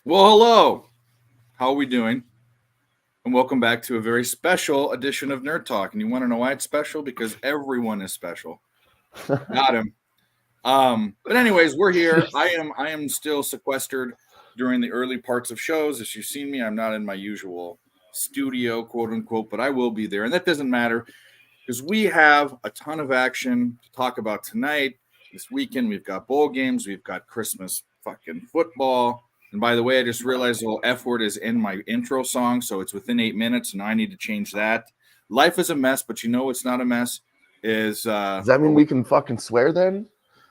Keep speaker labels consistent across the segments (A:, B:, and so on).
A: Well, hello. How are we doing? And welcome back to a very special edition of Nerd Talk. And you want to know why it's special? Because everyone is special. Got him. But anyways, we're here. I am still sequestered during the early parts of shows. As you've seen me, I'm not in my usual studio, quote unquote, but I will be there. And that doesn't matter because we have a ton of action to talk about tonight. This weekend, we've got bowl games, we've got Christmas fucking football. And by the way, I just realized the whole F word is in my intro song, so it's within 8 minutes, and I need to change that. Life is a mess, but you know it's not a mess.
B: Does that mean we can fucking swear then?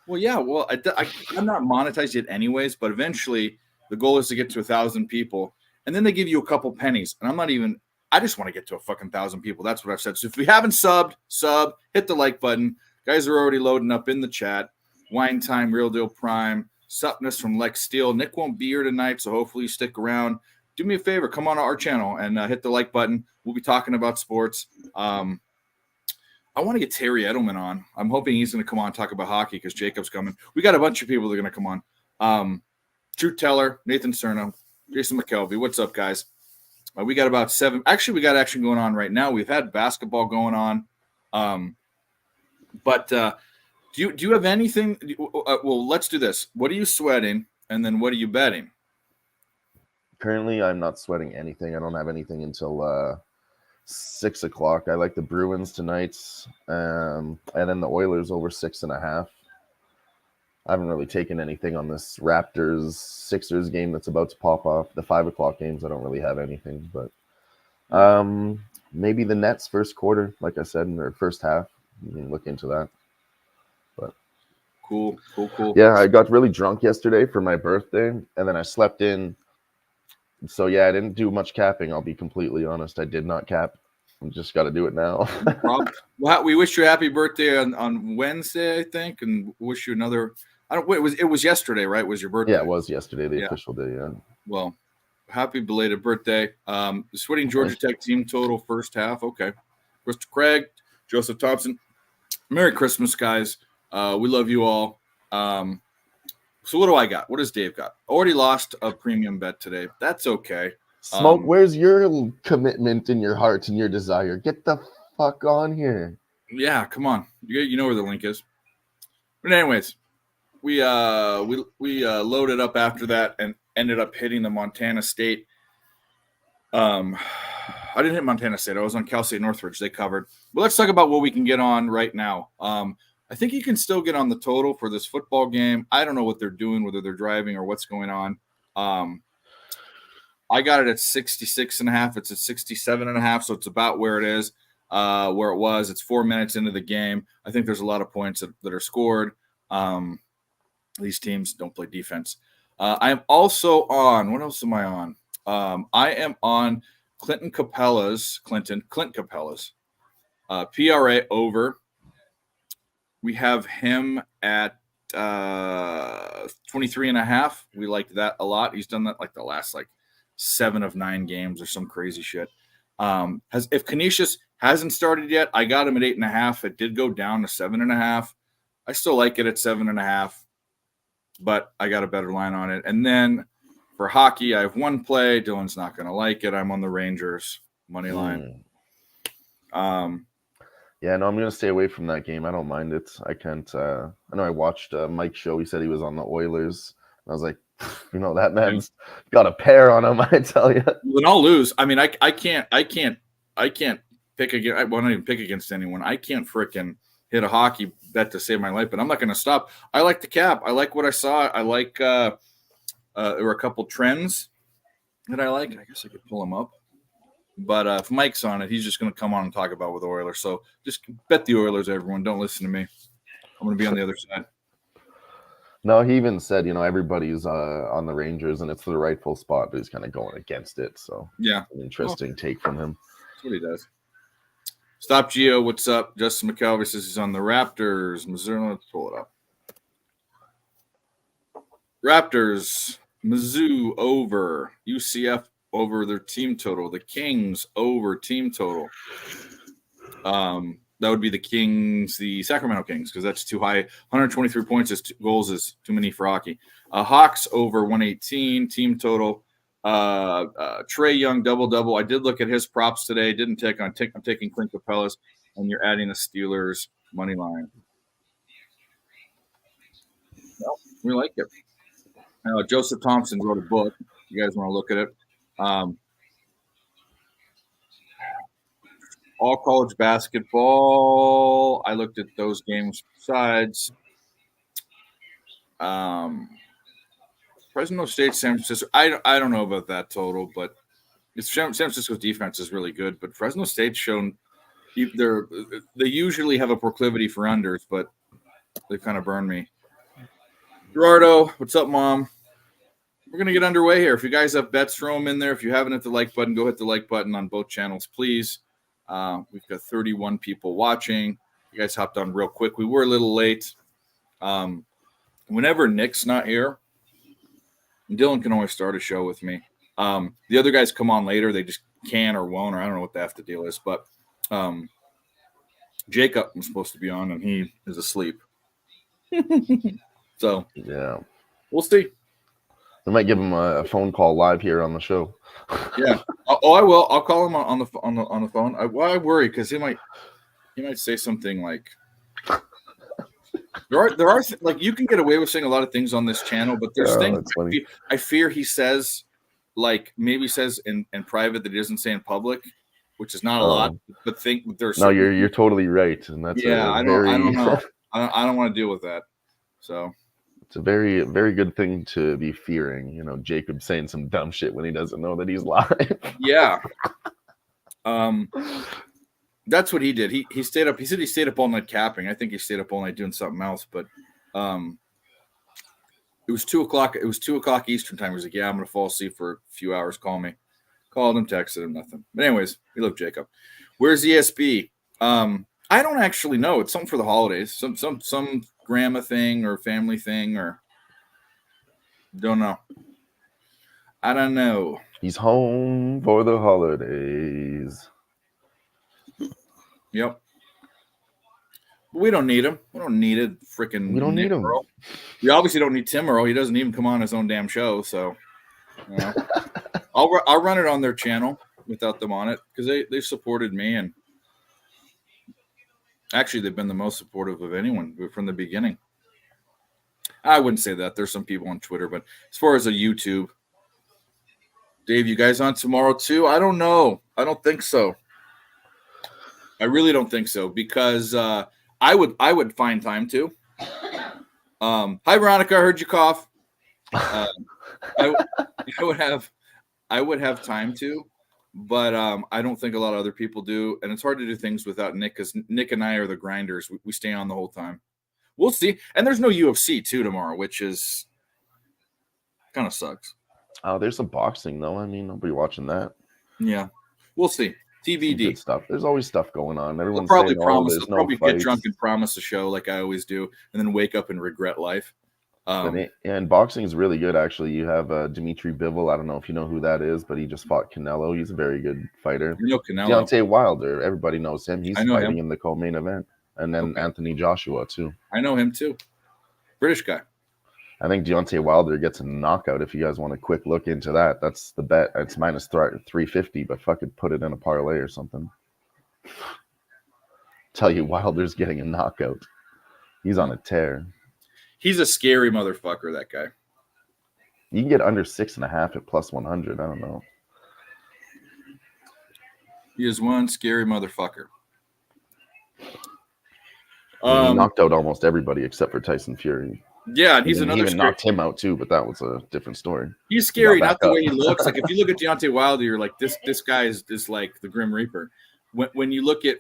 A: Well, yeah. Well, I'm not monetized yet, anyways. But eventually, the goal is to get to 1,000 people, and then they give you a couple pennies. And I'm not even. I just want to get to a fucking 1,000 people. That's what I've said. So if you haven't subbed, hit the like button. Guys are already loading up in the chat. Wine Time, Real Deal Prime, Supness from Lex Steel. Nick won't be here tonight, so hopefully you stick around. Do me a favor, come on to our channel and hit the like button. We'll be talking about sports. I want to get Terry Edelman on. I'm hoping he's going to come on and talk about hockey because Jacob's coming. We got a bunch of people that are going to come on. Truth Teller, Nathan Cerno, Jason McKelvey. What's up, guys? We got about 7. Actually, we got action going on right now. We've had basketball going on. But do you have anything? Well, let's do this. What are you sweating? And then what are you betting?
B: Currently, I'm not sweating anything. I don't have anything until 6 o'clock. I like the Bruins tonight, and then the Oilers over 6.5. I haven't really taken anything on this Raptors Sixers game that's about to pop off. The 5 o'clock games, I don't really have anything, but maybe the Nets first quarter, like I said, in their first half. You can look into that. But
A: cool.
B: Yeah, I got really drunk yesterday for my birthday, and then I slept in. So yeah, I didn't do much capping. I'll be completely honest. I did not cap. I just got to do it now.
A: Well, we wish you a happy birthday on Wednesday, I think, and wish you another. It was yesterday, right? Was your birthday?
B: Yeah, it was yesterday, the official day. Yeah.
A: Well, happy belated birthday. The Switting Georgia Tech team total first half. Okay, Mr. Craig, Joseph Thompson. Merry Christmas, guys. We love you all. So what do I got? What does Dave got? Already lost a premium bet today. That's okay.
B: Smoke, where's your commitment in your heart and your desire? Get the fuck on here.
A: Yeah, come on. You know where the link is. But anyways, we loaded up after that and ended up hitting the Montana State. I didn't hit Montana State. I was on Cal State Northridge. They covered. But let's talk about what we can get on right now. I think you can still get on the total for this football game. I don't know what they're doing, whether they're driving or what's going on. I got it at 66.5. It's at 67.5, so it's about where it is, where it was. It's 4 minutes into the game. I think there's a lot of points that are scored. These teams don't play defense. I am also on. What else am I on? I am on Clint Capella's PRA over. We have him at 23.5. We liked that a lot. He's done that like the last 7 of 9 games or some crazy shit. If Canisius hasn't started yet, I got him at 8.5. It did go down to 7.5. I still like it at 7.5, but I got a better line on it. And then for hockey, I have one play. Dylan's not going to like it. I'm on the Rangers money line.
B: Yeah, no, I'm going to stay away from that game. I don't mind it. I can't. I know I watched Mike's show. He said he was on the Oilers. I was like, that man's got a pair on him, I tell you.
A: Then I'll lose. I mean, I can't pick against. I won't even pick against anyone. I can't fricking hit a hockey bet to save my life, but I'm not going to stop. I like the cap. I like what I saw. I like there were a couple trends that I like. I guess I could pull them up. But if Mike's on it, he's just going to come on and talk about with the Oilers. So just bet the Oilers, everyone. Don't listen to me. I'm going to be on the other side.
B: No, he even said, everybody's on the Rangers, and it's the rightful spot, but he's kind of going against it. So
A: yeah,
B: an interesting take from him.
A: That's what he does. Stop Geo, what's up? Justin McKelvey says he's on the Raptors. Missouri, let's pull it up. Raptors, Mizzou over, UCF over their team total. The Kings over team total. That would be the Sacramento Kings, because that's too high. 123 points goals is too many for hockey. Hawks over 118 team total. Trey Young double. I did look at his props today. Didn't take on. I'm taking Clint Capellas, and you're adding the Steelers money line. Well, we like it. Joseph Thompson wrote a book. You guys want to look at it? All college basketball. I looked at those games besides. Fresno State, San Francisco. I don't know about that total, but San Francisco's defense is really good. But Fresno State's shown they usually have a proclivity for unders, but they kind of burned me. Gerardo, what's up, Mom? We're gonna get underway here. If you guys have bets, throw them in there. If you haven't hit the like button, go hit the like button on both channels, please. We've got 31 people watching. You guys hopped on real quick. We were a little late. Whenever Nick's not here, Dylan can always start a show with me. The other guys come on later. They just can or won't, or I don't know what the F the deal is. But Jacob was supposed to be on, and he is asleep. So
B: yeah,
A: we'll see.
B: We might give him a phone call live here on the show.
A: Yeah. Oh, I will. I'll call him on the phone. I worry because he might say something like there are like you can get away with saying a lot of things on this channel, but there's things I fear he says like maybe says in private that he doesn't say in public, which is not a lot. But there's
B: no, you're totally right, and that's
A: I don't know. I don't want to deal with that. So.
B: It's a very, very good thing to be fearing. You know, Jacob saying some dumb shit when he doesn't know that he's live.
A: Yeah. That's what he did. He stayed up. He said he stayed up all night capping. I think he stayed up all night doing something else. But it was 2:00. It was 2:00 Eastern time. He was like, "Yeah, I'm gonna fall asleep for a few hours. Call me." Called him, texted him, nothing. But anyways, we love Jacob. Where's ESB? I don't actually know. It's something for the holidays. Some grandma thing or family thing or don't know. I don't know.
B: He's home for the holidays.
A: Yep. We don't need him. We don't need it. Freaking.
B: We don't need him.
A: Earl. We obviously don't need Tim Earl. He doesn't even come on his own damn show. So, you know, I'll run it on their channel without them on it because they supported me and. Actually, they've been the most supportive of anyone from the beginning. I wouldn't say that. There's some people on Twitter, but as far as a YouTube, Dave, you guys on tomorrow too? I don't know. I don't think so. I really don't think so because I would find time to. Hi, Veronica. I heard you cough. I would have time to. But I don't think a lot of other people do. And it's hard to do things without Nick because Nick and I are the grinders. We stay on the whole time. We'll see. And there's no UFC, too, tomorrow, which is kind of sucks.
B: Oh, there's some boxing, though. I mean, I'll be watching that.
A: Yeah. We'll see. TBD.
B: Stuff. There's always stuff going on. Everyone's
A: probably
B: saying,
A: promise.
B: There's
A: I'll probably
B: no
A: get drunk and promise a show like I always do and then wake up and regret life.
B: And boxing is really good, actually. You have Dimitri Bivol. I don't know if you know who that is, but he just fought Canelo. He's a very good fighter.
A: You know Canelo.
B: Deontay Wilder. Everybody knows him. He's fighting in the co-main event. And then Anthony Joshua, too.
A: I know him, too. British guy.
B: I think Deontay Wilder gets a knockout. If you guys want a quick look into that, that's the bet. It's minus 350, but fucking put it in a parlay or something. Tell you Wilder's getting a knockout. He's on a tear.
A: He's a scary motherfucker, that guy.
B: You can get under 6.5 at plus 100. I don't know.
A: He is one scary motherfucker.
B: He knocked out almost everybody except for Tyson Fury.
A: Yeah, and he's another.
B: He even knocked him out too, but that was a different story.
A: He's scary, not the way he looks. Like if you look at Deontay Wilder, you're like this guy is like the Grim Reaper. When you look at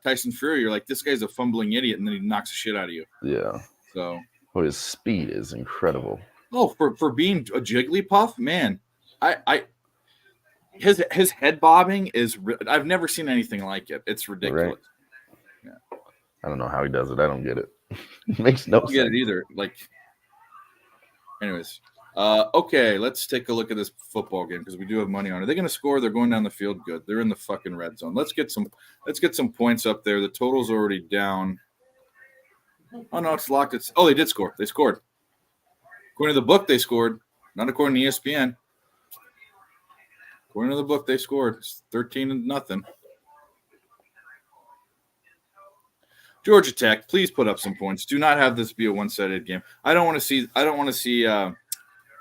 A: Tyson Fury, you're like this guy's a fumbling idiot, and then he knocks the shit out of you.
B: Yeah.
A: So.
B: Well, his speed is incredible.
A: Oh, for being a Jigglypuff, man, his head bobbing is. I've never seen anything like it. It's ridiculous.
B: Right. Yeah. I don't know how he does it. I don't get it. It makes no sense.
A: I don't get it either. Like, anyways, okay, let's take a look at this football game because we do have money on it. They're going to score. They're going down the field good. They're in the fucking red zone. Let's get some points up there. The total's already down. Oh no, it's locked. They did score. They scored. According to the book, they scored. Not according to ESPN. According to the book, they scored. It's 13-0. Georgia Tech, please put up some points. Do not have this be a one-sided game. I don't want to see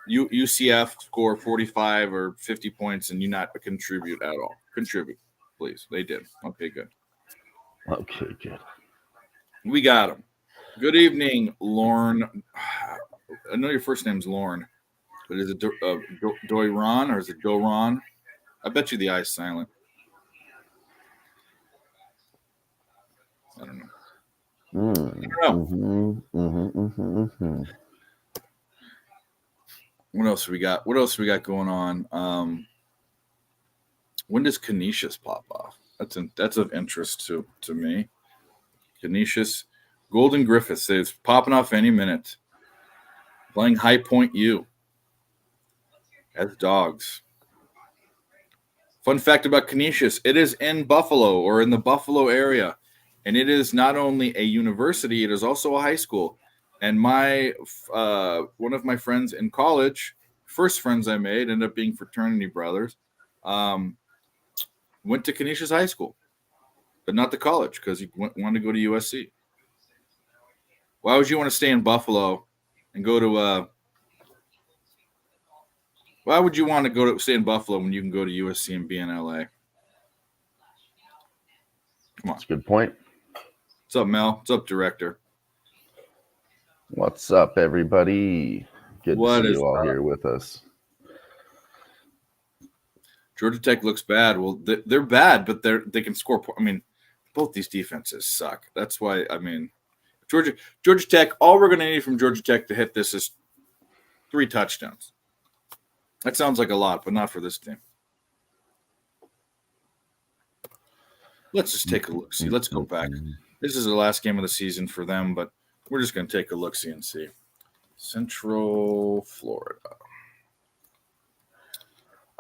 A: UCF score 45 or 50 points and you not contribute at all. Contribute, please. They did. Okay, good.
B: Okay, good.
A: We got them. Good evening, Lorne. I know your first name's Lorne, but is it Doiron or is it Doron? I bet you the I is silent. I don't know. What else we got? What else we got going on? When does Canisius pop off? That's of interest to me. Canisius, Golden Griffiths is popping off any minute. Playing High Point U as Dogs. Fun fact about Canisius: it is in Buffalo or in the Buffalo area. And it is not only a university, it is also a high school. And my one of my friends in college, first friends I made, ended up being fraternity brothers, went to Canisius High School, but not the college because he wanted to go to USC. Why would you want to stay in Buffalo and go to why would you want to stay in Buffalo when you can go to USC and be in LA? Come on.
B: That's a good point.
A: What's up, Mel? What's up, director?
B: What's up, everybody? Good to see you all here with us.
A: Georgia Tech looks bad. Well, they're bad, but they can score. I mean, both these defenses suck. That's why, I mean, Georgia Tech, all we're going to need from Georgia Tech to hit this is 3 touchdowns. That sounds like a lot, but not for this team. Let's just take a look. See, let's go back. This is the last game of the season for them, but we're just going to take a look, see, and see. Central Florida.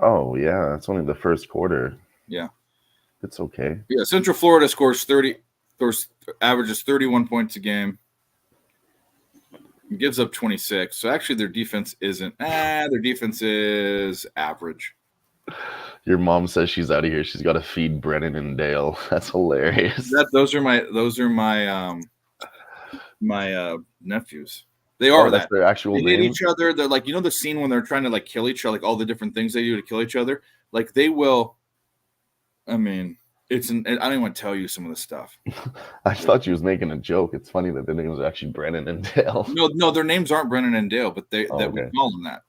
B: Oh, yeah. It's only the first quarter.
A: Yeah.
B: It's okay.
A: Yeah, Central Florida scores averages 31 points a game. It gives up 26. So actually their defense isn't. Their defense is average.
B: Your mom says she's out of here. She's got to feed Brennan and Dale. That's hilarious.
A: Those are my nephews. They are
B: that's their actual
A: they
B: name.
A: hate each other. They're like, the scene when they're trying to like kill each other, like all the different things they do to kill each other. Like they will. I mean, I don't even want to tell you some of the stuff.
B: I thought you was making a joke. It's funny that their names are actually Brennan and Dale.
A: No, their names aren't Brennan and Dale, but we call them that.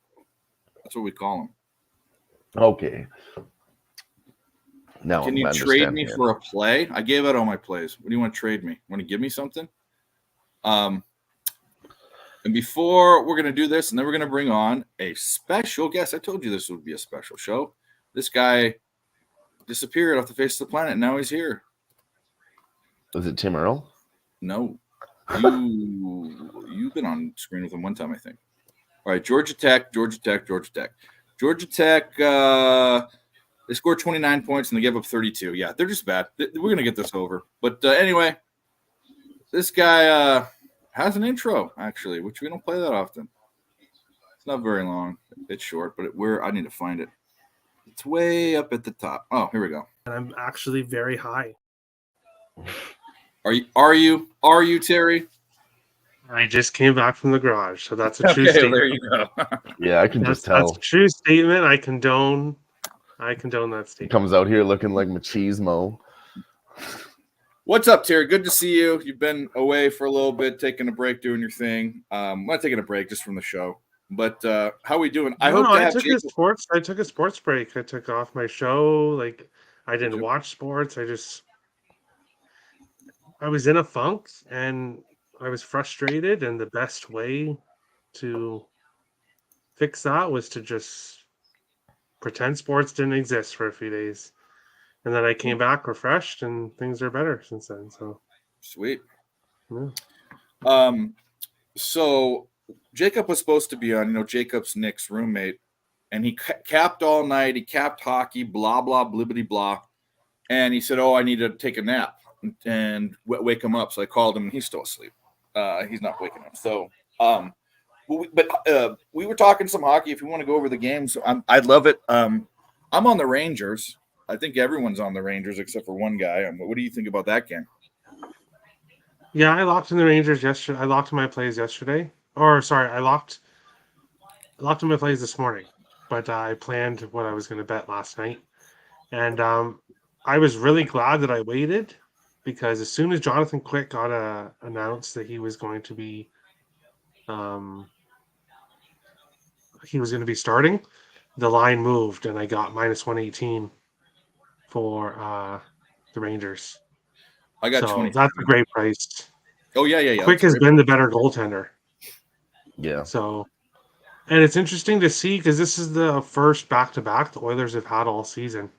A: That's what we call them.
B: Okay. Now
A: can you trade me for a play? I gave out all my plays. What do you want to trade me? Want to give me something? And before we're going to do this, and then we're going to bring on a special guest. I told you this would be a special show. This guy disappeared off the face of the planet. And now he's here.
B: Was it Tim Earl?
A: No. You've been on screen with him one time, I think. All right, Georgia Tech. They scored 29 points and they gave up 32. Yeah, they're just bad. We're going to get this over. But anyway, this guy has an intro, actually, which we don't play that often. It's not very long. It's short, but I need to find it. It's way up at the top. Oh, here we go.
C: And I'm actually very high.
A: Are you, Terry?
C: I just came back from the garage, so that's a true statement.
A: There you go.
B: Yeah, I can just tell.
C: That's a true statement. I condone that statement.
B: He comes out here looking like machismo.
A: What's up, Terry? Good to see you. You've been away for a little bit, taking a break, doing your thing. I'm not taking a break just from the show. But how are we doing? I took
C: a sports break. I took off my show. Like I didn't watch sports. I was in a funk and I was frustrated, and the best way to fix that was to just pretend sports didn't exist for a few days. And then I came back refreshed, and things are better since then. So
A: sweet.
C: Yeah.
A: So Jacob was supposed to be on, Jacob's Nick's roommate, and he capped all night. He capped hockey, blah, blah, blibbity, blah. And he said, I need to take a nap and wake him up. So I called him, and he's still asleep. He's not waking up. So, we were talking some hockey. If you want to go over the games, I'd love it. I'm on the Rangers. I think everyone's on the Rangers except for one guy. What do you think about that game?
C: Yeah, I locked in the Rangers yesterday. I locked in my plays yesterday. Or sorry, I locked in my plays this morning. But I planned what I was going to bet last night. And I was really glad that I waited because as soon as Jonathan Quick got announced that he was going to be starting, the line moved and I got minus 118 for the Rangers.
A: I got
C: So
A: 20.
C: that's a great price.
A: Oh yeah.
C: Quick has been the better goaltender.
B: Yeah.
C: So, and it's interesting to see because this is the first back-to-back the Oilers have had all season.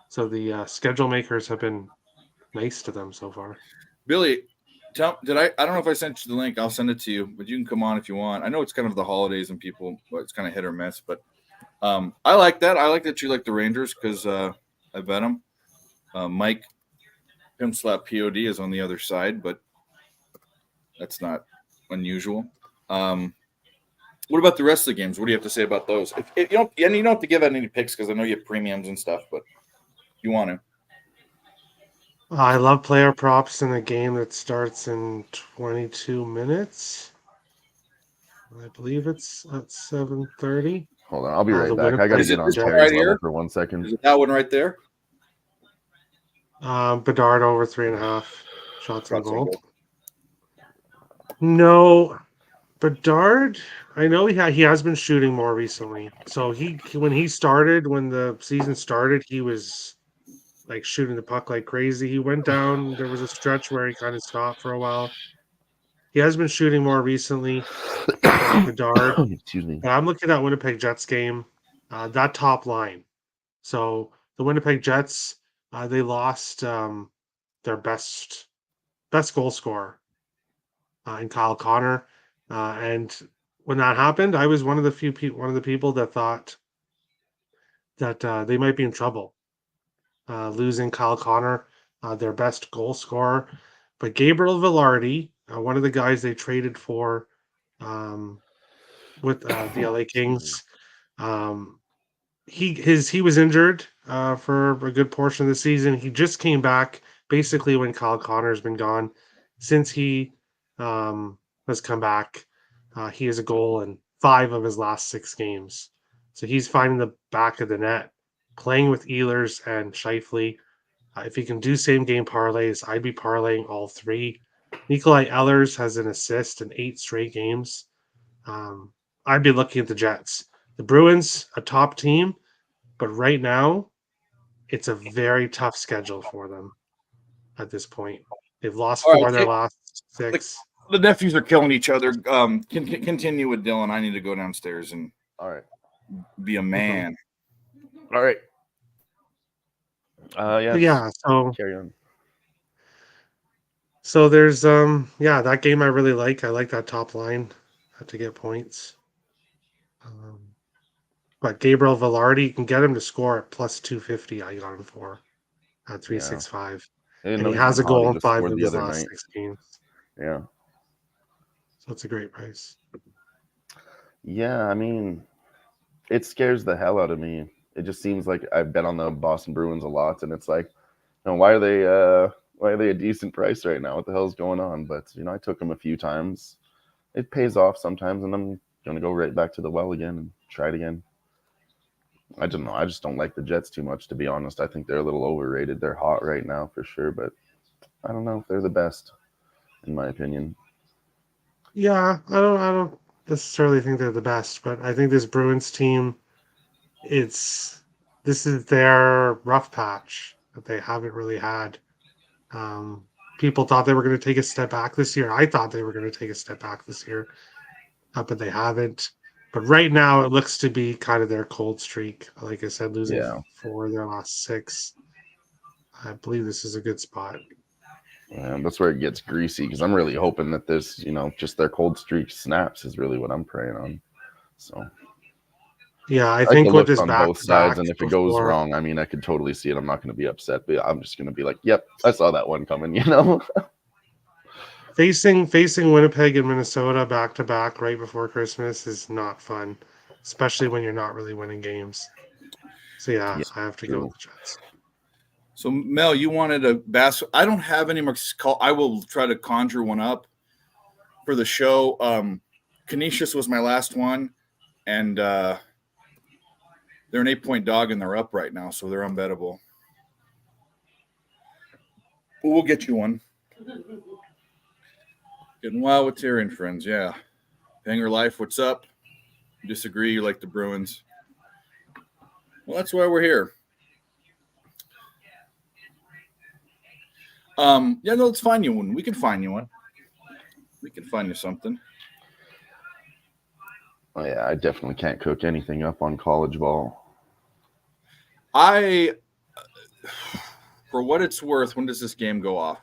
C: So the schedule makers have been nice to them so far.
A: Billy, I don't know if I sent you the link. I'll send it to you, but you can come on if you want. I know it's kind of the holidays and people, but it's kind of hit or miss. But I like that. I like that you like the Rangers because I bet them. Mike Pimp Slap POD is on the other side, but that's not unusual. What about the rest of the games? What do you have to say about those? If you don't have to give out any picks because I know you have premiums and stuff, but you want to.
C: I love player props in a game that starts in 22 minutes. I believe it's at 7:30.
B: Hold on, I'll be right
C: the
B: back. I got to
C: Winnipeg
B: get on
A: Is it
B: Terry's
A: right
B: level
A: here?
B: for 1 second.
A: Is it that one right there?
C: Bedard over 3.5 shots on
A: Shots on
C: goal.
A: goal.
C: No, Bedard. I know he has been shooting more recently. So when the season started, he was like shooting the puck like crazy. He went down. There was a stretch where he kind of stopped for a while. He has been shooting more recently. Bedard.
B: Excuse me.
C: But I'm looking at Winnipeg Jets game. That top line. So the Winnipeg Jets, they lost their best goal scorer in Kyle Connor, and when that happened, I was one of the people that thought that they might be in trouble, losing Kyle Connor, their best goal scorer. But Gabriel Velarde, one of the guys they traded for with the LA Kings, he was injured for a good portion of the season. He just came back basically when Kyle Connor's been gone. Since he has come back, he has a goal in 5 of his last 6 games. So he's finding the back of the net, playing with Ehlers and Scheifele. If he can do same game parlays, I'd be parlaying all 3. Nikolai Ehlers has an assist in 8 straight games. I'd be looking at the Jets. The Bruins, a top team, but right now, it's a very tough schedule for them at this point. They've lost 4 of their last 6.
A: The nephews are killing each other. Continue with Dylan. I need to go downstairs and
B: All right.
A: be a man.
B: All right.
C: Yeah, so
B: carry on.
C: So there's that game I really like. I like that top line to get points. But Gabriel Velarde, you can get him to score at plus 250. I got him for at 365. And he has a goal in 5 of his last 6 games.
B: Yeah.
C: So it's a great price.
B: Yeah, I mean, it scares the hell out of me. It just seems like I've bet on the Boston Bruins a lot, and it's like, why are they a decent price right now? What the hell's going on? But I took them a few times. It pays off sometimes, and I'm gonna go right back to the well again and try it again. I don't know. I just don't like the Jets too much, to be honest. I think they're a little overrated. They're hot right now for sure, but I don't know if they're the best, in my opinion.
C: Yeah, I don't necessarily think they're the best, but I think this Bruins team, this is their rough patch that they haven't really had. People thought they were going to take a step back this year. I thought they were going to take a step back this year, but they haven't. But right now, it looks to be kind of their cold streak. Like I said, losing 4 of their last 6. I believe this is a good spot.
B: Yeah, that's where it gets greasy because I'm really hoping that this, just their cold streak snaps is really what I'm praying on. So
C: yeah, I think with this
B: on
C: back
B: both sides, and if it goes wrong, I mean, I could totally see it. I'm not going to be upset, but I'm just going to be like, "Yep, I saw that one coming."
C: Facing Winnipeg and Minnesota back to back right before Christmas is not fun, especially when you're not really winning games. So yeah,
B: Yeah,
C: I have to go with the Jets.
A: So Mel, you wanted a basket. I don't have any more call. I will try to conjure one up for the show. Canisius was my last one, and they're an 8-point dog, and they're up right now, so they're unbettable. But we'll get you one. Getting wild with Terry and friends, yeah. Hanger Life, what's up? Disagree? You like the Bruins? Well, that's why we're here. Yeah, no, let's find you one. We can find you one. We can find you something.
B: Oh, yeah, I definitely can't cook anything up on college ball.
A: For what it's worth, when does this game go off?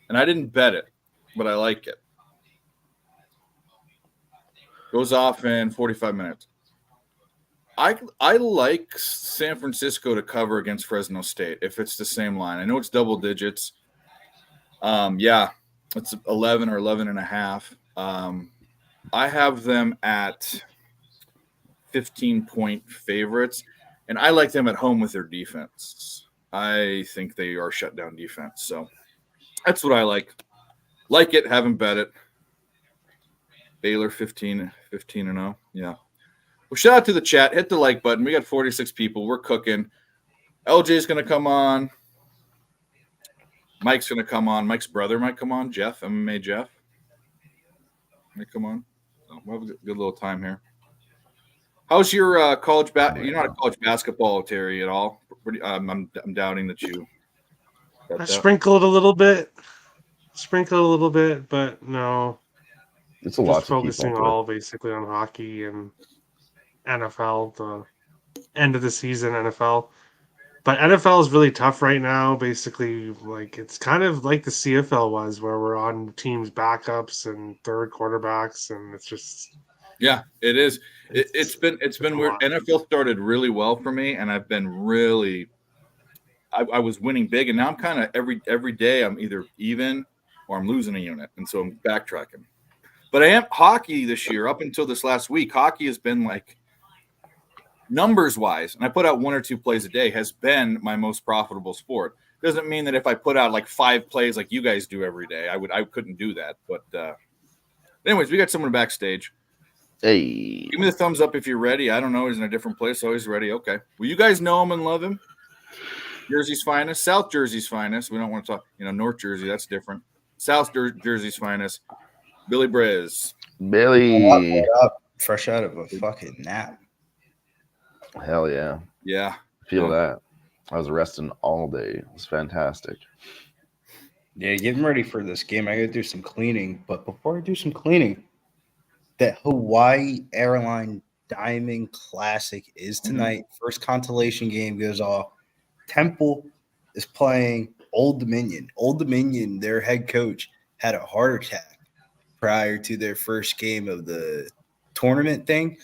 A: And I didn't bet it, but I like it. Goes off in 45 minutes. I like San Francisco to cover against Fresno State if it's the same line. I know it's double digits. Yeah, it's 11 or 11 and a half. I have them at 15-point favorites, and I like them at home with their defense. I think they are shutdown defense. So that's what I like. Like it, haven't bet it. Baylor 15-0. Yeah. Well, shout out to the chat. Hit the like button. We got 46 people. We're cooking. LJ's going to come on. Mike's going to come on. Mike's brother might come on. Jeff, MMA Jeff. Might come on. So we'll have a good little time here. How's your college You're not a college basketball, Terry, at all? I'm doubting that you.
C: I sprinkled a little bit, but no.
B: It's a lot
C: Just
B: to keep
C: focusing
B: up with.
C: all basically on hockey and NFL, the end of the season NFL. But NFL is really tough right now. Basically, like it's kind of like the CFL was, where we're on teams' backups and third quarterbacks, and it's just
A: it is. It's been weird. NFL started really well for me, and I've been really. I was winning big, and now I'm kind of every day I'm either even or I'm losing a unit, and so I'm backtracking. But I am hockey this year. Up until this last week, hockey has been like numbers wise, and I put out 1 or 2 plays a day, has been my most profitable sport. Doesn't mean that if I put out like 5 plays like you guys do every day, I couldn't do that. But anyways, we got someone backstage.
B: Hey,
A: Give me the thumbs up if you're ready. I don't know. He's in a different place, so he's ready. Okay. Well, you guys know him and love him. Jersey's finest, South Jersey's finest. We don't want to talk, North Jersey. That's different. South Jersey's finest. Billy Briz.
B: Billy.
D: What up? Fresh out of a fucking nap.
B: Hell yeah.
A: Yeah.
B: Feel that. I was resting all day. It was fantastic.
D: Yeah, getting ready for this game. I gotta do some cleaning. But before I do some cleaning, that Hawaii Airline Diamond Classic is tonight. First consolation game goes off. Temple is playing Old Dominion. Old Dominion, their head coach, had a heart attack prior to their first game of the tournament thing.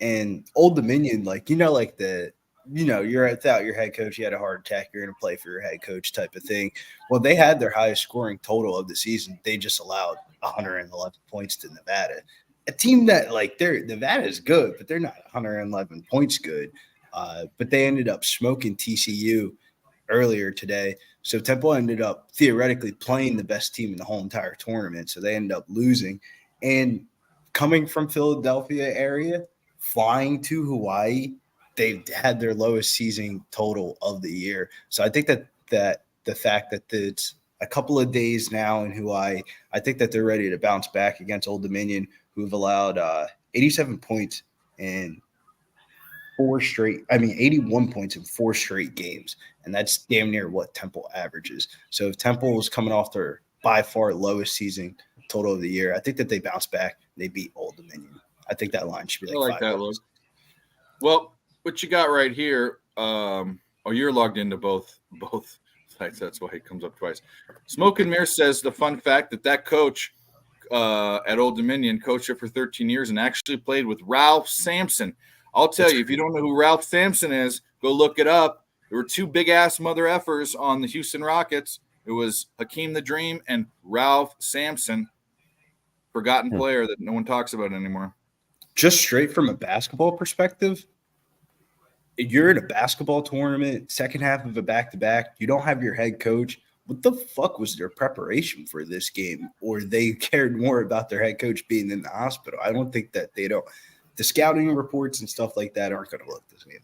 D: And Old Dominion, you're without your head coach, you had a heart attack, you're going to play for your head coach type of thing. Well, they had their highest scoring total of the season. They just allowed 111 points to Nevada. A team that, Nevada is good, but they're not 111 points good. But they ended up smoking TCU earlier today. So Temple ended up theoretically playing the best team in the whole entire tournament. So they ended up losing. And coming from Philadelphia area, flying to Hawaii, they've had their lowest season total of the year. So I think that the fact that it's a couple of days now in Hawaii, I think that they're ready to bounce back against Old Dominion, who've allowed 87 points in 81 points in 4 straight games. And that's damn near what Temple averages. So if Temple is coming off their by far lowest season total of the year, I think that they bounce back. They beat Old Dominion. I think that line should be like 5
A: that look. Well, what you got right here, you're logged into both sites. That's why it comes up twice. Smoke and Mirror says the fun fact that coach at Old Dominion coached it for 13 years and actually played with Ralph Sampson. I'll tell you, if you don't know who Ralph Sampson is, go look it up. There were 2 big-ass mother effers on the Houston Rockets. It was Hakeem the Dream and Ralph Sampson, forgotten player that no one talks about anymore.
D: Just straight from a basketball perspective, you're in a basketball tournament, second half of a back-to-back. You don't have your head coach. What the fuck was their preparation for this game? Or they cared more about their head coach being in the hospital? I don't think that they don't. The scouting reports and stuff like that aren't going to look this game.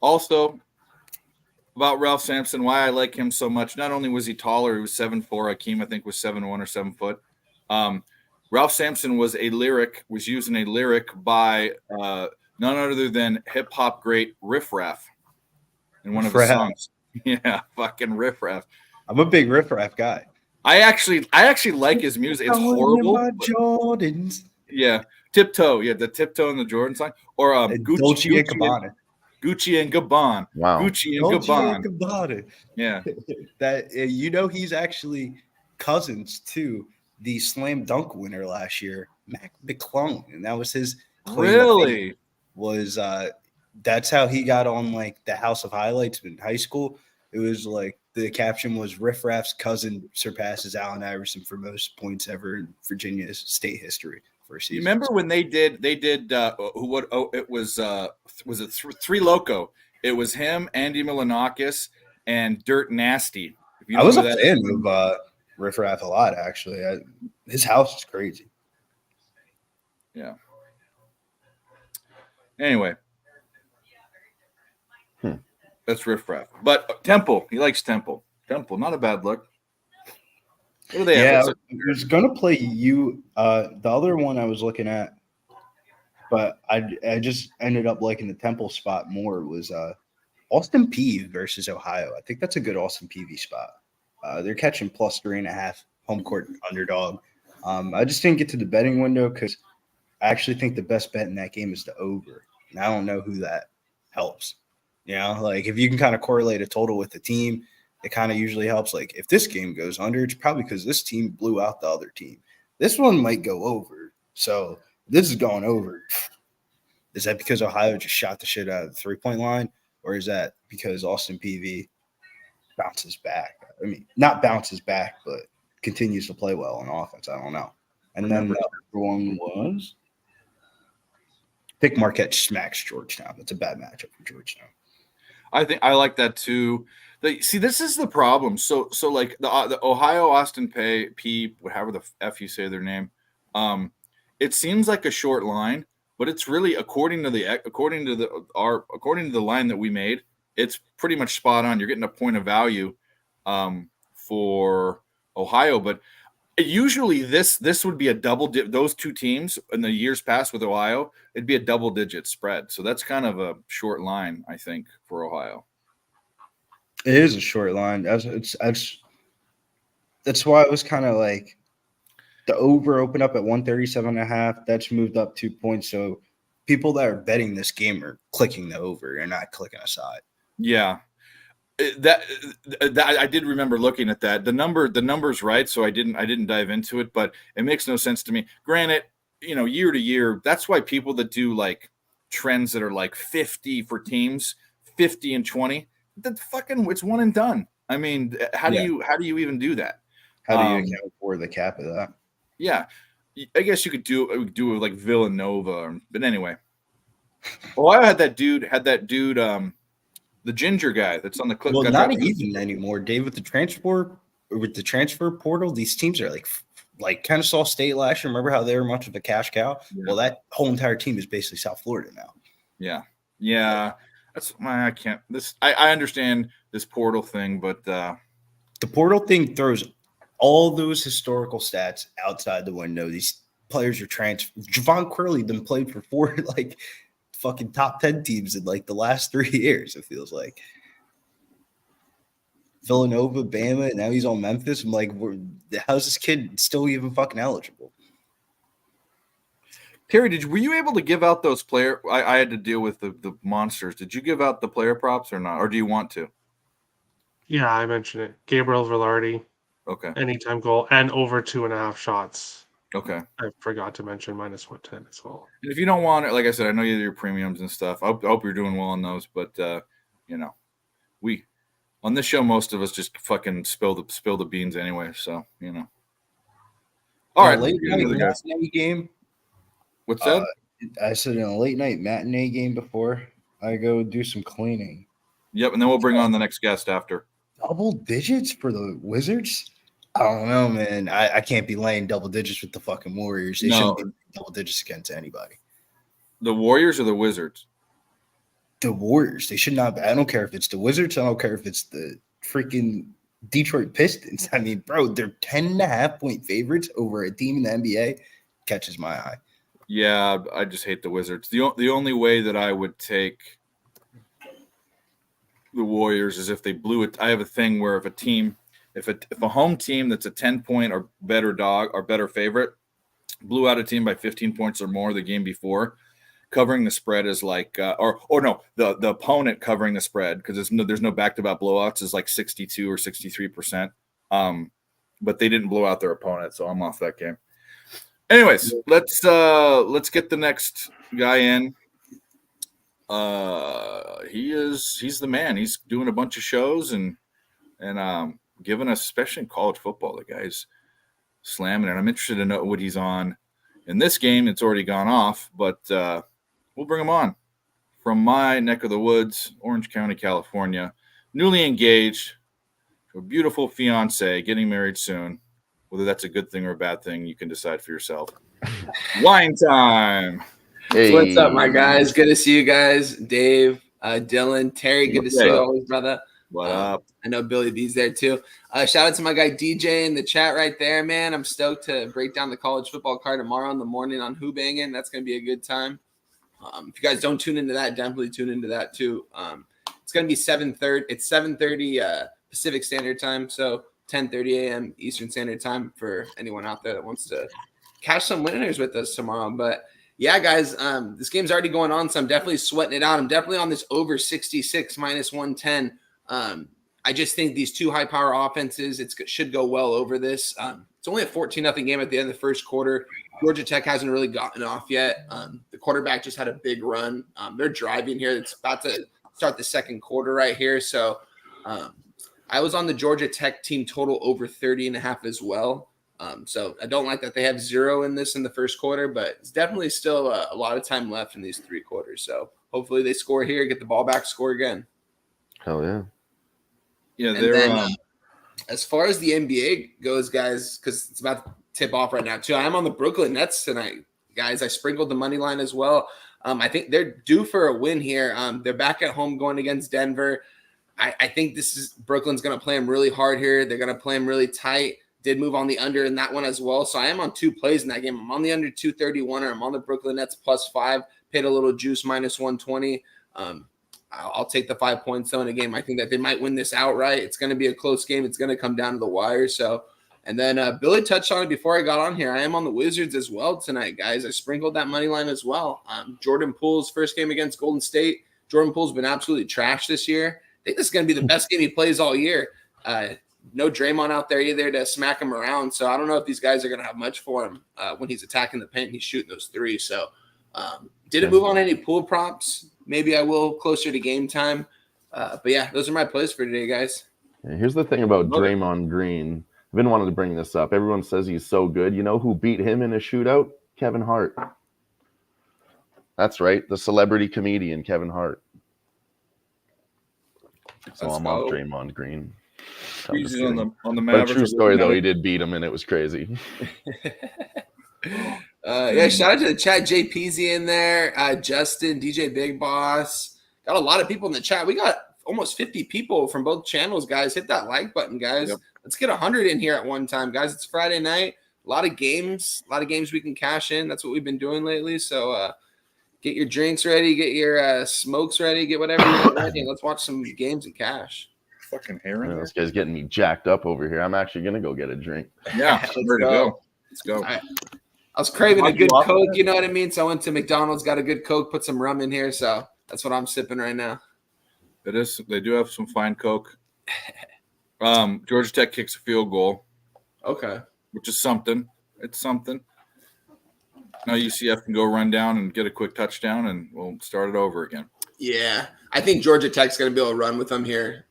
A: Also, about Ralph Sampson, why I like him so much. Not only was he taller, he was 7'4". Akeem, I think, was 7'1" or 7 foot. Ralph Sampson was using a lyric by none other than hip hop great Riff Raff in one of his songs. Yeah, fucking Riff Raff.
D: I'm a big Riff Raff guy.
A: I actually like his music. It's horrible.
D: Jordans.
A: Yeah, Tiptoe. Yeah, the Tiptoe and the Jordan song, or
D: Dolce and Gabbana.
A: Gucci and Gabbana.
B: Wow.
A: Gucci and Gabbana.
D: Gabbana.
A: Yeah.
D: That he's actually cousins to the slam dunk winner last year, Mac McClung, and that was his claim to
A: Really?
D: fame. Was that's how he got on like the House of Highlights in high school. It was like the caption was Riff Raff's cousin surpasses Allen Iverson for most points ever in Virginia's state history for a season.
A: You remember when they did it was Three Loco? It was him, Andy Milonakis, and Dirt Nasty. If you
D: I was
A: know
D: a
A: that
D: fan of Riff Raff a lot, actually. His house is crazy.
A: Yeah. Anyway. That's Riff Raff. But Temple, he likes Temple. Temple, not a bad look. What do they have?
D: I was going to play you. The other one I was looking at, but I just ended up liking the Temple spot more, was Austin Peay versus Ohio. I think that's a good Austin Peay spot. They're catching plus 3.5 home court underdog. I just didn't get to the betting window because I actually think the best bet in that game is the over. And I don't know who that helps. You know, like if you can kind of correlate a total with the team, it kind of usually helps. Like if this game goes under, it's probably because this team blew out the other team. This one might go over. So this is going over. Is that because Ohio just shot the shit out of the 3-point line? Or is that because Austin Peay bounces back? I mean, not bounces back, but continues to play well on offense. I don't know. And then the other one was I think Marquette smacks Georgetown. That's a bad matchup for Georgetown.
A: I think I like that too. See, this is the problem. So like the Ohio Austin Peay, however the F you say their name, it seems like a short line, but it's really according to the line that we made, it's pretty much spot on. You're getting a point of value for Ohio, but usually this would be a double dip. Those two teams in the years past with Ohio, it'd be a double-digit spread. So that's kind of a short line, I think, for Ohio.
D: It is a short line. That's why it was kind of like the over opened up at 137.5. That's moved up 2 points. So people that are betting this game are clicking the over and not clicking a side.
A: Yeah. That I did remember looking at that. The number's right, so I didn't dive into it, but it makes no sense to me. Granted, year to year, that's why people that do like trends that are like 50 for teams, 50 and 20, that fucking it's one and done. I mean, how do you even do that?
D: How do you account for the cap of that?
A: Yeah, I guess you could do it like Villanova, but anyway. Ohio had that dude. The ginger guy that's on the clip.
D: Well, not even anymore, Dave. With the transfer portal, these teams are like Kennesaw State last year. Remember how they were much of a cash cow? Yeah. Well, that whole entire team is basically South Florida now.
A: Yeah. That's why I can't. I understand this portal thing, but
D: the portal thing throws all those historical stats outside the window. These players are transferred. Javon Curley then played for 4 fucking top 10 teams in like the last 3 years, it feels like. Villanova, Bama, and now he's on Memphis. I'm like, how's this kid still even fucking eligible?
A: Terry, were you able to give out those player? I had to deal with the monsters. Did you give out the player props or not? Or do you want to?
C: Yeah, I mentioned it. Gabriel Velarde.
A: Okay.
C: Anytime goal and over 2.5 shots.
A: Okay.
C: I forgot to mention minus 110 as well.
A: And if you don't want it, like I said, I know you have your premiums and stuff. I hope you're doing well on those, but we on this show, most of us just fucking spill the beans anyway. So All right,
D: late night matinee game.
A: What's that?
D: I said in a late night matinee game before, I go do some cleaning.
A: Yep, and then we'll bring on the next guest after.
D: Double digits for the Wizards? I don't know, man. I can't be laying double digits with the fucking Warriors. They
A: No.
D: shouldn't be double digits against anybody.
A: The Warriors or the Wizards?
D: The Warriors, they should not be. I don't care if it's the Wizards. I don't care if it's the freaking Detroit Pistons. I mean, bro, they're 10.5-point favorites over a team in the NBA. Catches my eye.
A: Yeah, I just hate the Wizards. The only way that I would take the Warriors is if they blew it. I have a thing where if a home team that's a 10-point or better dog or better favorite blew out a team by 15 points or more the game before, covering the spread is like the opponent covering the spread, because there's no back-to-back blowouts, is like 62 or 63%. But they didn't blow out their opponent, so I'm off that game. Anyways, let's get the next guy in. He's the man. He's doing a bunch of shows and giving us, especially in college football, the guy's slamming it. I'm interested to know what he's on in this game. It's already gone off, but we'll bring him on from my neck of the woods, Orange County, California. Newly engaged, a beautiful fiance, getting married soon. Whether that's a good thing or a bad thing, you can decide for yourself. Wine time.
B: Hey.
E: What's up, my guys? Good to see you guys. Dave, Dylan, Terry, good to see you always, brother.
A: What up?
E: I know Billy B's there too. Shout out to my guy DJ in the chat right there, man. I'm stoked to break down the college football card tomorrow in the morning on Who Bangin'. That's going to be a good time. If you guys don't tune into that, definitely tune into that too. It's going to be 7:30. It's 7:30 Pacific Standard Time, so 10:30 a.m. Eastern Standard Time for anyone out there that wants to catch some winners with us tomorrow. But yeah, guys, this game's already going on, so I'm definitely sweating it out. I'm definitely on this over 66 minus 110. I just think these two high-power offenses, it should go well over this. It's only a 14-0 game at the end of the first quarter. Georgia Tech hasn't really gotten off yet. The quarterback just had a big run. They're driving here. It's about to start the second quarter right here. So I was on the Georgia Tech team total over 30.5 as well. So I don't like that they have 0 in this in the first quarter, but it's definitely still a lot of time left in these 3 quarters. So hopefully they score here, get the ball back, score again.
B: Hell yeah.
A: Yeah,
E: And
A: they're
E: then, as far as the NBA goes, guys, because it's about to tip off right now too. I am on the Brooklyn Nets tonight, guys. I sprinkled the money line as well. I think they're due for a win here. They're back at home going against Denver. I think Brooklyn's going to play them really hard here. They're going to play them really tight. Did move on the under in that one as well. So I am on 2 plays in that game. I'm on the under 231, or I'm on the Brooklyn Nets +5. Paid a little juice -120. I'll take the 5 points though in a game. I think that they might win this outright. It's going to be a close game. It's going to come down to the wire. So, and then Billy touched on it before I got on here. I am on the Wizards as well tonight, guys. I sprinkled that money line as well. Jordan Poole's first game against Golden State. Jordan Poole's been absolutely trashed this year. I think this is going to be the best game he plays all year. No Draymond out there either to smack him around. So I don't know if these guys are going to have much for him when he's attacking the paint and he's shooting those threes. So didn't move on any pool props. Maybe I will closer to game time. But yeah, those are my plays for today, guys.
B: Yeah, here's the thing about Draymond Green. I've been wanting to bring this up. Everyone says he's so good. You know who beat him in a shootout? Kevin Hart. That's right. The celebrity comedian, Kevin Hart. So I'm off Draymond Green.
A: on the
B: But
A: Mavericks.
B: true story, though, he did beat him, and it was crazy.
E: Yeah, shout out to the chat. JP's in there. Justin, DJ Big Boss. Got a lot of people in the chat. We got almost 50 people from both channels, guys. Hit that like button, guys.
A: Yep.
E: Let's get 100 in here at one time, guys. It's Friday night. A lot of games we can cash in. That's what we've been doing lately. So get your drinks ready, get your smokes ready, get whatever you want ready. Let's watch some games and cash.
A: Fucking hair in there.
B: This guy's getting me jacked up over here. I'm actually going to go get a drink.
A: Yeah, ready to go. Let's go.
E: All right. I was craving a
A: Might
E: good
A: you off
E: Coke,
A: that?
E: you know what I mean? So I went to McDonald's, got a good Coke, put some rum in here. So that's what I'm sipping right now.
A: It is. They do have some fine Coke. Georgia Tech kicks a field goal,
E: Okay.
A: which is something. It's something. Now UCF can go run down and get a quick touchdown, and we'll start it over again.
E: Yeah. I think Georgia Tech's going to be able to run with them here.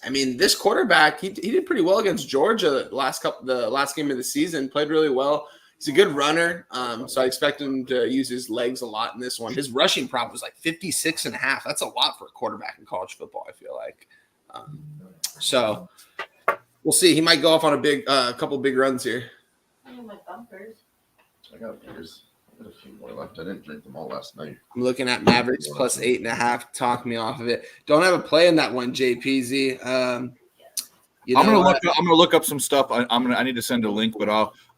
E: I mean, this quarterback, he did pretty well against Georgia the last game of the season, played really well. He's a good runner. So I expect him to use his legs a lot in this one. His rushing prop was like 56.5. That's a lot for a quarterback in college football, I feel like. So we'll see. He might go off on a couple big runs here.
B: I got beers. I got a few more left. I didn't drink them all last night.
E: I'm looking at Mavericks plus 8.5. Talk me off of it. Don't have a play in that one, JPZ. I'm
A: gonna look up some stuff. I need to send a link, but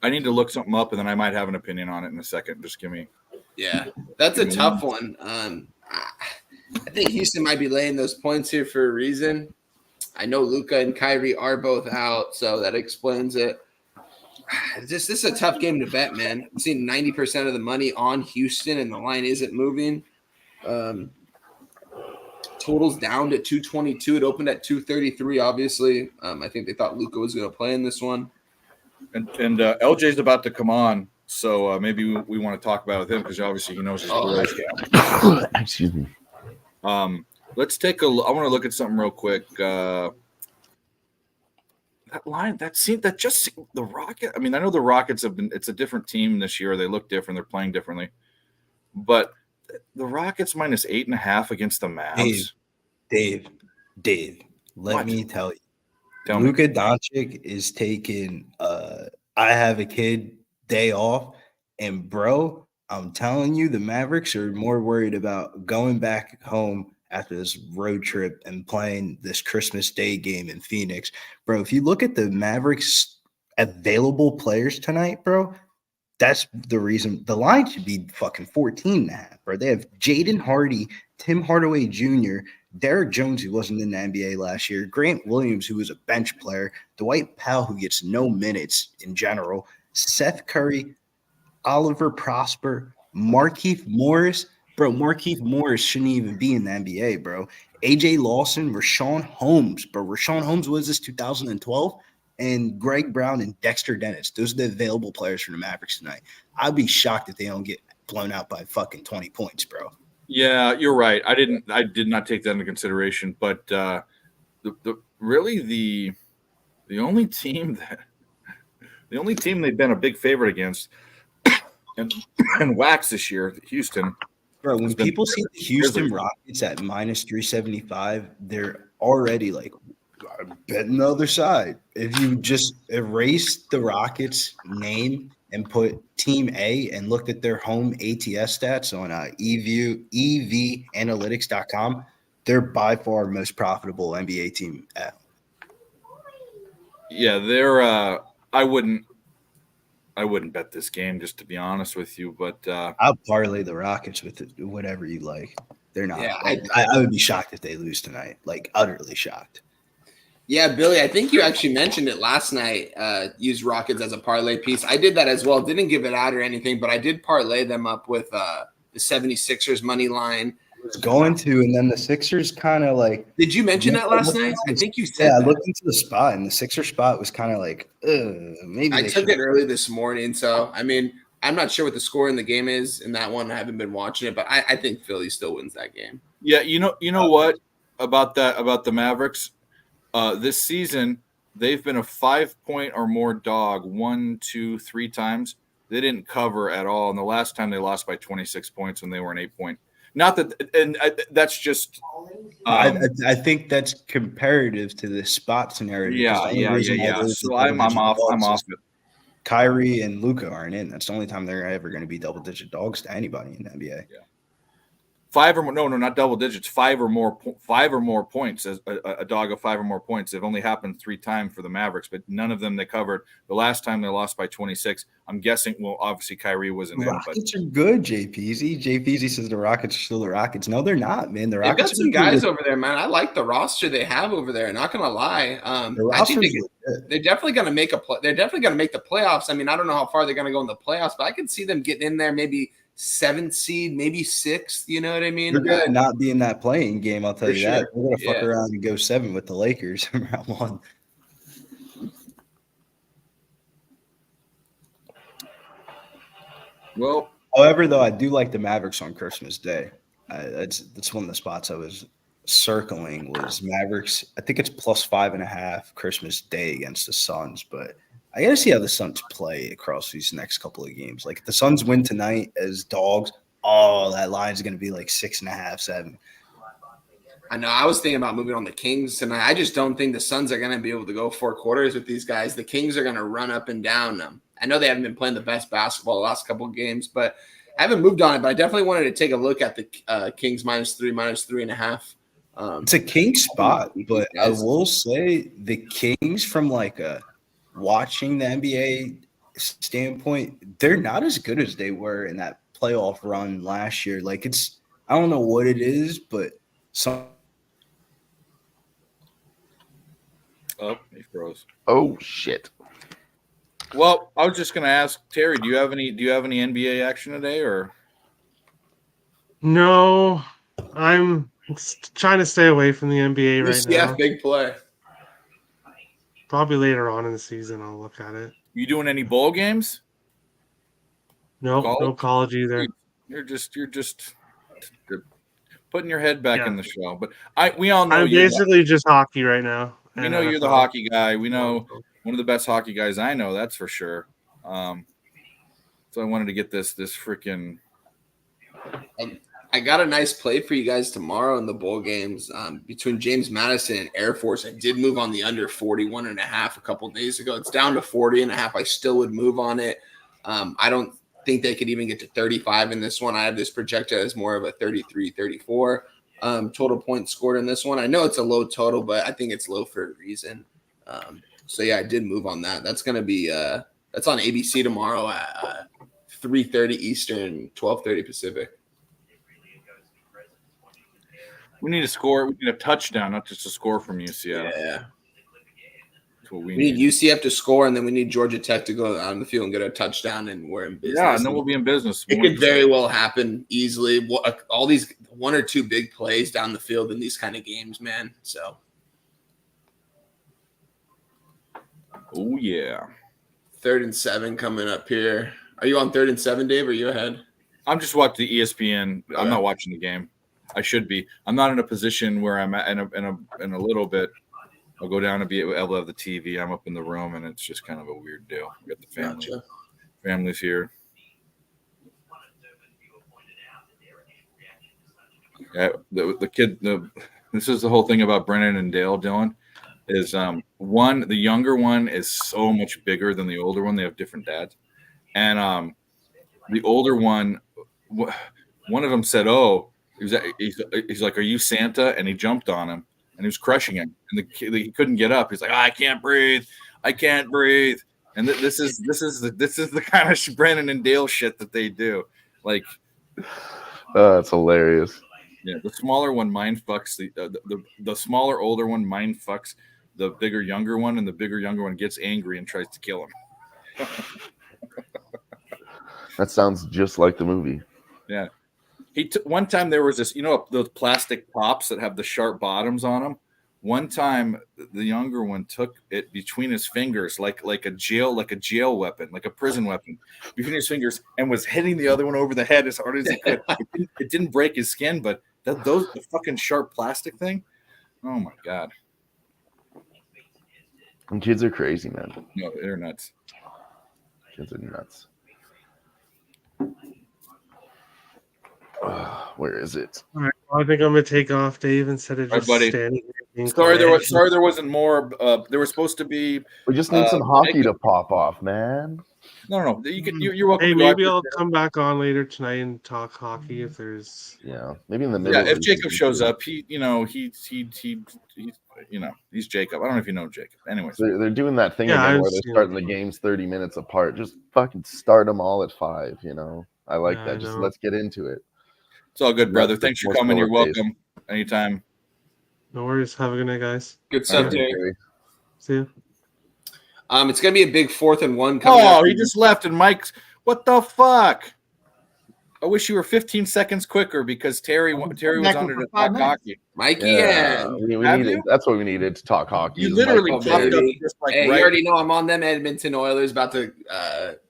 A: I need to look something up, and then I might have an opinion on it in a second. Just give me.
E: Yeah, that's a tough one. I think Houston might be laying those points here for a reason. I know Luka and Kyrie are both out, so that explains it. This is a tough game to bet, man. I'm seeing 90% of the money on Houston, and the line isn't moving. Totals down to 222. It opened at 233, obviously. I think they thought Luka was going to play in this one.
A: And LJ's about to come on, so maybe we want to talk about it with him because obviously he knows his boys.
B: Excuse me.
A: Let's take I want to look at something real quick. That line, the Rocket. I mean, I know the Rockets it's a different team this year. They look different. They're playing differently. But the Rockets minus 8.5 against the Mavs.
D: Dave, let me tell you.
A: Tell me.
D: Luka Doncic is taking I have a kid day off. And, bro, I'm telling you, the Mavericks are more worried about going back home after this road trip and playing this Christmas Day game in Phoenix. Bro, if you look at the Mavericks available players tonight, bro, that's the reason the line should be fucking 14.5, bro. They have Jaden Hardy, Tim Hardaway Jr., Derek Jones, who wasn't in the NBA last year, Grant Williams, who was a bench player, Dwight Powell, who gets no minutes in general, Seth Curry, Oliver Prosper, Markieff Morris. Bro, Markieff Morris shouldn't even be in the NBA, bro. AJ Lawson, Rashawn Holmes. Bro, Rashawn Holmes was this 2012. And Greg Brown and Dexter Dennis. Those are the available players for the Mavericks tonight. I'd be shocked if they don't get blown out by fucking 20 points, bro.
A: Yeah, you're right. I did not take that into consideration. But the only team they've been a big favorite against and wax this year, Houston.
D: Bro, when people see the Houston Rockets at minus 375, they're already like, betting the other side. If you just erase the Rockets name and put Team A and looked at their home ATS stats on evanalytics.com, they're by far most profitable NBA team ever.
A: Yeah, they're I wouldn't bet this game, just to be honest with you, but
D: I'll parlay the Rockets with it, whatever you like. They're not.
E: Yeah,
D: I would be shocked if they lose tonight, like utterly shocked.
E: Yeah, Billy, I think you actually mentioned it last night, use Rockets as a parlay piece. I did that as well. Didn't give it out or anything, but I did parlay them up with the 76ers money line.
D: I was going to, and then the Sixers kind of like.
E: Did you mention that last night? I think you said
D: Yeah,
E: that.
D: I looked into the spot, and the Sixers spot was kind of like, maybe
E: I
D: they
E: took
D: should.
E: it early this morning, so, I mean, I'm not sure what the score in the game is in that one. I haven't been watching it, but I think Philly still wins that game.
A: yeah, you know what about the Mavericks? This season, they've been a 5-point or more dog 1, 2, 3 times. They didn't cover at all. And the last time they lost by 26 points when they were an 8-point. Not that, and that's just.
D: I think that's comparative to the spot scenario.
A: Yeah. So I'm off it.
D: Kyrie and Luka aren't in. That's the only time they're ever going to be double-digit dogs to anybody in the NBA.
A: Yeah. 5 or more, no, not double digits. 5 or more points. As a dog of 5 or more points. They've only happened 3 times for the Mavericks, but none of them they covered. The last time they lost by 26. I'm guessing. Well, obviously Kyrie wasn't in.
D: Rockets are good. JPZ says the Rockets are still the Rockets. No, they're not, man. The
E: They've
D: Rockets
E: got some guys over there, man. I like the roster they have over there. Not gonna lie. I think they're definitely gonna make They're definitely gonna make the playoffs. I mean, I don't know how far they're gonna go in the playoffs, but I can see them getting in there, maybe 7th seed, maybe 6th. You know what I mean?
D: They're gonna not be in that playing game. I'll tell you
E: sure.
D: that. They're gonna fuck around and go 7 with the Lakers in round 1.
A: Well,
D: however, though, I do like the Mavericks on Christmas Day. That's one of the spots I was circling was Mavericks. I think it's plus 5.5 Christmas Day against the Suns, but I got to see how the Suns play across these next couple of games. Like, if the Suns win tonight as dogs, that line is going to be like 6.5, 7.
E: I know. I was thinking about moving on the Kings tonight. I just don't think the Suns are going to be able to go 4 quarters with these guys. The Kings are going to run up and down them. I know they haven't been playing the best basketball the last couple of games, but I haven't moved on it. But I definitely wanted to take a look at the Kings -3, -3.5.
D: It's a king spot, but I will say the Kings, from like a watching the NBA standpoint, they're not as good as they were in that playoff run last year. Like, I don't know what it is, but some.
A: Oh, he froze.
B: Oh shit.
A: Well, I was just going to ask Terry, do you have any NBA action today, or?
C: No, I'm trying to stay away from the NBA right
E: UCF
C: now.
E: big play.
C: Probably later on in the season I'll look at it.
A: You doing any bowl games?
C: No, no
A: College?
C: college either.
A: You're just putting your head back
C: Yeah.
A: in the show. But we all know
C: I'm basically just hockey right now.
A: we
C: and
A: know you're the
C: NFL.
A: hockey guy. We know one of the best hockey guys I know, that's for sure. So I wanted to get this freaking.
E: I got a nice play for you guys tomorrow in the bowl games between James Madison and Air Force. I did move on the under 41.5 a couple days ago. It's down to 40.5. I still would move on it. I don't think they could even get to 35 in this one. I have this projected as more of a 33, 34 total points scored in this one. I know it's a low total, but I think it's low for a reason. So yeah, I did move on that. That's going to be that's on ABC tomorrow at 3:30 Eastern, 12:30 Pacific.
A: We need a score. We need a touchdown, not just a score from UCF.
E: Yeah.
A: That's what
E: We need UCF to score, and then we need Georgia Tech to go on the field and get a touchdown, and we're in business.
A: Yeah, and then we'll be in business.
E: It could very well happen easily. All these 1 or 2 big plays down the field in these kind of games, man. So,
A: Oh yeah.
E: 3rd and 7 coming up here. Are you on 3rd and 7, Dave? Or are you ahead?
A: I'm just watching the ESPN. I'm
E: Okay.
A: not watching the game. I should be. I'm not in a position where I'm at in a little bit. I'll go down and be able to have the TV. I'm up in the room, and it's just kind of a weird deal. We got the family.
E: Gotcha.
A: Family's here. Yeah, the kid. This is the whole thing about Brennan and Dale. Dylan is the younger one is so much bigger than the older one. They have different dads, and the older one, one of them said, "Oh." He's like, "Are you Santa?" And he jumped on him, and he was crushing him, and he couldn't get up. He's like, "I can't breathe, I can't breathe." And this is the kind of Brennan and Dale shit that they do. Like,
B: That's hilarious.
A: yeah, the smaller one mind fucks the smaller older one mind fucks the bigger younger one, and the bigger younger one gets angry and tries to kill him.
B: That sounds just like the movie.
A: Yeah. One time there was this, those plastic pops that have the sharp bottoms on them. One time the younger one took it between his fingers, like a jail weapon, like a prison weapon, between his fingers, and was hitting the other one over the head as hard as he could. It didn't break his skin, but the fucking sharp plastic thing. Oh my god!
B: And kids are crazy, man.
A: No, they're nuts.
B: Kids are nuts. Where is it?
C: All right, well, I think I'm gonna take off, Dave, instead of
A: All right,
C: just
A: buddy.
C: standing here being
A: Sorry,
C: quiet.
A: there wasn't more. There was supposed to be.
B: We just need some hockey
A: Jacob-
B: to pop off, man.
A: No. You're welcome.
C: Hey,
A: to go
C: maybe
A: after-
C: I'll come back on later tonight and talk hockey if there's.
B: Yeah, maybe in the middle.
A: Yeah, if Jacob shows up, he's Jacob. I don't know if you know Jacob. Anyways,
B: They're doing that thing
C: Yeah,
B: again
C: I've
B: where they're
C: seen
B: starting
C: it.
B: the games 30 minutes apart. Just fucking start them all at 5. I like
C: Yeah,
B: that.
C: I
B: Just
C: know.
B: let's get into it.
A: it's all good, brother.
B: That's
A: Thanks for
B: more
A: coming. You're
B: slower-paced.
A: welcome. Anytime.
C: No worries. Have a good night, guys.
E: Good stuff,
A: Okay.
E: Terry.
C: See you.
E: It's going to be a big 4th and 1 coming
A: Oh,
E: up.
A: he just left, and Mike's. What the fuck? I wish you were 15 seconds quicker because Terry was
F: back
A: under
F: for
A: the
F: 5
A: talk
F: minutes.
A: hockey.
E: Mikey,
B: Yeah,
E: yeah.
B: we
A: Have
B: needed.
A: you?
B: That's what we needed to talk hockey.
A: You
B: is
A: literally
B: Michael
A: popped
B: Terry.
A: up just like
E: Hey,
A: right.
E: you already know I'm on them Edmonton Oilers. About to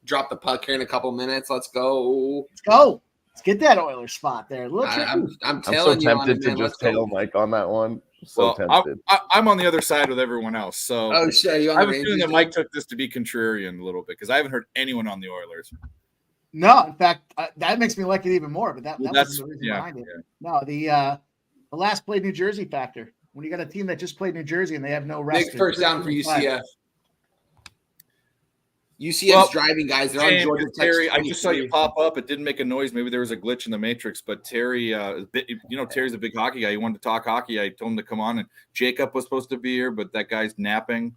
E: drop the puck here in a couple minutes. Let's go.
F: Let's go. Let's get that Oilers spot there. A little tricky.
E: I'm
B: I'm so
E: telling you on
B: tempted
E: it,
B: to
E: man. Let's
B: just tail
E: go.
B: Mike on that one. So
A: Well,
B: tempted.
A: I'm on the other side with everyone else. So
E: Oh shit, you on
A: I
E: the
A: have a feeling
E: Rangers?
A: that Mike took this to be contrarian a little bit because I haven't heard anyone on the Oilers.
F: No, in fact, that makes me like it even more. But that
A: Well,
F: wasn't the reason behind it. No, the last played New Jersey factor. When you got a team that just played New Jersey and they have no rest.
E: Big first down for
F: 13-5.
E: UCF. UCF's
A: Well,
E: driving, guys. They're
A: James,
E: on Georgia Tech.
A: Terry, I just saw you
E: 23.
A: pop up. It didn't make a noise. Maybe there was a glitch in the matrix. But Terry, Terry's a big hockey guy. He wanted to talk hockey. I told him to come on, and Jacob was supposed to be here, but that guy's napping.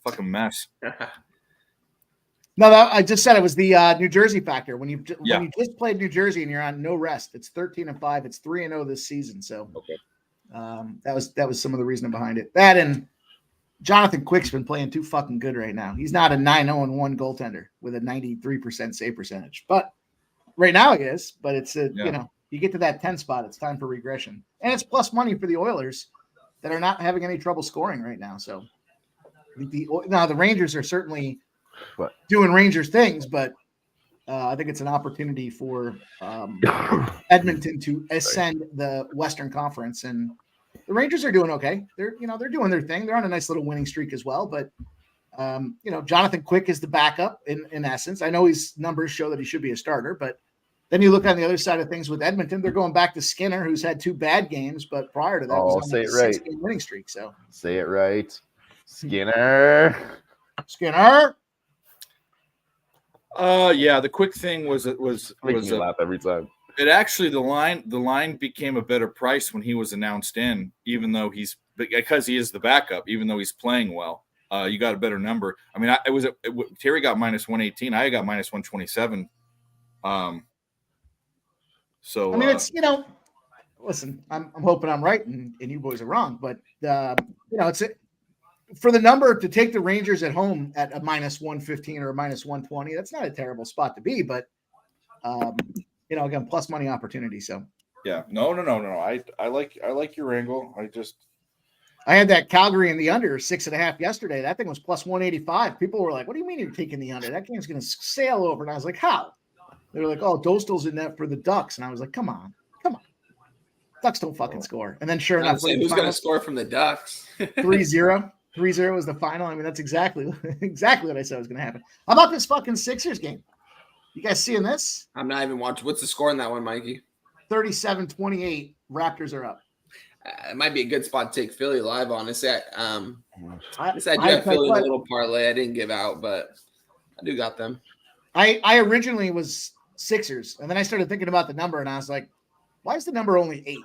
A: Fucking mess.
F: No, I just said it was the New Jersey factor. When you just played New Jersey and you're on no rest, it's 13-5. It's 3-0 this season. So
A: Okay.
F: that was some of the reasoning behind it. That and Jonathan Quick's been playing too fucking good right now. He's not a 9-0-1 goaltender with a 93% save percentage, but right now he is. But it's you get to that 10 spot, it's time for regression, and it's plus money for the Oilers that are not having any trouble scoring right now. So the Rangers are certainly doing Rangers things, but I think it's an opportunity for Edmonton to ascend the Western Conference, and the Rangers are doing okay. They're doing their thing. They're on a nice little winning streak as well. But Jonathan Quick is the backup in essence. I know his numbers show that he should be a starter, but then you look on the other side of things with Edmonton. They're going back to Skinner, who's had 2 bad games, but prior to that was on
B: say
F: a
B: it right.
F: 6-game winning streak. So
B: Say it right. Skinner.
A: Yeah, the quick thing was
B: Makes me laugh every time.
A: it actually the line became a better price when he was announced in, even though because he is the backup, even though he's playing well. You got a better number. I mean, Terry got -118. I got -127. So
F: I mean, it's listen, I'm hoping I'm right and you boys are wrong, but it's for the number to take the Rangers at home at a -115 or a -120. That's not a terrible spot to be, but again, plus money opportunity. So
A: yeah, no. I like your angle.
F: I had that Calgary in the under 6.5 yesterday. That thing was plus 185. People were like, "What do you mean you're taking the under? That game's going to sail over." And I was like, "How?" They were like, "Oh, Dostal's in net for the Ducks," and I was like, "Come on. Ducks don't fucking score." And then sure enough,
E: Who's going to score from the Ducks?
F: 3-0. 3-0 was the final. I mean, that's exactly what I said was going to happen. How about this fucking Sixers game? You guys seeing this?
E: I'm not even watching. What's the score in that one, Mikey?
F: 37-28. Raptors are up.
E: It might be a good spot to take Philly live, honestly. I do
F: I
E: have Philly in a little parlay I didn't give out, but I do got them.
F: I originally was Sixers, and then I started thinking about the number, and I was like, why is the number only 8?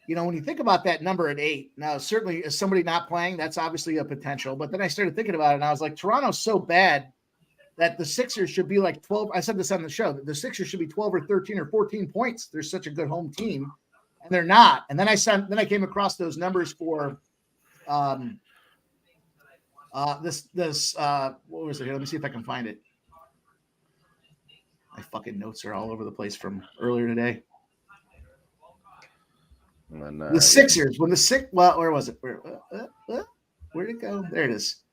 F: When you think about that number at 8, now certainly as somebody not playing, that's obviously a potential. But then I started thinking about it, and I was like, Toronto's so bad that the Sixers should be like 12. I said this on the show, that the Sixers should be 12 or 13 or 14 points. They're such a good home team, and they're not. And then I came across those numbers for this what was it here? Let me see if I can find it. My fucking notes are all over the place from earlier today.
B: And then,
F: The Sixers, where was it? Where'd it go? There it is.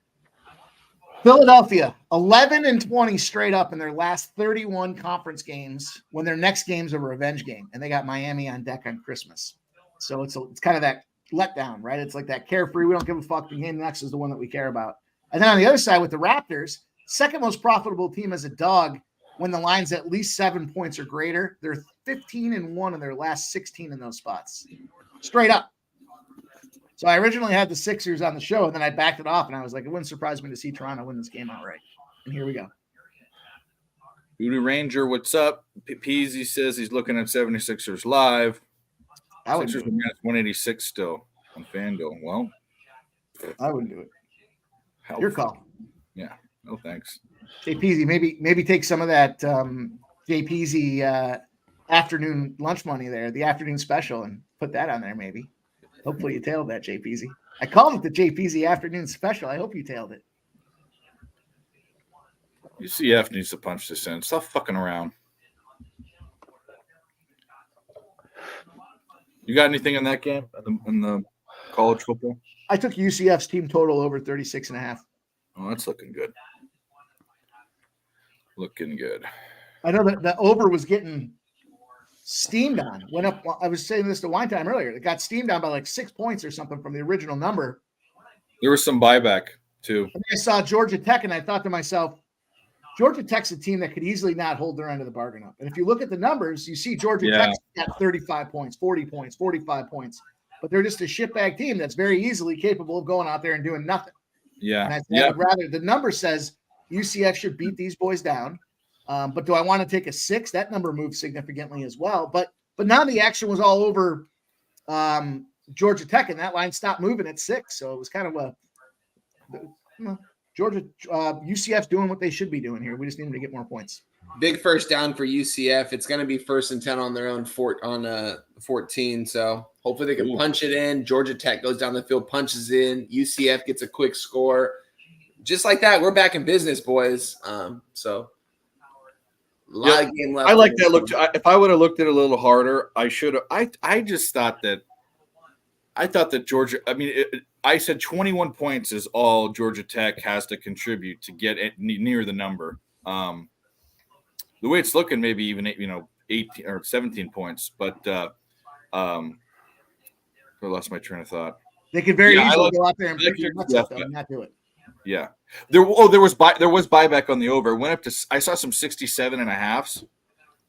F: Philadelphia, 11-20 straight up in their last 31 conference games when their next game's a revenge game. And they got Miami on deck on Christmas. So it's kind of that letdown, right? It's like that carefree. We don't give a fuck. The game next is the one that we care about. And then on the other side with the Raptors, second most profitable team as a dog when the line's at least 7 points or greater. They're 15-1 in their last 16 in those spots. Straight up. So I originally had the Sixers on the show, and then I backed it off, and I was like, it wouldn't surprise me to see Toronto win this game outright. And here we go.
A: Voodoo Ranger, what's up? Peasy says he's looking at 76ers live.
F: I wouldn't
A: Sixers
F: do it.
A: are 186 still on FanDuel. Well,
F: I wouldn't do it. Your call.
A: Yeah. No thanks.
F: Jay Peasy, maybe take some of that Jay Peasy afternoon lunch money there, the afternoon special, and put that on there maybe. Hopefully you tailed that, Jay Peasy. I called it the Jay Peasy afternoon special. I hope you tailed it.
A: UCF needs to punch this in. Stop fucking around. You got anything in that game in the college football?
F: I took UCF's team total over 36.5.
A: Oh, that's looking good. Looking good.
F: I know that the over was getting steamed on. Went up. I was saying this to Wine Time earlier. It got steamed on by like 6 points or something from the original number.
A: There was some buyback too.
F: And I saw Georgia Tech, and I thought to myself, Georgia Tech's a team that could easily not hold their end of the bargain up. And if you look at the numbers, you see Georgia Tech's got 35 points, 40 points, 45 points. But they're just a shitbag team that's very easily capable of going out there and doing nothing.
A: Yeah.
F: And I would rather, the number says UCF should beat these boys down. But do I want to take a 6? That number moved significantly as well. But now the action was all over Georgia Tech, and that line stopped moving at 6. So it was kind of Georgia UCF's doing what they should be doing here. We just need them to get more points.
E: Big first down for UCF. It's going to be 1st and 10 on their own 14. So hopefully they can punch it in. Georgia Tech goes down the field, punches in. UCF gets a quick score. Just like that, we're back in business, boys. So a lot of game left.
A: I like that look. If I would have looked at it a little harder, I should have. I just thought that. I thought that Georgia. I mean, I said 21 points is all Georgia Tech has to contribute to get it near the number. The way it's looking, maybe even 18 or 17 points. But I lost my train of thought.
F: They could very easily go out there and pick their nuts up and not do it.
A: Yeah. There was buyback on the over. It went up to, I saw some 67.5s,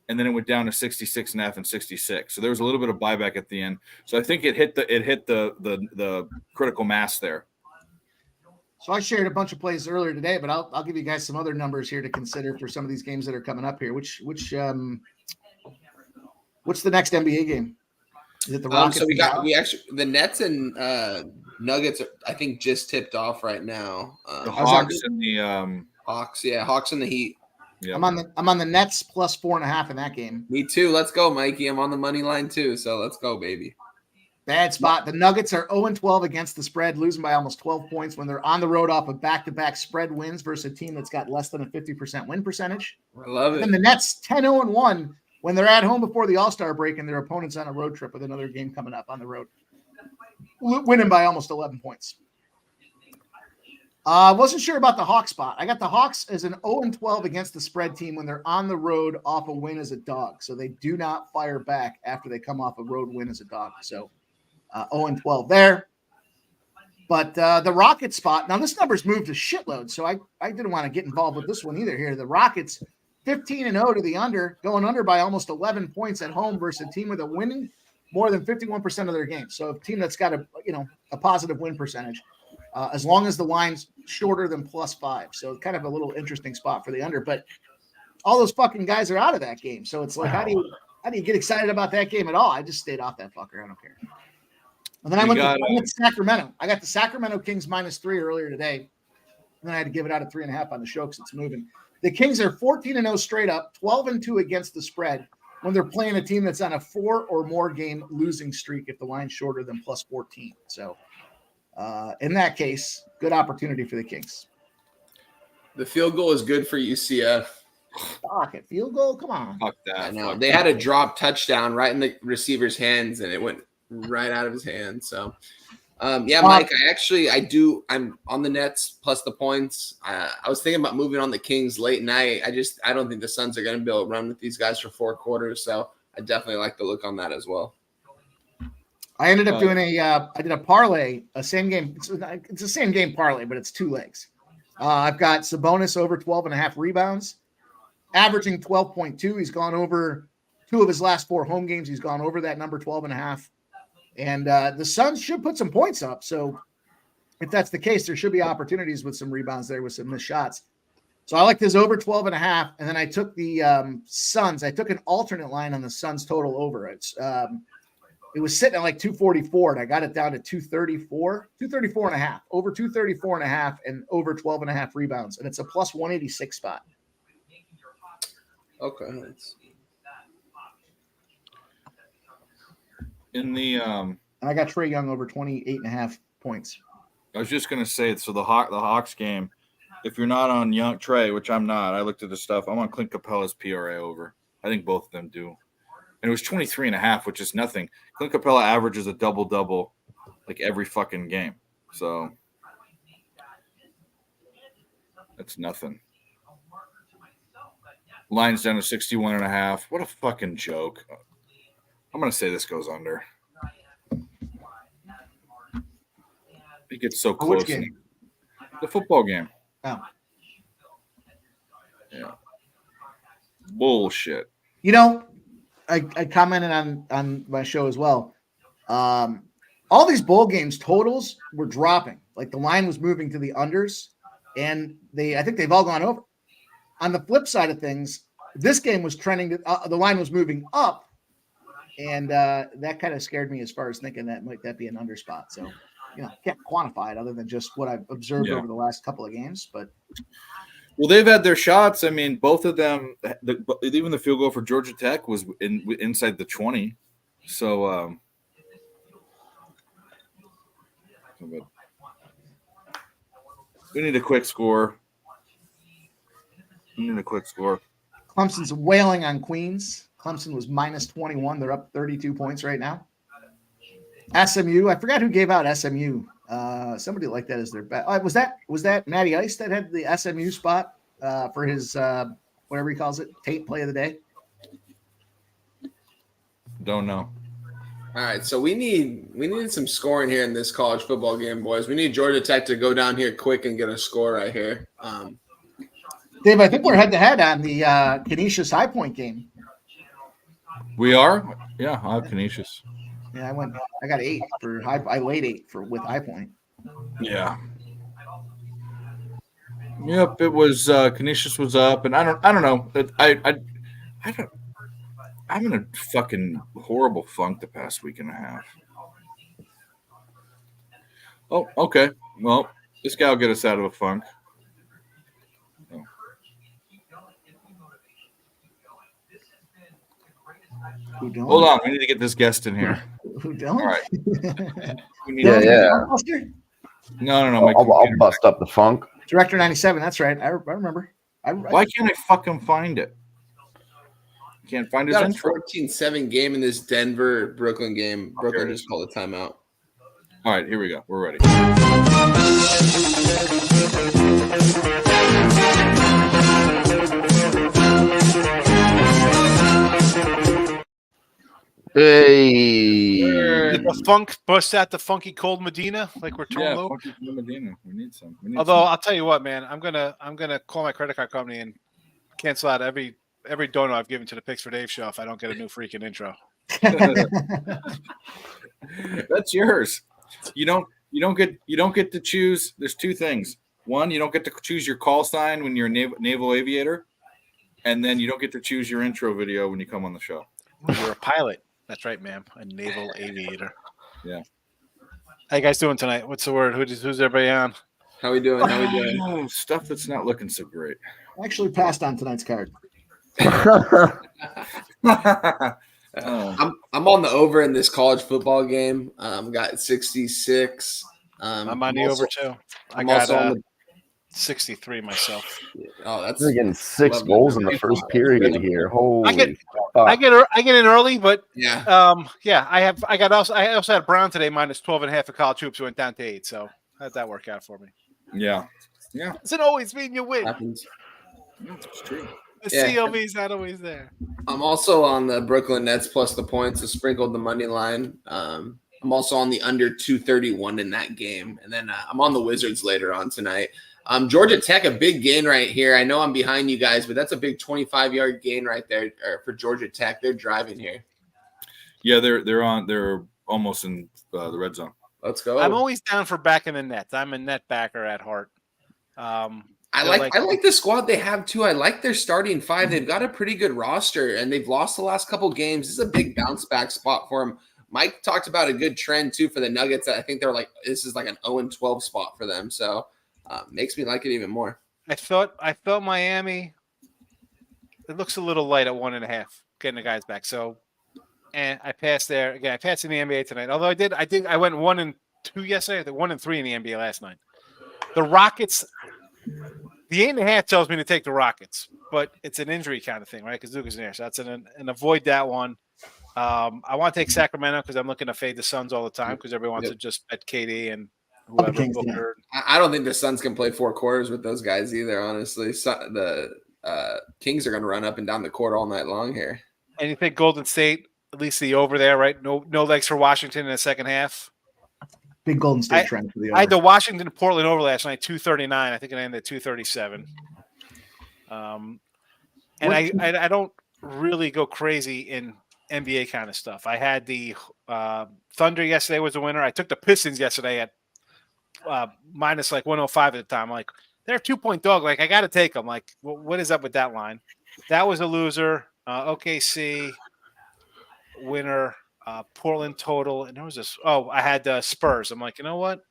A: and then it went down to 66.5 and 66. So there was a little bit of buyback at the end. So I think it hit the critical mass there.
F: So I shared a bunch of plays earlier today, but I'll give you guys some other numbers here to consider for some of these games that are coming up here. What's the next NBA game? Is it the Rockets?
E: So the Nets and Nuggets are, I think, just tipped off right now.
A: The Hawks and the
E: Hawks, Hawks and the Heat.
A: Yeah.
F: I'm on the Nets plus 4.5 in that game.
E: Me too. Let's go, Mikey. I'm on the money line too. So let's go, baby.
F: Bad spot. The Nuggets are 0-12 against the spread, losing by almost 12 points when they're on the road off of back-to-back spread wins versus a team that's got less than a 50% win percentage.
E: I love it.
F: And the Nets 10-0-1 when they're at home before the All-Star break and their opponent's on a road trip with another game coming up on the road, winning by almost 11 points. I wasn't sure about the Hawks spot. I got the Hawks as an 0-12 against the spread team when they're on the road off a win as a dog. So they do not fire back after they come off a road win as a dog. So 0-12 there. But the Rockets spot, now this number's moved a shitload, so I didn't want to get involved with this one either here. The Rockets 15-0 to the under, going under by almost 11 points at home versus a team with a winning more than 51% of their games. So a team that's got a positive win percentage, as long as the line's shorter than +5. So kind of a little interesting spot for the under. But all those fucking guys are out of that game. So it's like, how do you get excited about that game at all? I just stayed off that fucker. I don't care. And then I went to Sacramento. I got the Sacramento Kings -3 earlier today. And then I had to give it out at 3.5 on the show because it's moving. The Kings are 14-0 straight up, 12-2 against the spread when they're playing a team that's on a 4 or more game losing streak if the line's shorter than +14. So in that case, good opportunity for the Kings.
E: The field goal is good for UCF.
F: Fuck it. Field goal? Come on.
A: Fuck that.
E: I know. They had a drop touchdown right in the receiver's hands, and it went right out of his hand. So, Mike, I'm on the Nets plus the points. I was thinking about moving on the Kings late night. I don't think the Suns are going to be able to run with these guys for 4 quarters. So I definitely like the look on that as well.
F: I ended up doing I did a parlay, a same game. It's a same game parlay, but it's 2 legs. I've got Sabonis over 12.5 rebounds, averaging 12.2. He's gone over 2 of his last 4 home games. He's gone over that number 12.5. And the Suns should put some points up. So if that's the case, there should be opportunities with some rebounds there with some missed shots. So I like this over 12.5. And then I took the Suns. I took an alternate line on the Suns total over. It was sitting at like 244, and I got it down to 234.5, over 234.5 and over 12.5 rebounds. And it's a plus 186 spot.
E: Okay.
A: In the
F: and I got Trae Young over 28.5 points.
A: I was just gonna say, so the Hawks game, if you're not on Young Trae, which I'm not, I looked at the stuff. I'm on Clint Capella's PRA over. I think both of them do. And it was 23.5, which is nothing. Clint Capella averages a double-double like every fucking game. So that's nothing. Line's down to 61.5. What a fucking joke. I'm going to say this goes under. It gets so
F: Oh,
A: close.
F: which game?
A: The football game.
F: Oh.
A: Yeah. Bullshit.
F: You know, I commented on my show as well. All these bowl games totals were dropping. Like the line was moving to the unders, and I think they've all gone over. On the flip side of things, this game was trending. The line was moving up, and that kind of scared me as far as thinking that might be an under spot. So, can't quantify it other than just what I've observed over the last couple of games. But
A: well, they've had their shots. I mean, both of them. Even the field goal for Georgia Tech was inside the 20. So. We need a quick score.
F: Clemson's wailing on Queens. Clemson was minus 21. They're up 32 points right now. SMU. I forgot who gave out SMU. Somebody like that as their bet. Was that Matty Ice that had the SMU spot for his whatever he calls it, tape play of the day?
A: Don't know.
E: All right, so we need some scoring here in this college football game, boys. We need Georgia Tech to go down here quick and get a score right here.
F: Dave, I think we're head to head on the Canisius High Point game.
A: We are? Yeah, I have Canisius.
F: Yeah, I got 8 for high. I laid 8 with High Point.
A: Yeah. Yep, it was Canisius was up, and I don't know. I'm in a fucking horrible funk the past week and a half. Oh, okay. Well, this guy will get us out of a funk. Oh.
F: Who don't?
A: Hold on, we need to get this guest in here.
F: Who don't?
A: All right. We need
B: Yeah.
A: No. My
B: I'll
A: computer-
B: bust up the funk.
F: Director 97. That's right. I remember.
A: Why can't I fucking find it? Can't find
E: We
A: his
E: got a
A: intro.
E: 14-7 game in this Denver-Brooklyn game. Brooklyn just called a timeout.
A: All right, here we go. We're ready.
B: Hey.
G: Did the funk bust out the funky cold Medina like we're told?
A: Yeah,
G: Luke?
A: funky Medina. We need some.
G: Although I'll tell you what, man, I'm gonna call my credit card company and cancel out every donor I've given to the Picks for Dave show if I don't get a new freaking intro.
A: That's yours. You don't get to choose. There's two things. One, you don't get to choose your call sign when you're a naval aviator, and then you don't get to choose your intro video when you come on the show.
G: You're a pilot. That's right, ma'am. A naval aviator.
A: Yeah.
G: How you guys doing tonight? What's the word? Who's everybody on?
E: How we doing?
A: Oh, stuff that's not looking so great.
F: Actually passed on tonight's card.
A: Oh.
E: I'm on the over in this college football game. Got 66.
G: I'm on the over too. I
E: I'm
G: got
E: also on the
G: 63 myself.
E: Oh, that's
B: They're getting 6
E: Love
B: goals
E: that.
B: in the first period here. Holy fuck.
G: I get in early, but
E: yeah.
G: I also had Brown today minus 12.5 of college hoops, who went down to 8. So how'd that work out for me?
A: Yeah.
G: Doesn't always mean you win.
E: Happens.
A: It's true.
G: The
E: Yeah.
G: CLV is not always there.
E: I'm also on the Brooklyn Nets plus the points. I sprinkled the money line. I'm also on the under 231 in that game, and then I'm on the Wizards later on tonight. Georgia Tech, a big gain right here. I know I'm behind you guys, but that's a big 25-yard gain right there for Georgia Tech. They're driving here.
A: Yeah, they're almost in the red zone.
E: Let's go.
G: I'm always down for back in the nets. I'm a net backer at heart.
E: I like the squad they have too. I like their starting 5. They've got a pretty good roster, and they've lost the last couple games. This is a big bounce back spot for them. Mike talked about a good trend too for the Nuggets. I think they're like this is like an 0-12 spot for them. So makes me like it even more.
G: I felt Miami. It looks a little light at 1.5 getting the guys back. So, and I passed there again. I passed in the NBA tonight. Although I went 1-2 yesterday. I think 1-3 in the NBA last night. The Rockets. The 8.5 tells me to take the Rockets, but it's an injury kind of thing, right? Because Luka's in there, so that's an avoid that one. I want to take Sacramento because I'm looking to fade the Suns all the time because everyone wants to just bet KD and whoever.
F: Kings,
G: Booker.
E: I don't think the Suns can play 4 quarters with those guys either. Honestly, the Kings are going to run up and down the court all night long here.
G: And you think Golden State at least the over there, right? No legs for Washington in the second half.
F: Big Golden State trend for the over.
G: I had the Washington Portland over last night, 239. I think it ended at 237. And I don't really go crazy in NBA kind of stuff. I had the Thunder yesterday was the winner. I took the Pistons yesterday at minus like 105 at the time. Like, they're a 2-point dog. Like, I got to take them. Like, what is up with that line? That was a loser. OKC winner. Portland total. And there was this. Oh, I had the Spurs. I'm like, you know what?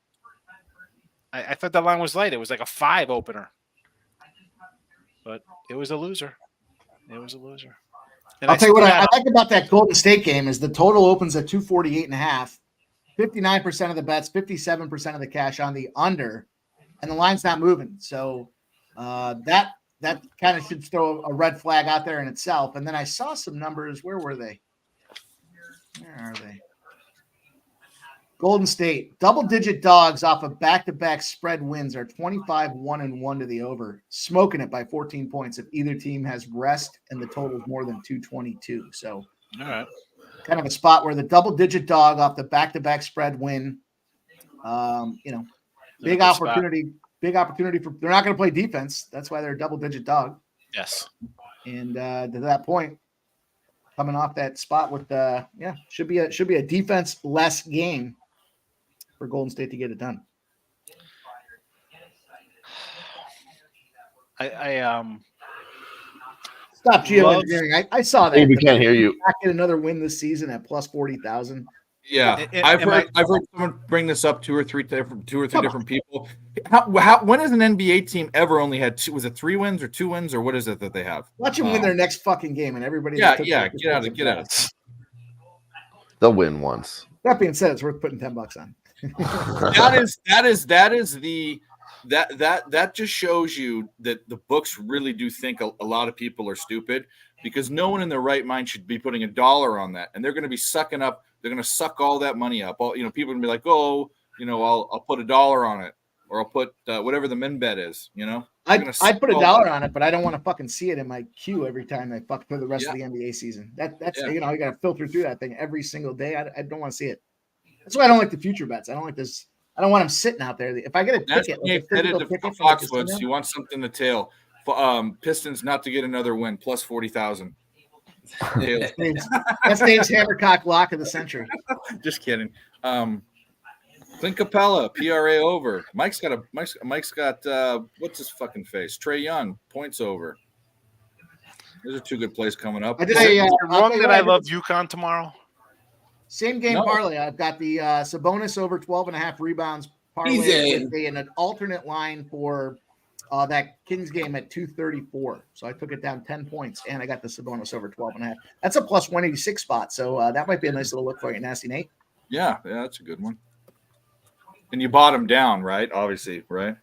G: I thought that line was light. It was like a 5 opener. But it was a loser. It was a loser. And
F: I'll tell you what I like about that Golden State game is the total opens at 248.5. 59% of the bets, 57% of the cash on the under, and the line's not moving. So that kind of should throw a red flag out there in itself. And then I saw some numbers. Where were they? Where are they? Golden State, double-digit dogs off of back-to-back spread wins are 25-1-1 to the over, smoking it by 14 points if either team has rest and the total is more than 222. So,
G: all right,
F: kind of a spot where the double-digit dog off the back-to-back spread win, big opportunity for. They're not going to play defense. That's why they're a double-digit dog.
G: Yes,
F: and to that point, coming off that spot with should be a defense less game for Golden State to get it done. Stop geoengineering. I saw that.
B: Hey, we can't hear you.
F: Not get another win this season at plus 40,000.
A: Yeah, I've heard someone bring this up two or three different people. When has an NBA team ever only had two? Was it 3 wins or 2 wins or what is it that they have?
F: Watch them win their next fucking game and everybody.
A: Get out of it.
B: They'll win once.
F: That being said, it's worth putting $10 on.
A: That just shows you that the books really do think a lot of people are stupid because no one in their right mind should be putting $1 on that, and they're going to be sucking up. They're going to suck all that money up. People are going to be like, I'll put $1 on it, or I'll put whatever the min bet is.
F: I put $1 on it, but I don't want to fucking see it in my queue every time I fuck for the rest of the NBA season. That's you got to filter through that thing every single day. I don't want to see it. That's why I don't like the future bets. I don't like this. I don't want them sitting out there. If I get a ticket,
A: Foxwoods, you want something to tail. Pistons not to get another win, plus 40,000.
F: That's Dave's Hammercock lock of the century.
A: Just kidding. Clint Capella, PRA over. Mike's got what's his fucking face? Trey Young, points over. Those are 2 good plays coming up.
G: I love UConn tomorrow.
F: Same game parlay. I've got the Sabonis over 12.5 rebounds parlay with an alternate line for that Kings game at 234. So I took it down 10 points, and I got the Sabonis over 12.5. That's a plus 186 spot. So that might be a nice little look for you, Nasty Nate.
A: Yeah, that's a good one. And you bought him down, right? Obviously, right?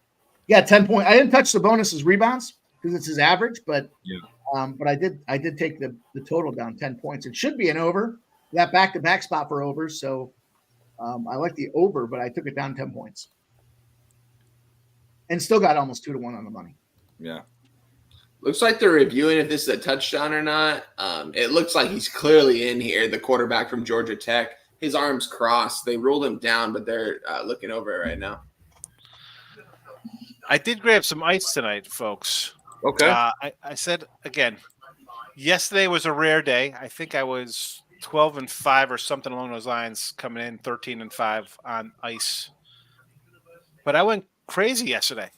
F: Yeah, 10 points. I didn't touch Sabonis's rebounds because it's his average, but but I did take the total down 10 points. It should be an over. That back-to-back spot for overs, so I like the over, but I took it down 10 points. And still got almost 2-1 on the money.
A: Yeah.
E: Looks like they're reviewing if this is a touchdown or not. It looks like he's clearly in here, the quarterback from Georgia Tech. His arms crossed. They ruled him down, but they're looking over it right now.
G: I did grab some ice tonight, folks.
A: Okay.
G: I said, again, yesterday was a rare day. I think I was 12-5 or something along those lines coming in, 13-5 on ice. But I went crazy yesterday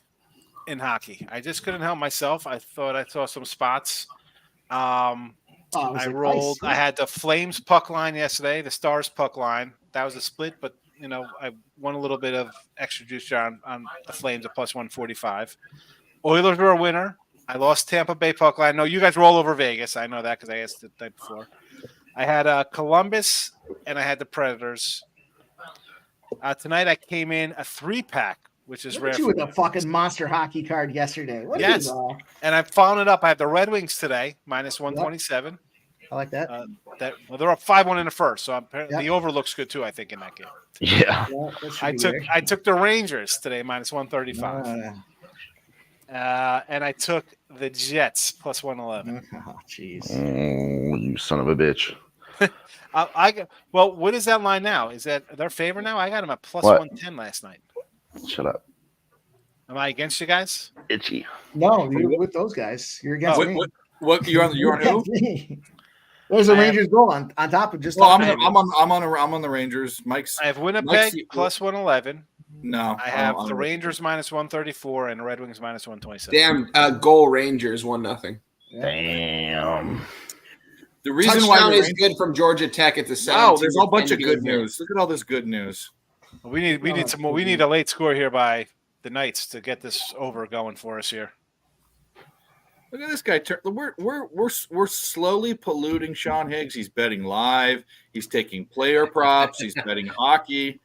G: in hockey. I just couldn't help myself. I thought I saw some spots. I rolled. I had the Flames puck line yesterday, the Stars puck line. That was a split, but I won a little bit of extra juice on the Flames at plus 145. Oilers were a winner. I lost Tampa Bay puck line. No, you guys roll over Vegas. I know that because I asked it the night before. I had Columbus and I had the Predators. Tonight I came in a 3-pack, which is rare.
F: You with a fucking monster hockey card yesterday.
G: Yes, and I've followed it up. I have the Red Wings today, minus 127.
F: I like that.
G: They're up 5-1 in the first, so the over looks good too. I think in that game.
B: Yeah.
G: I took the Rangers today, minus 135. And I took the Jets plus 111.
F: Oh, jeez.
B: Oh, you son of a bitch.
G: Well, what is that line now? Is that their favor now? I got them at plus
B: What?
G: 110 last night.
B: Shut up.
G: Am I against you guys?
B: Itchy.
F: No, you're with those guys. You're against me.
A: What you're on who?
F: Against me. There's a
G: I have-
F: Rangers goal on top of just.
A: Well, I'm
G: I-
A: on the Rangers. Mike's
G: I have Winnipeg
A: Mike's-
G: plus 111.
A: no.
G: I have
A: don't-
G: the Rangers minus 134 and the Red Wings minus 127.
E: Damn, goal Rangers 1-0.
B: Damn.
A: The reason why
E: Touchdown
A: the
E: is
A: Rangers,
E: good from Georgia Tech at the 17th.
A: wow, there's a whole bunch of
E: NBA
A: good
E: here.
A: news. Look at all this good news.
G: We need some more. We need a late score here by the Knights to get this over going for us here.
A: Look at this guy. We're slowly polluting Sean Higgs. He's betting live. He's taking player props. He's betting hockey.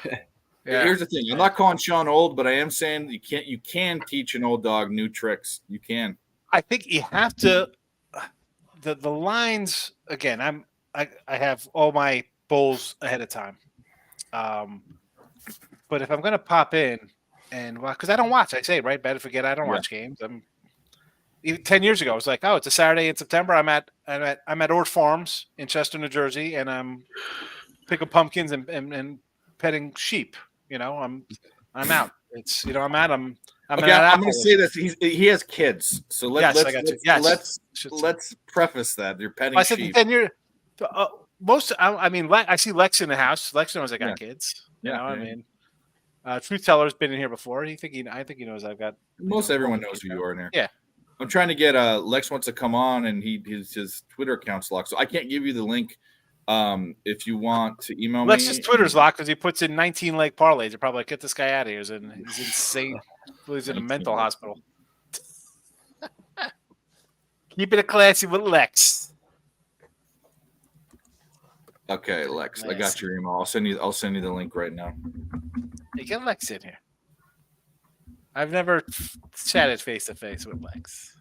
G: Yeah.
A: Here's the thing. I'm not calling Sean old, but I am saying you can teach an old dog new tricks. You can.
G: I think you have to. The lines again. I have all my bowls ahead of time. But if I'm going to pop in and because I don't watch, I say right, better forget I don't watch games. Even 10 years ago, I was like, oh, it's a Saturday in September. I'm at Ord Farms in Chester, New Jersey, and I'm picking pumpkins and petting sheep. You know, I'm out. It's I'm
A: Okay, I'm
G: Apple.
A: going to say this. He has kids, so
G: Yes, I got you. Yes.
A: let's preface that you're petting
G: I said
A: sheep.
G: 10 years. I see Lex in the house. Lex knows I got kids. You know,
A: Yeah.
G: I mean, Truth Teller's been in here before. I think he knows I've got.
A: Most everyone knows who you are in here.
G: Yeah.
A: I'm trying to get Lex wants to come on, and his Twitter account's locked, so I can't give you the link. If you want to email me,
G: Lex's Twitter's locked because he puts in 19 leg parlays. They're probably like, get this guy out of here. He's insane. He's in a mental hospital. Keep it classy with Lex.
A: Okay, Lex, I
G: Nice.
A: got your email. I'll send you the link right now.
G: Hey, get Lex in here. I've never chatted face to face with Lex.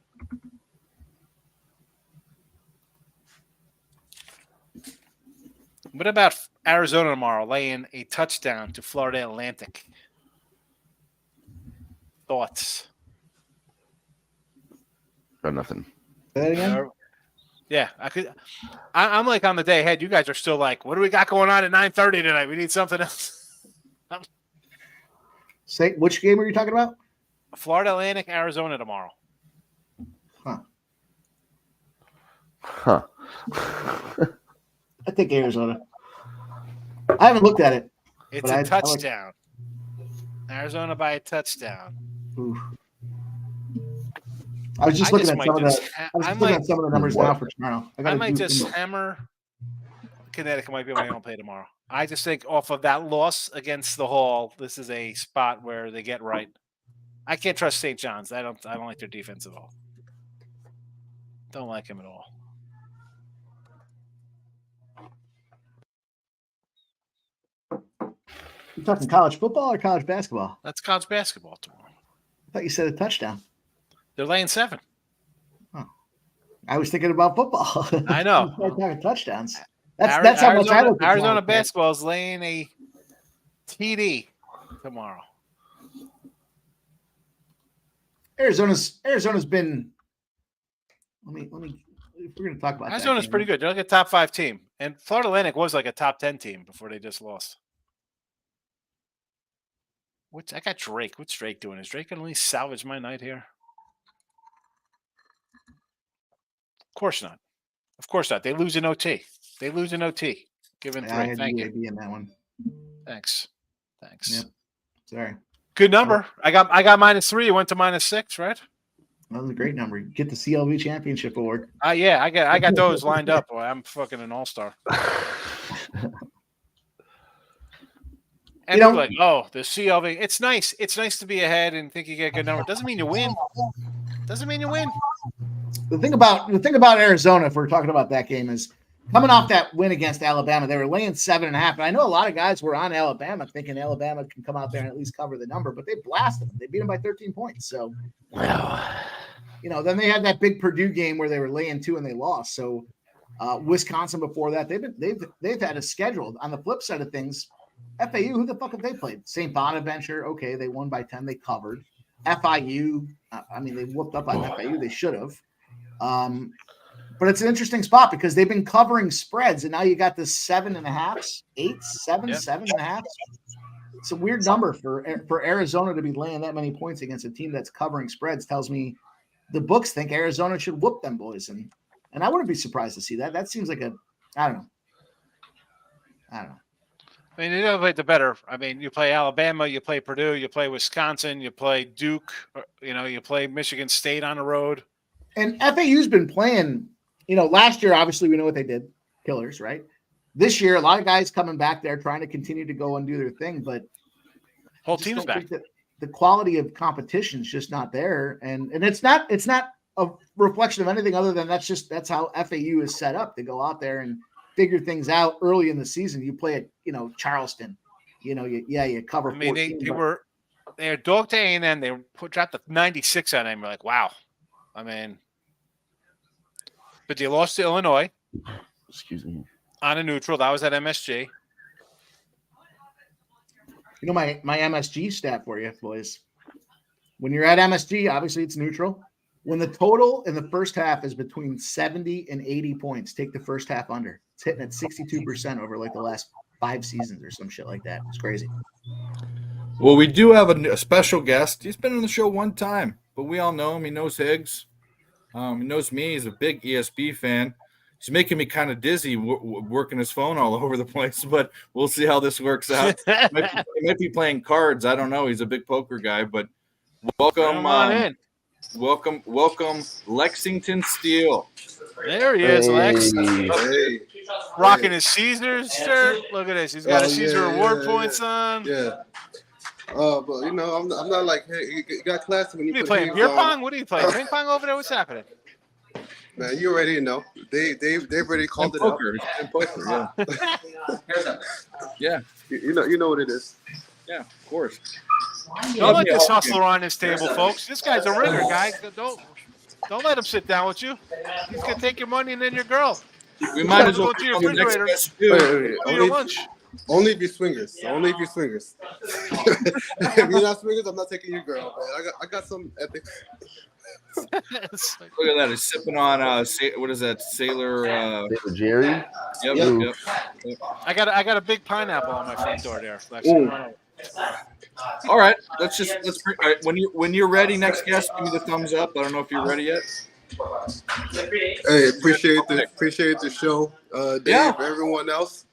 G: What about Arizona tomorrow laying a touchdown to Florida Atlantic? Thoughts?
B: Got nothing.
F: Say that again?
G: Yeah, I'm like on the day ahead. You guys are still like, what do we got going on at 9:30 tonight? We need something else.
F: Say which game are you talking about?
G: Florida Atlantic, Arizona tomorrow.
B: Huh.
F: I think Arizona. I haven't looked at it.
G: It's
F: But
G: a
F: I like-
G: touchdown. Arizona by a touchdown.
F: Oof. I was just looking at some of the. I was looking at some of the numbers now for tomorrow.
G: I
F: gotta
G: might
F: do
G: just
F: some-
G: hammer Connecticut might be my own play tomorrow. I just think off of that loss against the Hall, this is a spot where they get right. I can't trust St. John's. I don't like their defense at all. Don't like him at all.
F: You talking college football or college basketball?
G: That's college basketball tomorrow.
F: I thought you said a touchdown.
G: They're laying 7.
F: I was thinking about football.
G: I know.
F: We're talking touchdowns. That's how much I look at
G: Arizona
F: college
G: basketball is laying a TD tomorrow.
F: Arizona's been. Let me. If we're gonna talk about
G: Arizona's
F: that,
G: pretty good. They're like a top 5 team, and Florida Atlantic was like a top 10 team before they just lost. I got Drake. What's Drake doing? Is Drake gonna at least salvage my night here? Of course not. Of course not. They lose in OT. Given
F: I
G: 3.
F: had
G: Thank you.
F: UAB in that one.
G: Thanks.
F: Yep. Sorry,
G: Good number. I got -3. You went to -6, right?
F: that was a great number. You get the CLV championship award.
G: Yeah, I got those lined up. Boy, I'm fucking an all-star. And
F: You know-
G: people are like, oh, the CLV. It's nice. It's nice to be ahead and think you get a good number. Doesn't mean you win.
F: The thing about Arizona, if we're talking about that game, is coming off that win against Alabama, they were laying 7.5. And I know a lot of guys were on Alabama thinking Alabama can come out there and at least cover the number, but they blasted them. They beat them by 13 points. So, then they had that big Purdue game where they were laying 2 and they lost. So, Wisconsin before that, they've had a schedule. On the flip side of things, FAU, who the fuck have they played? St. Bonaventure, okay, they won by 10, they covered. FIU, they whooped up on FAU, they should have. But it's an interesting spot because they've been covering spreads, and now you got this 7.5, 8, 7,
G: Yep.
F: 7.5. It's a weird number for Arizona to be laying that many points against a team that's covering spreads. Tells me the books think Arizona should whoop them boys, and I wouldn't be surprised to see that. That seems like I don't know.
G: I mean, you don't play the better. I mean, you play Alabama, you play Purdue, you play Wisconsin, you play Duke, you play Michigan State on the road.
F: And FAU's been playing, last year, obviously, we know what they did. Killers, right? This year, a lot of guys coming back there trying to continue to go and do their thing, but
G: Whole
F: I just
G: team's
F: don't
G: back.
F: think that the quality of competition is just not there. And it's not a reflection of anything other than that's how FAU is set up. They go out there and figure things out early in the season. You play at, Charleston, you cover.
G: I mean,
F: 14,
G: they
F: but
G: were dog to A&M. They dropped the 96 on them. We're like, wow. I mean, but they lost to Illinois
B: Excuse me.
G: on a neutral. That was at MSG.
F: my MSG stat for you, boys. When you're at MSG, obviously it's neutral. When the total in the first half is between 70 and 80 points, take the first half under. It's hitting at 62% over like the last 5 seasons or some shit like that. It's crazy.
A: Well, we do have a special guest. He's been on the show one time, but we all know him. He knows Higgs. He knows me. He's a big ESB fan. He's making me kind of dizzy working his phone all over the place, but we'll see how this works out. He might be playing cards. I don't know. He's a big poker guy, but welcome.
G: Come on in.
A: Welcome, Lexington Steel.
G: There he is, Lex.
H: Hey,
G: Rocking his Caesars shirt. Look at this. He's got
H: Oh,
G: a Caesar
H: yeah,
G: award
H: yeah,
G: points on.
H: yeah. But I'm not like, hey, you got classy when you
G: What are you
H: put
G: playing?
H: heels
G: Beer
H: on.
G: pong? What are you playing? Ping pong over there? What's happening?
H: Man, you already know. They've already called it out.
A: Poker. He's playing poker. Yeah. Yeah.
H: You know what it is.
A: Yeah. Of course.
G: Don't let this hustler on this table, folks. This guy's a ringer, guy. Don't let him sit down with you. He's gonna take your money and then your girl.
A: We might as well
G: Go to your
A: on the next
G: refrigerator.
A: guest, too.
G: Go to your lunch.
H: Only if you're swingers. Only if you're swingers. If you're not swingers, I'm not taking your girl. Man. I got some ethics.
G: It's like-
A: Look at that. He's sipping on what is that? Sailor
B: Jerry.
A: Yep.
G: I got a big pineapple on my front door there. Lex.
A: Ooh. All right. Let's all right, when you're ready, next guest, give me the thumbs up. I don't know if you're ready yet.
H: Hey, appreciate the show. Dave,
A: Yeah.
H: everyone else.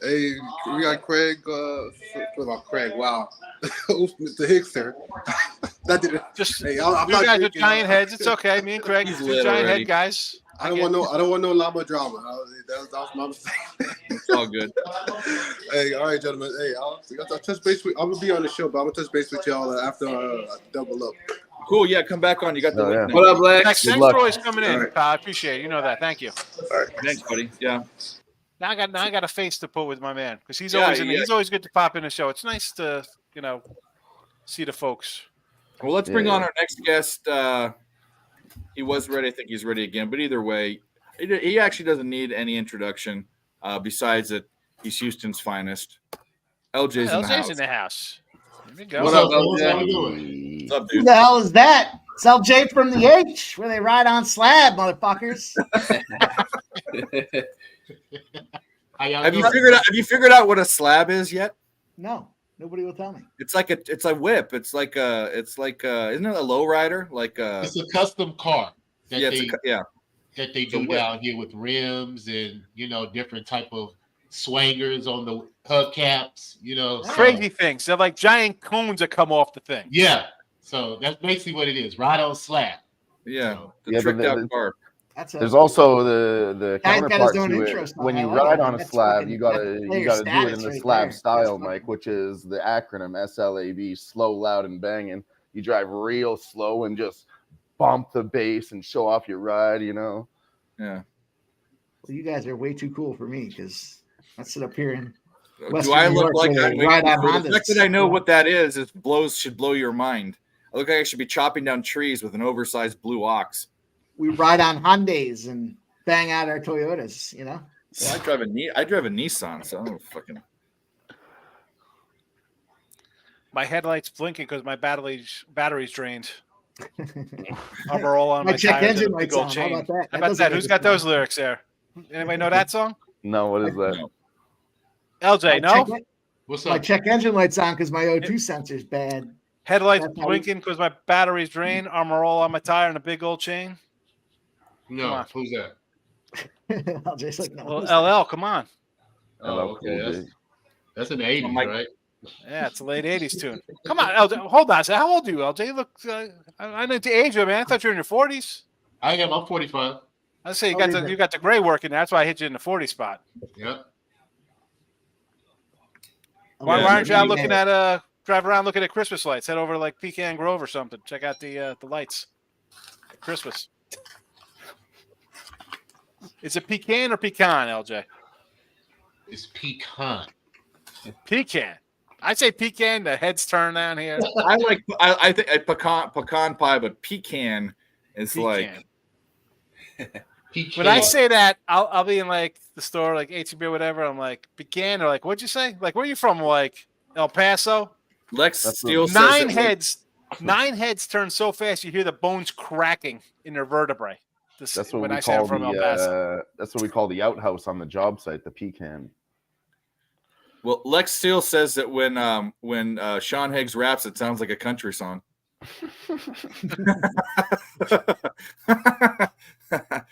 H: Hey, we got Craig. Craig. Wow, Mr. Hickster. That didn't.
G: Just
H: Hey,
G: you
H: I'm not
G: guys are
H: drinking.
G: giant heads. It's okay. Me and Craig,
A: He's
G: two
A: lit
G: giant
A: already.
G: head guys.
H: I don't want no llama drama. That was my mistake.
A: It's all good.
H: Hey, all right, gentlemen. Hey, I'll touch base with. I'm gonna be on the show, but I'm gonna touch base with y'all after I double up.
A: Cool. Yeah. Come back on. You got the
B: Oh,
A: link
B: yeah.
A: now.
E: What up, Lex?
G: Thanks
B: Good
G: for
B: luck.
G: always coming in,
H: All right.
G: pal. I appreciate it. You know that. Thank you.
A: Thanks, buddy. Yeah.
G: Now I got a face to put with my man because he's
A: Yeah,
G: always
A: yeah.
G: he's always good to pop in the show. It's nice to see the folks.
A: Well, let's bring
B: Yeah.
A: on our next guest. He was ready. I think he's ready again. But either way, he actually doesn't need any introduction. Besides that, he's Houston's finest. LJ's in the house.
G: LJ's in the house. There we go.
A: What up, LJ?
B: Hey.
A: What's up,
F: Who
A: dude?
F: the hell is that? It's LJ from the H, where they ride on slab, motherfuckers.
A: Have you figured out what a slab is yet?
F: No, nobody will tell me.
A: It's like a whip. It's like isn't it a lowrider? Like
I: It's a custom car that
A: yeah,
I: that they
A: It's a
I: do
A: whip.
I: down here with rims and different type of swangers on the hubcaps. So-
G: Crazy things. They're like giant cones that come off the thing.
I: Yeah. So that's basically what it is. Ride on slab.
A: yeah. The
B: Yeah, but
A: tricked out
B: the-
A: car.
F: That's
B: There's also the
F: Guy's got his
B: counterpart
F: own
B: to
F: intro
B: it.
F: song.
B: When
F: I
B: you
F: like
B: ride
F: that.
B: on a
F: That's
B: slab,
F: fucking-
B: you gotta
F: that's player
B: do it in
F: status
B: the
F: right
B: slab
F: there.
B: style,
F: That's
B: Mike, which is the acronym SLAB, slow, loud, and banging. You drive real slow and just bump the bass and show off your ride.
A: Yeah.
F: Well, you guys are way too cool for me because I sit up here and
A: Do
F: Western
A: I
F: New
A: look
F: York,
A: like
F: where
A: I
F: they ride on
A: the
F: Hondas.
A: fact that I know what that is? It should blow your mind. I look like I should be chopping down trees with an oversized blue ox.
F: we ride on Hyundais and bang out our Toyotas.
A: Well, I drive a Nissan, so I don't fucking.
G: My headlights blinking because my battery's drained. Armor all on
F: My
G: my
F: check
G: tires
F: engine
G: and a big
F: lights
G: old
F: on. How
G: chain.
F: about that?
G: How about
F: doesn't
G: that?
F: make
G: Who's
F: it
G: got those
F: fun.
G: lyrics there? Anybody know that song?
B: No, what is that?
A: No.
G: LJ,
F: My
G: no?
I: What's
F: My
I: up?
F: check engine lights on because my O2 sensor's bad.
G: Headlights
F: That's how
G: blinking because my battery's drained. Armor all on my tire and a big old chain. Come
I: No,
G: on.
I: who's that?
F: I'll just like, no.
G: Well,
F: who's that?
G: LL, come on.
I: Oh,
B: LL
I: okay.
B: Cool
I: That's,
B: J.
I: that's in the 80s,
A: Mike-
I: right?
G: Yeah, it's a late 80s tune. Come on, LJ. Hold on. How old are you, LJ? You look, I know the age, man. I thought you were in your 40s.
I: I am. I'm 45.
G: I say you
F: How
G: got
F: old is
G: the
F: it?
G: you got the gray working. That's why I hit you in the 40 spot.
I: Yep.
G: Why,
A: Yeah,
G: why aren't you out
F: maybe
G: looking at drive around looking at Christmas lights? Head over to like Pecan Grove or something. Check out the lights. Christmas. Is it pecan or pecan, LJ?
I: It's pecan.
G: Pecan. I say pecan. The heads turn down here.
A: I think a pecan pie, but pecan is like
I: Pecan.
G: When I say that, I'll be in like the store, like HEB or whatever. I'm like pecan, or like, what'd you say? Like, where are you from? Like El Paso?
A: Lex
B: That's
A: Steele says
G: Nine
A: that
G: heads. 9 heads turn so fast you hear the bones cracking in their vertebrae.
B: That's what
G: when
B: we
G: I say I'm
B: call
G: from El Paso.
B: that's what we call the outhouse on the job site, the pecan.
A: Well, Lex Steele says that when Sean Higgs raps, it sounds like a country song.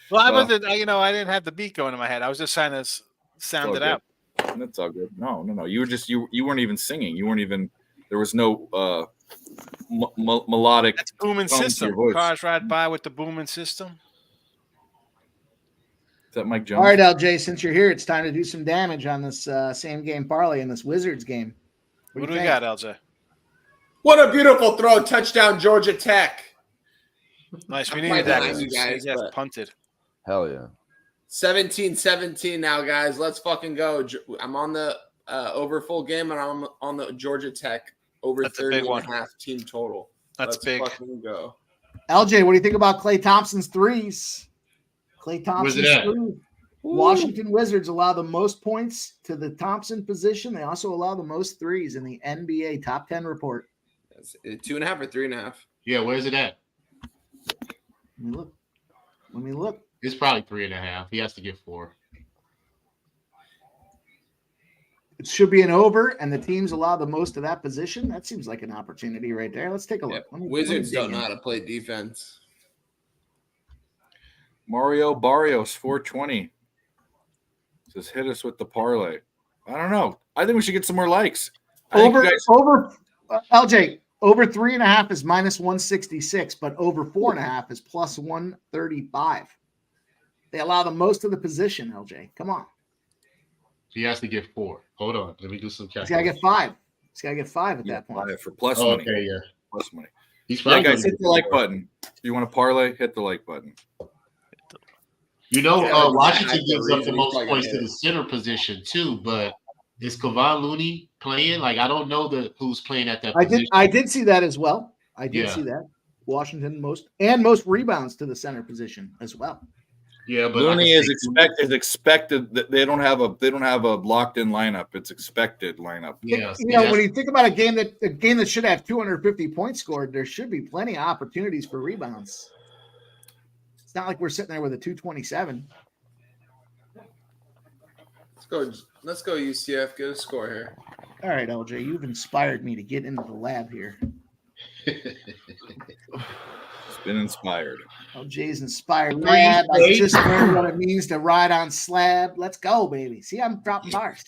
G: Well, I wasn't. I didn't have the beat going in my head. I was just trying to sound it
A: Okay.
G: out.
A: That's all good. No. You were just you weren't even singing. You weren't even. There was no melodic.
G: That's booming
A: tone to your
G: system.
A: voice.
G: Cars ride by with the booming system.
A: Is that Mike Jones?
F: All right, LJ, since you're here, it's time to do some damage on this same game parlay in this Wizards game.
G: What do
F: you
G: we
F: think?
G: got, LJ?
E: What a beautiful throw. Touchdown, Georgia Tech.
G: Nice. We
E: I'm
G: needed
E: quite
G: that.
E: behind you
G: We
E: guys,
G: just
E: but-
G: punted.
B: Hell yeah.
E: 17-17 now, guys. Let's fucking go. I'm on the over full game, and I'm on the Georgia Tech over
G: That's a
E: 30
G: big
E: and
G: one.
E: a half team total.
G: That's
E: Let's
G: big.
E: fucking go.
F: LJ, what do you think about Klay Thompson's threes? Klay Thompson's
I: at?
F: threes. Washington Wizards allow the most points to the Thompson position. They also allow the most threes in the NBA top 10 report.
E: It's 2.5 or 3.5.
I: Yeah, where's it at?
F: Let me look.
I: It's probably 3.5. He has to get 4.
F: It should be an over, and the teams allow the most of that position. That seems like an opportunity right there. Let's take a look. Let me
E: Wizards
F: dig
E: don't
F: in.
E: know how to play defense.
A: Mario Barrios 420 says hit us with the parlay. I don't know. I think we should get some more likes. I think you guys-
F: LJ, over 3.5 is minus 166, but over 4.5 is plus 135. They allow the most of the position, LJ. Come on.
I: He has to get 4. Hold on. Let me do some
F: He's got to
I: calculation.
F: get 5. He's got to get 5 at that point.
A: for plus
I: Oh,
A: money.
I: okay, yeah.
A: Plus money.
I: He's
A: Yeah,
I: probably
A: guys,
I: gonna
A: hit the like button. If you want to parlay, hit the like button.
I: You know,
E: Yeah,
I: Washington
E: that's the
I: gives up the
E: reason
I: most
E: he's probably
I: points
E: gonna
I: to
E: hit
I: the center position too, but is Kevon Looney playing? Like, I don't know who's playing at that position.
F: I did see that as well. I did
I: Yeah.
F: see that. Washington most rebounds to the center position as well.
I: Yeah, but
A: Looney
I: like I
A: is
I: say,
A: expected that they don't have a locked in lineup. It's expected lineup.
I: Yeah, see,
F: When you think about a game that should have 250 points scored, there should be plenty of opportunities for rebounds. It's not like we're sitting there with a 227.
E: Let's go UCF. Get a score here.
F: All right, LJ, you've inspired me to get into the lab here.
A: It's been inspired.
F: LJ's inspired lab. I just learned what it means to ride on slab. Let's go, baby. See, I'm dropping bars.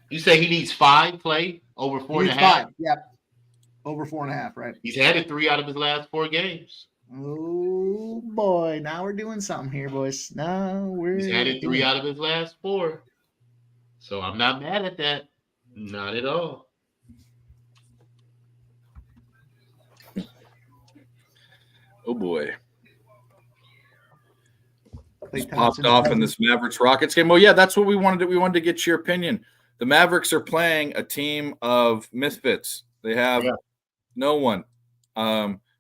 I: you say he needs 5 play over 4.5.
F: He's 5. Yep. Over 4.5, right?
I: He's had 3 out of his last 4 games.
F: Oh boy, now we're doing something here, boys. Now we're
I: He's had 3 out of his last 4. So I'm not mad at that. Not at all.
A: Oh boy.
F: Klay
A: Just popped
F: Thompson
A: off in
F: presence.
A: this Mavericks Rockets game. Well, yeah, that's what we wanted. We wanted to get your opinion. The Mavericks are playing a team of misfits. They have no one.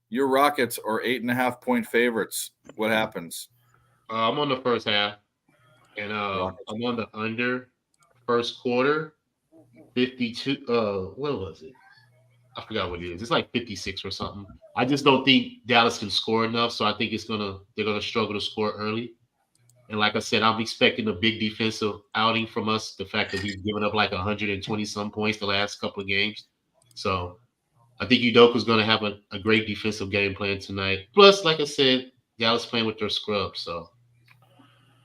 A: Your Rockets are 8.5 point favorites. What happens?
I: I'm on the first half, and I'm on the under first quarter. 52. What was it? I forgot what it is. It's like 56 or something. I just don't think Dallas can score enough, so I think they're gonna struggle to score early. And like I said, I'm expecting a big defensive outing from us. The fact that we've given up like 120 some points the last couple of games, so I think Udoka's going to have a great defensive game plan tonight. Plus, like I said, Dallas playing with their scrub, so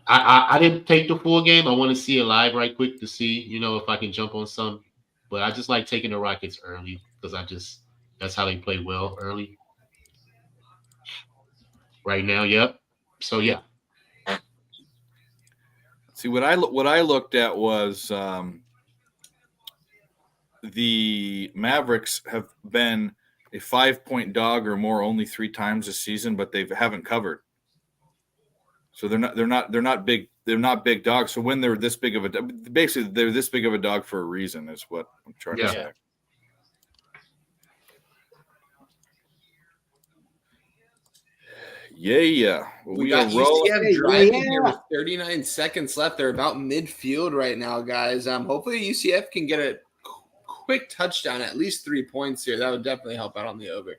I: I didn't take the full game. I want to see it live right quick to see if I can jump on some. But I just like taking the Rockets early because that's how they play well early. Right now, yep. So yeah.
A: See what I looked at was the Mavericks have been a 5-point dog or more only 3 times this season, but they haven't covered. So they're not big dogs. So when they're this big of they're this big of a dog for a reason, is what I'm trying to say. Yeah. Well,
E: we got UCF driving here with 39 seconds left. They're about midfield right now, guys. Hopefully UCF can get a quick touchdown, at least 3 points here. That would definitely help out on the over.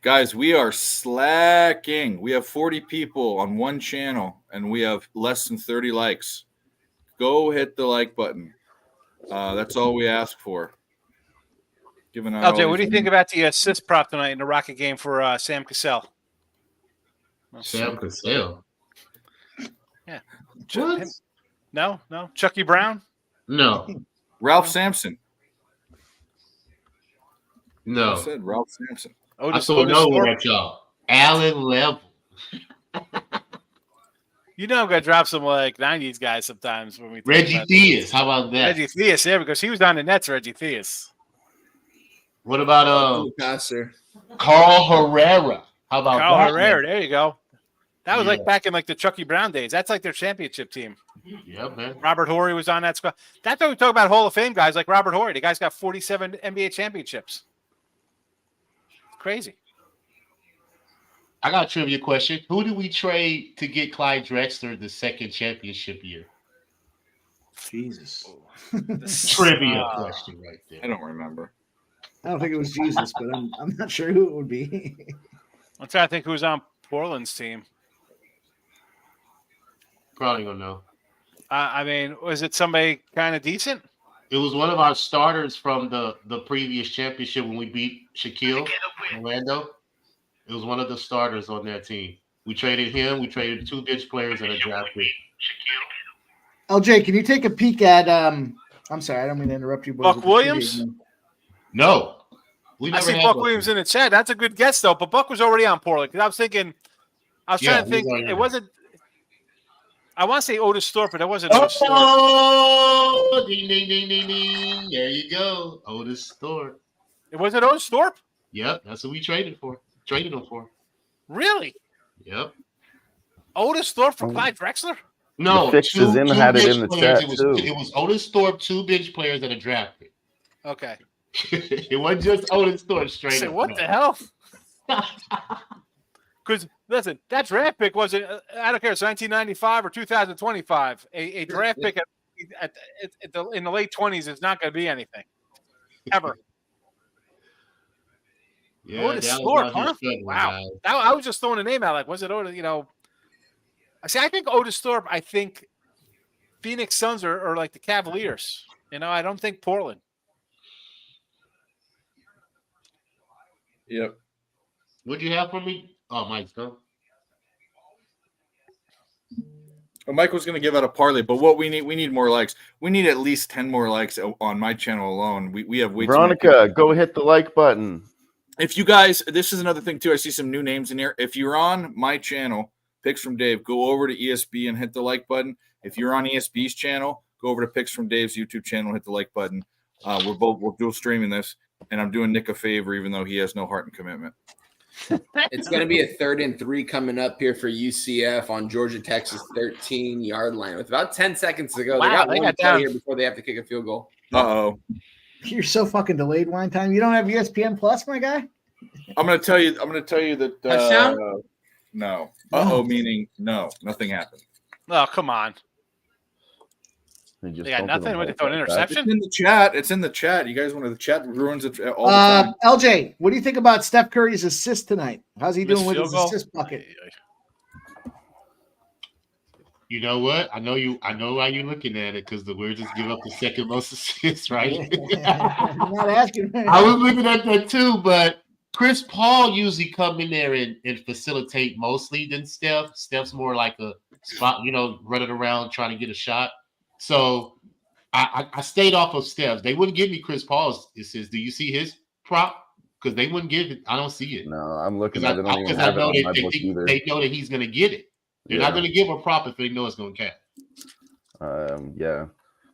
A: Guys, we are slacking. We have 40 people on one channel, and we have less than 30 likes. Go hit the like button. That's all we ask for.
G: LJ, what do you think about the assist prop tonight in the Rocket game for Sam Cassell?
I: Sam Cassell?
G: Yeah.
I: What?
G: No? Chucky Brown?
I: No.
A: Ralph Sampson.
I: No.
A: I said Ralph Sampson.
I: I saw no one at y'all. Allen Level.
G: I'm gonna drop some like 90s guys sometimes when we
I: Reggie Theus. How about that?
G: Reggie Theus, yeah, because he was on the Nets, Reggie Theus.
I: What about
E: passer?
I: Carl Herrera? How about
G: Carl Herrera? There you go. That was like back in like the Chucky Brown days. That's like their championship team.
I: Yeah, man.
G: Robert Horry was on that squad. That's what we talk about Hall of Fame guys like Robert Horry. The guy's got 47 NBA championships. Crazy.
I: I got a trivia question. Who did we trade to get Clyde Drexler the second championship year?
F: Jesus.
I: Trivia question right there.
A: I don't remember.
F: I don't think it was Jesus, but I'm not sure who it would be.
G: I'm trying to think who was on Portland's team.
I: Probably gonna know.
G: I mean, was it somebody kind of decent?
I: It was one of our starters from the previous championship when we beat Shaquille Orlando. It was one of the starters on that team. We traded him. We traded 2 bench players and a draft pick.
F: LJ, can you take a peek at I'm sorry, I don't mean to interrupt you.
G: Buck Williams?
I: No.
G: I see Buck Williams in the chat. That's a good guess, though. But Buck was already on Portland. Because I was trying to think. It wasn't. I want to say Otis Thorpe, but it wasn't Otis Thorpe.
I: Oh, ding, ding, ding, ding, ding. There you go. Otis Thorpe.
G: It wasn't Otis Thorpe?
I: Yep, that's what we traded him for.
G: Really?
I: Yep.
G: Otis Thorpe for Clyde Drexler?
I: No,
B: the fixes in had it in the chat too.
I: It was Otis Thorpe, 2 bench players, and a draft pick.
G: Okay.
I: It wasn't just Otis Thorpe straight up.
G: What the hell? Because listen, that draft pick wasn't. I don't care. It's 1995 or 2025. A draft pick in the late 20s is not going to be anything ever.
I: Yeah,
G: Otis Thorpe, huh? Wow. I was just throwing a name out. Like, was it Otis? I think Otis Thorpe. I think Phoenix Suns are like the Cavaliers. I don't think Portland.
A: Yep.
I: What'd you have for me? Oh, Mike's go.
A: Well, Michael's going to give out a parlay, but what we need more likes. We need at least 10 more likes on my channel alone. We have way
B: Veronica, go hit the like button.
A: If you guys, this is another thing too. I see some new names in here. If you're on my channel, Picks from Dave, go over to ESB and hit the like button. If you're on ESB's channel, go over to Picks from Dave's YouTube channel, hit the like button. We're dual streaming this, and I'm doing Nick a favor, even though he has no heart and commitment.
E: It's going to be a 3rd and 3 coming up here for UCF on Georgia Texas 13-yard line with about 10 seconds to go.
G: Wow,
E: they got down here before they have to kick a field goal.
A: Uh-oh.
F: You're so fucking delayed wine time. You don't have ESPN Plus, my guy?
A: I'm going to tell you that
E: Touchdown?
A: No. Uh-oh meaning no, nothing happened.
G: Oh, come on.
B: They just
G: They got
B: don't give
G: nothing.
B: him
G: What, they
B: help
G: throw an
B: like that.
G: interception?
A: It's in the chat. It's in the chat. You guys want to the chat ruins it all the time.
F: LJ, what do you think about Steph Curry's assist tonight? How's he doing
G: Missed
F: with
G: field
F: his
G: goal?
F: assist bucket?
I: You know what? I know why you're looking at it because the Wizards give up the second most assists, right?
F: I'm not asking.
I: I was looking at that too, but Chris Paul usually come in there and facilitate mostly than Steph. Steph's more like a spot, running around trying to get a shot. So I stayed off of Steph's. They wouldn't give me Chris Paul's assist. Do you see his prop? Because they wouldn't give it. I don't see it.
B: No, I'm looking
I: Because
B: at it. They don't even have it on my book either.
I: they know that he's going to get it. They're not going to give a prop if they know it's going to catch.
B: Yeah.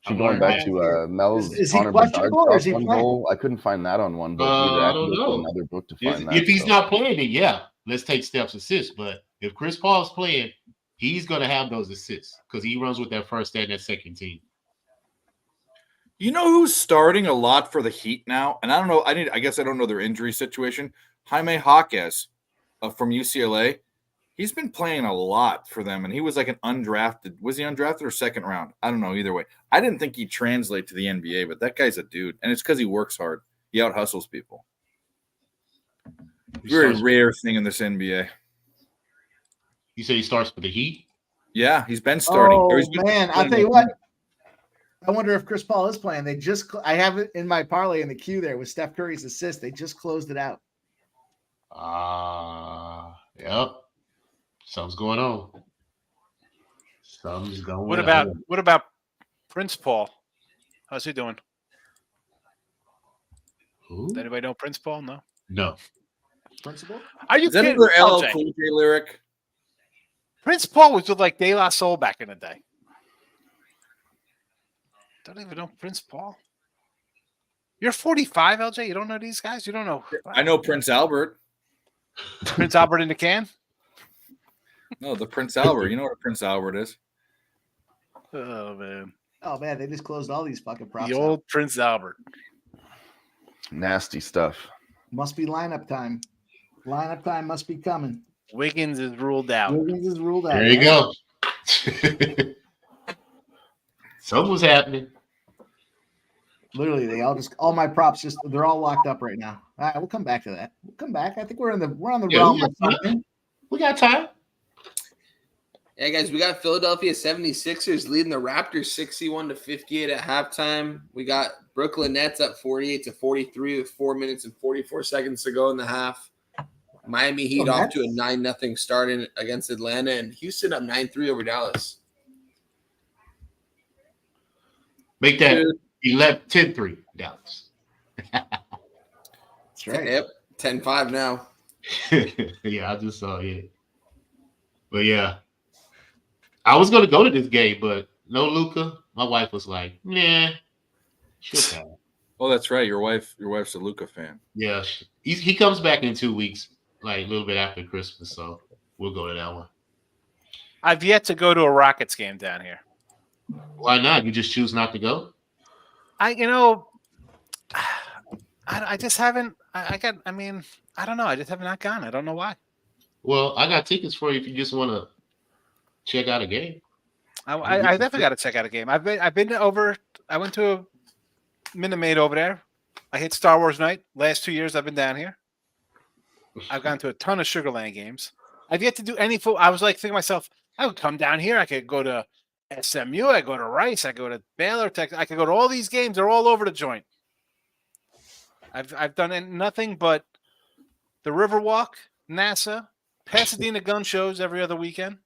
I: I'm
B: Going
I: learning
B: back
I: that.
B: to Mel's
F: Is he
B: Connor Bedard
F: questionable or is he
B: one
F: playing?
B: goal. I couldn't find that on one book either. I
I: I
B: had to
I: don't
B: look
I: know.
B: at another book to find that.
I: If he's
B: so.
I: not playing, then yeah, let's take Steph's assist. But if Chris Paul's playing, he's going to have those assists because he runs with that first and that second team.
A: You know who's starting a lot for the Heat now? And I don't know. I guess I don't know their injury situation. Jaime Jaquez from UCLA. He's been playing a lot for them, and he was like an undrafted. Was he undrafted or second round? I don't know. Either way, I didn't think he'd translate to the NBA, but that guy's a dude, and it's because he works hard. He out hustles people. Very rare thing in this NBA.
I: You say he starts with the Heat?
A: Yeah, he's been starting.
F: Oh,
A: Or he's been
F: man. I'll tell you what. I wonder if Chris Paul is playing. I have it in my parlay in the queue there with Steph Curry's assist. They just closed it out.
I: Yep. Something's going on. Something's going
G: What
I: on.
G: about Prince Paul? How's he doing?
I: Who?
G: Does anybody know Prince Paul? No.
I: No.
F: Principal?
G: Are you
A: Is that
G: kidding?
A: another LL
G: LJ?
A: Cool J lyric?
G: Prince Paul was with like De La Soul back in the day. Don't even know Prince Paul. You're 45, LJ. You don't know these guys. You don't know.
A: I know Prince Albert.
G: Prince Albert in the can.
A: No, the Prince Albert. You know what a Prince Albert is?
G: Oh man,
F: Oh, man. They just closed all these fucking props
G: the
F: out.
G: old Prince Albert.
B: Nasty stuff.
F: Must be lineup time. Lineup time must be coming.
G: Wiggins is ruled out.
F: Wiggins is ruled out.
I: There you go. Something was happening.
F: Literally, all my props they're all locked up right now. All right, we'll come back to that. We'll come back. I think we're on the
I: Yeah,
F: realm
I: we
F: of
I: got time.
F: something.
I: We got time.
E: Yeah, guys, we got Philadelphia 76ers leading the Raptors 61-58 at halftime. We got Brooklyn Nets up 48-43 with 4 minutes and 44 seconds to go in the half. Miami Heat off to a 9-0 start against Atlanta, and Houston up 9-3 over Dallas.
I: Make that 10-3 Dallas.
F: That's right.
E: Yep, 10-5 now.
I: Yeah, I just saw it. But yeah, I was gonna go to this game, but no Luka. My wife was like, "Nah, she'll pass."
A: Oh, that's right. Your wife's a Luka fan.
I: Yeah, he comes back in 2 weeks, like a little bit after Christmas, so we'll go to that one.
G: I've yet to go to a Rockets game down here.
I: Why not? You just choose not to go?
G: I just haven't. I don't know. I just have not gone. I don't know why.
I: Well, I got tickets for you if you just want to check out a game.
G: I definitely got to check out a game. I've been over. I went to a Minute Maid over there. I hit Star Wars night. Last 2 years I've been down here. I've gone to a ton of Sugarland games. I've yet to do any football. I was like thinking to myself, I would come down here. I could go to SMU. I go to Rice. I go to Baylor Tech. I could go to all these games. They're all over the joint. I've done nothing but the Riverwalk, NASA, Pasadena gun shows every other weekend.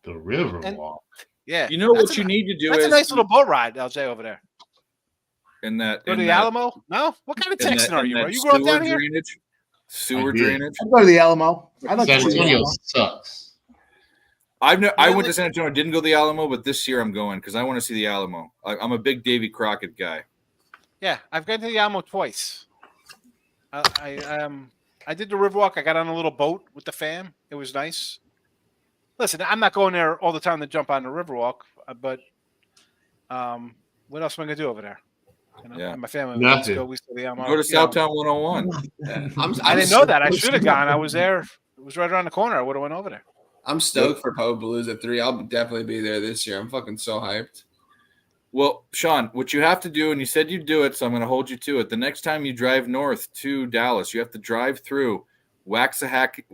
I: The Riverwalk.
G: Yeah.
A: You know what you need to do
G: That's
A: is
G: a nice little boat ride, LJ, over there.
A: in that
G: Go
A: in
G: to the
A: that-
G: Alamo? No? What kind of
A: in
G: Texan
A: that-
G: are
A: in
G: you,
A: that
G: bro? You grew up down here?
A: Sewer
I: I did.
A: drainage.
F: I'll go to the Alamo. I like
I: San
F: to see the
I: Antonio
F: Alamo.
I: sucks.
A: I
G: Yeah,
A: went to San Antonio, didn't go to the Alamo, but this year I'm going because I want to see the Alamo. I'm a big Davy Crockett guy.
G: Yeah, I've been to the Alamo twice. I did the Riverwalk. I got on a little boat with the fam. It was nice. Listen, I'm not going there all the time to jump on the Riverwalk, but what else am I going to do over there? You know,
A: Yeah.
G: my family.
I: Nothing.
G: We go to the Alamo.
A: Go to
G: you know.
A: Southtown 101.
G: I didn't know that. I should have gone. I was there. It was right around the corner. I would have went over there.
E: I'm stoked for Palooza 3. I'll definitely be there this year. I'm fucking so hyped.
A: Well, Sean, what you have to do, and you said you'd do it, so I'm going to hold you to it. The next time you drive north to Dallas, you have to drive through Waxahachie,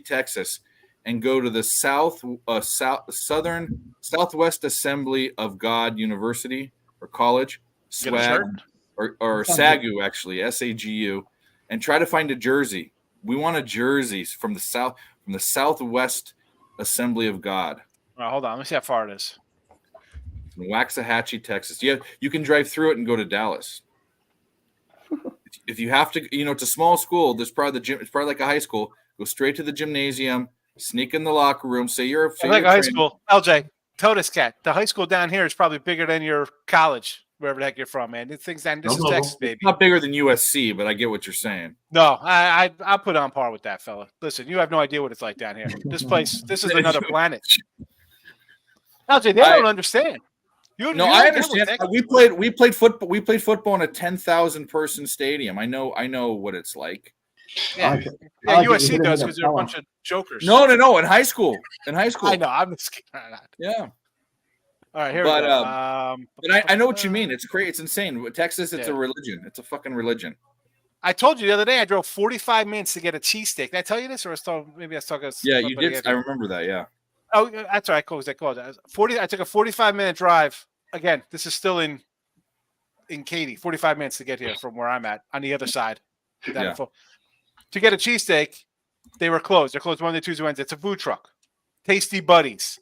A: Texas, and go to the Southwest Assembly of God University or College,
G: Get a
A: SWAG,
G: shirt?
A: or SAGU, actually, SAGU, and try to find a jersey. We want a jersey from the Southwest Assembly of God.
G: All right, hold on. Let me see how far it is.
A: In Waxahachie, Texas. You can drive through it and go to Dallas. If you have to, it's a small school. There's probably the gym. It's probably like a high school. Go straight to the gymnasium, sneak in the locker room, say you're
G: I like high school. LJ, Totus Cat. The high school down here is probably bigger than your college, wherever the heck you're from, man. These things down. This is Texas, baby.
A: It's not bigger than USC, but I get what you're saying.
G: No, I'll put on par with that, fella. Listen, you have no idea what it's like down here. This is another planet. LJ, they don't understand.
A: I understand. We played football. We played football in a 10,000 person stadium. I know what it's like.
G: Yeah, USC does because they're a bunch of jokers.
A: No. In high school.
G: I know. I'm just kidding.
A: Yeah.
G: All right, here we go.
A: But I know what you mean. It's crazy. It's insane. Texas, it's a religion. It's a fucking religion.
G: I told you the other day I drove 45 minutes to get a cheesesteak. Did I tell you this, or maybe I was talking?
A: Yeah, you did. I remember that. Yeah.
G: Oh, that's right. I took a 45-minute drive. Again, this is still in Katy. 45 minutes to get here from where I'm at on the other side. To get a cheesesteak, they were closed. They're closed Monday, Tuesday, Wednesday. It's a food truck. Tasty Buddies.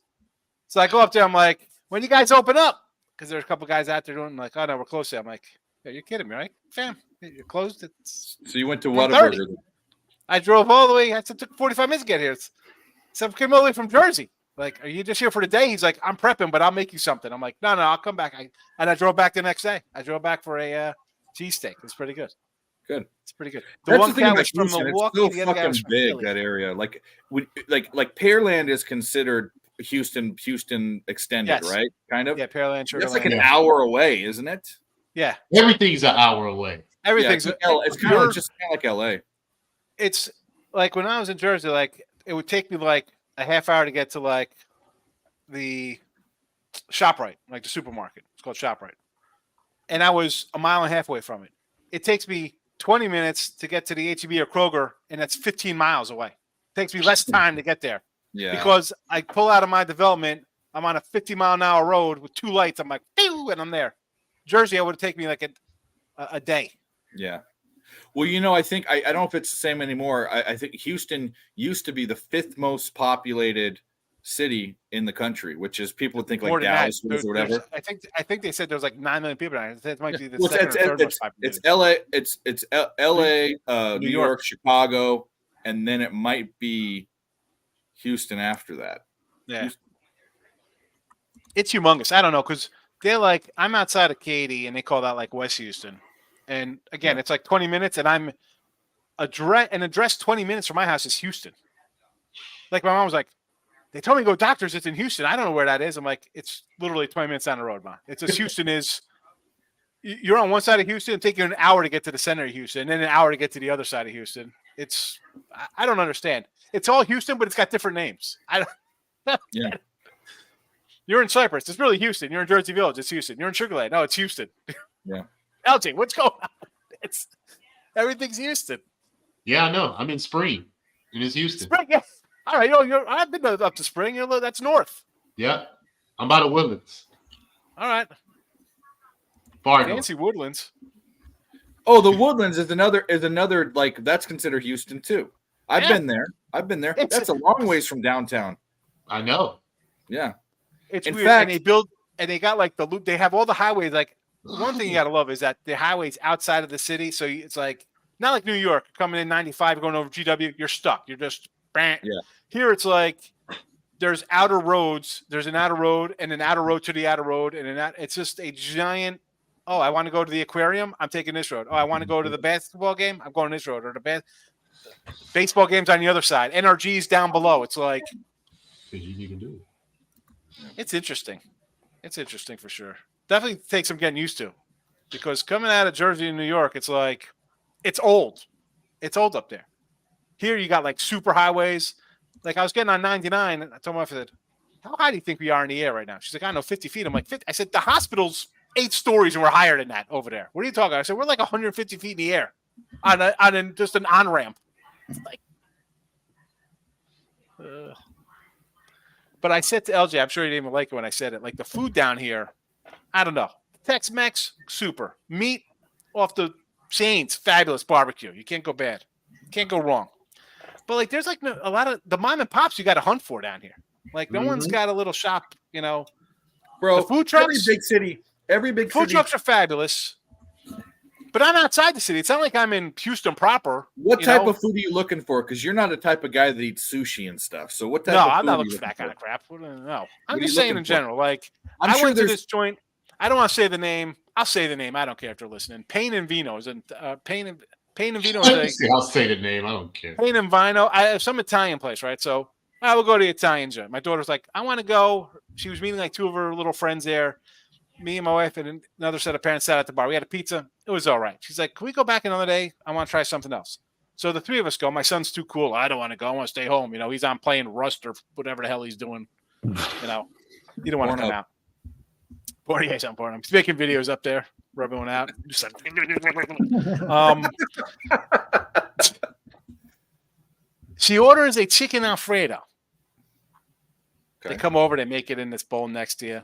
G: So I go up there. I'm like, when you guys open up? Because there's a couple guys out there doing like, oh no, we're closed. I'm like, yeah, you're kidding me, right? Fam, you're closed.
A: So you went to Whataburger.
G: I drove all the way. It took 45 minutes to get here. So I came all the way from Jersey. Like, are you just here for the day? He's like, I'm prepping, but I'll make you something. I'm like, no, I'll come back. And I drove back the next day. I drove back for a cheesesteak. It's pretty good.
A: Good.
G: It's pretty good.
A: The one guy was from Milwaukee. It's still fucking big, that area. Like Pearland is considered Houston extended, right? Kind of.
G: Yeah, Pearland.
A: That's like an hour away, isn't it?
G: Yeah.
I: Everything's an hour away.
G: Everything's.
A: It's kind of just like LA.
G: It's like when I was in Jersey, like it would take me like a half hour to get to like the ShopRite, like the supermarket. It's called ShopRite. And I was a mile and a half away from it. It takes me 20 minutes to get to the H-E-B or Kroger, and that's 15 miles away. It takes me less time to get there.
A: Yeah.
G: Because I pull out of my development, I'm on a 50-mile-an-hour road with two lights. I'm like, pew, and I'm there. Jersey, it would take me like a day.
A: Yeah. Well, I think I don't know if it's the same anymore. I think Houston used to be the 5th most populated city in the country, which is people would think like Dallas or whatever.
G: I think they said there was like 9 million people. That might be the second or third most populated.
A: It's LA, New York, Chicago, and then it might be Houston after that.
G: Yeah. It's humongous. I don't know, because they're like, I'm outside of Katy, and they call that like West Houston. And again, it's like 20 minutes, and I'm address 20 minutes from my house is Houston. Like my mom was like, they told me to go doctors. It's in Houston. I don't know where that is. I'm like, it's literally 20 minutes down the road, Ma. It's just Houston is. You're on one side of Houston. It'll take you an hour to get to the center of Houston, and then an hour to get to the other side of Houston. I don't understand. It's all Houston, but it's got different names. I don't.
A: Yeah.
G: You're in Cypress. It's really Houston. You're in Jersey Village. It's Houston. You're in Sugar Land. No, it's Houston.
A: Yeah.
G: LJ, what's going on? Everything's Houston.
I: Yeah, I know. I'm in Spring. It is Houston.
G: Spring, yeah. All right. I've been up to Spring. That's north.
I: Yeah. I'm by the Woodlands.
G: All right.
I: Far
G: Fancy
I: north.
G: Woodlands.
A: Oh, the Woodlands is another like that's considered Houston too. I've been there. That's a long ways from downtown.
I: I know.
A: Yeah.
G: It's
A: in
G: weird.
A: Fact,
G: and they got like the loop. They have all the highways. Like one thing you gotta love is that the highways outside of the city. So it's like not like New York coming in 95 going over GW. You're stuck. You're just bang.
A: Yeah.
G: Here it's like there's outer roads. There's an outer road and an outer road to the outer road and it's just a giant. Oh, I want to go to the aquarium. I'm taking this road. Oh, I want to go to the basketball game. I'm going this road. Or the baseball game's on the other side. NRG's down below. It's like
I: you can do it.
G: It's interesting. It's interesting for sure. Definitely takes some getting used to, because coming out of Jersey and New York, it's like it's old. It's old up there. Here you got like super highways. Like I was getting on 99. I told my wife, I said, how high do you think we are in the air right now? She's like, I don't know, 50 feet. I'm like, 50. I said, the hospital's 8 stories and we're higher than that over there. What are you talking about? I said, we're like 150 feet in the air on just an on-ramp. Like, but I said to LJ, I'm sure he didn't even like it when I said it, like the food down here, I don't know. Tex-Mex, super. Meat off the chains, fabulous barbecue. You can't go bad. Can't go wrong. But like, there's like a lot of the mom and pops you got to hunt for down here. Like, no one's got a little shop, you know.
A: Bro,
G: the food trucks,
A: every big
G: food
A: city.
G: trucks are fabulous. But I'm outside the city. It's not like I'm in Houston proper.
A: What type of food are you looking for? Because you're not the type of guy that eats sushi and stuff. So what type of food
G: I'm not
A: are you
G: looking for that kind of crap. No, I'm
A: are
G: just
A: you
G: saying
A: looking
G: in
A: for?
G: general. Like,
A: I'm
G: I
A: sure
G: went to
A: there's-
G: this joint. I don't want to say the name. I'll say the name. I don't care if they're listening. Pain and Vino is Pain and Vino is
I: I'll say the name. I don't care.
G: Pain and Vino. Some Italian place, right? So I will go to the Italian joint. My daughter's like, I want to go. She was meeting like 2 of her little friends there. Me and my wife and another set of parents sat at the bar. We had a pizza. It was all right. She's like, can we go back another day? I want to try something else. So the 3 of us go. My son's too cool. I don't want to go. I want to stay home. You know, he's on playing Rust or whatever the hell he's doing. You know, he don't want to come out. Pornhub on Pornhub. He's making videos up there, rubbing one out. Just like, she orders a chicken Alfredo.
A: Okay.
G: They come over, they make it in this bowl next to you.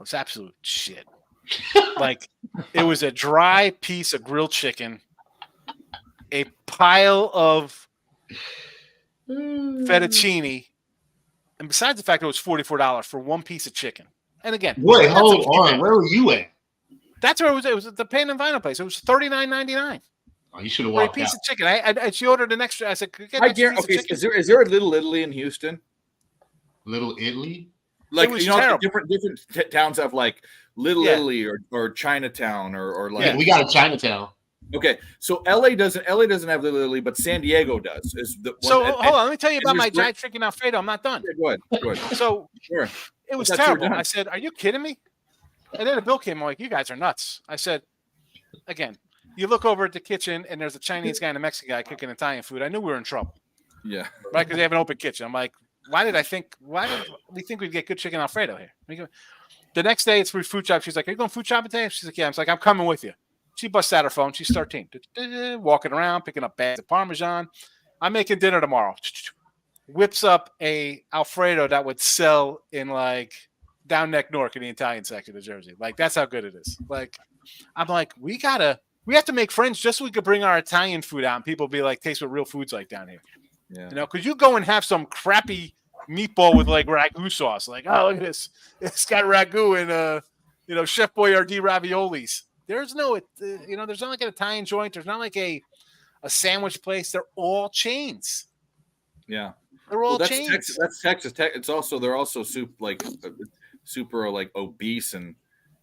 G: It's absolute shit. Like, it was a dry piece of grilled chicken, a pile of fettuccine, and besides the fact it was $44 for one piece of chicken. And again,
I: Wait, hold on. Where were you at?
G: That's where it was. It was at the Pain and Vino place. It was $39.99
I: Oh, you should have
G: for a
I: walked
G: piece
I: out.
G: of chicken. She ordered an extra. I said, "Could you get
A: I
G: an extra
A: guarantee.
G: piece
A: Okay,
G: of chicken?"
A: is there a Little Italy in Houston?
I: Little Italy?
A: Like,
G: was
A: you know,
G: terrible.
A: different towns have like Little
G: Yeah.
A: Italy or Chinatown or like.
I: Yeah, we got a Chinatown.
A: Okay, so LA doesn't have Little Italy, but San Diego does. Is the
G: So
A: one,
G: hold on, let me tell you about
A: there's
G: my
A: great-
G: giant chicken Alfredo. I'm not done.
A: Yeah, go ahead.
G: So
A: Sure.
G: it was
A: I thought you were
G: terrible.
A: done.
G: I said, "Are you kidding me?" And then a bill came. I'm like, "You guys are nuts." I said, "Again, you look over at the kitchen and there's a Chinese guy and a Mexican guy cooking Italian food. I knew we were in trouble,
A: Yeah.
G: right? Because they have an open kitchen." I'm like, why did we think we'd get good chicken Alfredo here? The next day, it's for food shop. She's like, "Are you going food shopping today?" She's like, "Yeah." I was like, "I'm coming with you." She busts out her phone. She's 13, walking around, picking up bags of Parmesan. I'm making dinner tomorrow. Whips up a Alfredo that would sell in like down Neck Newark in the Italian section of Jersey. Like, that's how good it is. Like, I'm like, we have to make friends just so we could bring our Italian food out and people be like, taste what real food's like down here.
A: Yeah.
G: You know, because you go and have some crappy meatball with like ragu sauce. Like, oh, look at this. It's got ragu and, Chef Boyardee raviolis. There's no, there's not like an Italian joint. There's not like a sandwich place. They're all chains.
A: Yeah.
G: They're all
A: that's
G: chains.
A: Texas. That's Texas. It's also they're also super like obese and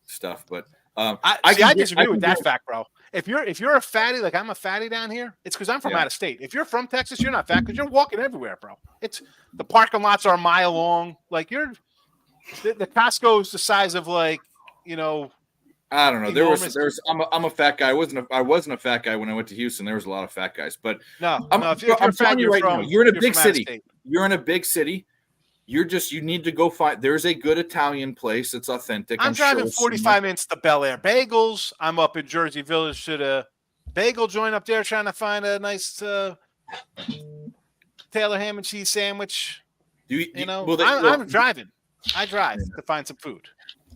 A: stuff. But
G: I disagree with that fact, bro. If you're a fatty, like I'm a fatty down here, it's because I'm from out of state. If you're from Texas, you're not fat because you're walking everywhere, bro. It's the parking lots are a mile long. Like the Costco is the size of like,
A: I don't know. There's I'm a fat guy. I wasn't a fat guy when I went to Houston. There was a lot of fat guys, but
G: if you're
A: I'm
G: fat,
A: telling you right now, you're in a big
G: from out of
A: city.
G: state.
A: You're in a big city. You need to go find. There's a good Italian place that's authentic.
G: I'm driving
A: sure
G: 45 minutes to Bel Air Bagels. I'm up in Jersey Village to the bagel joint up there trying to find a nice Taylor ham and cheese sandwich. I'm driving. I drive to find some food.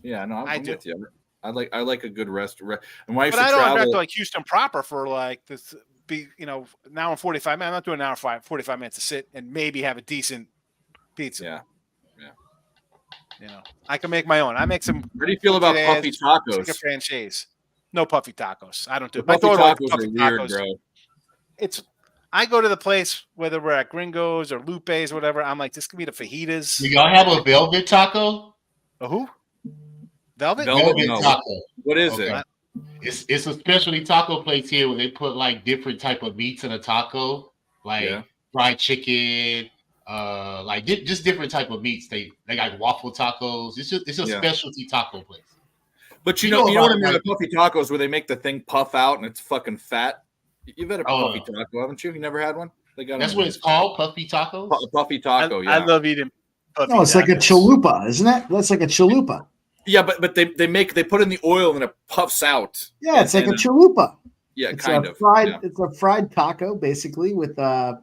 A: Yeah, no, I'm
G: do.
A: with you. I like a good restaurant. And when I used
G: But
A: to
G: I don't
A: travel,
G: have to like Houston proper for like this. An hour and 45 minutes. I'm not doing an hour 45 minutes to sit and maybe have a decent pizza.
A: Yeah.
G: I can make my own. I make some.
A: How do you feel about puffy tacos?
G: Chicken franchise. No puffy tacos. I don't do.
A: The
G: My
A: puffy
G: daughter likes
A: tacos
G: puffy
A: are weird,
G: tacos.
A: bro.
G: I go to the place, whether we're at Gringos or Lupe's or whatever. I'm like, this could be the fajitas.
I: Do y'all have a velvet taco?
G: A who? Velvet?
I: Velvet
A: No.
I: taco.
A: What is
I: Okay.
A: it?
I: It's a specialty taco place here where they put like different type of meats in a taco, like fried chicken, like just different type of meats. They got waffle tacos. It's a specialty taco place.
A: But you know what I mean about puffy tacos, where they make the thing puff out and it's fucking fat. You've had a puffy taco, haven't you? You never had one? They got
I: That's what it's called, puffy tacos.
A: Puffy taco.
G: I love eating
F: No, it's like a chalupa, isn't it? That's like a chalupa.
A: Yeah, but they put in the oil and it puffs out.
F: Yeah, it's like a
A: And-
F: chalupa.
A: Yeah,
F: It's
A: kind
F: a
A: of.
F: fried.
A: Yeah.
F: It's a fried taco, basically, with a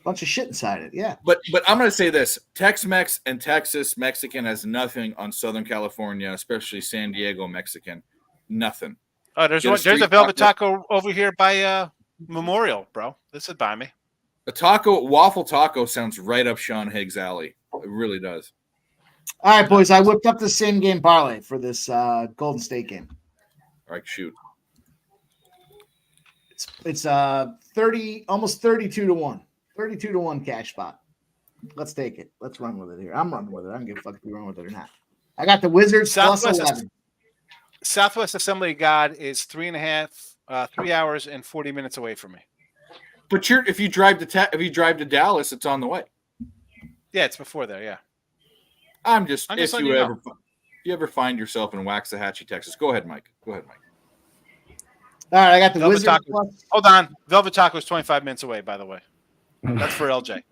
F: bunch of shit inside it. Yeah.
A: But I'm gonna say this: Tex-Mex and Texas Mexican has nothing on Southern California, especially San Diego Mexican. Nothing.
G: Oh, there's
A: Get a
G: one. There's a
A: street
G: velvet
A: taco.
G: taco over here by Memorial, bro. This would buy me.
A: A waffle taco sounds right up Sean Higgs' alley. It really does.
F: All right, boys. I whipped up the same game parlay for this Golden State game.
A: All right, shoot.
F: It's 30, almost 32-1. 32-1 cash spot. Let's take it. Let's run with it here. I'm running with it. I don't give a fuck if you run with it or not. I got the Wizards plus
G: Southwest
F: 11.
G: Southwest Assembly of God is 3 hours and 40 minutes away from me.
A: But if you drive to Dallas, it's on the way.
G: Yeah, it's before there. Yeah.
A: I'm just
G: I'm
A: if
G: just letting
A: you
G: you
A: ever if you ever find yourself in Waxahachie, Texas, go ahead, Mike. Go ahead, Mike.
F: All right, I got the
G: Velvet
F: Wizards
G: taco.
F: plus.
G: Hold on. Velvet Taco is 25 minutes away, by the way. That's for LJ.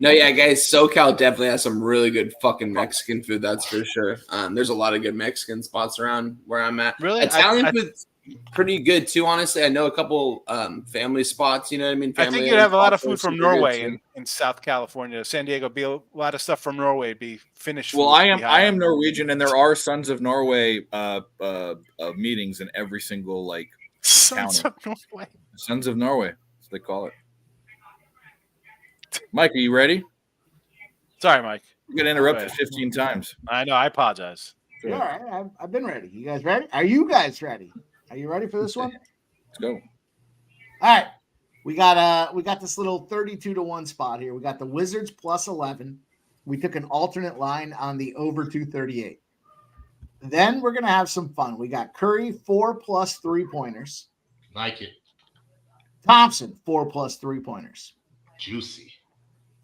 E: No, yeah, guys, SoCal definitely has some really good fucking Mexican food. That's for sure. There's a lot of good Mexican spots around where I'm at.
G: Really?
E: Italian food's pretty good too. Honestly, I know a couple family spots. You know what I mean?
G: I think
E: Family
G: you'd have a lot of
E: spots
G: food
E: are
G: from
E: super good,
G: Norway
E: too.
G: in South California. San Diego, be a lot of stuff from Norway, be Finnish.
A: Well,
G: food,
A: I
G: be
A: am
G: high.
A: Norwegian, and there are Sons of Norway meetings in every single
G: Sons
A: county.
G: of Norway.
A: Sons of Norway, as they call it. Mike, are you ready?
G: Sorry, Mike.
A: You got interrupted
G: Go
A: 15 times.
G: I know. I apologize.
F: Yeah, all right, I've been ready. You guys ready? Are you guys ready? Are you ready for this one?
A: Let's go.
F: All right. We got this little 32-1 spot here. We got the Wizards plus 11. We took an alternate line on the over 238. Then we're gonna have some fun. We got Curry 4+ 3-pointers.
I: Like it.
F: Thompson 4+ 3-pointers.
I: Juicy.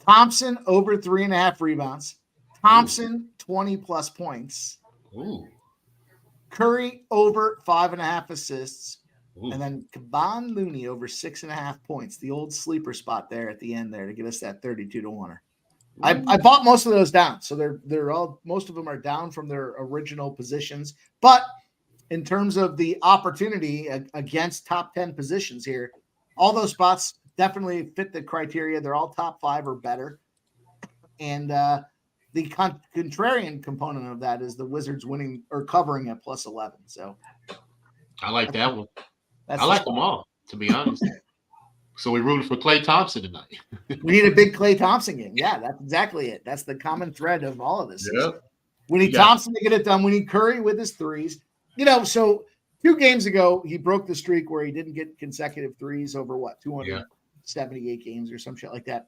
F: Thompson over 3.5 rebounds. Thompson 20+ points.
I: Ooh.
F: Curry over 5.5 assists.
I: Ooh.
F: And then Kevon Looney over 6.5 points. The old sleeper spot there at the end there to get us that 32-1. I bought most of those down. So they're all, most of them are down from their original positions. But in terms of the opportunity against top 10 positions here, all those spots definitely fit the criteria. They're all top 5 or better. And the contrarian component of that is the Wizards winning or covering at plus 11. So
I: I like that one.
F: that's
I: I like them all, to be honest. So we rooted for Klay Thompson tonight.
F: We need a big Klay Thompson game. Yeah, that's exactly it. That's the common thread of all of this.
I: Yeah.
F: We need
I: Yeah.
F: Thompson to get it done. We need Curry with his threes. So 2 games ago, he broke the streak where he didn't get consecutive threes over 278 games or some shit like that.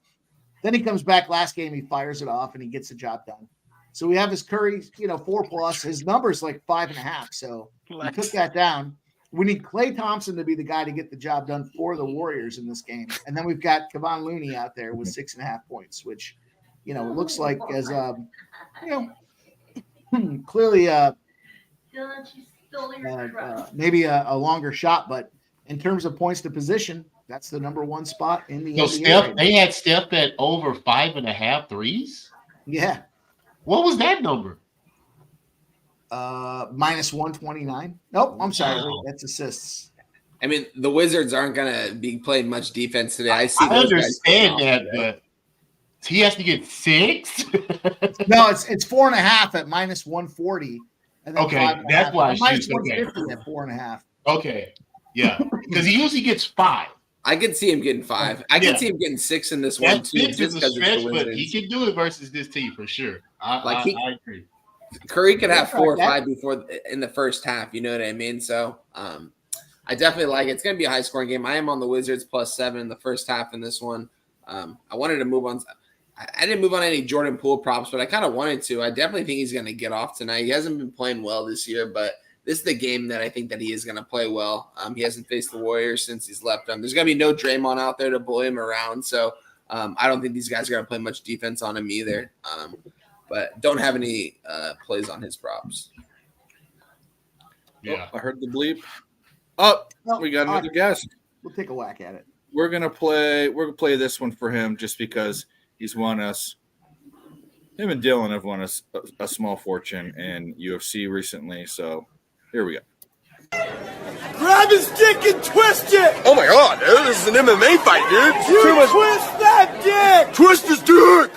F: Then he comes back last game, he fires it off and he gets the job done. So we have his Curry, 4+. His number's like 5.5. So we took that down. We need Klay Thompson to be the guy to get the job done for the Warriors in this game. And then we've got Kevon Looney out there with 6.5 points, which, it looks like as, clearly maybe a longer shot. But in terms of points to position, that's the number 1 spot in the
I: So
F: NBA
I: Steph,
F: right now.
I: they had Steph at over 5.5 threes.
F: Yeah.
I: What was that number?
F: Minus 129. Nope, I'm sorry.
I: Wow.
F: Wait, that's assists.
E: I mean, the Wizards aren't gonna be playing much defense today. I see.
I: I
E: those guys going
I: understand
E: off
I: that,
E: today.
I: but he has to get 6.
F: No, it's 4.5 at minus 140. And then
I: Okay,
F: 5.5.
I: that's why
F: And minus
I: she's okay.
F: 150 at 4.5.
I: Okay, yeah, because he usually gets 5.
E: I could see him getting 5. I
I: Yeah.
E: could see him getting 6 in this one
I: That
E: too,
I: 6
E: just
I: is a
E: because it's
I: stretch,
E: the
I: but
E: Wizards.
I: he can do it versus this team for sure. I agree.
E: Curry could have
F: Yeah,
E: 4 or
F: that-
E: 5 before in the first half. You know what I mean? So I definitely like it. It's going to be a high scoring game. I am on the Wizards plus 7 in the first half in this one. I wanted to move on. I didn't move on any Jordan Poole props, but I kind of wanted to. I definitely think he's going to get off tonight. He hasn't been playing well this year, but this is the game that I think that he is going to play well. He hasn't faced the Warriors since he's left them. There's going to be no Draymond out there to bully him around. So I don't think these guys are going to play much defense on him either. But don't have any plays on his props.
I: Yeah.
A: Oh, I heard the bleep. Oh, we got another guest.
F: We'll take a whack at it.
A: We're gonna play this one for him just because he's won us Him and Dylan have won a small fortune in UFC recently, so here we go.
J: Grab his dick and twist it! Oh my god, dude, this is an MMA fight, dude! You twist that dick! Twist his dick!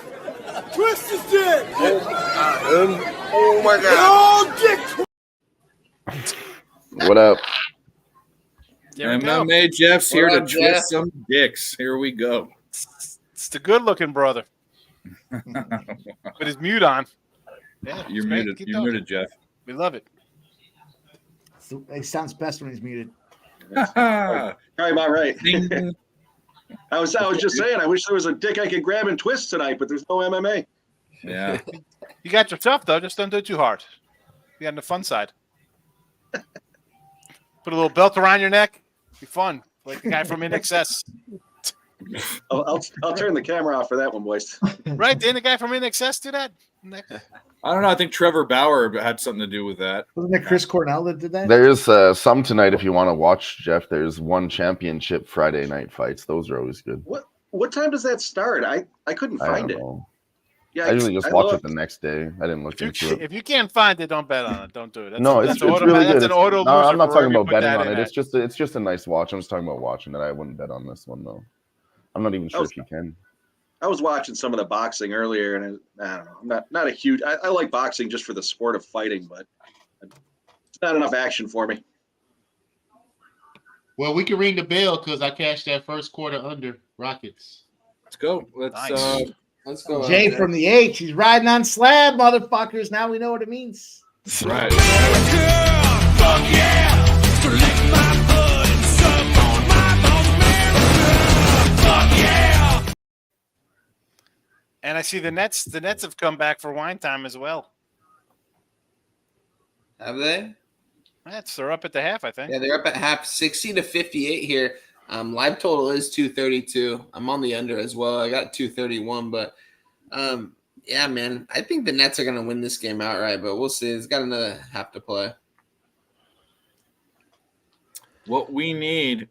J: Twist his dick! Oh my god! Oh, dick!
B: What up?
G: There we go.
A: MMA Jeff's here
E: What
A: to
E: up,
A: twist
E: Jeff?
A: some dicks. Here we go.
G: It's the good-looking brother with his mute on. Yeah,
A: You're
G: it's great.
A: muted.
G: Keep
A: You're
G: doing
A: muted,
G: it.
A: Jeff.
G: We love it.
F: He sounds best when he's muted.
K: Probably about right.
A: Ding.
K: I was just saying, I wish there was a dick I could grab and twist tonight, but there's no MMA.
A: Yeah.
G: You got your stuff though. Just don't do it too hard. You got on the fun side. Put a little belt around your neck. Be fun, like the guy from InXS.
K: I'll turn the camera off for that one, boys.
G: Right? Didn't the guy from InXS do that?
A: I don't know. I think Trevor Bauer had something to do with that.
F: Wasn't it Chris Cornell that did that?
B: There's some tonight if you want to watch, Jeff. There's one championship Friday night fights. Those are always good.
K: What time does that start? I couldn't
B: I
K: find
B: don't
K: it.
B: know.
K: Yeah,
B: I usually just
K: I
B: watch
K: looked.
B: it the next day. I didn't look into it.
G: If you can't find it, don't bet on it. Don't do it. That's
B: No, it's really good.
G: That's an auto
B: No,
G: loser
B: I'm not
G: for
B: talking
G: wherever you
B: about
G: put
B: betting
G: that
B: on
G: in
B: it.
G: at.
B: It's just a nice watch. I'm just talking about watching it. I wouldn't bet on this one though. I'm not even sure if you can.
K: I was watching some of the boxing earlier, and I don't know. I'm not a huge. I like boxing just for the sport of fighting, but it's not enough action for me.
I: Well, we can ring the bell because I cashed that first quarter under Rockets.
A: Let's go.
E: Let's go.
F: Jay from the H. He's riding on slab, motherfuckers. Now we know what it means.
A: Right.
G: And I see the Nets. The Nets have come back for wine time as well.
E: Have they?
G: Nets, they're up at the half, I think.
E: Yeah, they're up at half, 60-58 here. Live total is 232. I'm on the under as well. I got 231, but yeah, man, I think the Nets are gonna win this game outright, but we'll see. It's got another half to play.
A: What we need.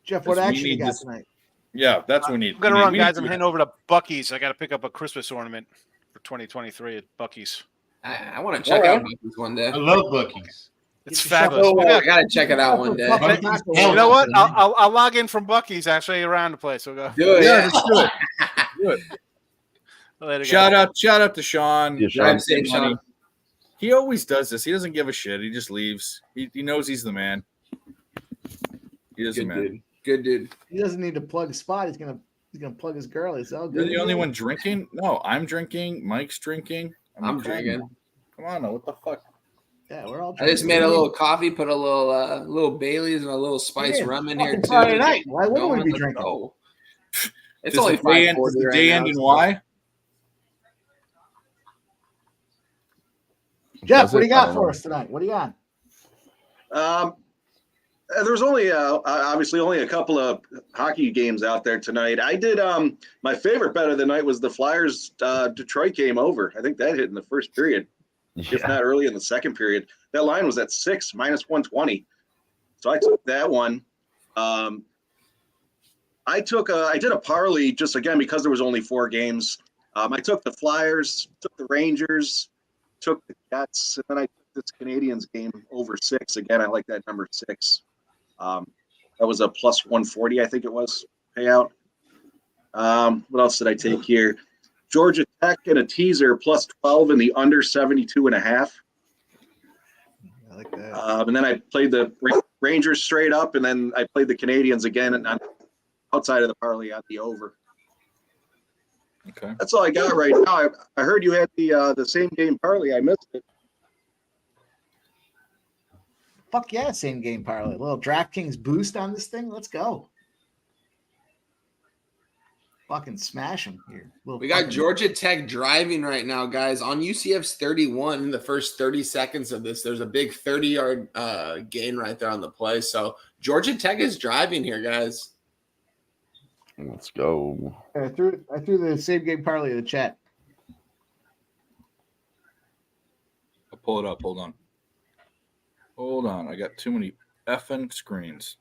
F: Jeff, what
A: is we
F: action you
A: need
F: got
A: this-
F: tonight?
A: Yeah, that's what we need.
G: I'm gonna
A: We
G: run,
A: need
G: guys.
A: to-
G: I'm heading over to Bucky's. I got to pick up a Christmas ornament for 2023 at Bucky's.
E: I want to check out Bucky's one day.
I: I love Bucky's.
G: It's
F: Get yourself
G: fabulous.
E: Oh,
G: Maybe
E: I gotta check it out one day.
F: Fucking
I: Bucky's
F: taco.
G: You know what? I'll log in from Bucky's. I'll show you around the place. We'll go.
E: Do it.
A: Yeah,
E: Yeah.
A: let's do it. Do it.
G: Later, guys.
A: Shout out to Sean.
B: Yeah, Sean.
E: Drive safe,
A: Money.
E: Sean.
A: He always does this. He doesn't give a shit. He just leaves. He knows he's the man. He is the
E: Good
A: man.
E: dude. Good dude.
F: He doesn't need to plug a spot. He's gonna plug his girl. It's all
A: You're
F: good.
A: the only one drinking? No, I'm drinking. Mike's drinking.
E: I'm
A: come on
E: drinking.
A: now. Come on now. What the fuck?
F: Yeah, we're all.
E: I just made a little coffee, put a little Bailey's and a little spiced
F: Yeah,
E: rum in here
F: fucking
E: too.
F: Friday night. Why wouldn't we
E: Going,
F: be
E: let's
F: drinking?
E: go. It's
A: Does
E: only
A: the day end,
E: 5:40
A: does the
E: right
A: day
E: now,
A: end in
E: so-
A: Y?
F: Jeff,
B: Does
F: what do
B: it?
F: you
B: I
F: got
B: don't
F: for
B: know.
F: us tonight? What do you got?
K: There was only obviously only a couple of hockey games out there tonight. I did my favorite bet of the night was the Flyers Detroit game over. I think that hit in the first period, if
B: Yeah.
K: not early in the second period. That line was at 6 minus 120. So I took that one. I did a parlay just again because there was only 4 games. I took the Flyers, took the Rangers, took the Jets, and then I took this Canadians game over 6. Again, I like that number 6. That was a plus 140, I think it was, payout. What else did I take here? Georgia Tech and a teaser plus 12 and the under 72.5.
F: I like that.
K: And then I played the Rangers straight up, and then I played the Canadians again and outside of the parlay on the over.
A: Okay.
K: That's all I got right now. I heard you had the same game parlay. I missed it.
F: Fuck yeah, same game parlay. A little DraftKings boost on this thing. Let's go. Fucking smash them here.
E: We got Georgia Tech driving right now, guys. On UCF's 31 in the first 30 seconds of this, there's a big 30-yard gain right there on the play. So Georgia Tech is driving here, guys.
B: Let's go.
F: I threw the same game parlay in the chat.
A: I'll pull it up. Hold on. I got too many effing screens.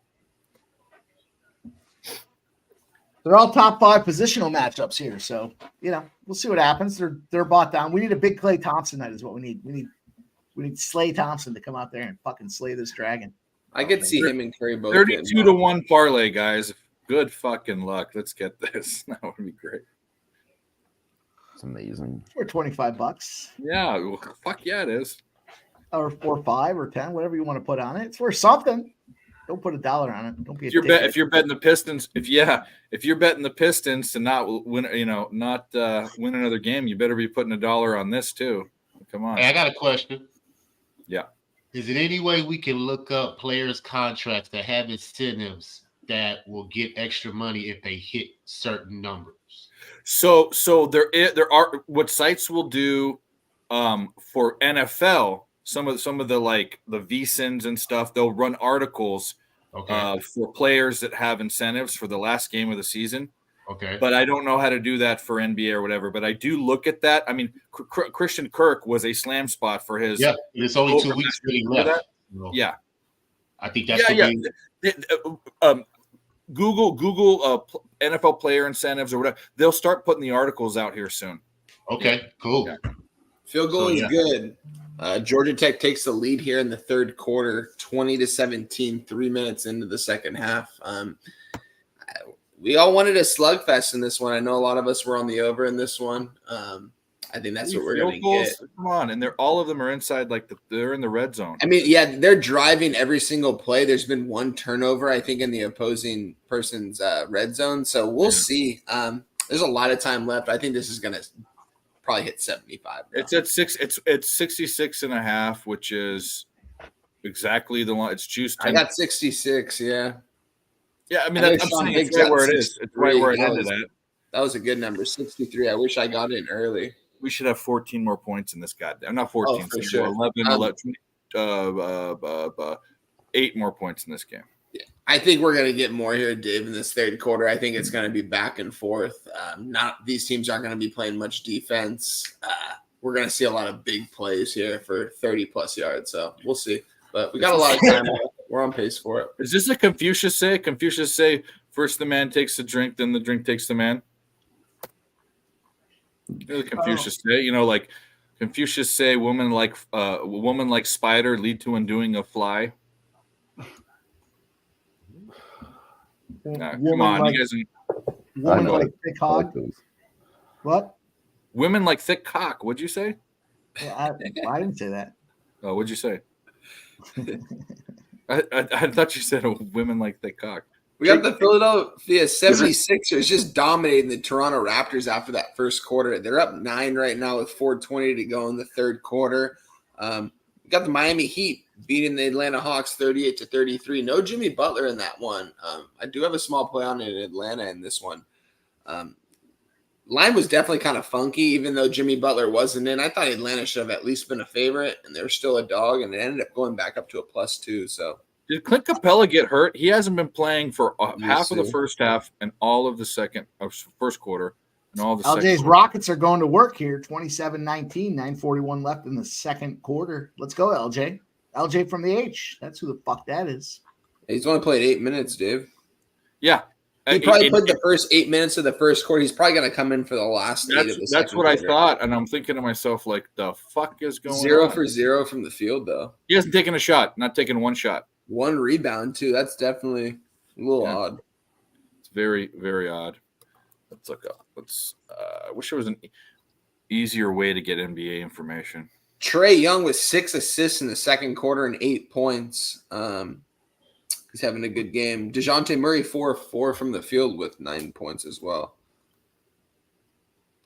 F: They're all top 5 positional matchups here, so we'll see what happens. They're bought down. We need a big Klay Thompson night, is what we need. We need Slay Thompson to come out there and fucking slay this dragon.
E: I could see him and Curry both.
A: 32-1 parlay, guys. Good fucking luck. Let's get this. That would be great.
B: It's amazing.
F: For $25.
A: Yeah, well, fuck yeah, it is.
F: Or 4, 5, or 10, whatever you want to put on it. It's worth something. Don't put $1 on it. Don't be a
A: if you're betting the Pistons, if you're betting the Pistons to not win, win another game, you better be putting $1 on this too. Come on.
I: Hey, I got a question.
A: Yeah.
I: Is there any way we can look up players' contracts that have incentives that will get extra money if they hit certain numbers?
A: So there are what sites will do for NFL. Some of the like the VSiNs and stuff, they'll run articles for players that have incentives for the last game of the season.
I: Okay.
A: But I don't know how to do that for NBA or whatever. But I do look at that. I mean, Christian Kirk was a slam spot for his.
I: Yeah, it's only 2 weeks really left.
A: Yeah.
I: I think that's
A: Google NFL player incentives or whatever. They'll start putting the articles out here soon.
I: Okay, cool.
A: Yeah.
E: Field goal is good. Georgia Tech takes the lead here in the third quarter, 20-17, 3 minutes into the second half. We all wanted a slugfest in this one. I know a lot of us were on the over in this one. I think that's what we're going to get.
A: Come on, and all of them are inside, they're in the red zone.
E: I mean, yeah, they're driving every single play. There's been one turnover, I think, in the opposing person's red zone. So we'll see. There's a lot of time left. I think this is going to probably hit 75. Now.
A: It's at 6. It's 66 and a half, which is exactly the one. It's juice. 10.
E: I got 66. Yeah.
A: Yeah, I mean, I'm saying it's right where it is. It's right where it ended at.
E: That was a good number, 63. I wish I got in early.
A: We should have 14 more points in this goddamn. Not 14,
E: for sure.
A: 11, 8 more points in this game.
E: Yeah, I think we're going to get more here, Dave, in this third quarter. I think it's going to be back and forth. These teams aren't going to be playing much defense. We're going to see a lot of big plays here for 30-plus yards. So we'll see. But we got a lot of time. We're on pace for it.
A: Is this a Confucius say? Confucius say, first the man takes the drink, then the drink takes the man? The Confucius say, like Confucius say, woman like spider lead to undoing a fly. Come on, you guys.
F: Woman like thick hog. What?
A: Women like thick cock. What'd you say?
F: Well, I didn't say that.
A: Oh, what'd you say? I thought you said women like thick cock.
E: We got the Philadelphia 76ers just dominating the Toronto Raptors after that first quarter. They're up 9 right now with 4:20 to go in the third quarter. We got the Miami Heat beating the Atlanta Hawks 38-33. No Jimmy Butler in that one. I do have a small play on it in Atlanta in this one. Line was definitely kind of funky, even though Jimmy Butler wasn't in. I thought Atlanta should have at least been a favorite, and they were still a dog, and it ended up going back up to a +2. So.
A: Did Clint Capella get hurt? He hasn't been playing for half of the first half and all of the first quarter. And all of the
F: LJ's Rockets are going to work here. 27-19, 9:41 left in the second quarter. Let's go, LJ. LJ from the H. That's who the fuck that is.
E: He's only played 8 minutes, Dave.
A: Yeah.
E: He probably played the first 8 minutes of the first quarter. He's probably going to come in for the last 8 of the second.
A: That's what I thought, and I'm thinking to myself, like, the fuck is going on?
E: 0 for 0 from the field, though.
A: He hasn't taken a shot. Not taking one shot.
E: 1 rebound, too. That's definitely a little odd.
A: It's very, very odd. Let's look up. I wish there was an easier way to get NBA information.
E: Trae Young with 6 assists in the second quarter and 8 points. He's having a good game. DeJounte Murray 4-4 from the field with 9 points as well.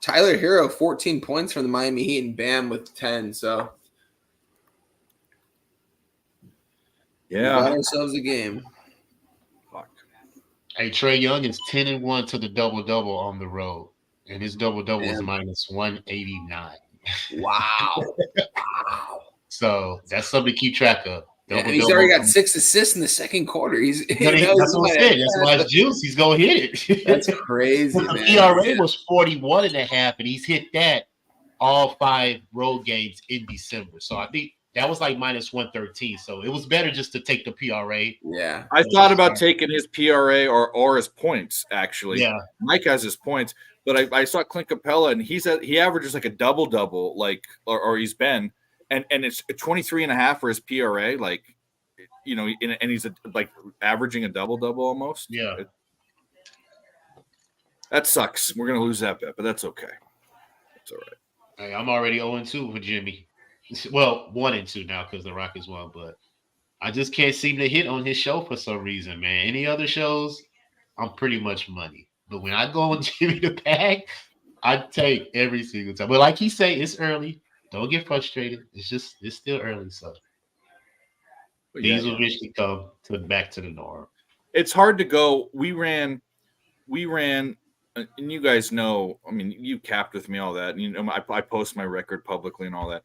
E: Tyler Hero 14 points from the Miami Heat and Bam with 10. So
A: yeah,
E: we got ourselves a game.
A: Fuck.
I: Hey, Trae Young is 10-1 to the double-double on the road, and his double-double is -189.
E: Wow.
I: So that's something to keep track of.
E: Yeah, he's already got 6 assists in the second quarter.
I: That's what I'm saying. That's why it's juice. He's going to hit it.
E: That's crazy, man.
I: The ERA was 41.5, and he's hit that all 5 road games in December. So I think That was like minus 113. So it was better just to take the PRA.
E: Yeah.
A: I thought about taking his PRA or his points, actually.
I: Yeah.
A: Mike has his points, but I saw Clint Capella, and he averages like a double, like, or he's been, and it's 23.5 for his PRA, like, you know, and he's like averaging a double almost.
I: Yeah.
A: That sucks. We're going to lose that bet, but that's okay. It's all right.
I: Hey, I'm already 0-2 for Jimmy. Well, 1-2 now because the Rockets won, but I just can't seem to hit on his show for some reason, man. Any other shows, I'm pretty much money. But when I go on Jimmy the Bag, I take every single time. But like he say, it's early. Don't get frustrated. It's still early, so these will eventually come back to the norm.
A: It's hard to go. We ran, and you guys know. I mean, you capped with me all that. You know, I post my record publicly and all that.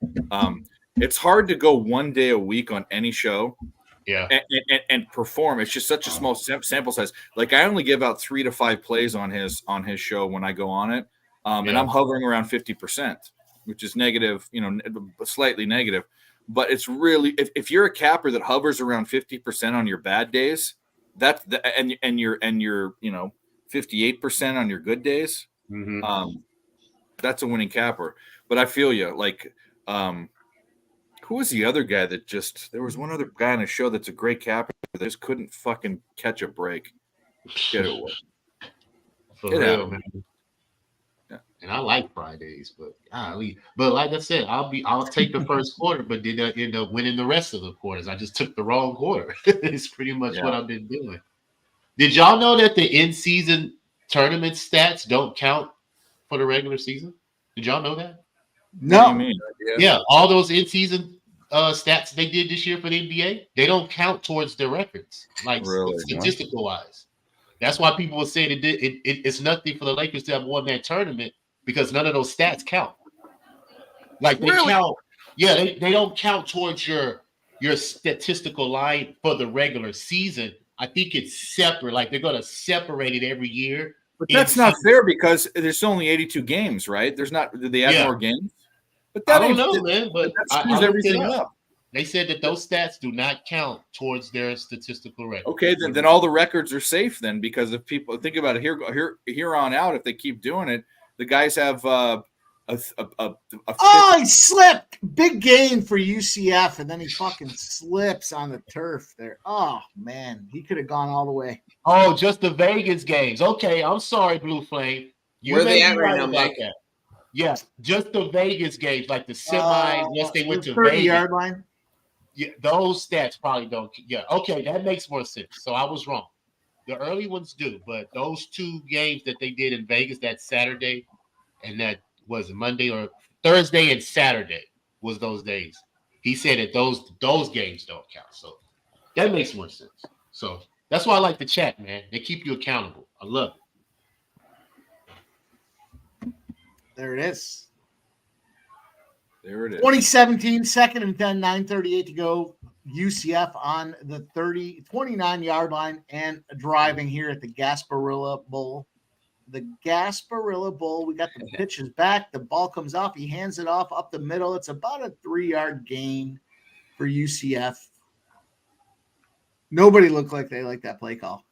A: It's hard to go one day a week on any show,
I: yeah,
A: and perform. It's just such a small sample size. Like I only give out 3 to 5 plays on his show when I go on it, and I'm hovering around 50%, which is negative. You know, slightly negative. But it's really if you're a capper that hovers around 50% on your bad days, that's and you're 58% on your good days.
I: Mm-hmm.
A: That's a winning capper. But I feel you. Like, who was the other guy that there was one other guy on a show that's a great capper that just couldn't fucking catch a break. Get it away.
I: For real, man. Yeah. And I like Fridays, but like I said, I'll take the first quarter, but then I end up winning the rest of the quarters. I just took the wrong quarter. It's pretty much what I've been doing. Did y'all know that the in-season tournament stats don't count for the regular season? Did y'all know that?
F: No.
A: What do you mean?
I: Yeah, all those in-season stats they did this year for the NBA, they don't count towards their records, like
A: Really?
I: statistical-wise. That's why people will say it's nothing for the Lakers to have won that tournament because none of those stats count. Like they count, they don't count towards your statistical line for the regular season. I think it's separate. Like they're going to separate it every year.
A: But that's not fair because there's only 82 games, right? There's not. Did they add more games? But
I: I don't know, man. But
A: that screws everything up.
I: They said that those stats do not count towards their statistical record.
A: Okay, then all the records are safe then, because if people think about it here on out, if they keep doing it, the guys have
F: he slipped. Big gain for UCF, and then he fucking slips on the turf there. Oh man, he could have gone all the way.
I: Oh, just the Vegas games. Okay, I'm sorry, Blue Flame.
E: Where are they at right now,
I: Mike? Yeah, just the Vegas games, like the semi. Once they went to
F: 30-yard line.
I: Yeah, those stats probably don't. Yeah, okay, that makes more sense. So I was wrong. The early ones do, but those 2 games that they did in Vegas that Saturday, and that was Monday or Thursday and Saturday was those days. He said that those games don't count. So that makes more sense. So that's why I like the chat, man. They keep you accountable. I love it.
F: There it is.
A: There it is.
F: 2017, 2nd and 10, 9:38 to go. UCF on the 29-yard line and driving here at the Gasparilla Bowl. The Gasparilla Bowl. We got the pitches back. The ball comes off. He hands it off up the middle. It's about a 3-yard gain for UCF. Nobody looked like they liked that play call.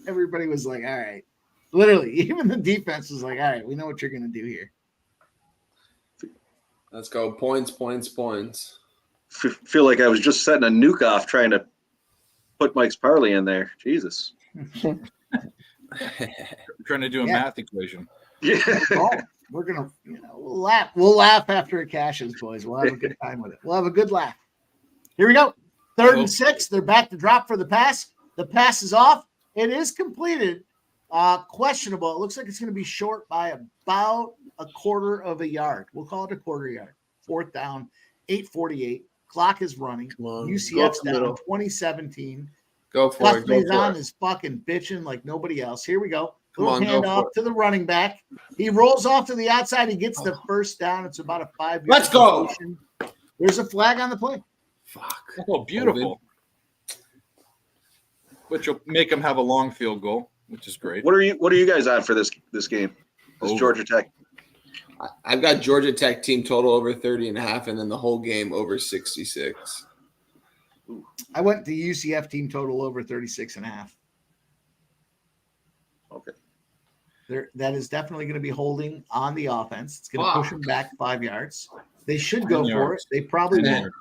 F: Everybody was like, all right. Literally, even the defense was like, all right, we know what you're going to do here.
E: Let's go. Points.
K: Feel like I was just setting a nuke off trying to put Mike's parlay in there. Jesus.
A: Trying to do a math equation.
K: Yeah.
F: We're gonna, we'll laugh. We'll laugh after it cashes, boys. We'll have a good time with it. We'll have a good laugh. Here we go. 3rd and 6. They're back to drop for the pass. The pass is off. It is completed. Questionable. It looks like it's going to be short by about a quarter of a yard. We'll call it a quarter yard. 4th down, 8:48. Clock is running. UCF's down 2017.
E: Go for it.
F: Maison is fucking bitching like nobody else. Here we go. Little handoff to the running back. He rolls off to the outside. He gets the first down. It's about a 5-yard.
E: Let's go.
F: There's a flag on the play.
A: Fuck. Oh, beautiful. Which will make him have a long field goal, which is great.
K: What are you guys at for this game? This Georgia Tech.
E: I've got Georgia Tech team total over 30.5, and then the whole game over 66.
F: I went to UCF team total over 36.5.
K: Okay.
F: That is definitely going to be holding on the offense. It's going to push them back 5 yards. They should go
A: 10
F: for
A: yards.
F: it. They probably
A: 10
F: won't.
A: yards.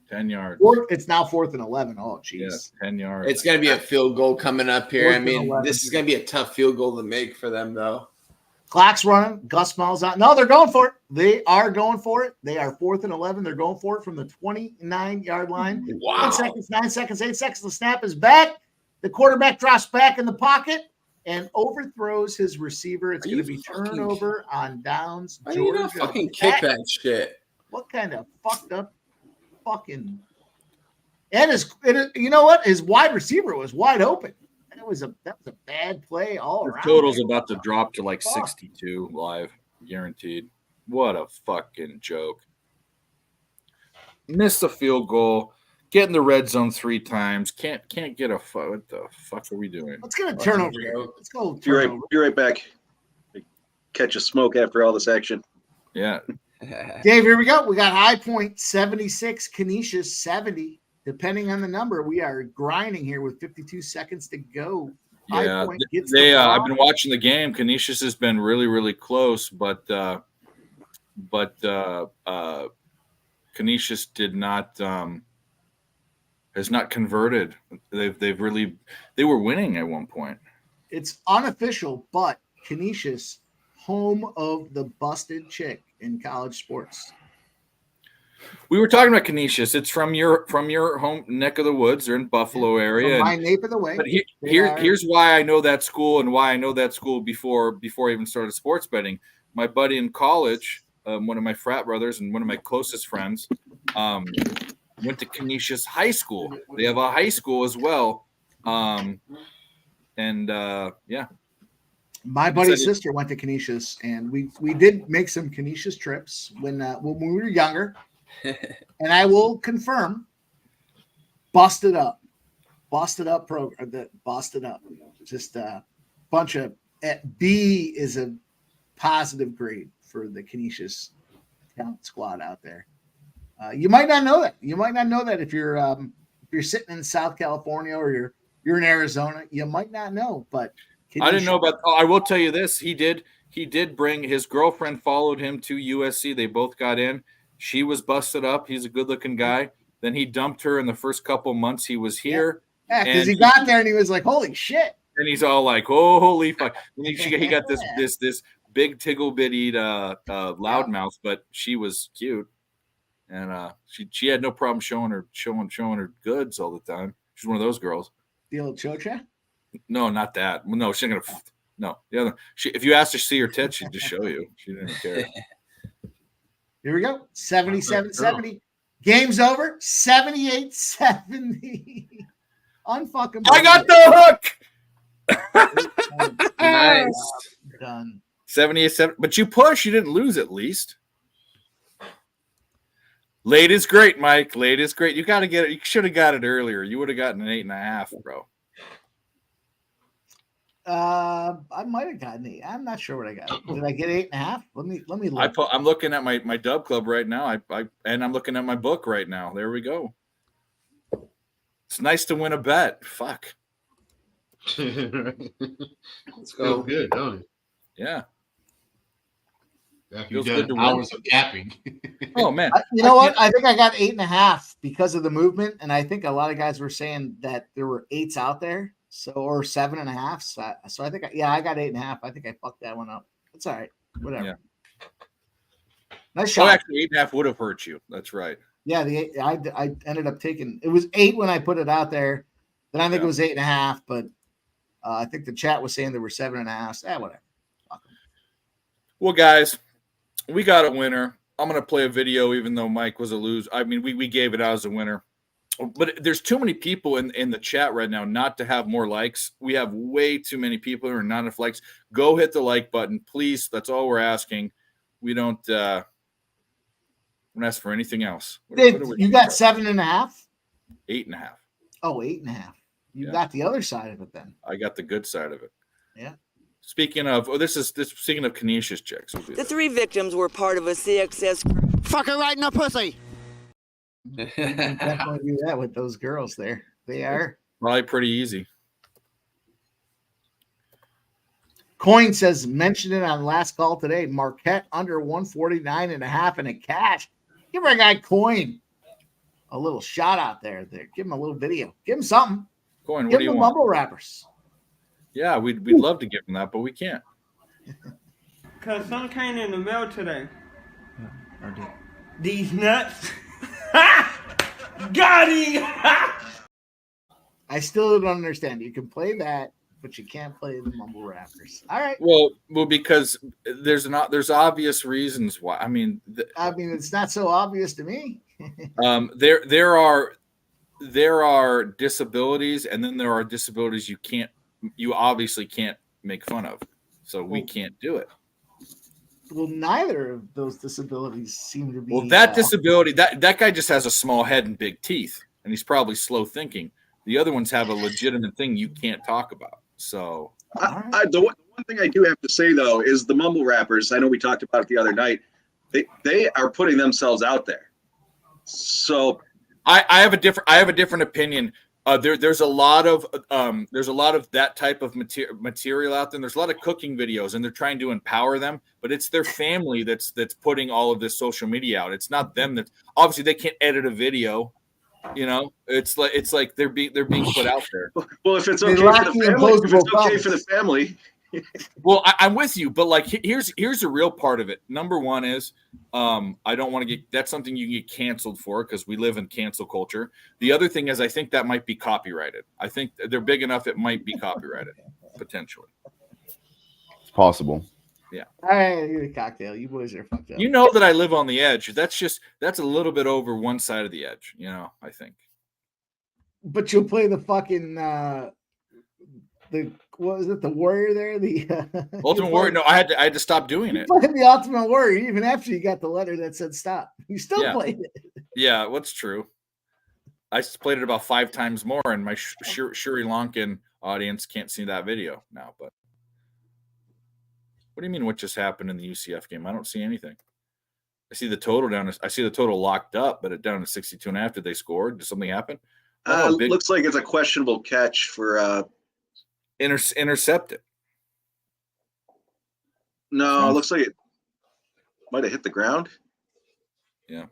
A: 10 yards.
F: It's now 4th and 11. Oh,
A: Yeah,
F: jeez.
A: 10 yards.
E: It's going to be a field goal coming up here.
F: Fourth
E: I
F: and
E: mean,
F: 11.
E: this is going to be a tough field goal to make for them, though.
F: Clock's running. Gus Malzahn out. No, they're going for it. They are going for it. They are 4th and 11. They're going for it from the 29-yard line.
E: Wow.
F: 10 seconds, 9 seconds, 8 seconds. The snap is back. The quarterback drops back in the pocket and overthrows his receiver. It's going to be turnover on downs.
E: Why do you not
F: Georgia
E: fucking kick
F: Tech.
E: that shit?
F: What kind of fucked up fucking and you know what? His wide receiver was wide open. That was a bad play all
A: The
F: around.
A: total's
F: there.
A: about to drop to like
F: Fuck.
A: 62 live, guaranteed. What a fucking joke. Missed the field goal, get in the red zone 3 times. Can't get a fuck. What the fuck are we doing?
F: Let's get a turnover here. Let's go turnover.
K: Be right back. Catch a smoke after all this action.
A: Yeah.
F: Dave, here we go. We got High Point 76, Canisius 70. Depending on the number, we are grinding here with 52 seconds to go. High
A: Yeah,
F: Point gets
A: they.
F: the ball.
A: I've been watching the game. Canisius has been really, really close, but Canisius did not has not converted. They were winning at one point.
F: It's unofficial, but Canisius, home of the busted chick in college sports.
A: We were talking about Canisius. It's from your home neck of the woods. They're in Buffalo area.
F: From my nape of the way.
A: But here's why I know that school and why I know that school before I even started sports betting. My buddy in college, one of my frat brothers and one of my closest friends, went to Canisius High School. They have a high school as well. Yeah.
F: My buddy's sister went to Canisius, and we did make some Canisius trips when we were younger. And I will confirm, busted up program that busted up. Just a bunch of B is a positive grade for the Canisius talent squad out there. You might not know that. You might not know that if you're sitting in South California or you're in Arizona. You might not know, but
A: I didn't know about. Oh, I will tell you this. He did bring his girlfriend. Followed him to USC. They both got in. She was busted up. He's a good-looking guy. Then he dumped her in the first couple months he was here.
F: Yeah, because he got there and he was like, "Holy shit!"
A: And he's all like, "Oh, holy fuck!" And he got this big tiggle-bittied loudmouth, but she was cute, and she had no problem showing her goods all the time. She's one of those girls.
F: The old chocha?
A: No, not that. No, she's not gonna. No, the other. If you asked her to see her tits, she'd just show you. She didn't care.
F: Here we go. 77-70. Game's over. 78-70. Unfucking.
A: I got the hook.
E: Nice.
F: Done.
A: 78-7. But you push. You didn't lose at least. Late is great, Mike. Late is great. You got to get it. You should have got it earlier. You would have gotten an 8.5, bro.
F: I might have gotten 8. I'm not sure what I got. Did I get 8.5? Let me look.
A: I'm looking at my Dub Club right now. And I'm looking at my book right now. There we go. It's nice to win a bet. Fuck.
I: Let's go. Good, don't it?
A: Yeah.
I: After you've done hours of capping.
A: Oh man.
F: You know what? I think I got 8.5 because of the movement, and I think a lot of guys were saying that there were 8s out there. So or 7.5. So I think I got 8.5. I think I fucked that one up. It's all right. Whatever.
A: Yeah.
F: Nice shot.
A: Oh, actually, 8.5 would have hurt you. That's right.
F: Yeah, I ended up taking it was 8 when I put it out there. Then I think it was 8.5, but I think the chat was saying there were 7.5. Whatever.
A: Well, guys, we got a winner. I'm gonna play a video, even though Mike was a loser. I mean, we gave it out as a winner. But there's too many people in the chat right now not to have more likes. We have way too many people who are not enough likes. Go hit the like button, please. That's all we're asking. We don't ask for anything else.
F: You got 7.5?
A: 8.5.
F: Oh, 8.5. You
A: Yeah.
F: got the other side of it then.
A: I got the good side of it.
F: Yeah.
A: Speaking of, speaking of Canisius chicks.
L: The 3 victims were part of a CXS group.
J: Fuck her right in the pussy.
F: You can definitely do that with those girls there. They are.
A: Probably pretty easy.
F: Coin says, mentioned it on last call today. Marquette under 149.5 in a cash. Give our guy Coin a little shout out there. Give him a little video. Give him something.
A: Coin, what
F: Give
A: do
F: him
A: you
F: the
A: want?
F: mumble rappers.
A: Yeah, we'd love to give him that, but we can't.
M: Cause some came in the mail today. These nuts. Got him.
F: I still don't understand. You can play that, but you can't play the mumble rappers. All right.
A: Well, because there's obvious reasons why. I mean,
F: it's not so obvious to me.
A: there are disabilities, and then there are disabilities you obviously can't make fun of. So we can't do it.
F: Well, neither of those disabilities seem to be.
A: Well, that disability, that guy just has a small head and big teeth, and he's probably slow thinking. The other ones have a legitimate thing you can't talk about. So
K: the one thing I do have to say though is the mumble rappers. I know we talked about it the other night. They are putting themselves out there. So
A: I have a different opinion. There's a lot of that type of material out there. And there's a lot of cooking videos, and they're trying to empower them, but it's their family that's putting all of this social media out. It's not them. That obviously they can't edit a video. You know, it's like they're being put out there.
K: Well, if it's okay for the family,
A: Well, I'm with you, but like here's the real part of it. Number one is I don't want to get that's something you can get canceled for because we live in cancel culture. The other thing is I think that might be copyrighted. I think they're big enough it might be copyrighted potentially.
B: It's possible.
A: Yeah.
F: All right, you're a cocktail. You boys are fucked up.
A: You know that I live on the edge. That's a little bit over one side of the edge, you know, I think.
F: But you'll play the fucking what was it? The Warrior there? The
A: Ultimate Warrior. No, I had to stop doing it.
F: Playing the Ultimate Warrior even after you got the letter that said stop. You still played it.
A: Yeah, what's true. I played it about 5 times more, and my Sri Lankan audience can't see that video now. But what do you mean? What just happened in the UCF game? I don't see anything. I see the total I see the total locked up, but it down to 62.5. Did they score? Did something happen?
K: Looks like it's a questionable catch for
A: intercepted.
K: No, it looks like it might have hit the ground.
A: Yeah.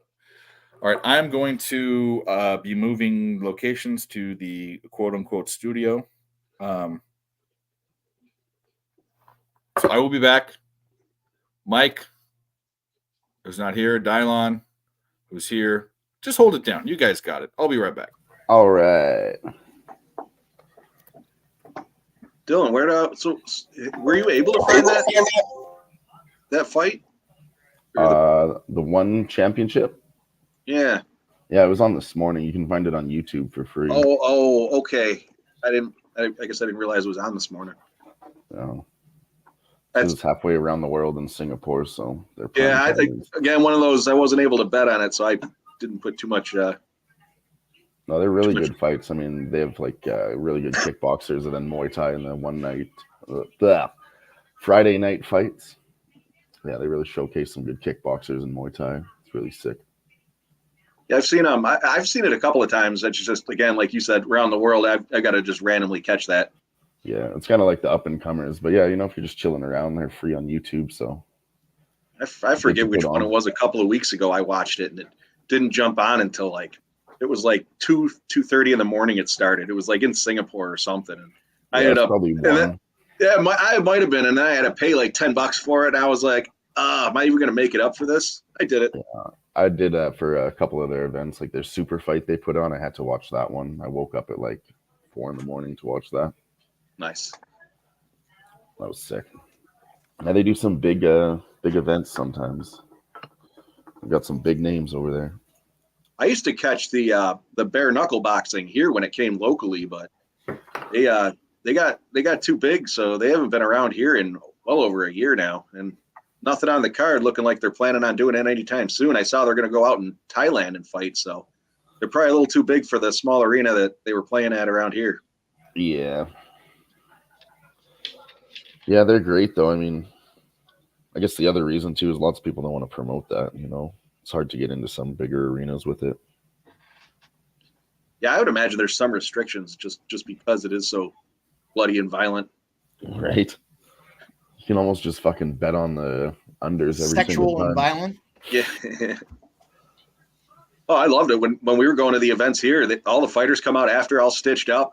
A: All right. I'm going to be moving locations to the quote unquote studio. So I will be back. Mike, who's not here, Dylon, who's here. Just hold it down. You guys got it. I'll be right back.
B: All right.
K: Dylan, were you able to find that fight?
B: The one championship?
K: Yeah.
B: Yeah, it was on this morning. You can find it on YouTube for free.
K: Oh, okay. I guess I didn't realize it was on this morning.
B: No. It's halfway around the world in Singapore, so they're
K: I think again one of those I wasn't able to bet on it, so I didn't put too much. No,
B: they're really good fights. I mean, they have like really good kickboxers and then Muay Thai in the one night, Friday night fights. Yeah, they really showcase some good kickboxers and Muay Thai. It's really sick.
K: Yeah, I've seen them. I've seen it a couple of times. That's just again, like you said, around the world. I got to just randomly catch that.
B: Yeah, it's kind of like the up and comers, but yeah, you know, if you're just chilling around, they're free on YouTube. So
K: I forget which one it was. A couple of weeks ago, I watched it, and it didn't jump on until it was 2:30 in the morning. It started. It was like in Singapore or something. And I ended up
B: probably
K: I might have been, and then I had to pay like $10 for it. And I was like, am I even going to make it up for this? I did it.
B: Yeah, I did that for a couple of their events, like their super fight they put on. I had to watch that one. I woke up at like 4 a.m. to watch that.
K: Nice.
B: That was sick. Yeah, they do some big events sometimes. We got some big names over there.
K: I used to catch the bare knuckle boxing here when it came locally, but they got too big, so they haven't been around here in well over a year now, and nothing on the card looking like they're planning on doing it anytime soon. I saw they're going to go out in Thailand and fight, so they're probably a little too big for the small arena that they were playing at around here.
B: Yeah. Yeah, they're great though. I mean, I guess the other reason too is lots of people don't want to promote that. It's hard to get into some bigger arenas with it.
K: Yeah, I would imagine there's some restrictions just because it is so bloody and violent.
B: Right. You can almost just fucking bet on the unders every
F: Sexual
B: single
F: and
B: time.
F: violent.
K: Yeah. Oh, I loved it when we were going to the events here. All the fighters come out after, all stitched up,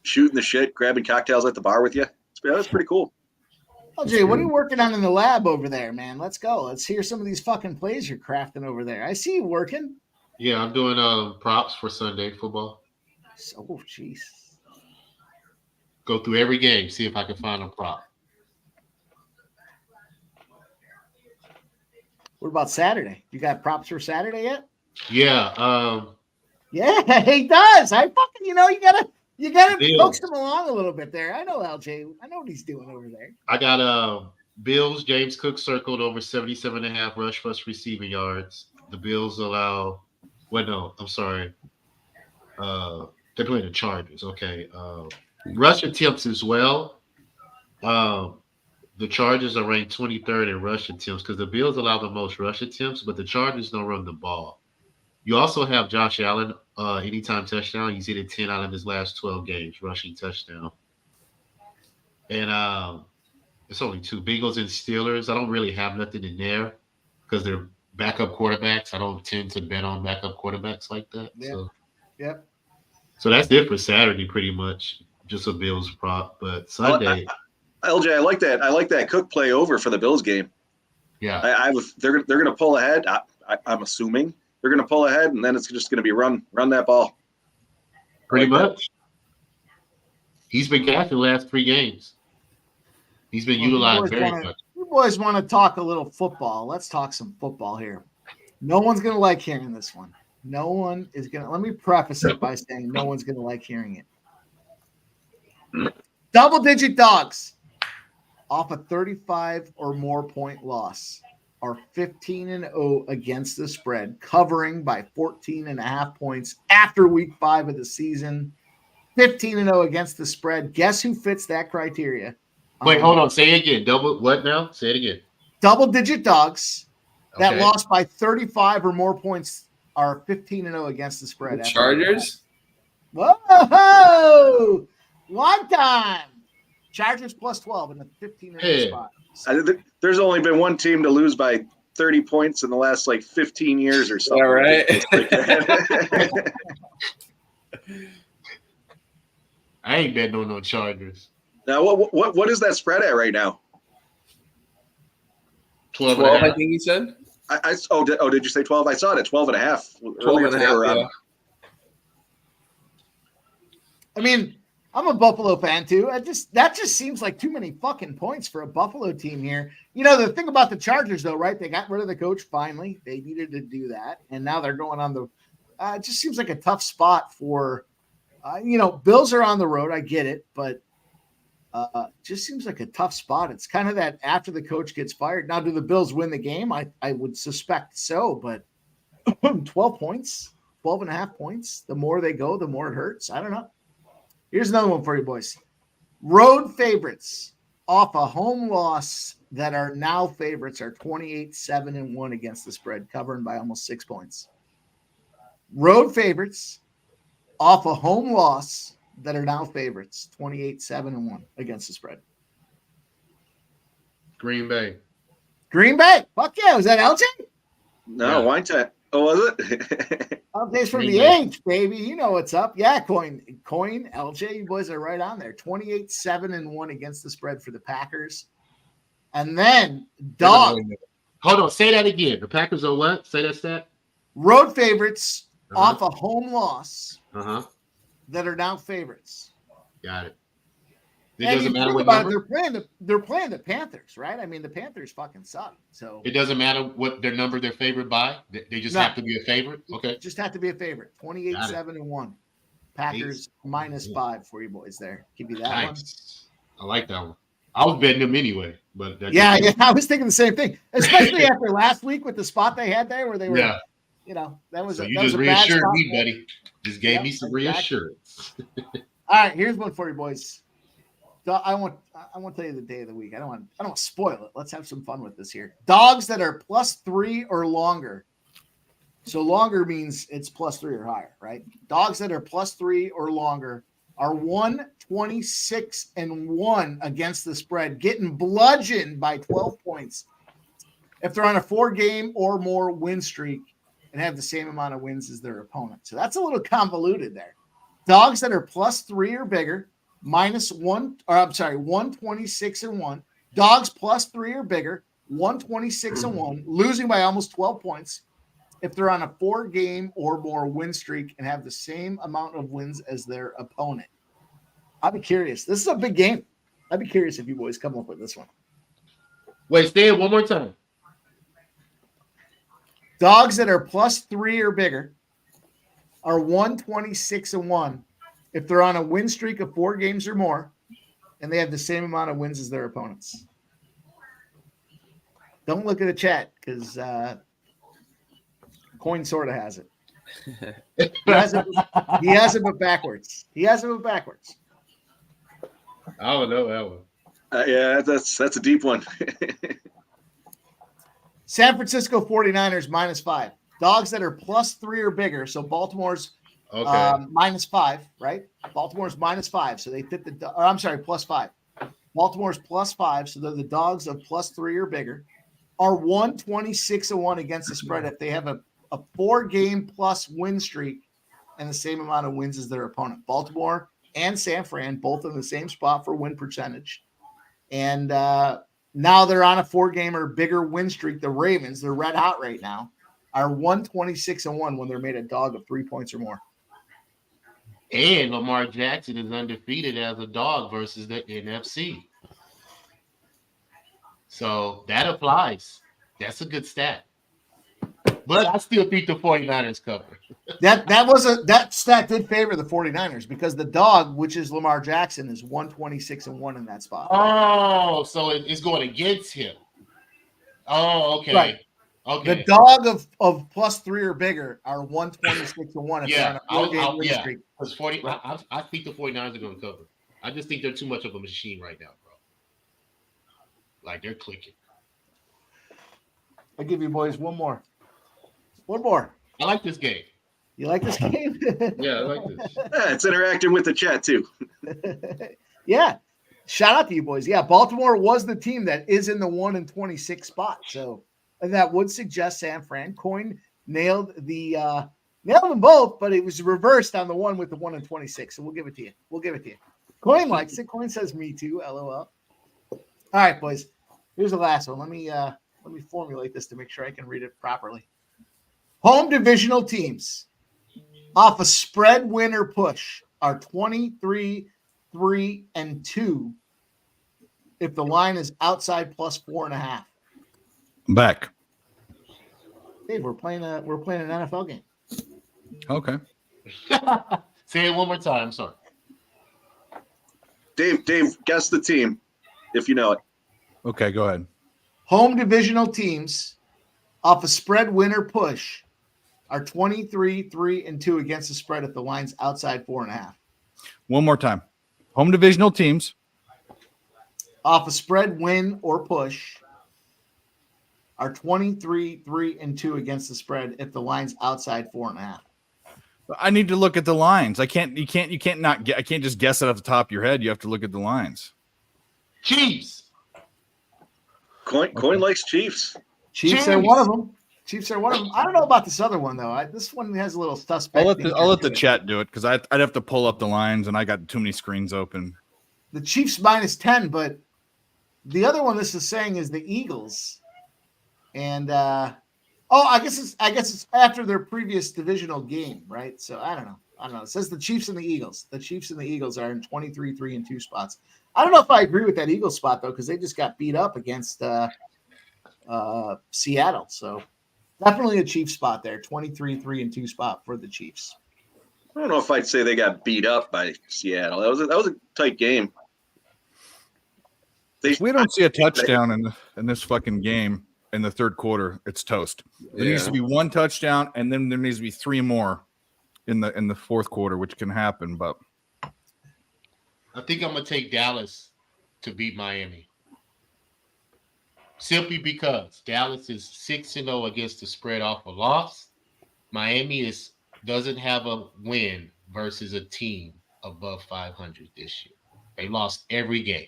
K: shooting the shit, grabbing cocktails at the bar with you. That's pretty cool.
F: LJ, what are you working on in the lab over there, man? Let's go. Let's hear some of these fucking plays you're crafting over there. I see you working.
I: Yeah, I'm doing props for Sunday football.
F: Oh, jeez.
I: Go through every game, see if I can find a prop.
F: What about Saturday? You got props for Saturday yet?
I: Yeah.
F: Yeah, he does. I fucking, you gotta
I: Bills.
F: coax him along a little bit there. I know LJ. I know what he's doing over there.
I: I got Bills, James Cook circled over 77.5 rush plus receiving yards. The Bills allow I'm sorry. They're playing the Chargers. Okay. Rush attempts as well. The Chargers are ranked 23rd in rush attempts because the Bills allow the most rush attempts, but the Chargers don't run the ball. You also have Josh Allen, anytime touchdown. He's hit it 10 out of his last 12 games, rushing touchdown. And it's only 2 Bengals and Steelers. I don't really have nothing in there because they're backup quarterbacks. I don't tend to bet on backup quarterbacks like that.
F: Yeah. Yep.
I: So that's it for Saturday, pretty much. Just a Bills prop. But Sunday.
K: LJ, I like that. I like that Cook play over for the Bills game.
I: Yeah.
K: They're going to pull ahead. I'm assuming they're going to pull ahead, and then it's just going to be run that ball.
I: Pretty much. He's been gassed the last 3 games. He's been utilized very much.
F: You boys want to talk a little football. Let's talk some football here. No one's going to like hearing this one. No one is going to. Let me preface it by saying no one's going to like hearing it. Double-digit dogs off a 35 or more point loss are 15-0 against the spread, covering by 14.5 points after week 5 of the season. 15-0 against the spread. Guess who fits that criteria?
I: Wait, hold on. Say it again. Double what now? Say it again.
F: Double-digit dogs that
I: Okay.
F: lost by 35 or more points are 15-0 against the spread.
E: Chargers?
F: Whoa! One time. Chargers plus 12 in the 15-0 spot.
K: There's only been one team to lose by 30 points in the last 15 years or something.
E: All right.
I: I ain't betting on no Chargers.
K: Now, what is that spread at right now?
I: 12
E: I think he said.
K: Did you say 12? I saw it at 12.5.
E: 12.5, yeah.
F: I mean, I'm a Buffalo fan too. That just seems like too many fucking points for a Buffalo team here. The thing about the Chargers, though, right? They got rid of the coach finally. They needed to do that, and now they're going on the. It just seems like a tough spot for. Bills are on the road. I get it, but just seems like a tough spot. It's kind of that after the coach gets fired. Now, do the Bills win the game? I would suspect so, but 12 points, 12.5 points. The more they go, the more it hurts. I don't know. Here's another one for you, boys. Road favorites off a home loss that are now favorites are 28-7-1 against the spread, covering by almost 6 points. Road favorites off a home loss that are now favorites, 28-7-1 against the spread.
I: Green Bay.
F: Green Bay. Fuck yeah. Was that LJ?
K: No, wine time. Oh, was it?
F: LJ's from
I: Green
F: the
I: Bay.
F: H, baby. You know what's up. Yeah, Coin, LJ, you boys are right on there. 28-7-1 against the spread for the Packers. And then dog.
I: Hold on. Say that again. The Packers are what? Say that stat.
F: Road favorites off a home loss
I: Uh-huh.
F: that are now favorites.
I: Got it. It
F: And
I: doesn't
F: you
I: matter
F: think
I: what
F: about it,
I: number.
F: they're playing the Panthers, right? I mean, the Panthers fucking suck. So
I: It doesn't matter what their number they're favored by. They just
F: No.
I: have to be a favorite. Okay.
F: just have to be a favorite. 28-7-1. Packers -5 for you boys there. Give you that one.
I: Nice. I like that one. I was betting them anyway, but that
F: Yeah, I was thinking the same thing, especially after last week with the spot they had there where they were,
I: Yeah.
F: that was
I: So
F: a,
I: you
F: that was
I: just
F: a bad
I: reassured
F: spot
I: me,
F: there.
I: buddy. Just gave
F: Yep,
I: me some
F: exactly.
I: reassurance.
F: All right, here's one for you boys. I won't tell you the day of the week. I don't want to spoil it. Let's have some fun with this here. Dogs that are +3 or longer. So longer means it's +3 or higher, right? Dogs that are +3 or longer are 126-1 against the spread, getting bludgeoned by 12 points if they're on a 4-game or more win streak and have the same amount of wins as their opponent. So that's a little convoluted there. Dogs that are +3 or bigger, -126-1. Dogs +3 or bigger, 126-1, losing by almost 12 points if they're on a 4-game or more win streak and have the same amount of wins as their opponent. I'd be curious. This is a big game. I'd be curious if you boys come up with this one.
I: Wait, stay it one more time.
F: Dogs that are +3 or bigger are 126-1 if they're on a win streak of 4 games or more and they have the same amount of wins as their opponents. Don't look at the chat because Coin sort of has it. He has it but backwards. I
I: don't know that one.
K: Yeah, that's a deep one.
F: San Francisco 49ers -5. Dogs that are +3 or bigger. So Baltimore's -5, right? Baltimore's -5. So they fit +5. Baltimore's +5. So they're the dogs of +3 or bigger. Are 126-1 against the spread if they have a 4-game plus win streak and the same amount of wins as their opponent. Baltimore and San Fran both in the same spot for win percentage. And now they're on a 4-game or bigger win streak. The Ravens, they're red hot right now, are 126-1 when they're made a dog of 3 points or more.
I: And Lamar Jackson is undefeated as a dog versus the NFC. So that applies. That's a good stat. But I still think the 49ers cover.
F: That stat did favor the 49ers because the dog, which is Lamar Jackson, is 126-1 in that spot.
I: Oh, so it's going against him. Oh, okay.
F: Right.
I: Okay.
F: The dog of +3 or bigger are 126-1 if they're on a 4-game win streak.
I: Because I think the 49ers are going to cover. I just think they're too much of a machine right now, bro. Like they're clicking.
F: I'll give you boys one more. One more.
I: I like this game.
F: You like this game?
I: Yeah, I like this.
K: Yeah, it's interacting with the chat too.
F: Yeah. Shout out to you boys. Yeah, Baltimore was the team that is in the 1-26 spot. So and that would suggest San Fran. Coin nailed them both, but it was reversed on the one with the 1-26. So we'll give it to you. Coin likes it. Coin says me too. LOL. All right, boys. Here's the last one. Let me formulate this to make sure I can read it properly. Home divisional teams off a spread win or push are 23-3-2 if the line is outside +4.5.
A: Back.
F: Dave, we're playing an NFL game.
A: Okay.
I: Say it one more time. I'm sorry.
K: Dave, guess the team if you know it.
A: Okay, go ahead.
F: Home divisional teams off a spread win or push are 23-3-2 against the spread if the line's outside 4.5.
A: One more time. Home divisional teams
F: off a spread win or push are 23-3-2 against the spread if the line's outside 4.5.
A: I need to look at the lines. I can't just guess it off the top of your head. You have to look at the lines.
I: Chiefs.
K: Coin likes Chiefs.
F: Chiefs are one of them. I don't know about this other one though. This one has a little suspect.
A: I'll let the chat do it because I'd have to pull up the lines and I got too many screens open.
F: The Chiefs -10, but the other one this is saying is the Eagles. And I guess it's after their previous divisional game, right? So I don't know. It says the Chiefs and the Eagles. The Chiefs and the Eagles are in 23-3-2 spots. I don't know if I agree with that Eagles spot though, because they just got beat up against Seattle. So definitely a Chiefs spot there. 23-3-2 spot for the Chiefs.
K: I don't know if I'd say they got beat up by Seattle. That was a tight game.
A: We don't see a touchdown in this fucking game in the third quarter. It's toast. There needs to be one touchdown, and then there needs to be 3 more in the fourth quarter, which can happen. But
I: I think I'm gonna take Dallas to beat Miami. Simply because Dallas is 6-0 against the spread off a loss. Miami doesn't have a win versus a team above 500 this year. They lost every game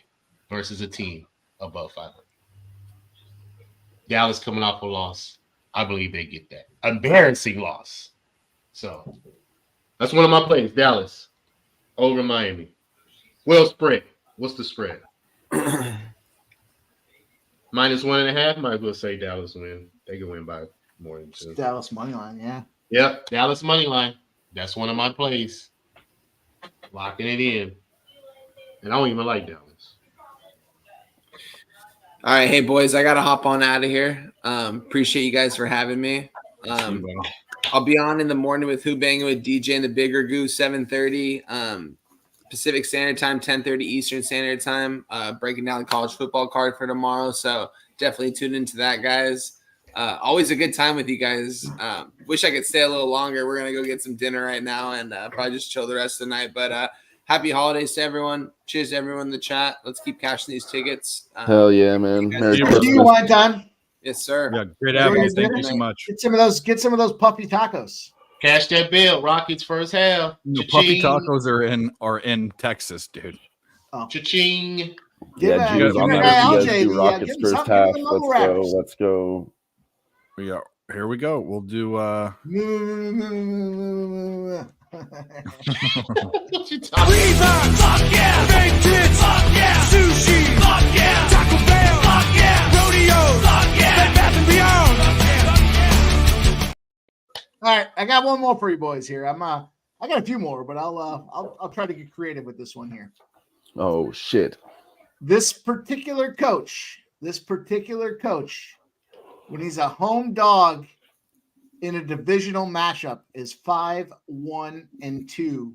I: versus a team above 500. Dallas coming off a loss. I believe they get that. Embarrassing loss. So that's one of my plays. Dallas over Miami. Well, spread. What's the spread? -1.5. Might as well say Dallas win. They can win by more than 2.
F: Dallas money line, yeah.
I: Yep, Dallas money line. That's one of my plays. Locking it in. And I don't even like Dallas.
E: All right, hey boys, I gotta hop on out of here. Appreciate you guys for having me. I'll be on in the morning with Who Banging with DJ and the Bigger Goose, 7:30 Pacific Standard Time, 10:30 Eastern Standard Time. Breaking down the college football card for tomorrow, so definitely tune into that, guys. Always a good time with you guys. Wish I could stay a little longer. We're gonna go get some dinner right now and probably just chill the rest of the night. But happy holidays to everyone. Cheers to everyone in the chat. Let's keep cashing these tickets.
B: Hell yeah, man. Merry
F: See
B: Christmas.
F: you one time.
E: Yes, sir.
N: Yeah, great having you. Thank you so much.
F: Get some of those puffy tacos.
I: Cash that bill. Rockets first half.
N: The puppy tacos are in Texas, dude.
I: Cha-ching.
B: Yeah,
F: Give
B: Juice,
F: it a
B: you guys
F: LJ,
B: do Rockets
F: give him
B: first
F: something,
B: half.
F: give him a little
B: Let's go.
F: rappers.
B: Let's go.
N: Here we go. We'll do
J: Fuck yeah! Baked goods! Fuck yeah! Sushi! Fuck yeah! Taco Bell! Fuck yeah! Rodeo! Fuck yeah! Bed Bath and Beyond!
F: All right, I got one more for you boys here. I got a few more, but I'll try to get creative with this one here.
B: Oh shit.
F: This particular coach, when he's a home dog in a divisional matchup, is 5-1-2,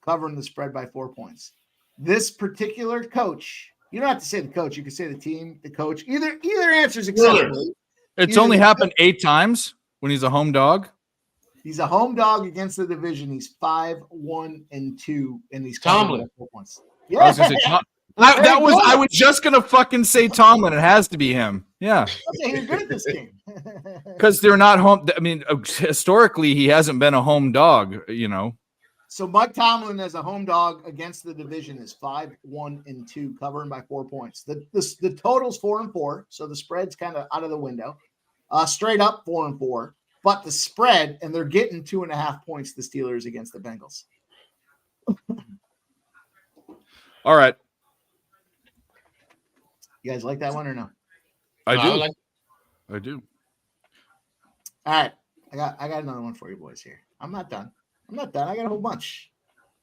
F: covering the spread by 4 points. This particular coach, you don't have to say the coach, you can say the team, the coach. Either answer is acceptable.
N: It's only happened 8 times when he's a home dog.
F: He's a home dog against the division. He's 5-1-2, and he's
I: Tomlin.
F: by 4 points.
N: I was gonna say I was just gonna fucking say Tomlin. It has to be him. Yeah.
F: Okay, he's good at this game.
N: Because they're not home. I mean, historically, he hasn't been a home dog, you know.
F: So Mike Tomlin as a home dog against the division is 5-1-2, covering by 4 points. The total's 4-4, so the spread's kind of out of the window. Straight up 4-4, but the spread, and they're getting 2.5 points, the Steelers against the Bengals.
N: All right.
F: You guys like that one or no?
N: I do. I do.
F: All right. I got another one for you boys here. I'm not done. I got a whole bunch.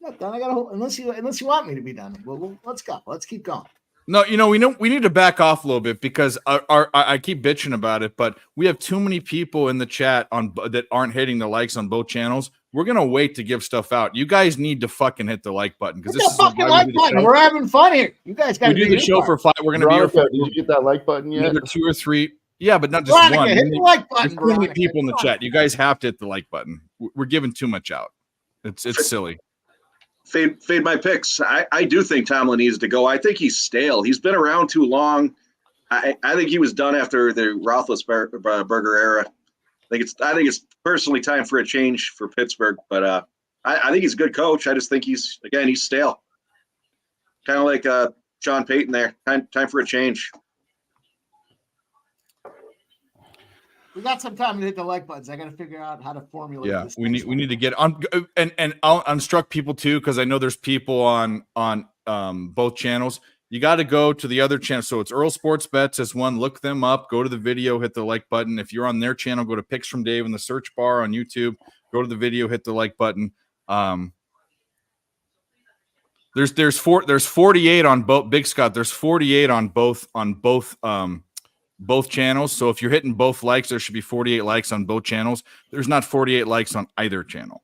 F: I'm not done. I got a whole unless you want me to be done. Well, let's go. Let's keep going.
N: No, we need to back off a little bit because I keep bitching about it, but we have too many people in the chat that aren't hitting the likes on both channels. We're gonna wait to give stuff out. You guys need to fucking hit the like button because this is
F: fucking like button. We're having fun here. You guys got to
N: do the show for 5. We're gonna be here for.
B: Did you get that like button yet?
N: Another 2 or 3. Yeah, but not just
F: Veronica,
N: one.
F: hit the like button.
N: There's too many people in the chat. You guys have to hit the like button. We're giving too much out. It's silly.
K: Fade my picks. I do think Tomlin needs to go. I think he's stale. He's been around too long. I think he was done after the Roethlisberger era. I think it's personally time for a change for Pittsburgh. But I think he's a good coach. I just think he's stale. Kind of like Sean Payton there. Time for a change.
F: We got some time to hit the like buttons. I got to figure out how to formulate.
N: Yeah,
F: this
N: we need to get on and I'll instruct people too because I know there's people on both channels. You got to go to the other channel. So it's Earl Sports Bets as one. Look them up. Go to the video. Hit the like button. If you're on their channel, go to Picks from Dave in the search bar on YouTube. Go to the video. Hit the like button. There's 48 on both. Big Scott. There's 48 on both channels. So if you're hitting both likes, there should be 48 likes on both channels. There's not 48 likes on either channel.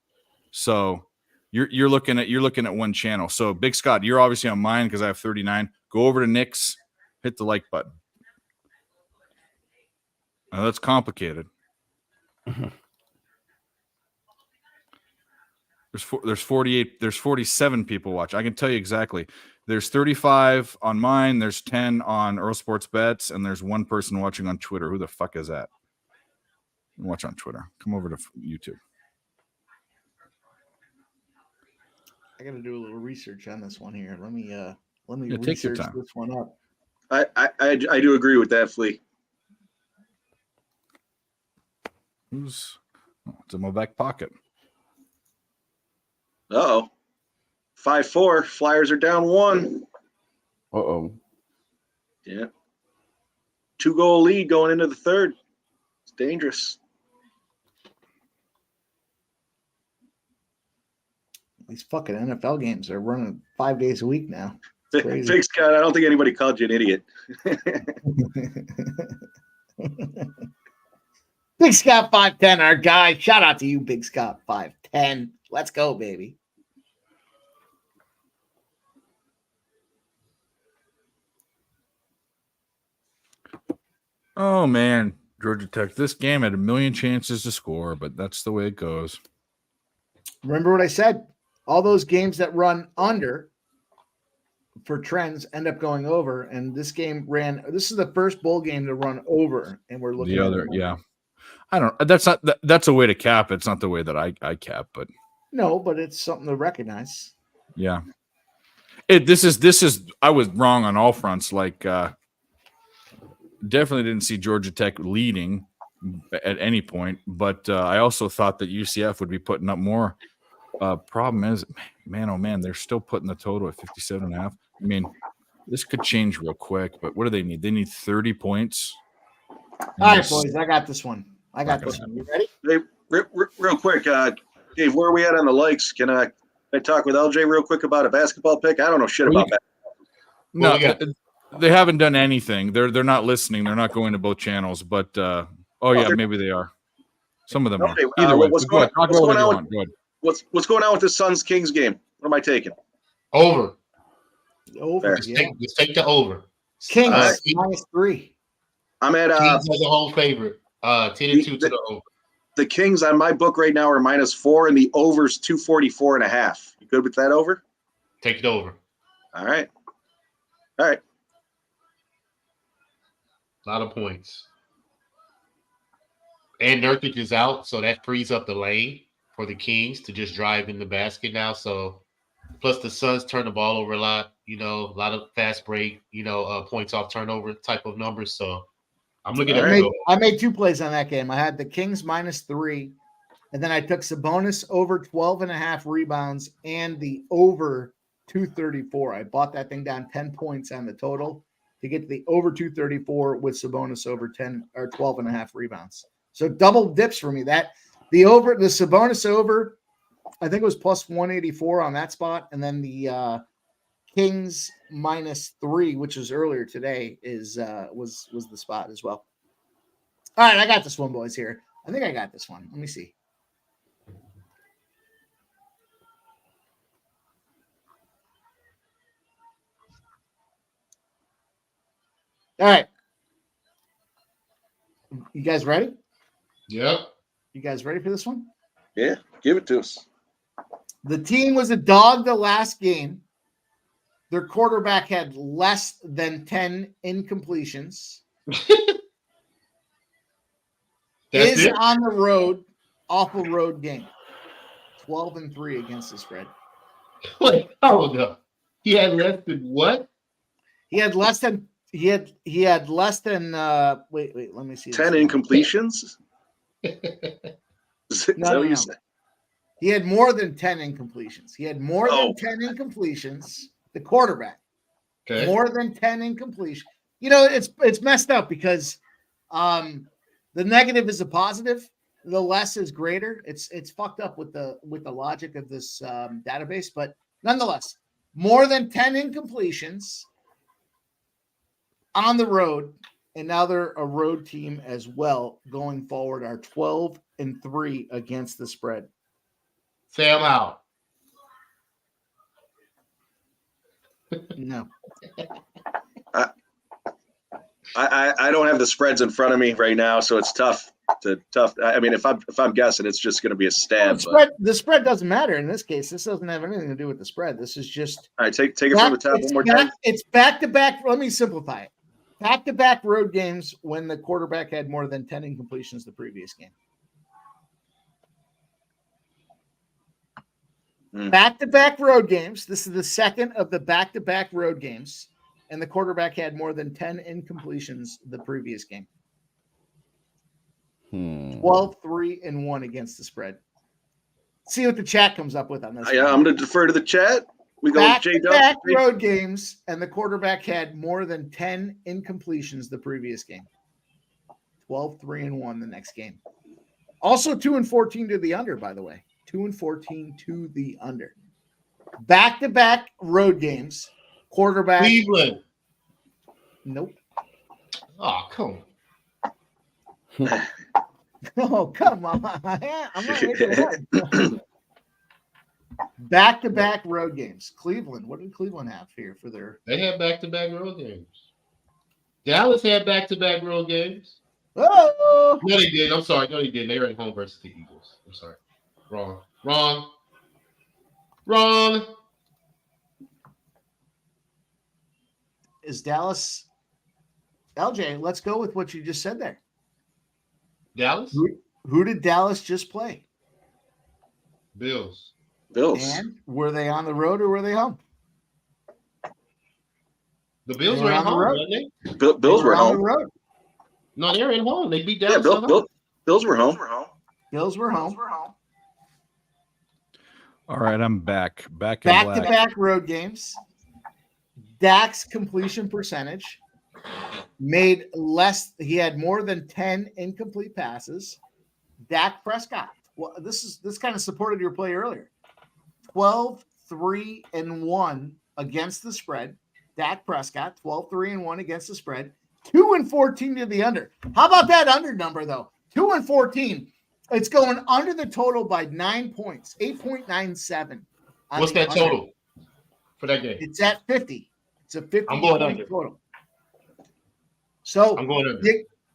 N: So you're looking at one channel. So Big Scott, you're obviously on mine because I have 39. Go over to Nick's, hit the like button. Now that's complicated. There's There's 48. There's 47 people watching. I can tell you exactly. There's 35 on mine. There's 10 on Earl Sports Bets, and there's one person watching on Twitter. Who the fuck is that? Watch on Twitter. Come over to YouTube.
F: I got to do a little research on this one here. Let me
N: take your
F: research
N: time.
F: this one up.
K: I do agree with that, Flea.
N: It's in my back pocket.
K: Uh-oh. 5-4. Flyers are down 1.
B: Uh-oh.
K: Yeah. 2-goal lead going into the third. It's dangerous.
F: These fucking NFL games are running 5 days a week now. It's crazy.
K: Big Scott, I don't think anybody called you an idiot.
F: Big Scott 510, our guy. Shout out to you, Big Scott 510. Let's go, baby.
N: Oh man, Georgia Tech. This game had a million chances to score, but that's the way it goes.
F: Remember what I said? All those games that run under for trends end up going over, and this game ran. This is the first bowl game to run over, and we're looking
N: The
F: at
N: other,
F: it.
N: yeah. I don't. That's a way to cap. It's not the way that I cap, but
F: No, but it's something to recognize.
N: yeah. This is. I was wrong on all fronts. Like, definitely didn't see Georgia Tech leading at any point, but I also thought that UCF would be putting up more. Problem is, man, oh man, they're still putting the total at 57.5. I mean, this could change real quick, but what do they need? They need 30 points.
F: All right, boys, I got this one. You ready?
K: Hey, real quick, Dave, where are we at on the likes? Can I talk with LJ real quick about a basketball pick? I don't know shit about that.
N: No, they haven't done anything. They're not listening. They're not going to both channels. But maybe they are. Some of them are.
K: Okay,
N: Either way,
K: what's
N: go ahead. Talk about what you want. Go ahead.
K: What's going on with the Suns Kings game? What am I taking?
I: Over.
F: Over.
I: Let's take the over.
F: Kings -3.
K: I'm at
I: Kings as a home favorite. 10-2 to the over.
K: The Kings on my book right now are -4, and the over's 244.5. You good with that over?
I: Take it over.
K: All right. A
I: lot of points. And Nurkic is out, so that frees up the lane for the Kings to just drive in the basket now. So, plus the Suns turn the ball over a lot. A lot of fast break. Points off turnover type of numbers. So, I'm looking at.
F: I made 2 plays on that game. I had the Kings -3, and then I took Sabonis over 12.5 rebounds and the over 234. I bought that thing down 10 points on the total to get to the over 234 with Sabonis over 10 or 12.5 rebounds. So double dips for me. The Sabonis over, I think it was plus 184 on that spot, and then the Kings -3, which was earlier today, was the spot as well. All right, I got this one, boys. Here, I think I got this one. Let me see. All right, you guys ready?
I: Yep.
F: You guys ready for this one?
K: Yeah, give it to us.
F: The team was a dog the last game. Their quarterback had less than 10 incompletions. Is
I: it?
F: on the road, awful road game. 12-3 against the spread.
I: Wait, hold up. He had less than what?
F: He had less than wait, let me see.
K: 10 incompletions?
F: No. He had more than 10 incompletions. He had more than 10 incompletions. The quarterback.
I: Okay.
F: More than 10 incompletions. It's messed up because the negative is a positive. The less is greater. It's fucked up with the logic of this database, but nonetheless, more than 10 incompletions on the road, and now they're a road team as well going forward, are 12-3 against the spread.
I: Say I'm out.
F: No.
K: I don't have the spreads in front of me right now, so it's tough. tough. I mean, if I'm guessing, it's just going to be a stab.
F: The spread doesn't matter in this case. This doesn't have anything to do with the spread. This is just
K: all right. Take it from the top one more time.
F: It's back to back. Let me simplify it. Back to back road games when the quarterback had more than 10 incompletions the previous game. Back to back road games. This is the second of the back to back road games, and the quarterback had more than 10 incompletions the previous game. 12-3-1 against the spread. See what the chat comes up with on this.
K: Yeah, I'm going to defer to the chat. We go with J
F: back road games, and the quarterback had more than 10 incompletions the previous game. 12-3-1 the next game. Also 2-14 to the under, by the way. 2-14 to the under. Back-to-back road games. Quarterback.
I: Cleveland.
F: Nope.
I: Oh, come
F: on. Oh, come on. I'm not making it up. Back-to-back road games. Cleveland. What did Cleveland have here for their?
I: They had back-to-back road games. Dallas had back-to-back road games.
F: Oh!
I: No, they did. I'm sorry. No, they didn't. They were at home versus the Eagles. I'm sorry. Wrong.
F: Is Dallas? LJ, let's go with what you just said there.
I: Dallas?
F: Who did Dallas just play?
I: Bills.
F: And were they on the road or were they home?
I: The Bills were at home, weren't they?
K: Bills were home.
F: On the road.
I: No, they were at home. They beat Dallas.
K: Bills were home.
F: Bills were home.
N: All right, I'm back. Back
F: to back road games. Dak's completion percentage made less. He had more than 10 incomplete passes. Dak Prescott. Well, this kind of supported your play earlier. 12-3-1 against the spread. Dak Prescott, 12-3-1 against the spread. 2-14 to the under. How about that under number though? 2-14. It's going under the total by 9 points, 8.97.
I: What's that total for that game?
F: It's at 50. It's a 50
I: I'm going under.
F: total. So
I: I'm going under.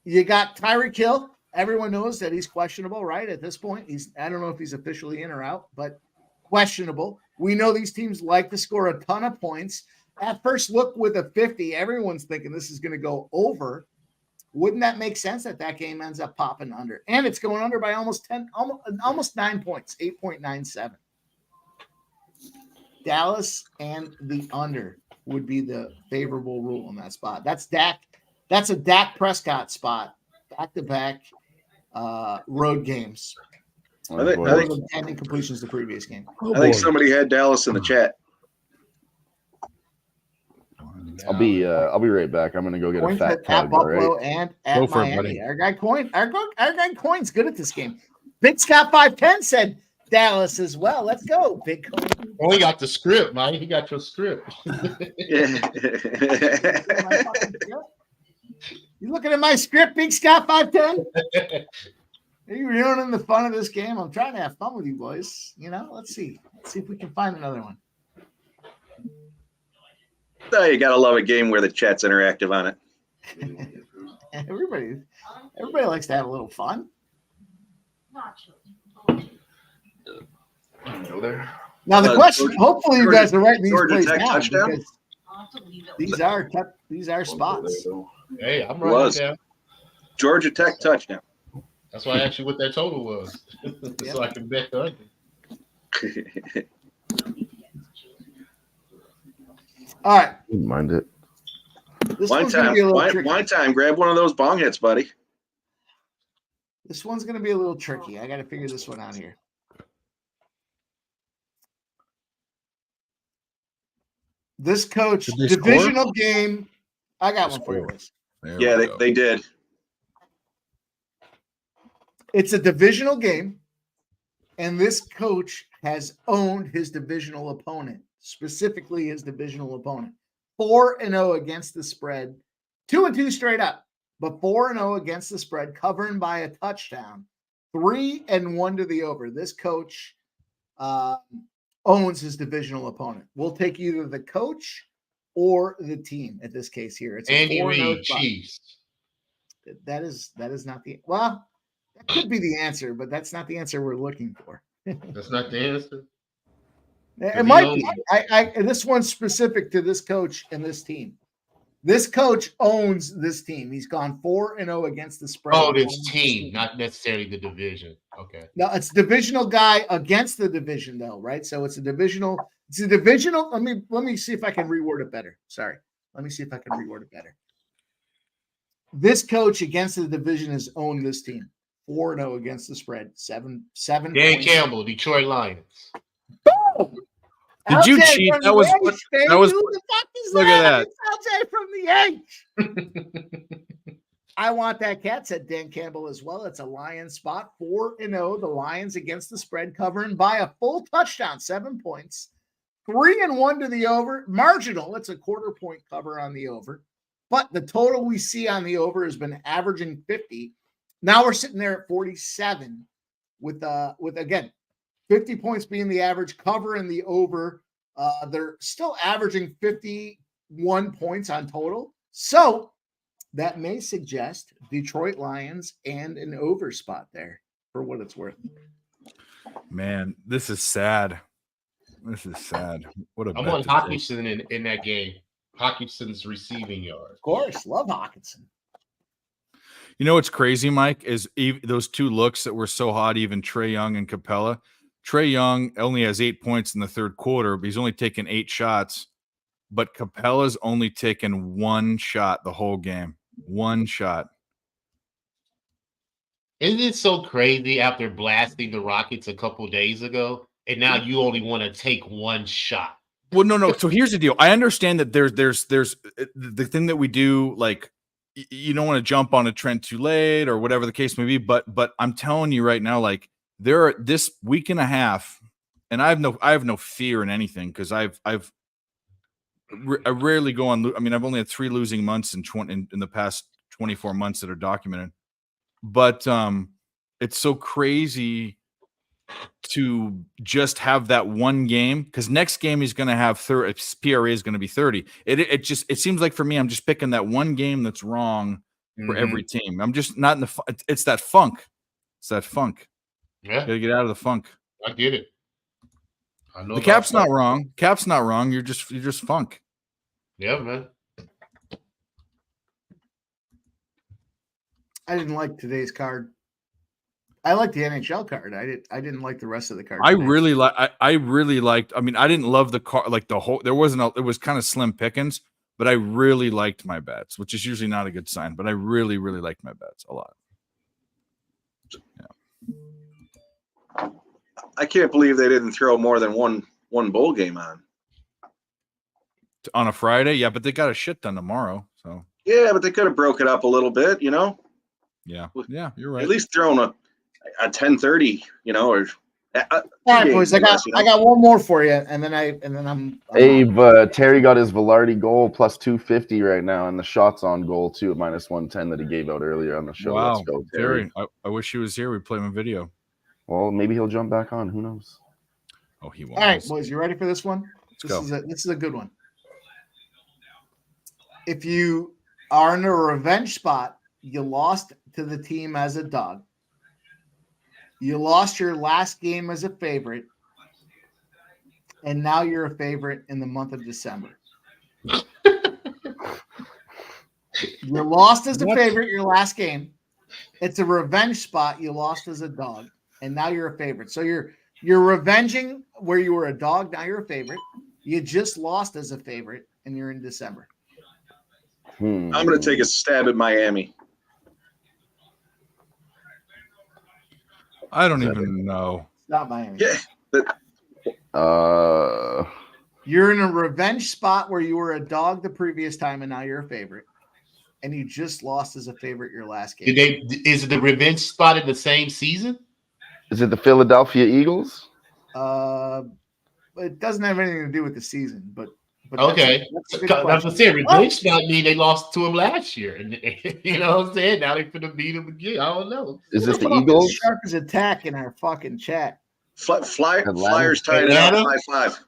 F: You got Tyreek Hill. Everyone knows that he's questionable, right? At this point, I don't know if he's officially in or out, but questionable. We know these teams like to score a ton of points. At first look, with a 50, everyone's thinking this is going to go over. Wouldn't that make sense that game ends up popping under? And it's going under by almost 9 points, 8.97. Dallas and the under would be the favorable rule in that spot. That's Dak. That's a Dak Prescott spot. Back-to-back road games.
K: I think
F: 10 incompletions the previous game.
K: I think somebody had Dallas in the chat.
B: I'll be right back. I'm gonna go get
F: Coins
B: a fat
F: at
B: tug.
F: Buffalo
B: Right?
F: and at
N: Go for it,
F: Miami.
N: buddy.
F: Our guy Coin's good at this game. Big Scott 510 said Dallas as well. Let's go, Big Coin.
I: Oh, he got the script, man. He got your script.
F: You looking at my script, Big Scott 510? Are you ruining the fun of this game? I'm trying to have fun with you boys. Let's see. Let's see if we can find another one.
K: Oh, you gotta love a game where the chat's interactive on it.
F: Everybody likes to have a little fun.
B: Go there.
F: Now the question, hopefully you guys are writing these
K: Georgia
F: plays
K: Tech
F: down
K: touchdown?
F: because these are spots.
I: Hey, I'm writing it down.
K: Georgia Tech touchdown.
I: That's why I asked you what that total was, so I can bet the under.
F: All right.
B: Wouldn't mind it.
F: This
K: Wine
F: one's gonna
K: time.
F: be a little tricky.
K: Wine time. Grab one of those bong hits, buddy.
F: This one's going to be a little tricky. I got to figure this one out here. This coach,
N: Did they score?
F: divisional game. I got one for you guys.
K: Yeah, they did.
F: It's a divisional game, and this coach has owned his divisional opponent, specifically his divisional opponent. 4-0 against the spread, 2-2 straight up, but 4-0 against the spread, covering by a touchdown, 3-1 to the over. This coach owns his divisional opponent. We'll take either the coach or the team at this case here. It's a
I: Andy
F: 4-0
I: Reid,
F: spot.
I: Chiefs.
F: That is not the well. That could be the answer, but that's not the answer we're looking for.
I: That's not the answer.
F: It might be. This one's specific to this coach and this team. This coach owns this team. He's gone 4-0 against the spread.
I: Oh, this team, not necessarily the division. Okay.
F: No, it's divisional guy against the division, though, right? So it's a divisional. It's a divisional. Let me see if I can reword it better. Sorry. Let me see if I can reword it better. This coach against the division has owned this team. 4-0 against the spread. 7.
I: Dan
F: points.
I: Campbell, Detroit Lions.
F: Boom!
N: Did you
F: LJ
N: cheat?
F: from
N: That was
F: the
N: what-
F: H, baby.
N: that was-
F: Who the fuck is
N: look at
F: It's LJ from the H. I want that cat, said Dan Campbell as well. It's a Lions spot. 4-0. The Lions against the spread, covering by a full touchdown, 7 points. 3-1 to the over. Marginal. It's a quarter point cover on the over. But the total we see on the over has been averaging 50. Now we're sitting there at 47 with again 50 points being the average, cover in the over. They're still averaging 51 points on total. So that may suggest Detroit Lions and an over spot there for what it's worth.
N: Man, this is sad. This is sad. What a
I: I'm
N: bet
I: on
N: to take.
I: Hawkinson in that game. Hawkinson's receiving yard.
F: Of course, love Hawkinson.
N: You know what's crazy, Mike, is those two looks that were so hot, even Trae Young and Capella. Trae Young only has 8 points in the third quarter, but he's only taken 8 shots. But Capella's only taken 1 shot the whole game. 1 shot.
I: Isn't it so crazy after blasting the Rockets a couple days ago, and now you only want to take 1 shot?
N: Well, no. So here's the deal. I understand that there's the thing that we do, like you don't want to jump on a trend too late or whatever the case may be. But I'm telling you right now, like there are this week and a half, and I have no fear in anything because I rarely go on. I mean, I've only had 3 losing months in the past 24 months that are documented. But it's so crazy to just have that one game because next game he's going to have 30. PRA is going to be 30. It seems like for me, I'm just picking that one game that's wrong for every team. I'm just not in the. It's that funk. It's that funk.
I: Yeah,
N: gotta get out of the funk.
I: I get it. I know
N: the cap's not wrong. Cap's not wrong. You're just funk.
I: Yeah, man.
F: I didn't like today's card. I like the NHL card. I didn't like the rest of the card.
N: I really liked. I mean, I didn't love the card. Like the whole. It was kind of slim pickings, but I really liked my bets, which is usually not a good sign. But I really liked my bets a lot. Yeah.
K: I can't believe they didn't throw more than one bowl game
N: on a Friday. Yeah, but they got a shit done tomorrow. So
K: yeah, but they could have broke it up a little bit, you know.
N: Yeah, you're right.
K: At least thrown a 10:30, you know, or
F: all right, boys. I got one more for you, and then I'm.
B: Abe, Terry got his Velarde goal plus 250 right now, and the shots on goal too at minus 110 that he gave out earlier on the show.
N: Wow,
B: Let's go, Terry.
N: I wish he was here. We play him a video.
B: Well, maybe he'll jump back on. Who knows?
N: Oh, he won't.
F: All right, boys, you ready for this one?
N: Let's go.
F: This is a good one. If you are in a revenge spot, you lost to the team as a dog. You lost your last game as a favorite, and now you're a favorite in the month of December. You lost as a favorite your last game. It's a revenge spot. You lost as a dog, and now you're a favorite. So you're revenging where you were a dog. Now you're a favorite. You just lost as a favorite, and you're in December.
K: I'm going to take a stab at Miami.
N: I don't even know.
F: Not Miami.
K: Yeah.
F: You're in a revenge spot where you were a dog the previous time, and now you're a favorite, and you just lost as a favorite your last game.
I: Is it the revenge spot in the same season?
B: Is it the Philadelphia Eagles?
F: It doesn't have anything to do with the season, but
I: okay.
F: That's a good
I: That's what
F: question.
I: I'm saying. Revenge spot mean they lost to him last year, and you know what I'm saying. Now they're gonna beat him again. I don't know.
B: Is it the
F: Fucking
B: Eagles?
F: Sharp as attack in our fucking chat.
K: Flyers tied it up 5-5.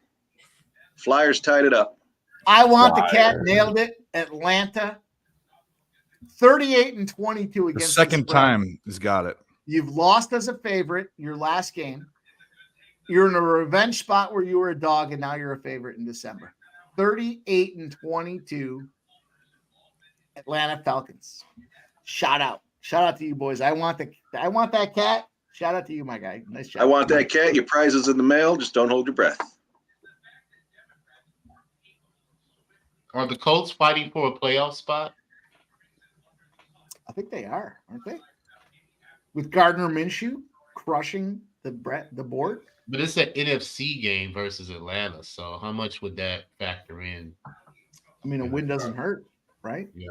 K: Flyers tied it up.
F: I want the cat nailed it. Atlanta, 38-22
N: The
F: against
N: second
F: spread.
N: time he's got it.
F: You've lost as a favorite your last game. You're in a revenge spot where you were a dog, and now you're a favorite in December. 38-22, Atlanta Falcons. Shout out to you boys. I want that cat. Shout out to you, my guy. Nice job.
K: I want that cat. Your prize is in the mail. Just don't hold your breath.
I: Are the Colts fighting for a playoff spot?
F: I think they are, aren't they? With Gardner Minshew crushing the board.
I: But it's an NFC game versus Atlanta, so how much would that factor in?
F: I mean, a win doesn't hurt, right?
I: Yeah,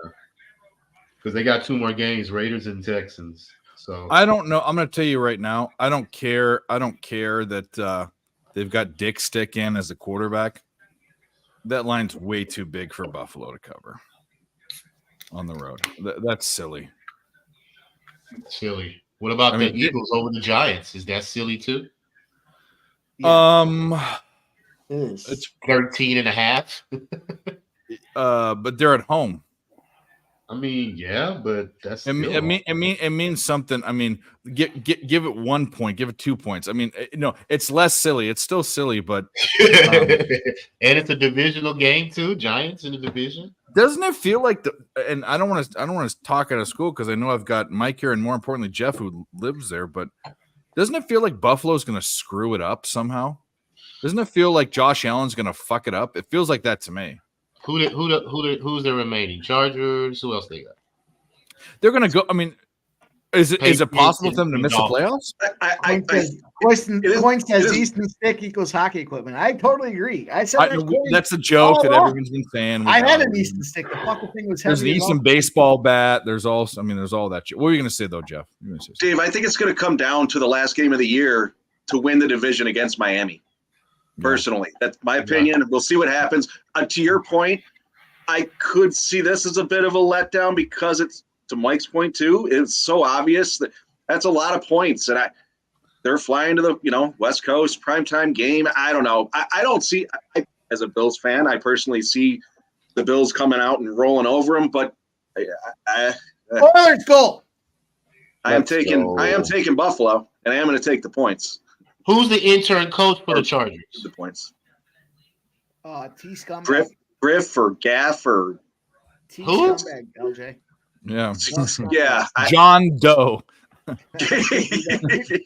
I: because they got 2 more games, Raiders and Texans. So
N: I don't know. I'm going to tell you right now. I don't care. I don't care that they've got Dick Stick in as a quarterback. That line's way too big for Buffalo to cover on the road. That's silly.
I: Silly. What about the Eagles over the Giants? Is that silly too?
N: Yeah.
I: It's 13.5.
N: But they're at home.
I: I mean, yeah, but that's
N: it means something. I mean, give it 1 point, give it 2 points. I mean, no, it's less silly. It's still silly, but
I: and it's a divisional game too. Giants in the division.
N: Doesn't it feel like and I don't want to talk out of school because I know I've got Mike here and more importantly Jeff who lives there, but doesn't it feel like Buffalo's going to screw it up somehow? Doesn't it feel like Josh Allen's going to fuck it up? It feels like that to me.
I: Who's the remaining Chargers? Who else they got?
N: They're going to go. I mean, is it possible for them to miss the playoffs?
F: Coin says Easton Stick equals hockey equipment. I totally agree. I said
N: that's a joke that everyone's been saying.
F: I had an Easton Stick. The fucking thing was heavy.
N: There's an Easton baseball bat. There's all that shit. What were you going to say though, Jeff?
K: Dave, I think it's going to come down to the last game of the year to win the division against Miami. Personally, that's my opinion. Yeah. We'll see what happens. To your point, I could see this as a bit of a letdown because it's, to Mike's point too, it's so obvious that's a lot of points, and they're flying to the West Coast primetime game. I don't know. I don't see. As a Bills fan, I personally see the Bills coming out and rolling over them, but
F: Oilers goal.
K: I am taking Buffalo, and I am going to take the points.
I: Who's the intern coach for the Chargers?
K: The points.
F: T Scumbag.
K: Griff or Gaff or
F: T Scumbag, LJ.
N: Yeah.
K: Yeah.
N: John Doe.
F: The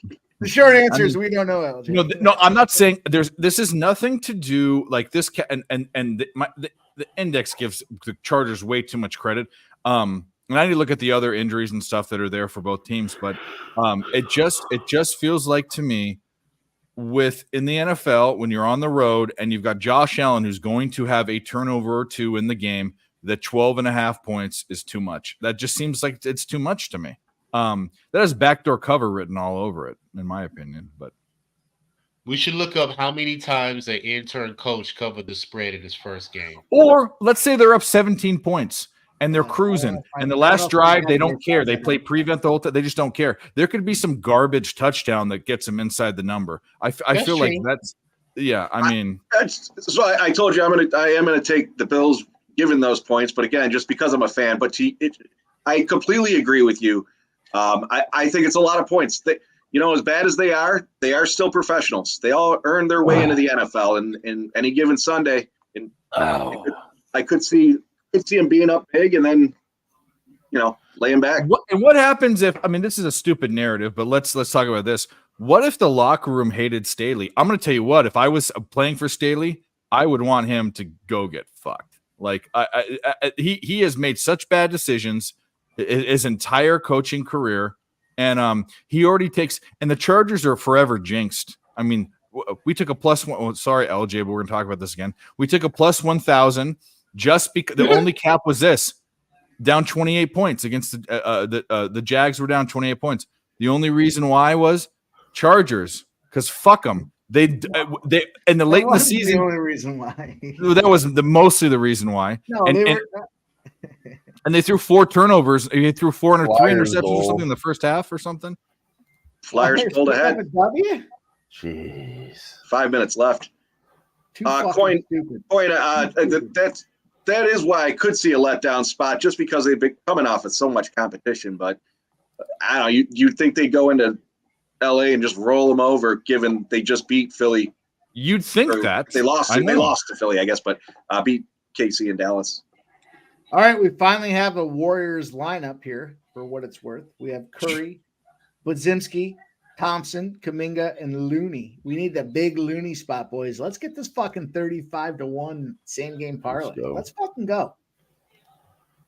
F: short answer is we don't know, LJ.
N: No, I'm not saying this is nothing to do like this. And the index gives the Chargers way too much credit. And I need to look at the other injuries and stuff that are there for both teams, but it just feels like to me, in the NFL, when you're on the road and you've got Josh Allen who's going to have a turnover or two in the game, that 12.5 points is too much. That just seems like it's too much to me. That has backdoor cover written all over it, in my opinion. But
I: we should look up how many times the intern coach covered the spread in his first game.
N: Or let's say they're up 17 points. And they're cruising. And the last drive, they don't care. They play prevent the whole time. They just don't care. There could be some garbage touchdown that gets them inside the number. I feel like that's, yeah. I mean,
K: so I told you I am gonna take the Bills given those points. But again, just because I'm a fan. But I completely agree with you. I think it's a lot of points. As bad as they are still professionals. They all earn their way into the NFL. And any given Sunday, I could see him being up big and then, laying back.
N: What happens if? I mean, this is a stupid narrative, but let's talk about this. What if the locker room hated Staley? I'm going to tell you what. If I was playing for Staley, I would want him to go get fucked. Like he has made such bad decisions his entire coaching career, and he already takes. And the Chargers are forever jinxed. I mean, we took a +1. Oh, sorry, LJ, but we're going to talk about this again. We took a +1,000. Just because the only cap was this, down 28 points against the Jags were down 28 points. The only reason why was Chargers, because fuck them. They in the late in the season.
F: The only reason why.
N: That was mostly the reason why.
F: No,
N: and they threw 4 turnovers. They threw 3 interceptions or something in the first half or something.
K: Flyers pulled ahead.
B: Jeez.
K: 5 minutes left. That is why I could see a letdown spot, just because they've been coming off of so much competition. But I don't know. You'd think they go into LA and just roll them over, given they just beat Philly.
N: You'd think
K: Or
N: that
K: they lost.
N: I
K: They
N: know.
K: lost to Philly, I guess, but beat KC and Dallas.
F: All right, we finally have a Warriors lineup here for what it's worth. We have Curry, Budzinski, Thompson, Kuminga, and Looney. We need the big Looney spot, boys. Let's get this fucking 35-1 same game parlay. Let's fucking go.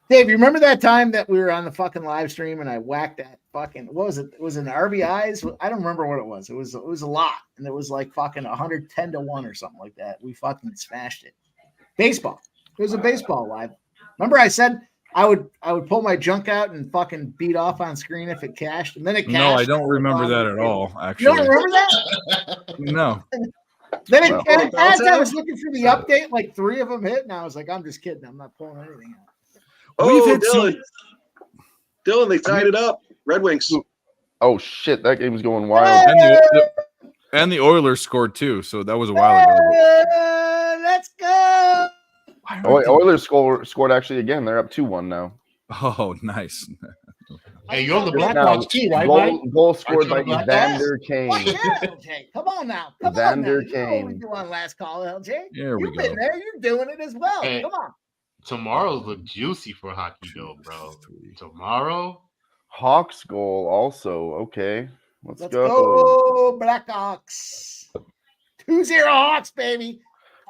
F: Dave, you remember that time that we were on the fucking live stream and I whacked that fucking, what was it? It was an RBIs. I don't remember what it was. It was a lot. And it was like fucking 110-1 or something like that. We fucking smashed it. Baseball. It was a baseball live. Remember I said I would pull my junk out and fucking beat off on screen if it cashed, and then it cashed.
N: No, I don't remember that at all.
F: You
N: Actually,
F: don't remember that?
N: no.
F: Then it,
N: Well,
F: as I was looking for the update, like 3 of them hit, and I was like, I'm just kidding. I'm not pulling anything out.
K: Oh, Dylan, they tied it up. Red Wings.
B: Oh shit, that game's going wild.
N: And the Oilers scored too, so that was a while ago.
F: Let's go.
B: Oh, wait, Oilers scored actually again. They're up 2-1 now.
N: Oh, nice.
I: Hey, you're on the
B: Now,
I: Blackhawks too, right, Mike?
B: goal scored by
I: Aren't you on the
B: Evander
F: Watch
B: Kane.
F: out, LJ. Come on now. Come
B: Evander
F: on now. You know what we
B: Kane.
F: do on last call, LJ.
N: There we
F: You've been
N: go.
F: there. You're doing it as well.
I: Hey.
F: Come on.
I: Tomorrow's look juicy for hockey, though, bro. Tomorrow,
B: Hawks goal also. Okay, let's
F: Let's
B: go.
F: go, Blackhawks. 2-0 Hawks, baby.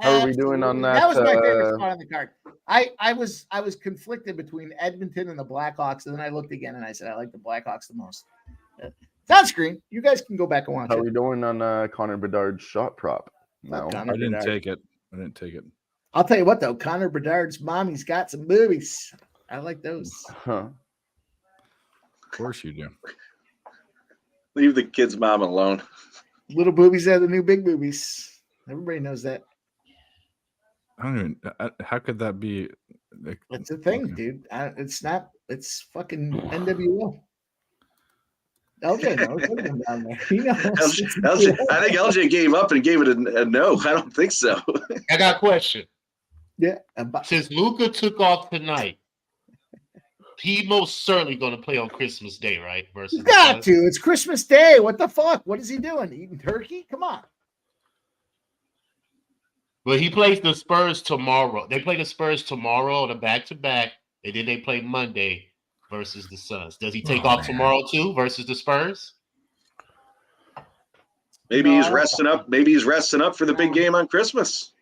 B: How are we doing on that?
F: That was my favorite spot on the card. I was conflicted between Edmonton and the Blackhawks, and then I looked again and I said I like the Blackhawks the most. It's on screen. You guys can go back and watch
B: How are
F: it.
B: we doing on Connor Bedard's shot prop? No,
F: Connor
N: I didn't
F: Bedard.
N: take it. I didn't take it.
F: I'll tell you what though, Connor Bedard's mommy's got some boobies. I like those.
B: Huh.
N: Of course you do.
K: Leave the kid's mom alone.
F: Little boobies are the new big boobies. Everybody knows that.
N: I don't even. How could that be?
F: It's a thing, dude. It's not. It's fucking NWO. LJ knows. Look at him down there. He knows.
K: LJ, I think LJ gave up and gave it a no. I don't think so.
I: I got a question.
F: Yeah.
I: Since Luca took off tonight, he most certainly going to play on Christmas Day, right? Versus
F: You got to. It's Christmas Day. What the fuck? What is he doing? Eating turkey? Come on.
I: But he plays the Spurs tomorrow. They play the Spurs tomorrow on a back-to-back, and then they play Monday versus the Suns. Does he take off tomorrow too versus the Spurs?
K: Maybe he's resting up. Maybe he's resting up for the big game on Christmas.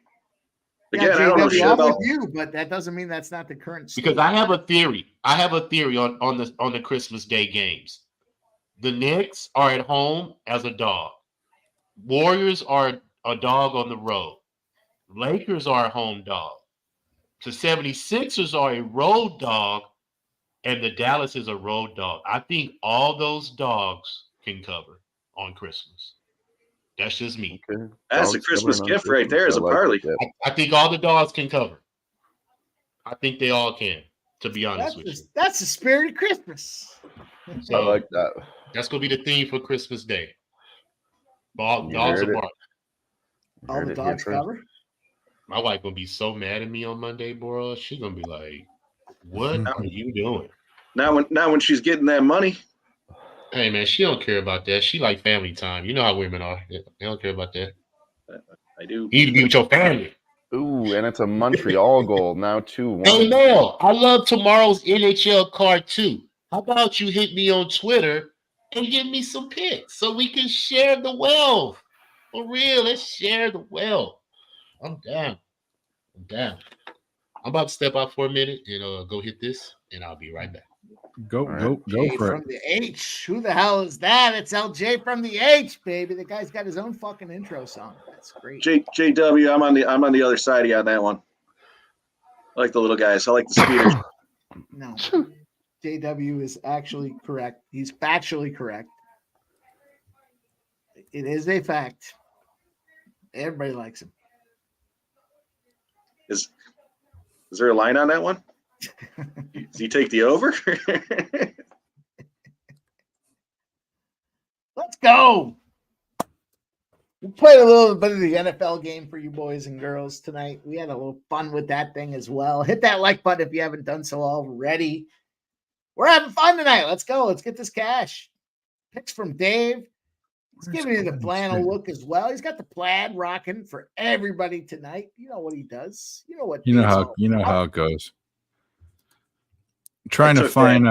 K: Again,
F: Yeah,
K: I don't know
F: JW,
K: shit
F: I'm
K: about.
F: with you, but that doesn't mean that's not the current state.
I: Because I have a theory. I have a theory on the Christmas Day games. The Knicks are at home as a dog. Warriors are a dog on the road. Lakers are a home dog. The 76ers are a road dog, and the Dallas is a road dog. I think all those dogs can cover on Christmas. That's just me.
B: Okay.
K: That's a Christmas gift right there as a parlay.
I: I think all the dogs can cover. I think they all can, to be honest with you.
F: That's the spirit of Christmas.
I: So
B: I like that.
I: that's going to be the theme for Christmas Day. Dogs
B: You
I: are
B: heard it.
I: barking.
F: All
B: Heard
F: the
B: it here
F: dogs
B: first.
F: cover.
I: My wife going to be so mad at me on Monday, bro. She's going to be like, what are you doing?
K: Now when she's getting that money,
I: Hey, man, she don't care about that. She like family time. You know how women are. They don't care about that.
K: I do.
I: You need to be with your family.
B: Ooh, and it's a Montreal goal now 2-1.
I: Hey, Mel, I love tomorrow's NHL card too. How about you hit me on Twitter and give me some picks so we can share the wealth? For real, let's share the wealth. I'm down. I'm about to step out for a minute and go hit this, and I'll be right back.
N: Go
F: Jay
N: for
F: from
N: it.
F: the H. Who the hell is that? It's LJ from the H, baby. The guy's got his own fucking intro song. That's great.
K: JW, I'm on the other side of you on that one. I like the little guys. I like the speeders.
F: No. JW is actually correct. He's factually correct. It is a fact. Everybody likes him.
K: Is there a line on that one? Does he take the over?
F: Let's go. We played a little bit of the NFL game for you boys and girls tonight. We had a little fun with that thing as well. Hit that like button if you haven't done so already. We're having fun tonight. Let's go. Let's get this cash. Picks from Dave. He's giving you the flannel look as well. He's got the plaid rocking for everybody tonight. You know what he does. You know what
N: You know
F: Dave's
N: how
F: all
N: you know
F: about.
N: how it goes. Trying to find.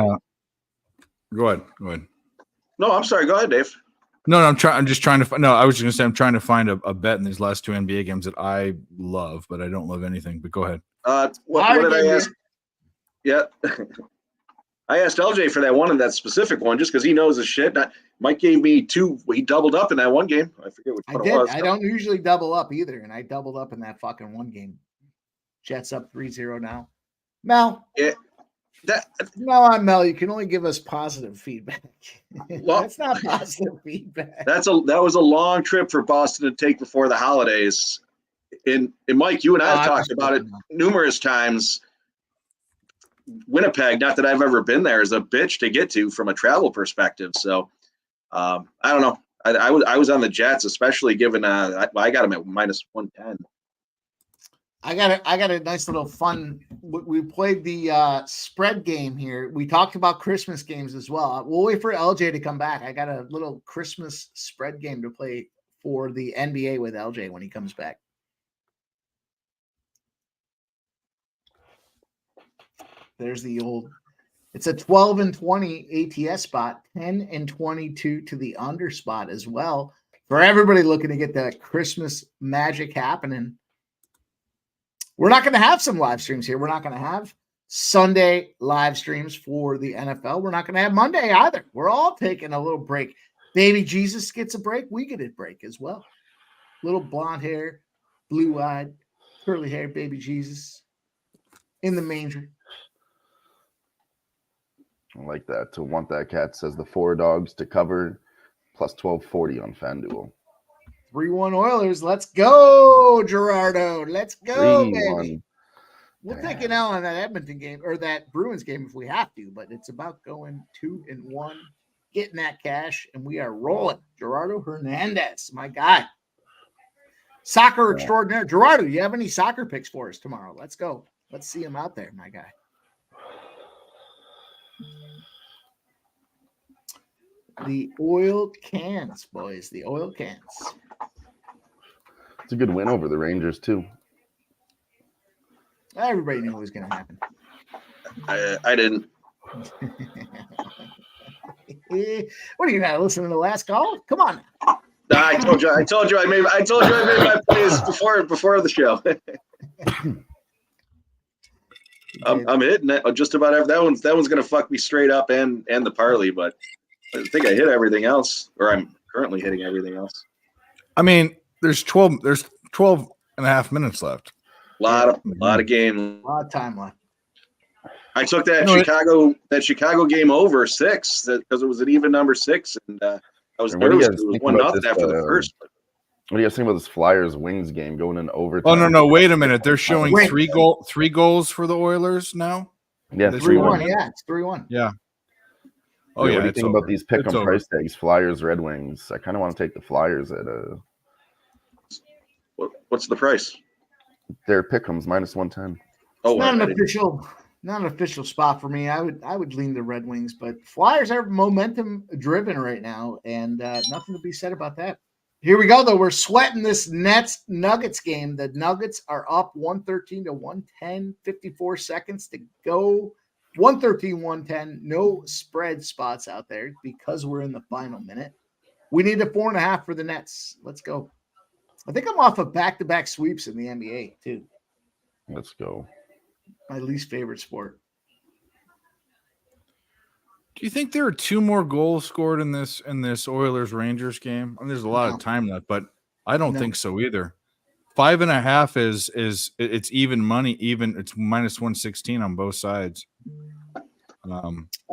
N: Go ahead. Go ahead.
K: No, I'm sorry. Go ahead, Dave.
N: No, I'm just trying to find. No, I was just gonna say I'm trying to find a bet in these last two NBA games that I love, but I don't love anything. But go ahead.
K: What did I ask? Yeah. I asked LJ for that one and that specific one just because he knows his shit. Mike gave me two. He doubled up in that one game. I forget which one it was.
F: I don't usually double up either, and I doubled up in that fucking one game. Jets up 3-0 now. Mel.
K: Yeah.
F: No, I'm Mel. You can only give us positive feedback.
K: Well,
F: that's not positive feedback.
K: That was a long trip for Boston to take before the holidays. And Mike, you and I have talked about it numerous times. Winnipeg, not that I've ever been there, is a bitch to get to from a travel perspective. So I don't know. I was on the Jets, especially given I got them at -110.
F: I got a nice little fun. We played the spread game here. We talked about Christmas games as well. We'll wait for LJ to come back. I got a little Christmas spread game to play for the NBA with LJ when he comes back. There's the old. It's a 12 and 20 ATS spot, 10 and 22 to the under spot as well. For everybody looking to get that Christmas magic happening. We're not going to have some live streams here. We're not going to have Sunday live streams for the NFL. We're not going to have Monday either. We're all taking a little break. Baby Jesus gets a break. We get a break as well. Little blonde hair, blue-eyed, curly hair, baby Jesus in the manger.
B: I like that. To want that cat says the 4 dogs to cover plus 1240 on FanDuel.
F: 3-1 Oilers. Let's go, Gerardo. Let's go,
B: 3-1.
F: baby. We'll take an L on that Edmonton game or that Bruins game if we have to, but it's about going 2-1, getting that cash, and we are rolling. Gerardo Hernandez, my guy. Soccer extraordinaire. Gerardo, you have any soccer picks for us tomorrow? Let's go. Let's see him out there, my guy. The oil cans, boys. The oil cans.
B: It's a good win over the Rangers, too.
F: Everybody knew it was going to happen.
K: I didn't.
F: What are you not listening to the last call? Come on.
K: I told you I made my plays before the show. I'm hitting it just about every. That one's gonna fuck me straight up and the parlay, but I think I hit everything else, or I'm currently hitting everything else.
N: I mean, there's 12 and a half minutes left.
K: A lot of game.
F: A lot of time left.
K: I took that Chicago game over 6 because it was an even number 6, and I was nervous. It was 1-0 after the first.
B: What do you guys think about this Flyers Wings game going in overtime?
N: Oh no! Wait a minute. They're showing three goals for the Oilers now.
B: Yeah,
F: 3-1. Yeah, it's 3-1.
N: Yeah.
B: Oh yeah. What do you think about these pick 'em price tags? Flyers, Red Wings. I kind of want to take the Flyers at a.
K: What's the price?
B: Their pick 'ems -110.
K: Oh,
F: not an official spot for me. I would lean the Red Wings, but Flyers are momentum driven right now, and nothing to be said about that. Here we go, though. We're sweating this Nets Nuggets game. The Nuggets are up 113 to 110, 54 seconds to go. 113-110. No spread spots out there because we're in the final minute. We need a 4.5 for the Nets. Let's go. I think I'm off of back-to-back sweeps in the NBA, too.
B: Let's go.
F: My least favorite sport.
N: Do you think there are 2 more goals scored in this Oilers Rangers game? I mean, there's a lot of time left, but I don't think so either. 5.5 is it's even money. It's -116 on both sides. I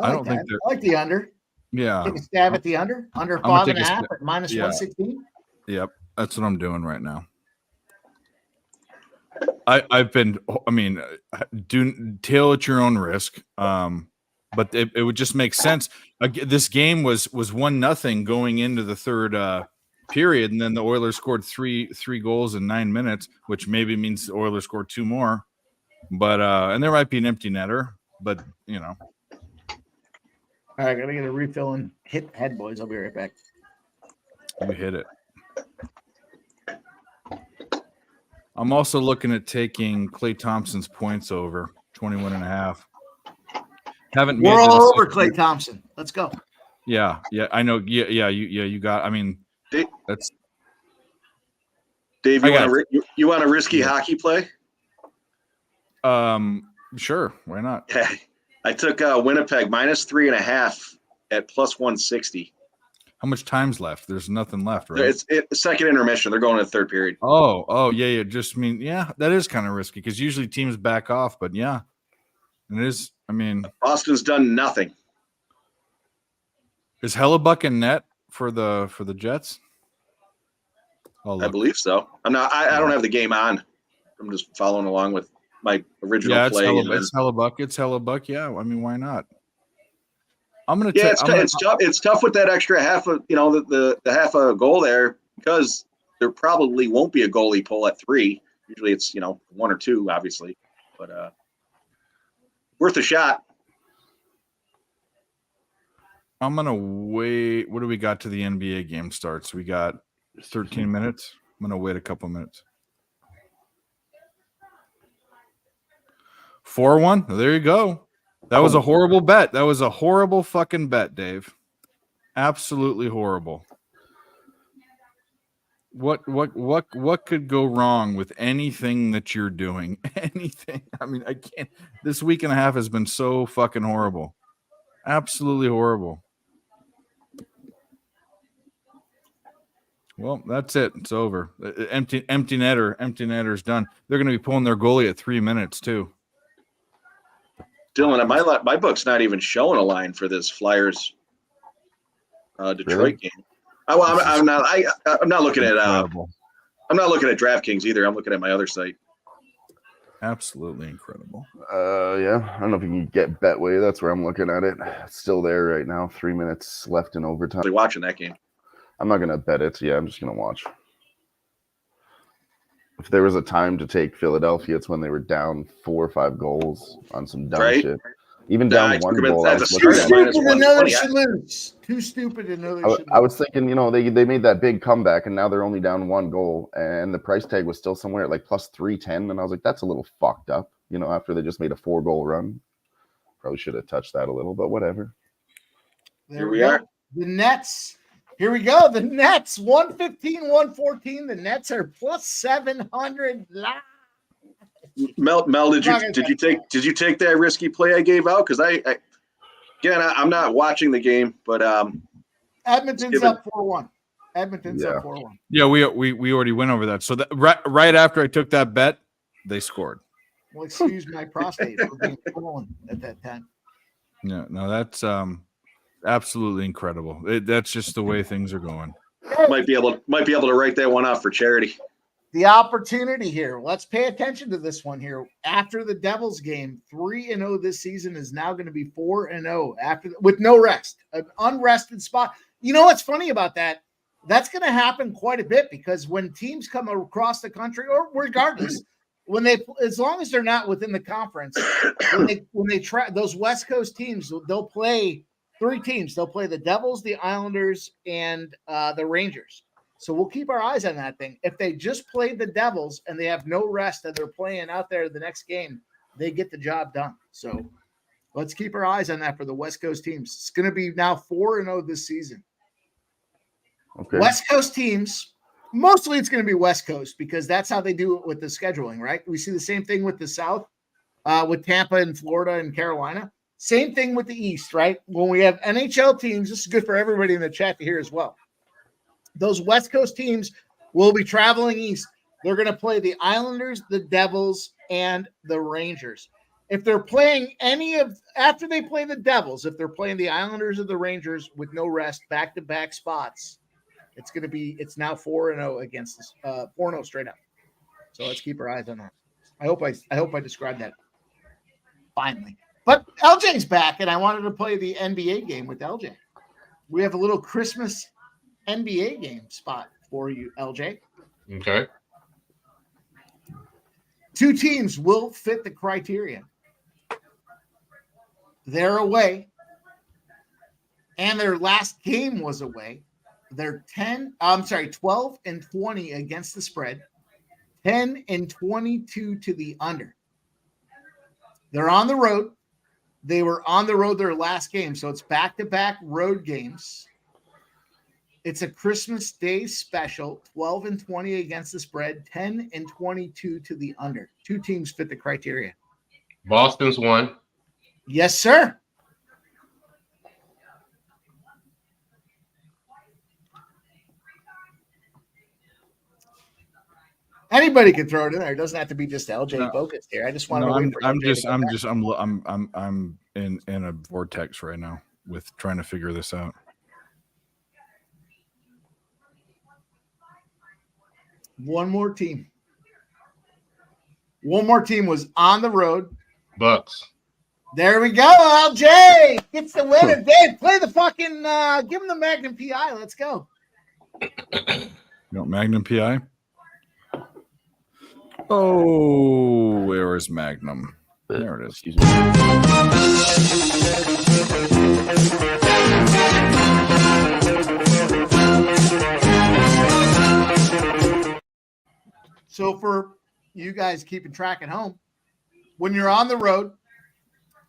N: don't think
F: I like the under.
N: Yeah,
F: take a stab at the under 5.5 at -116.
N: Yep, that's what I'm doing right now. I've been. I mean, do tail at your own risk. But it would just make sense. This game was 1-0 going into the third period, and then the Oilers scored three goals in 9 minutes, which maybe means the Oilers scored 2 more. But and there might be an empty netter, but
F: All right, gotta get a refill and hit the head, boys. I'll be right back.
N: You hit it. I'm also looking at taking Klay Thompson's points over 21.5. Haven't made
F: We're
N: the
F: all over
N: decision.
F: Klay Thompson. Let's go.
N: Yeah, I know. You got. I mean, that's
K: Dave,
N: I
K: you want
N: got
K: a risky hockey play?
N: Sure. Why not?
K: I took Winnipeg -3.5 at +160.
N: How much time's left? There's nothing left, right?
K: It's second intermission. They're going to the third period.
N: Oh, yeah. Just mean, yeah, that is kind of risky because usually teams back off, but yeah, it is. I mean,
K: Boston's done nothing.
N: Is Hellebuck in net for the Jets?
K: I believe so. I don't have the game on. I'm just following along with my original
N: Yeah,
K: play.
N: it's Hellebuck. It's Hellebuck. Yeah, I mean, why not? I'm gonna.
K: Yeah, it's tough. It's tough with that extra half of the half a goal there because there probably won't be a goalie pull at 3. Usually it's 1 or 2, obviously, but worth a shot.
N: I'm gonna wait. What do we got to the NBA game starts? We got 13 minutes. I'm gonna wait a couple minutes. 4-1. There you go. That was a horrible bet. That was a horrible fucking bet, Dave. Absolutely horrible. What could go wrong with anything that you're doing? Anything. I mean, I can't. This week and a half has been so fucking horrible. Absolutely horrible. Well, that's it. It's over. Empty netter's done. They're going to be pulling their goalie at 3 minutes too.
K: Dylan, my book's not even showing a line for this Flyers Detroit game. I'm not looking at DraftKings either. I'm looking at my other site.
N: Absolutely incredible.
B: Yeah, I don't know if you can get Betway. That's where I'm looking at it. It's still there right now. 3 minutes left in overtime.
K: Watching that game.
B: I'm not gonna bet it. Yeah, I'm just gonna watch. If there was a time to take Philadelphia, it's when they were down 4 or 5 goals on some dumb shit. Even down 1 goal.
F: Too stupid another should lose. Too stupid another should lose.
B: I was thinking, they made that big comeback and now they're only down 1 goal and the price tag was still somewhere at like plus 310. And I was like, that's a little fucked up, after they just made a 4-goal run. Probably should have touched that a little, but whatever.
F: Here we are. The Nets. Here we go. The Nets 115, 114. The Nets are plus 700.
K: Mel, did you take that risky play I gave out? Because I'm not watching the game, but
F: Edmonton's up 4-1. Edmonton's up 4-1.
N: Yeah, we already went over that. So right after I took that bet, they scored.
F: Well, excuse my prostate for being swollen at that time.
N: Yeah, no, that's absolutely incredible. That's just the way things are going.
K: Might be able to write that one off for charity.
F: The opportunity here. Let's pay attention to this one here. After the Devils game, 3-0 this season is now going to be 4-0 with no rest, an unrested spot. You know what's funny about that? That's going to happen quite a bit because when teams come across the country, or regardless, as long as they're not within the conference, when they try those West Coast teams, they'll play 3 teams. They'll play the Devils, the Islanders, and the Rangers. So we'll keep our eyes on that thing. If they just played the Devils and they have no rest and they're playing out there the next game, they get the job done. So let's keep our eyes on that for the West Coast teams. It's going to be now 4-0 this season.
B: Okay.
F: West Coast teams, mostly it's going to be West Coast because that's how they do it with the scheduling, right? We see the same thing with the South, with Tampa and Florida and Carolina. Same thing with the East, right? When we have NHL teams, this is good for everybody in the chat to hear as well. Those West Coast teams will be traveling east. They're going to play the Islanders, the Devils, and the Rangers. If they're playing after they play the Devils, if they're playing the Islanders or the Rangers with no rest, back-to-back spots, it's now 4-0 against us, 4-0 straight up. So let's keep our eyes on that. I hope I described that finally. But LJ's back, and I wanted to play the NBA game with LJ. We have a little Christmas NBA game spot for you, LJ.
I: Okay.
F: 2 teams will fit the criteria. They're away. and their last game was away. They're 12 and 20 against the spread, 10 and 22 to the under. They're on the road. They were on the road their last game, so it's back-to-back road games. It's a Christmas Day special, 12 and 20 against the spread, 10 and 22 to the under. Two teams fit the criteria.
I: Boston's won.
F: Yes, sir. Anybody can throw it in there. It doesn't have to be just LJ focused here. I just want to wait for LJ to go back.
N: I'm in a vortex right now with trying to figure this out.
F: One more team. One more team was on the road.
I: Bucks.
F: There we go. LJ gets the winner. Dave, play the fucking give him the Magnum PI. Let's go.
N: You want Magnum PI? Oh, where is Magnum? There it is.
F: So for you guys keeping track at home, when you're on the road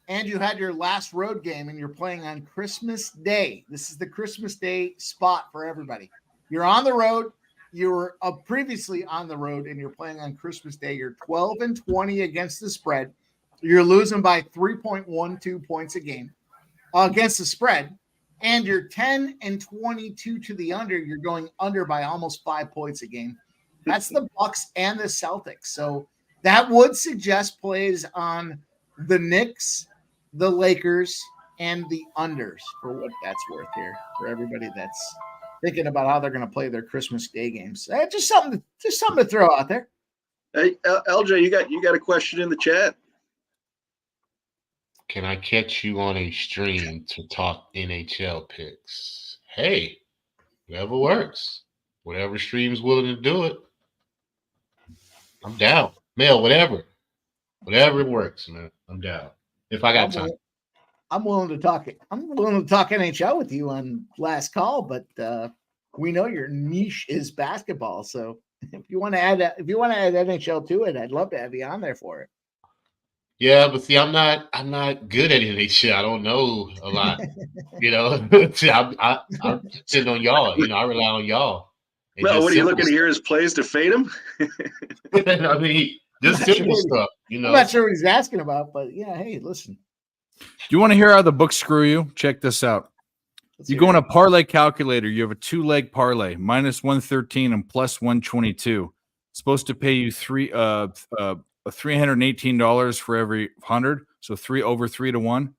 F: and you had your last road game and you're playing on Christmas Day, this is the Christmas Day spot for everybody. You're on the road. You were previously on the road and you're playing on Christmas Day. You're 12 and 20 against the spread. You're losing by 3.12 points a game against the spread. And you're 10 and 22 to the under. You're going under by almost 5 points a game. That's the Bucks and the Celtics. So that would suggest plays on the Knicks, the Lakers, and the unders for what that's worth here for everybody that's thinking about how they're going to play their Christmas Day games. Just something to throw out there.
K: Hey, LJ, you got a question in the chat?
I: Can I catch you on a stream to talk NHL picks? Hey, whatever works. Whatever stream's willing to do it. I'm down. Mail, whatever. Whatever works, man. I'm down. If I got time.
F: I'm willing to talk it. I'm willing to talk NHL with you on last call, but we know your niche is basketball. So if you want to add NHL to it, I'd love to have you on there for it.
I: Yeah, but see, I'm not good at NHL. I don't know a lot. You know, I'm sitting on y'all. You know, I rely on y'all.
K: Well, what are you looking to hear his plays to fade him?
I: I mean, just simple stuff. You know,
F: I'm not sure what he's asking about, but yeah, hey, listen.
N: Do you want to hear how the books screw you? Check this out. You go in a parlay calculator. You have a 2-leg parlay, minus 113 and plus 122. It's supposed to pay you $318 for every 100, so 3 to 1.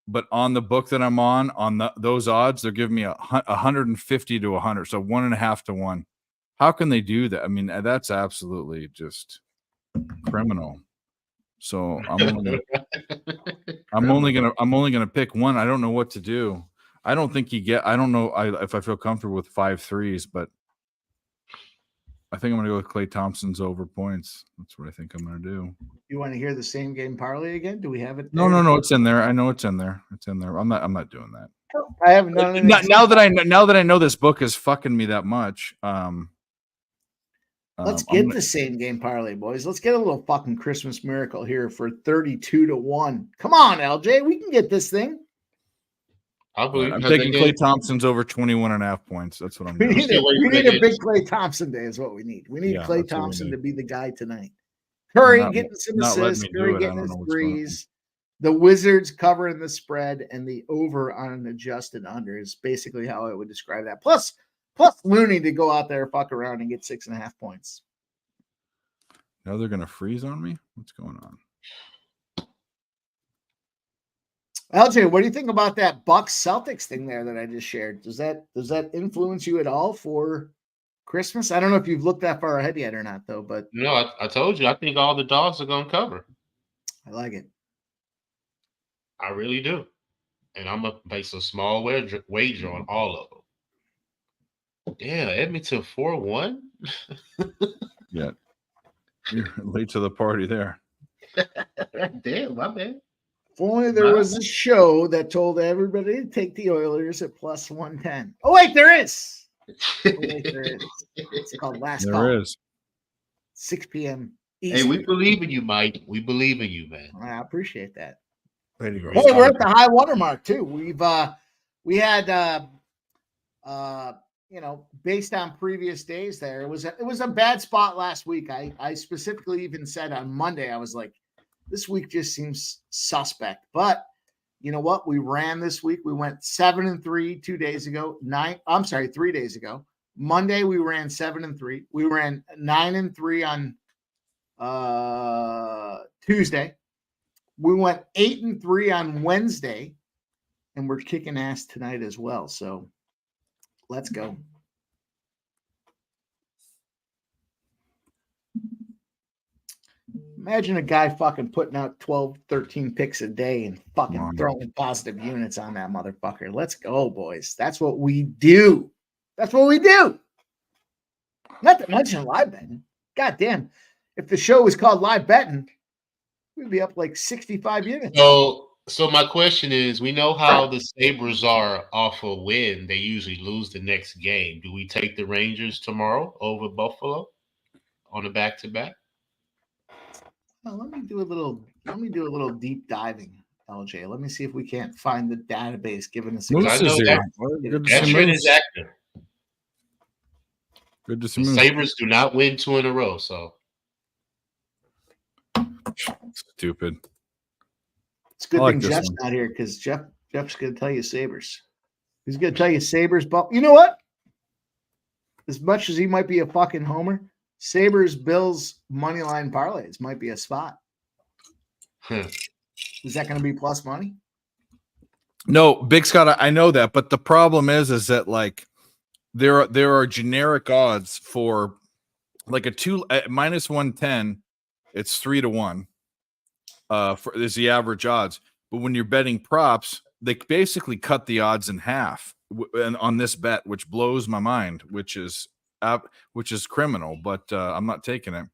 N: But on the book that I'm on those odds, they're giving me 150 to 100, so 1.5 to 1. How can they do that? I mean, that's absolutely just criminal. So I'm only gonna pick one. I don't know what to do. I don't think I don't know if I feel comfortable with 5 threes, but I think I'm gonna go with Klay Thompson's over points. That's what I think I'm gonna do.
F: You want to hear the same game parlay again? Do we have it?
N: No, it's in there. I know it's in there. It's in there. I'm not doing that.
F: I haven't done it.
N: Now that I know this book is fucking me that much.
F: Let's get the same game parlay, boys. Let's get a little fucking Christmas miracle here for 32 to 1. Come on, LJ. We can get this thing.
N: I'm taking Klay Thompson's over 21.5 points. That's what I'm doing.
F: We need a big Klay Thompson day is what we need. We need Klay Thompson to be the guy tonight. Curry getting some assists, Curry getting his threes. The Wizards covering the spread and the over on an adjusted under is basically how I would describe that. Plus Looney to go out there, fuck around, and get 6.5 points.
N: Now they're going to freeze on me? What's going on?
F: LJ, what do you think about that Bucks Celtics thing there that I just shared? Does that influence you at all for Christmas? I don't know if you've looked that far ahead yet or not, though. But
I: no, I told you. I think all the dogs are going to cover.
F: I like it.
I: I really do. And I'm going to base a small wager on all of them. Yeah, Edmonton 4-1.
N: Yeah. You're late to the party there.
I: Damn, my man.
F: If only there was a show that told everybody to take the Oilers at plus 110. Oh, wait, there is. It's called Last Call.
N: There is.
F: 6 p.m.
I: Hey,
F: Eastern.
I: we believe in you, Mike. We believe in you, man.
F: I appreciate that.
N: Way to go.
F: Hey, we're at the high watermark too. We had based on previous days there, it was a bad spot last week. I specifically even said on Monday, I was like, this week just seems suspect. But you know what? We ran this week. We went 7-3 3 days ago. Monday we ran 7-3. We ran 9-3 on Tuesday. We went 8-3 on Wednesday, and we're kicking ass tonight as well. So let's go. Imagine a guy fucking putting out 12, 13 picks a day and fucking throwing positive units on that motherfucker. Let's go, boys. That's what we do. That's what we do. Not to mention live betting. God damn. If the show was called Live Betting, we'd be up like 65 units.
I: So my question is, we know how the Sabres are off a win. They usually lose the next game. Do we take the Rangers tomorrow over Buffalo on a back-to-back?
F: Let me do a little deep diving, LJ. Let me see if we can't find the database giving us.
I: I know that trend is active.
N: Good to see
I: the Sabres do not win 2 in a row, so
N: stupid.
F: It's a good thing Jeff's not here because Jeff's going to tell you Sabres. He's going to tell you Sabres, but you know what? As much as he might be a fucking homer, Sabres Bills money line parlays might be a spot. Is that going to be plus money?
N: No, Big Scott, I know that, but the problem is that like there are generic odds for like minus 110. It's 3-1. Is the average odds, but when you're betting props, they basically cut the odds in half on this bet, which blows my mind, which is criminal. But I'm not taking it.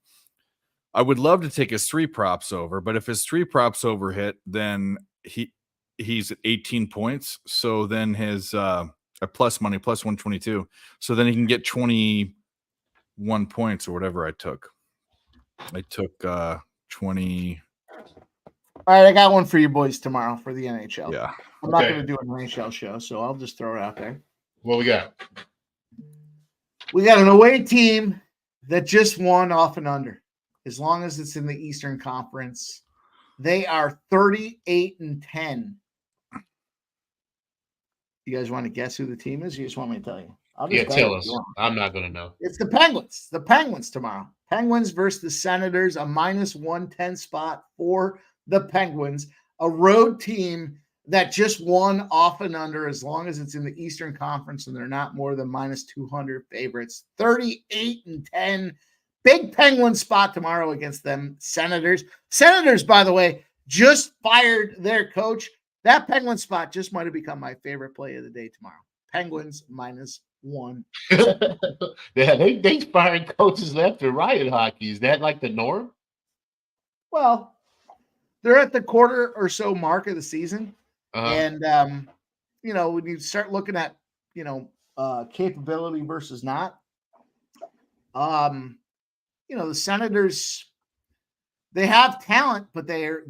N: I would love to take his 3 props over, but if his 3 props over hit, then he's at 18 points. So then his plus money plus 122. So then he can get 21 points or whatever I took. I took 20.
F: All right, I got one for you boys tomorrow for the NHL.
N: Yeah.
F: I'm not going to do an NHL show, so I'll just throw it out there.
I: What we got?
F: We got an away team that just won off and under. As long as it's in the Eastern Conference, they are 38-10. You guys want to guess who the team is? You just want me to tell you?
I: Tell us. I'm not going to know.
F: It's the Penguins. The Penguins tomorrow. Penguins versus the Senators, a minus 110 spot for the Penguins, a road team that just won off and under as long as it's in the Eastern Conference and they're not more than minus 200 favorites. 38-10. Big Penguin spot tomorrow against them Senators. Senators, by the way, just fired their coach. That Penguin spot just might have become my favorite play of the day tomorrow. Penguins minus 1.
I: Yeah, they firing coaches left and right in hockey. Is that like the norm?
F: Well, they're at the quarter or so mark of the season. And, when you start looking at, capability versus not, the Senators, they have talent, but they're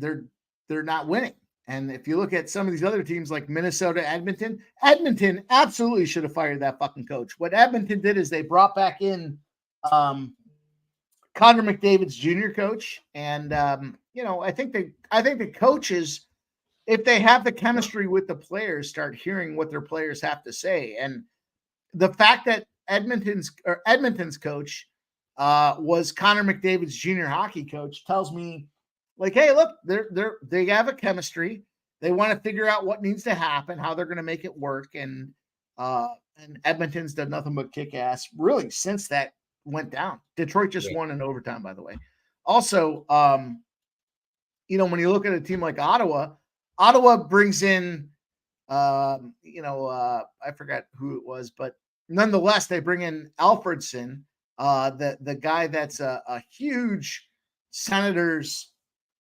F: not winning. And if you look at some of these other teams like Minnesota, Edmonton absolutely should have fired that fucking coach. What Edmonton did is they brought back in Connor McDavid's junior coach. And, I think the coaches, if they have the chemistry with the players, start hearing what their players have to say. And the fact that Edmonton's coach was Connor McDavid's junior hockey coach tells me, like, hey, look, they have a chemistry. They want to figure out what needs to happen, how they're going to make it work. And Edmonton's done nothing but kick ass really since that went down. Detroit just won in overtime, by the way. Also, when you look at a team like Ottawa brings in, I forgot who it was, but nonetheless, they bring in Alfredson, the guy that's a huge Senators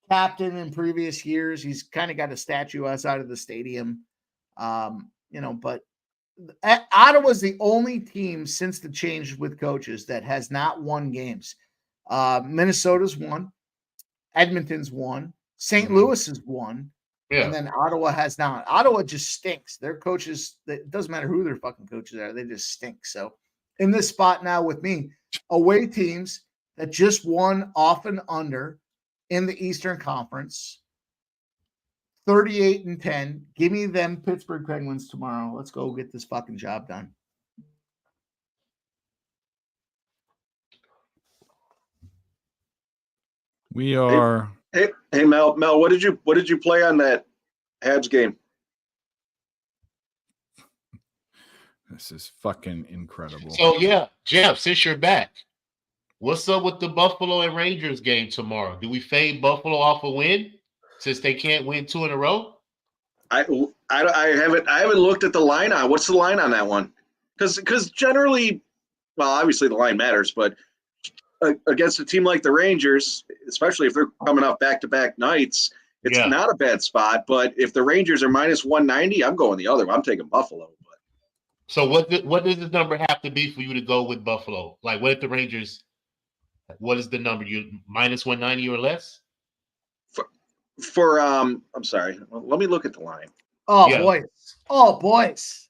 F: captain in previous years. He's kind of got a statue outside of the stadium. But Ottawa's the only team since the change with coaches that has not won games. Minnesota's won. Edmonton's won. St. Louis has won.
I: Yeah.
F: And then Ottawa has not. Ottawa just stinks. Their coaches, it doesn't matter who their fucking coaches are, they just stink. So in this spot now with me, away teams that just won off and under in the Eastern Conference, 38-10. Give me them Pittsburgh Penguins tomorrow. Let's go get this fucking job done.
N: We are.
K: Hey, Mel, what did you play on that Habs game?
N: This is fucking incredible.
I: So yeah, Jeff, since you're back, what's up with the Buffalo and Rangers game tomorrow? Do we fade Buffalo off a win since they can't win 2 in a row?
K: I haven't looked at the line on. What's the line on that one? Because generally, well, obviously the line matters, but against a team like the Rangers, especially if they're coming off back-to-back nights, it's not a bad spot. But if the Rangers are minus 190, I'm going the other way. I'm taking Buffalo. But.
I: So what does this number have to be for you to go with Buffalo? Like, what if the Rangers? What is the number? You minus 190 or less?
K: I'm sorry. Let me look at the line.
F: Oh boys.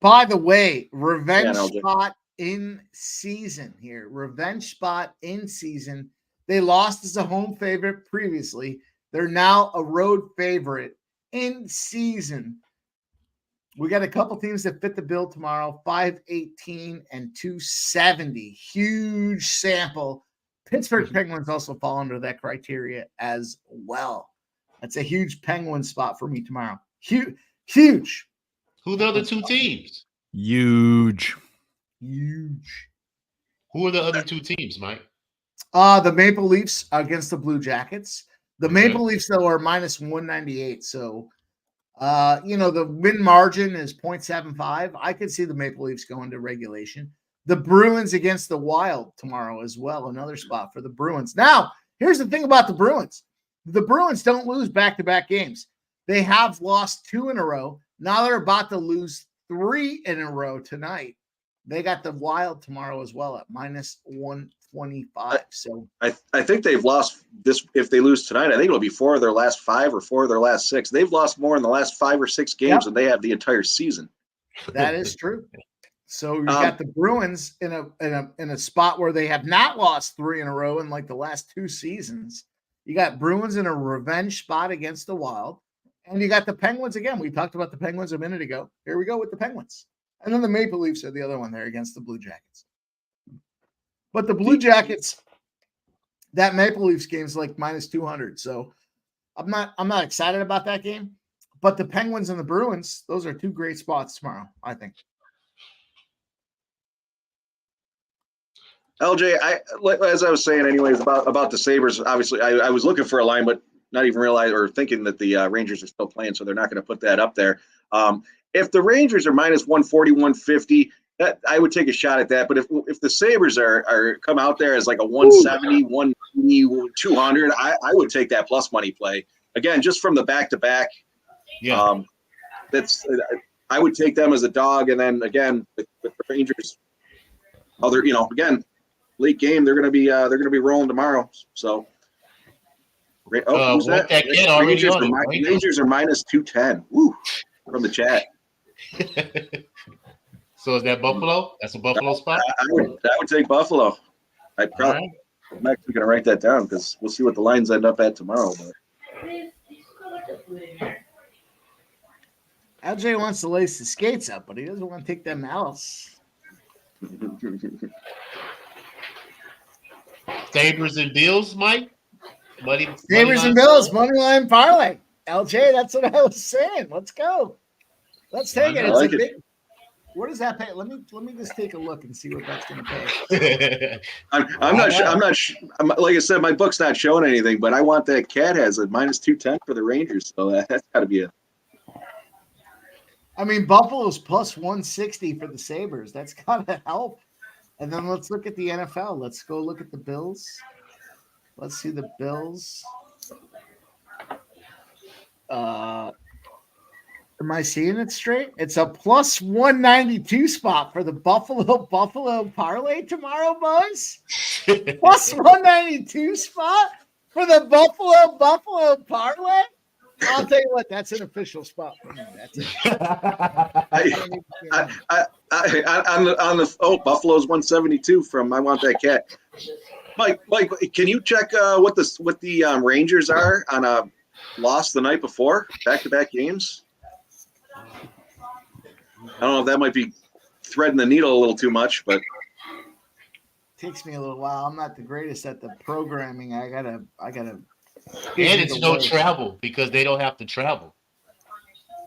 F: By the way, revenge spot in season here. Revenge spot in season. They lost as a home favorite previously. They're now a road favorite in season. We got a couple teams that fit the bill tomorrow, 518 and 270. Huge sample. Pittsburgh Penguins also fall under that criteria as well. That's a huge Penguin spot for me tomorrow. Huge.
I: Who are the other two teams?
N: Huge.
I: Who are the other two teams, Mike?
F: The Maple Leafs against the Blue Jackets. The Maple Leafs, though, are minus 198. So, the win margin is 0.75. I could see the Maple Leafs going to regulation. The Bruins against the Wild tomorrow as well. Another spot for the Bruins. Now, here's the thing about the Bruins. The Bruins don't lose back-to-back games. They have lost 2 in a row. Now they're about to lose 3 in a row tonight. They got the Wild tomorrow as well at minus 125. So
K: I think they've lost this. If they lose tonight, I think it'll be 4 of their last 5 or 4 of their last 6. They've lost more in the last 5 or 6 games than they have the entire season.
F: That is true. So you got the Bruins in a spot where they have not lost 3 in a row in like the last 2 seasons. You got Bruins in a revenge spot against the Wild, and you got the Penguins again. We talked about the Penguins a minute ago. Here we go with the Penguins. And then the Maple Leafs are the other one there against the Blue Jackets. But the Blue Jackets, that Maple Leafs game is like minus 200. So I'm not excited about that game. But the Penguins and the Bruins, those are 2 great spots tomorrow, I think.
K: LJ, as I was saying, anyways, about the Sabres. Obviously, I was looking for a line, but not even realize or thinking that the Rangers are still playing, so they're not going to put that up there. If the Rangers are minus 140, 150, that I would take a shot at that. But if the Sabres are come out there as like a 170, 180, 200, I would take that plus money play again, just from the back to back.
I: Yeah,
K: I would take them as a dog, and then again with the Rangers, again. Late game, they're going to be rolling tomorrow. So, who's that? Rangers are minus 210. Woo, from the chat.
I: So is that Buffalo? That's a Buffalo spot.
K: I would take Buffalo. I'm actually going to write that down because we'll see what the lines end up at tomorrow. But.
F: LJ wants to lace the skates up, but he doesn't want to take them else.
I: Sabres and Bills, Mike.
F: Sabres and Bills, moneyline parlay. LJ, that's what I was saying. Let's go. Let's take it. It's big. What does that pay? Let me just take a look and see what that's going to pay.
K: I'm not sure. I'm not sure. Like I said, my book's not showing anything, but I want that Cat has a minus 210 for the Rangers, so that's got to be a.
F: I mean, Buffalo's plus 160 for the Sabres. That's got to help. And then let's look at the NFL. Let's go look at the Bills. Let's see the Bills. Am I seeing it straight? It's a plus 192 spot for the Buffalo parlay tomorrow, boys. Plus 192 spot for the Buffalo parlay. I'll tell you what, that's an official spot for me. That's it.
K: Buffalo's 172 from I Want That Cat. Mike, can you check what the Rangers are on a loss the night before, back-to-back games? I don't know if that might be threading the needle a little too much, but
F: takes me a little while. I'm not the greatest at the programming. I gotta.
I: And it's no travel because they don't have to travel.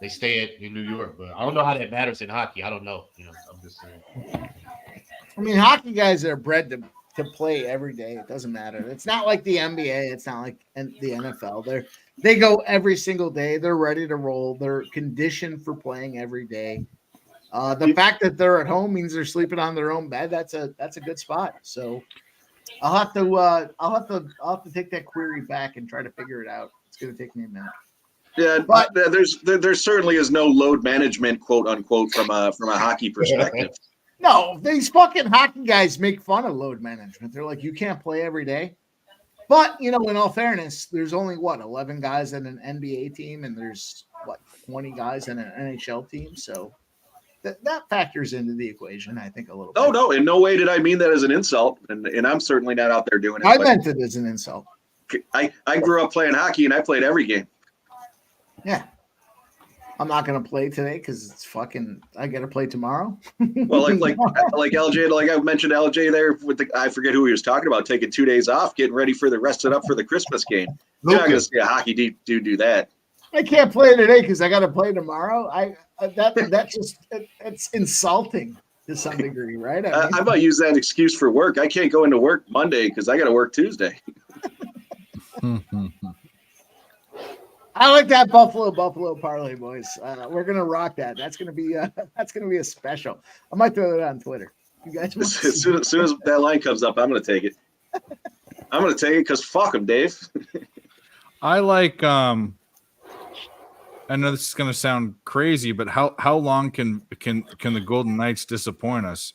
I: They stay in New York, but I don't know how that matters in hockey. I don't know. I'm just saying.
F: I mean, hockey guys are bred to play every day. It doesn't matter. It's not like the NBA. It's not like the NFL. They go every single day. They're ready to roll. They're conditioned for playing every day. The fact that they're at home means they're sleeping on their own bed. That's a good spot. So I'll have to take that query back and try to figure it out. It's going to take me a minute.
K: Yeah, but there certainly is no load management, quote unquote, from a hockey perspective.
F: No, these fucking hockey guys make fun of load management. They're like, you can't play every day. But, in all fairness, there's only 11 guys in an NBA team, and there's 20 guys in an NHL team. So that factors into the equation, I think, a little bit.
K: No, in no way did I mean that as an insult, and I'm certainly not out there doing it.
F: I meant it as an insult.
K: I grew up playing hockey, and I played every game.
F: Yeah. I'm not going to play today because it's fucking. I got to play tomorrow.
K: Well, like LJ, like I mentioned LJ there with I forget who he was talking about, taking 2 days off, getting ready for the rested up for the Christmas game. You're not going to see a hockey dude do that.
F: I can't play today because I got to play tomorrow. That's just it's insulting to some degree, right?
K: I might use that excuse for work. I can't go into work Monday because I got to work Tuesday.
F: I like that Buffalo parlay, boys. We're gonna rock that. That's gonna be a special. I might throw it on Twitter. You guys,
K: as soon as that line comes up, I'm gonna take it. I'm gonna take it because fuck him, Dave.
N: I like. I know this is gonna sound crazy, but how long can the Golden Knights disappoint us?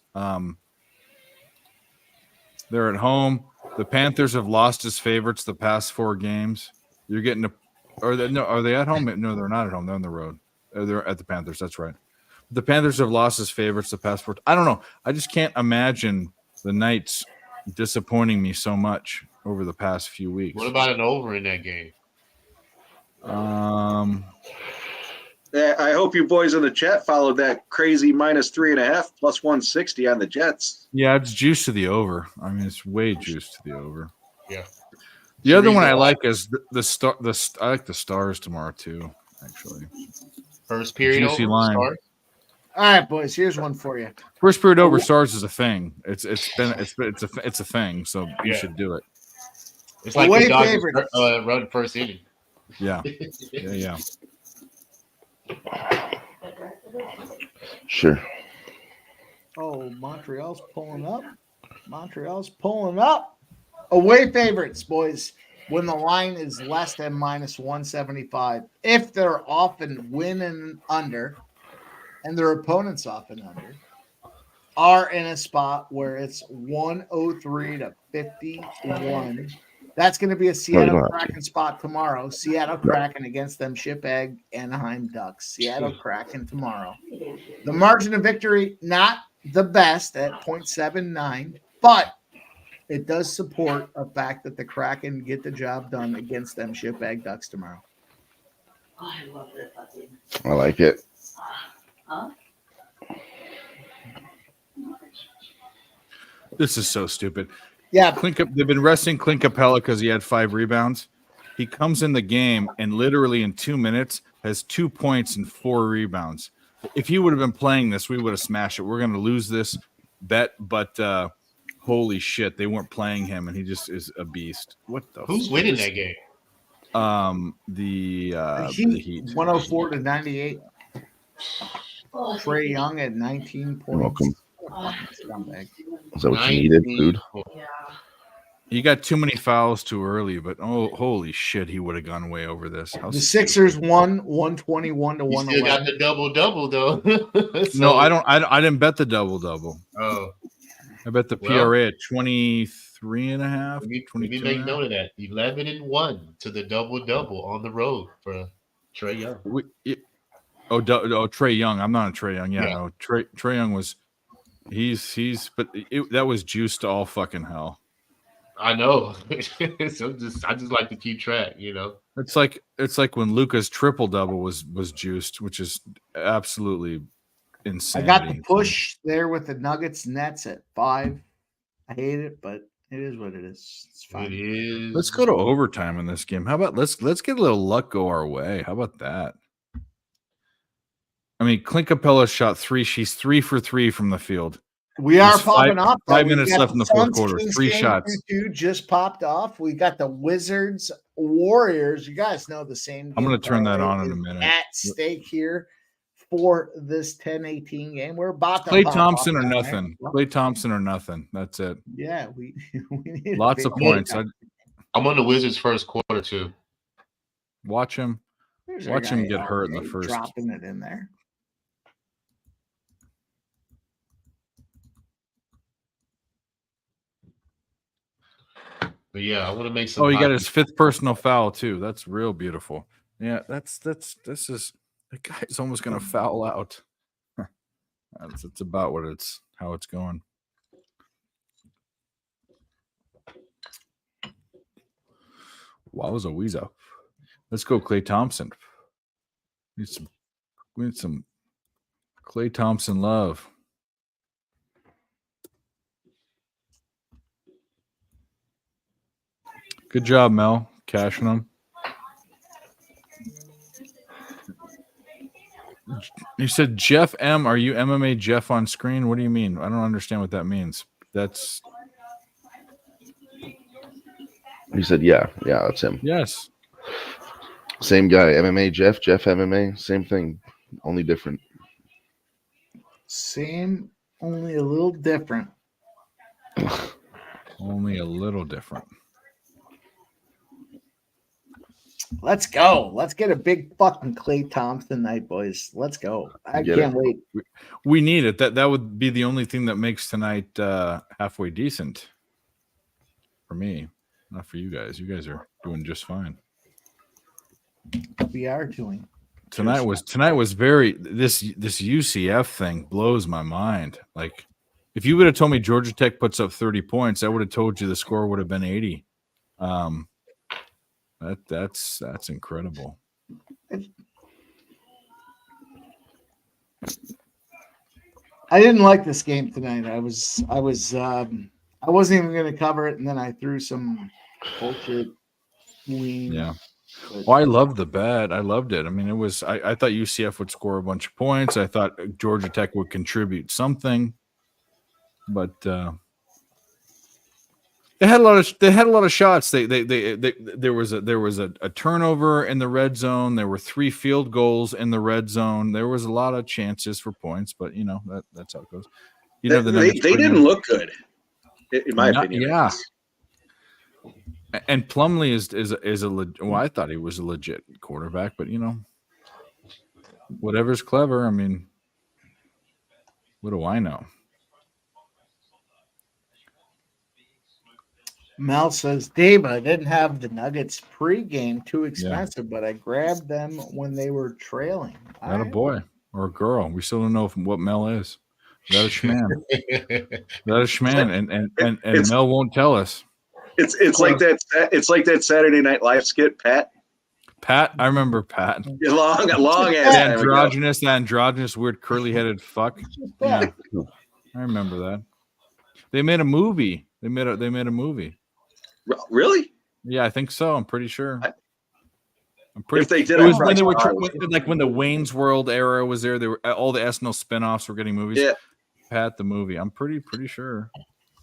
N: They're at home. The Panthers have lost as favorites the past 4 games. You're getting a. Are they at home? No, they're not at home. They're on the road. They're at the Panthers. That's right. The Panthers have lost as favorites the past 4. I don't know. I just can't imagine the Knights disappointing me so much over the past few weeks.
I: What about an over in that game?
K: I hope you boys in the chat followed that crazy -3.5 plus 160 on the Jets.
N: Yeah, it's juice to the over. I mean, it's way juice to the over.
I: Yeah.
N: The other one I like is the star. I like the Stars tomorrow too. Actually,
I: first period
N: juicy
I: over
N: line.
I: Stars.
F: All right, boys. Here's one for you.
N: First period over Stars is a thing. It's a thing. So you should do it.
I: It's like the Dodgers run first inning.
N: Yeah. Yeah.
B: Sure.
F: Oh, Montreal's pulling up. Away favorites, boys, when the line is less than -175. If they're often winning under and their opponents often under, are in a spot where it's 103 to 51. That's going to be a Seattle Kraken spot tomorrow. Seattle Kraken against them shitbag Anaheim Ducks. Seattle Kraken tomorrow. The margin of victory, not the best at 0.79, but it does support a fact that the Kraken get the job done against them shitbag Ducks tomorrow.
O: Oh, I love it.
B: I like it.
O: Huh?
N: This is so stupid.
F: Yeah.
N: They've been resting Clint Capella because he had 5 rebounds. He comes in the game and literally in 2 minutes has 2 points and 4 rebounds. If he would have been playing this, we would have smashed it. We're going to lose this bet, but holy shit, they weren't playing him, and he just is a beast. What the?
I: Who's winning that game?
N: The Heat.
F: 104 to 98. Trae Young at 19 points.
B: You're welcome.
F: Scumbag.
B: Is that what you needed? Food?
N: He got too many fouls too early, but holy shit, he would have gone way over this. How
F: The
N: stupid.
F: Sixers won 121 to
I: You still got
F: 111.
I: the double though.
N: No, I don't. I didn't bet the double.
I: Oh,
N: I bet the
I: Well,
N: PRA at 23.5.
I: let me
N: 22
I: make
N: and a half.
I: note of that. 11-1 to the double on the road for Trey Young.
N: Trey Young. I'm not a Trey Young. Yeah,
I: Yeah.
N: no. Trey Young was. But that was juice to all fucking hell.
I: I know. So I just like to keep track, you know.
N: It's like when Luca's triple double was juiced, which is absolutely
F: I
N: insane.
F: got the push there with the Nuggets Nets at 5. I hate it, but it is what it is. It's fine.
I: It is.
N: Let's go to overtime in this game. How about let's get a little luck go our way? How about that? I mean, Clint Capella shot 3. She's 3 for 3 from the field.
F: We are
N: There's
F: popping off. though.
N: 5
F: We
N: minutes
F: got
N: left in the fourth
F: Suns
N: quarter.
F: Kings
N: 3
F: game,
N: shots.
F: 2 just popped off. We got the Wizards Warriors. You guys know the same.
N: I'm going
F: game
N: to turn that
F: parlay
N: on in a
F: is
N: minute.
F: At stake here for this 10-18 game. We're about to
N: Clay
F: pop
N: Thompson
F: off
N: or
F: down there.
N: nothing.
F: Well,
N: Clay Thompson or nothing. That's it.
F: Yeah, we need a
N: Lots
F: big
N: of points.
F: game.
I: I'm on the Wizards first quarter too.
N: Watch him.
F: There's our
N: Watch him
F: guy
N: get hurt in the
F: already
N: first.
F: dropping it in there.
I: But yeah, I want to make some.
N: Oh, he got
I: hockey-
N: his 5th personal foul too. That's real beautiful. Yeah, this is the guy's almost going to foul out. That's about how it's going. Wowza weezo. Let's go, Clay Thompson. We need some Clay Thompson love. Good job, Mel. Cashing them. You said Jeff M. Are you MMA Jeff on screen? What do you mean? I don't understand what that means. That's
B: He said, yeah, that's him.
N: yes.
B: Same guy, MMA Jeff MMA, same thing, only different.
F: Same, only a little different.
N: Only a little different.
F: Let's go. Let's get a big fucking Clay Thompson night, boys. Let's go. I
B: Get
F: can't
B: it.
F: wait.
N: We need it. That would be the only thing that makes tonight halfway decent for me, not for you guys. You guys are doing just fine.
F: We are doing.
N: Tonight was very this UCF thing blows my mind. Like, if you would have told me Georgia Tech puts up 30 points, I would have told you the score would have been 80. That's incredible.
F: I didn't like this game tonight. I wasn't even going to cover it, and then I threw some bullshit lean.
N: Yeah.
F: But
N: Well, I loved the bet. I loved it. I mean, it was. I thought UCF would score a bunch of points. I thought Georgia Tech would contribute something, but they had a lot of shots. There was a turnover in the red zone. There were 3 field goals in the red zone. There was a lot of chances for points, but that's how it goes.
K: They didn't look good, in my opinion.
N: Yeah. And Plumlee is a well, I thought he was a legit quarterback, but whatever's clever. I mean, what do I know?
F: Mel says, Dave, I didn't have the Nuggets pregame too expensive, but I grabbed them when they were trailing.
N: Not a boy or a girl. We still don't know what Mel is. That a schman. That a schman, and Mel won't tell us.
K: It's like that. It's like that Saturday Night Live skit, Pat.
N: I remember Pat.
K: Long ass.
N: The androgynous, weird, curly-headed fuck. Yeah, I remember that. They made a movie. They made a movie.
K: Really?
N: Yeah, I think so. I'm pretty sure.
K: If they did,
N: it was when they were when the Wayne's World era was there. They were all the SNL spinoffs were getting movies.
K: Yeah,
N: Pat the movie. I'm pretty sure.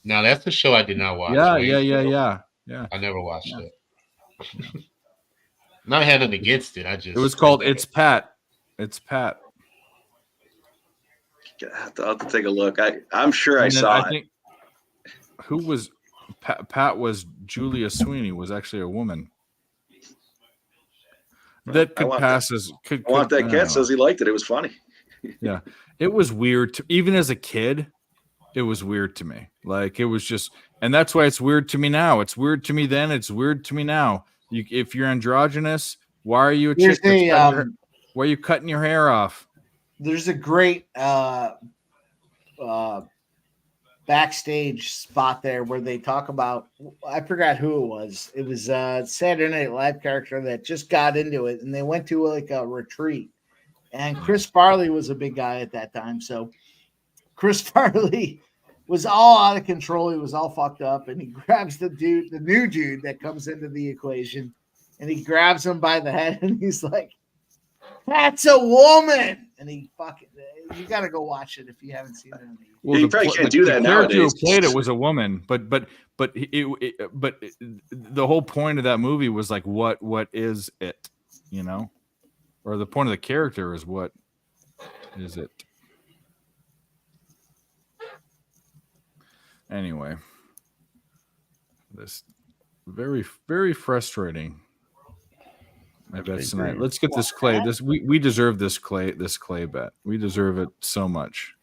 I: Now that's the show I did not watch.
N: Yeah.
I: I never watched it. Not having against it.
N: It was called It's Pat. It's Pat.
K: I'll have to take a look. I'm sure I saw it.
N: Who was Pat was Julia Sweeney was actually a woman. That could pass as could.
K: I want that
N: I
K: cat
N: don't
K: says he liked it. It was funny.
N: Yeah, it was weird. Even as a kid, it was weird to me. Like it was just, and that's why it's weird to me now. It's weird to me then. It's weird to me now. If you're androgynous, why are you a chick? Why are you cutting your hair off?
F: There's a great backstage spot there where they talk about, I forgot who it was. It was a Saturday Night Live character that just got into it, and they went to like a retreat. And Chris Farley was a big guy at that time. So Chris Farley was all out of control. He was all fucked up, and he grabs the new dude that comes into the equation, and he grabs him by the head, and he's like, "That's a woman!" And he fucking, you got to go watch it if you haven't seen it.
N: Well,
K: you probably can't do that nowadays.
N: The character who played it was a woman, but the whole point of that movie was like, what is it, you know? Or the point of the character is what is it? Anyway, this very, very frustrating. I bet tonight. Let's get this clay. We deserve this clay bet. We deserve it so much.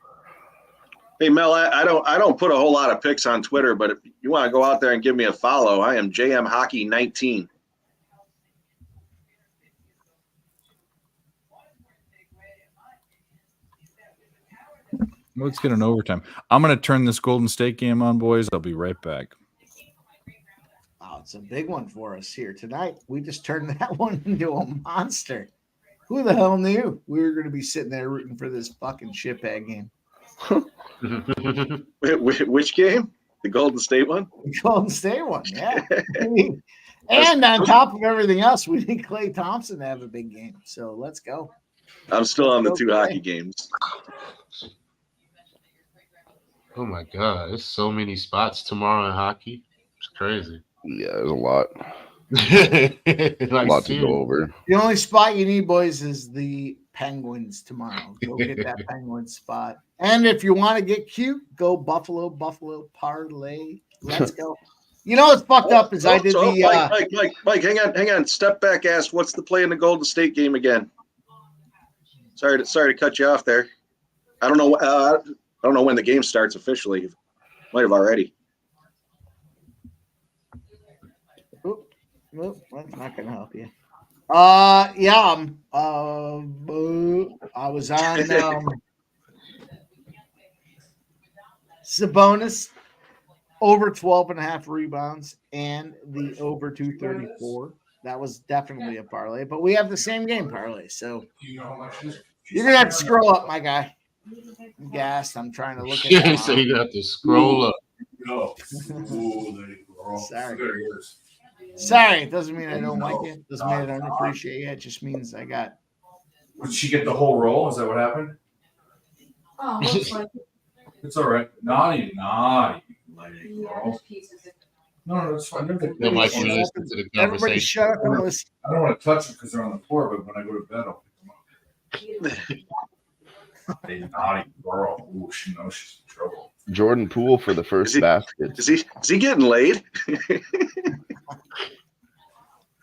K: Hey Mel, I don't put a whole lot of pics on Twitter, but if you want to go out there and give me a follow, I am JM Hockey 19.
N: Let's get an overtime. I'm going to turn this Golden State game on, boys. I'll be right back.
F: Oh, it's a big one for us here tonight. We just turned that one into a monster. Who the hell knew we were going to be sitting there rooting for this fucking shitbag game?
K: Which game? The Golden State one?
F: The Golden State one, yeah. And on top of everything else, we need Klay Thompson to have a big game. So let's go.
K: I'm still on the two hockey games.
I: Oh my God, there's so many spots tomorrow in hockey. It's crazy.
B: Yeah, there's a lot.
I: Like,
B: a lot to go over.
F: The only spot you need, boys, is the Penguins tomorrow. Go get that Penguins spot. And if you want to get cute, go Buffalo parlay. Let's go. You know what's fucked up is I did the
K: Mike, hang on. Step back, ask what's the play in the Golden State game again? Sorry to cut you off there. I don't know when the game starts officially. Might have already.
F: Nope, that's not gonna help you. Yeah. I was on Sabonis over 12.5 rebounds and the over 234. That was definitely a parlay, but we have the same game parlay, so you're gonna have to scroll up, my guy. I'm gassed. I'm trying to look at it.
I: So you have to scroll up.
F: Sorry, it doesn't mean I don't like it. Doesn't mean I don't appreciate it. It just means I got.
N: Did she get the whole roll? Is that what happened?
O: Oh, looks like it.
N: It's all right. Naughty. No, it's fine.
F: Everybody shut up and listen.
N: I don't want to touch them because they're on the floor, but when I go to bed, I'll pick them up. Hey, naughty girl. Ooh, she knows she's in trouble.
B: Jordan Poole for the first basket.
K: Is he getting laid?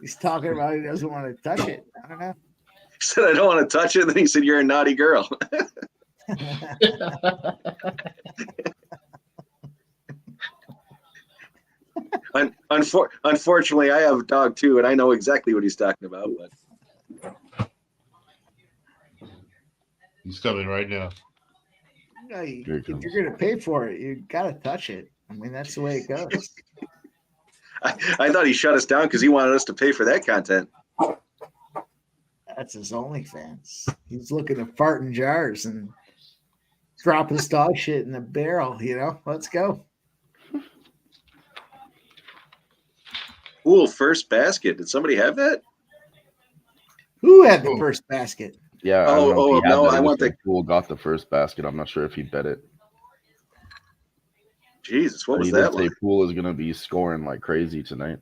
F: He's talking about he doesn't want to touch it. I don't know.
K: He said, I don't want to touch it. And then he said, you're a naughty girl. Unfortunately, I have a dog too, and I know exactly what he's talking about. But
I: he's coming right now.
F: No, if you're going to pay for it, you got to touch it. I mean, that's the way it goes.
K: I thought he shut us down because he wanted us to pay for that content.
F: That's his OnlyFans. He's looking to fart in jars and drop his dog shit in a barrel, you know? Let's go.
K: Ooh, first basket. Did somebody have that?
F: Who had the first basket?
B: Yeah.
K: I want the
B: Poole got the first basket. I'm not sure if he bet it.
K: Jesus, what was
B: he
K: that
B: did say Poole is going to be scoring like crazy tonight.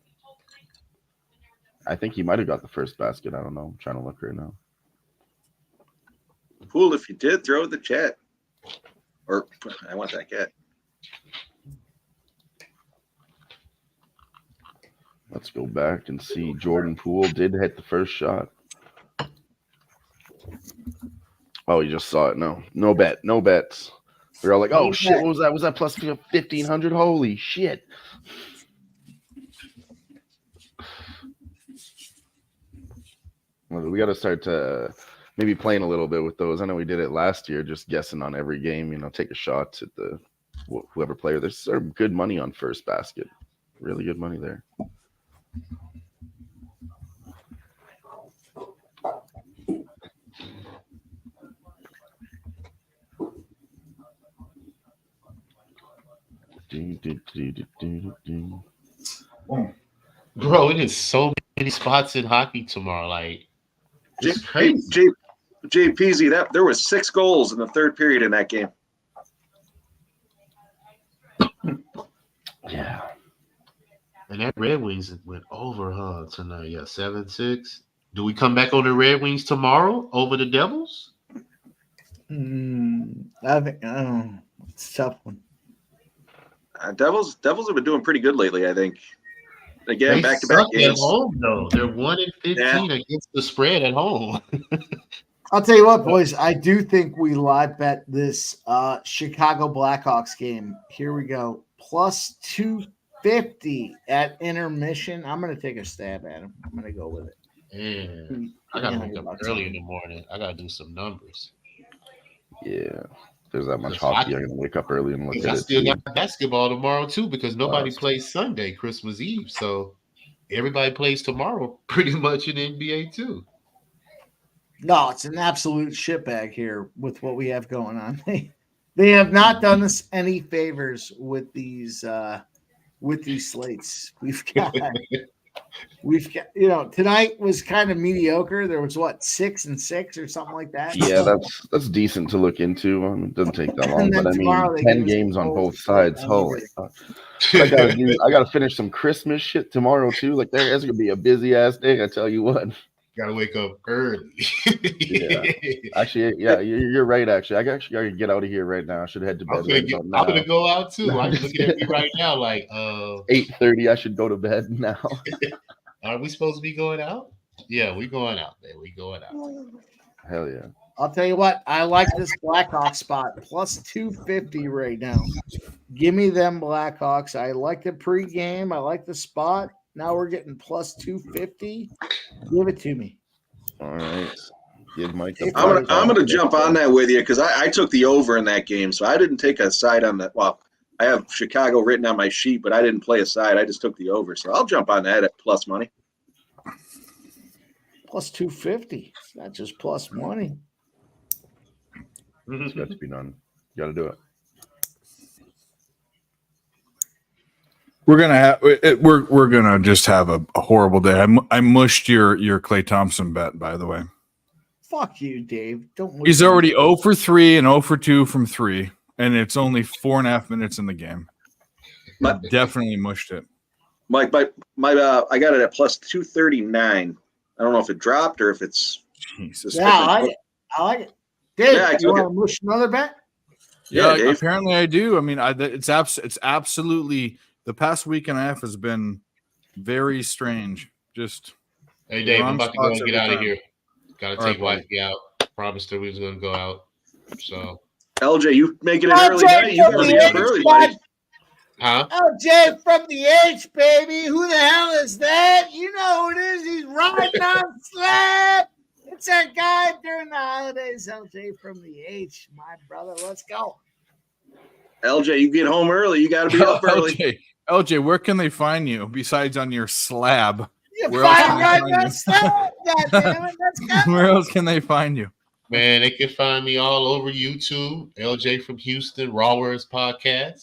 B: I think he might have got the first basket. I don't know. I'm trying to look right now.
K: Poole, if you did, throw it in the chat. Or I want that cat.
B: Let's go back and see. Jordan Poole did hit the first shot. Oh, you just saw it. No bet. No bets. We're all like, oh, shit, what was that? Was that plus 1,500? Holy shit. Well, we got to start maybe playing a little bit with those. I know we did it last year, just guessing on every game, take a shot at whoever player. There's some good money on first basket. Really good money there.
I: Bro, it is so many spots in hockey tomorrow. Like, it's crazy.
K: JPZ, there was 6 goals in the third period in that game.
B: Yeah.
I: And that Red Wings went over, tonight. Yeah, 7-6. Do we come back on the Red Wings tomorrow over the Devils?
F: I think it's a tough one.
K: Devils have been doing pretty good lately, I think. Again,
I: They
K: back-to-back
I: suck
K: games.
I: at home, though. They're 1-15 against the spread at home.
F: I'll tell you what, boys. I do think we live bet this Chicago Blackhawks game. Here we go. Plus 250 at intermission. I'm going to take a stab at him. I'm going to go with it.
I: Man, I got to wake up early in the morning. I got to do some numbers.
B: Yeah. There's that much hockey. I'm going to wake up early and look at
I: I
B: it.
I: still got basketball tomorrow, too, because nobody plays Sunday, Christmas Eve. So everybody plays tomorrow pretty much in the NBA, too.
F: No, it's an absolute shitbag here with what we have going on. They have not done us any favors with these slates. We've got tonight was kind of mediocre. There was 6-6 or something like that.
B: Yeah, that's decent to look into. It doesn't take that long, but I mean, 10 games on both sides. Holy fuck. I gotta finish some Christmas shit tomorrow too. Like there's gonna be a busy ass day, I tell you what.
I: Gotta wake up early.
B: Yeah. Actually, yeah, you're right. Actually, I actually gotta get out of here right now. I should head to bed.
I: I'm gonna go out too. I'm looking at me right now, like
B: 8:30. I should go to bed now.
I: Are we supposed to be going out? Yeah, we going out, man. We going out.
B: Hell yeah.
F: I'll tell you what, I like this Blackhawks spot plus 250 right now. Give me them Blackhawks. I like the pregame. I like the spot. Now we're getting plus 250. Give it to me.
B: All right. Give Mike.
K: I'm gonna jump on that with you because I took the over in that game, so I didn't take a side on that. Well, I have Chicago written on my sheet, but I didn't play a side. I just took the over, so I'll jump on that at plus money.
F: Plus 250. Not just plus money.
B: It's got to be done. You got to do it.
N: We're gonna just have a horrible day. I mushed your Clay Thompson bet, by the way.
F: Fuck you, Dave. Don't.
N: He's already 0 for 3 and 0 for 2 from 3, and it's only 4.5 minutes in the game. Definitely mushed it.
K: My I got it at plus 239. I don't know if it dropped or if it's.
N: Jesus.
F: Yeah, I like it. Dave, you want to mush another bet?
N: Yeah, apparently I do. I mean, it's absolutely. The past week and a half has been very strange. Just
I: hey, Dave, I'm about to go and get out of here. Got to take wifey out. Promised her we was going to go out. So,
K: LJ, you making it early night? You got to be up early, buddy.
I: Huh?
F: LJ from the H, baby. Who the hell is that? You know who it is. He's riding on slab. It's that guy during the holidays. LJ from the H, my brother. Let's go.
K: LJ, you get home early. You got to be up early.
N: LJ, where can they find you besides on your slab?
F: Where
N: else can they find you?
I: Man, they can find me all over YouTube, LJ from Houston, Raw Words Podcast,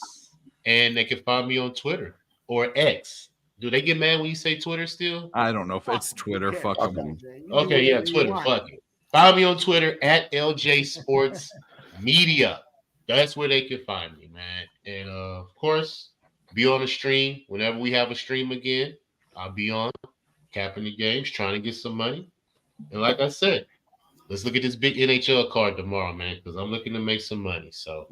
I: and they can find me on Twitter or X. Do they get mad when you say Twitter still?
N: I don't know if it's Twitter. Fuck them.
I: Okay, yeah, Twitter. Fuck it. Find me on Twitter at LJ Sports Media. That's where they can find me, man. And of course, be on the stream whenever we have a stream again. I'll be on capping the games, trying to get some money. And like I said, let's look at this big NHL card tomorrow, man, because I'm looking to make some money. So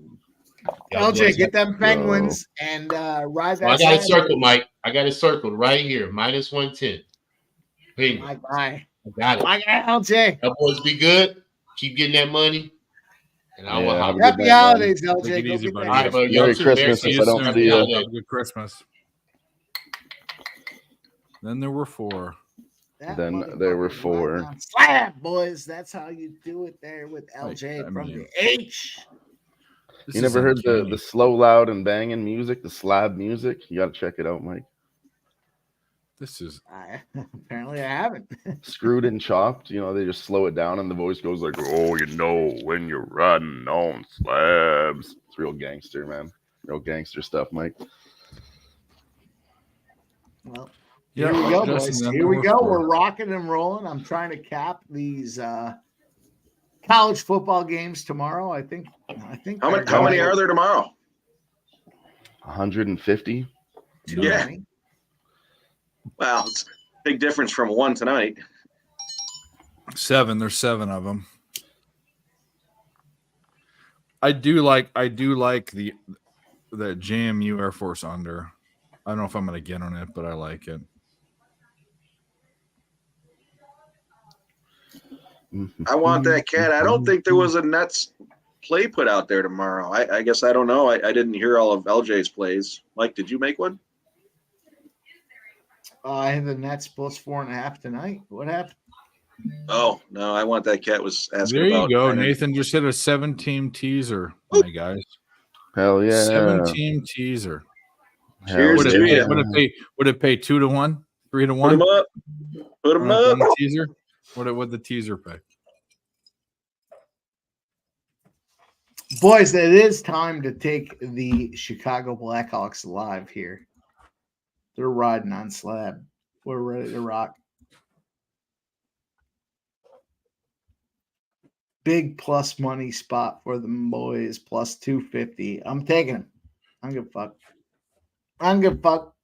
F: LJ, get them Penguins and ride that.
I: Well, I got it
F: side.
I: circled, Mike. I got it circled right here. Minus 110. Penguins.
F: My guy.
I: I got it.
F: My guy, LJ.
I: That boys be good. Keep getting that money. And I will
B: have a
F: Happy
B: good night,
F: holidays,
B: man.
F: LJ.
N: Take it
F: Go
N: easy,
F: get
N: buddy.
F: that.
I: All right, buddy. Y'all
B: Merry
I: too.
B: Christmas
I: Merry
B: if I don't
I: Christmas.
B: see you.
I: Happy
N: Have a good Christmas. Then there were 4.
F: That
B: Then there were
F: motherfucker
B: 4.
F: right on slab, boys. That's how you do it there with LJ
N: I
F: from
N: mean,
F: the H.
N: This
B: You
N: is
B: never heard
N: uncanny.
B: the slow, loud, and banging music, the slab music? You got to check it out, Mike.
N: This is
F: Apparently, I haven't.
B: Screwed and chopped. You know, they just slow it down, and the voice goes like, "Oh, you know, when you're riding on slabs." It's real gangster, man. Real gangster stuff, Mike.
F: Well,
N: Yeah,
F: here we go,
N: Justin,
F: boys.
N: then
F: Here
N: there
F: we
N: were
F: go.
N: 4.
F: We're rocking and rolling. I'm trying to cap these college football games tomorrow. I think.
K: How many are there tomorrow?
B: 150.
F: Too
K: Yeah.
F: many.
K: Wow, it's a big difference from one tonight.
N: 7. There's 7 of them. I do like the JMU Air Force under. I don't know if I'm going to get on it, but I like it.
K: I want that cat. I don't think there was a Nets play put out there tomorrow. I guess I don't know. I didn't hear all of LJ's plays. Mike, did you make one?
F: I had the Nets plus 4.5 tonight. What happened?
K: Oh no, I want that cat was asking
N: There you
K: about.
N: go.
K: I didn't-
N: Nathan just hit a 7-team teaser, my guys.
B: Hell yeah.
N: 7-team teaser.
K: Cheers
N: Would
K: to
N: it, pay,
K: you.
N: would it pay 2 to 1? 3 to 1?
K: Put him up. Put him up.
N: On the teaser? What would the teaser pay?
F: Boys, it is time to take the Chicago Blackhawks live here. They're riding on slab. We're ready to rock. Big plus money spot for the boys, plus 250. I'm taking them. I don't give a fuck. I don't give a fuck.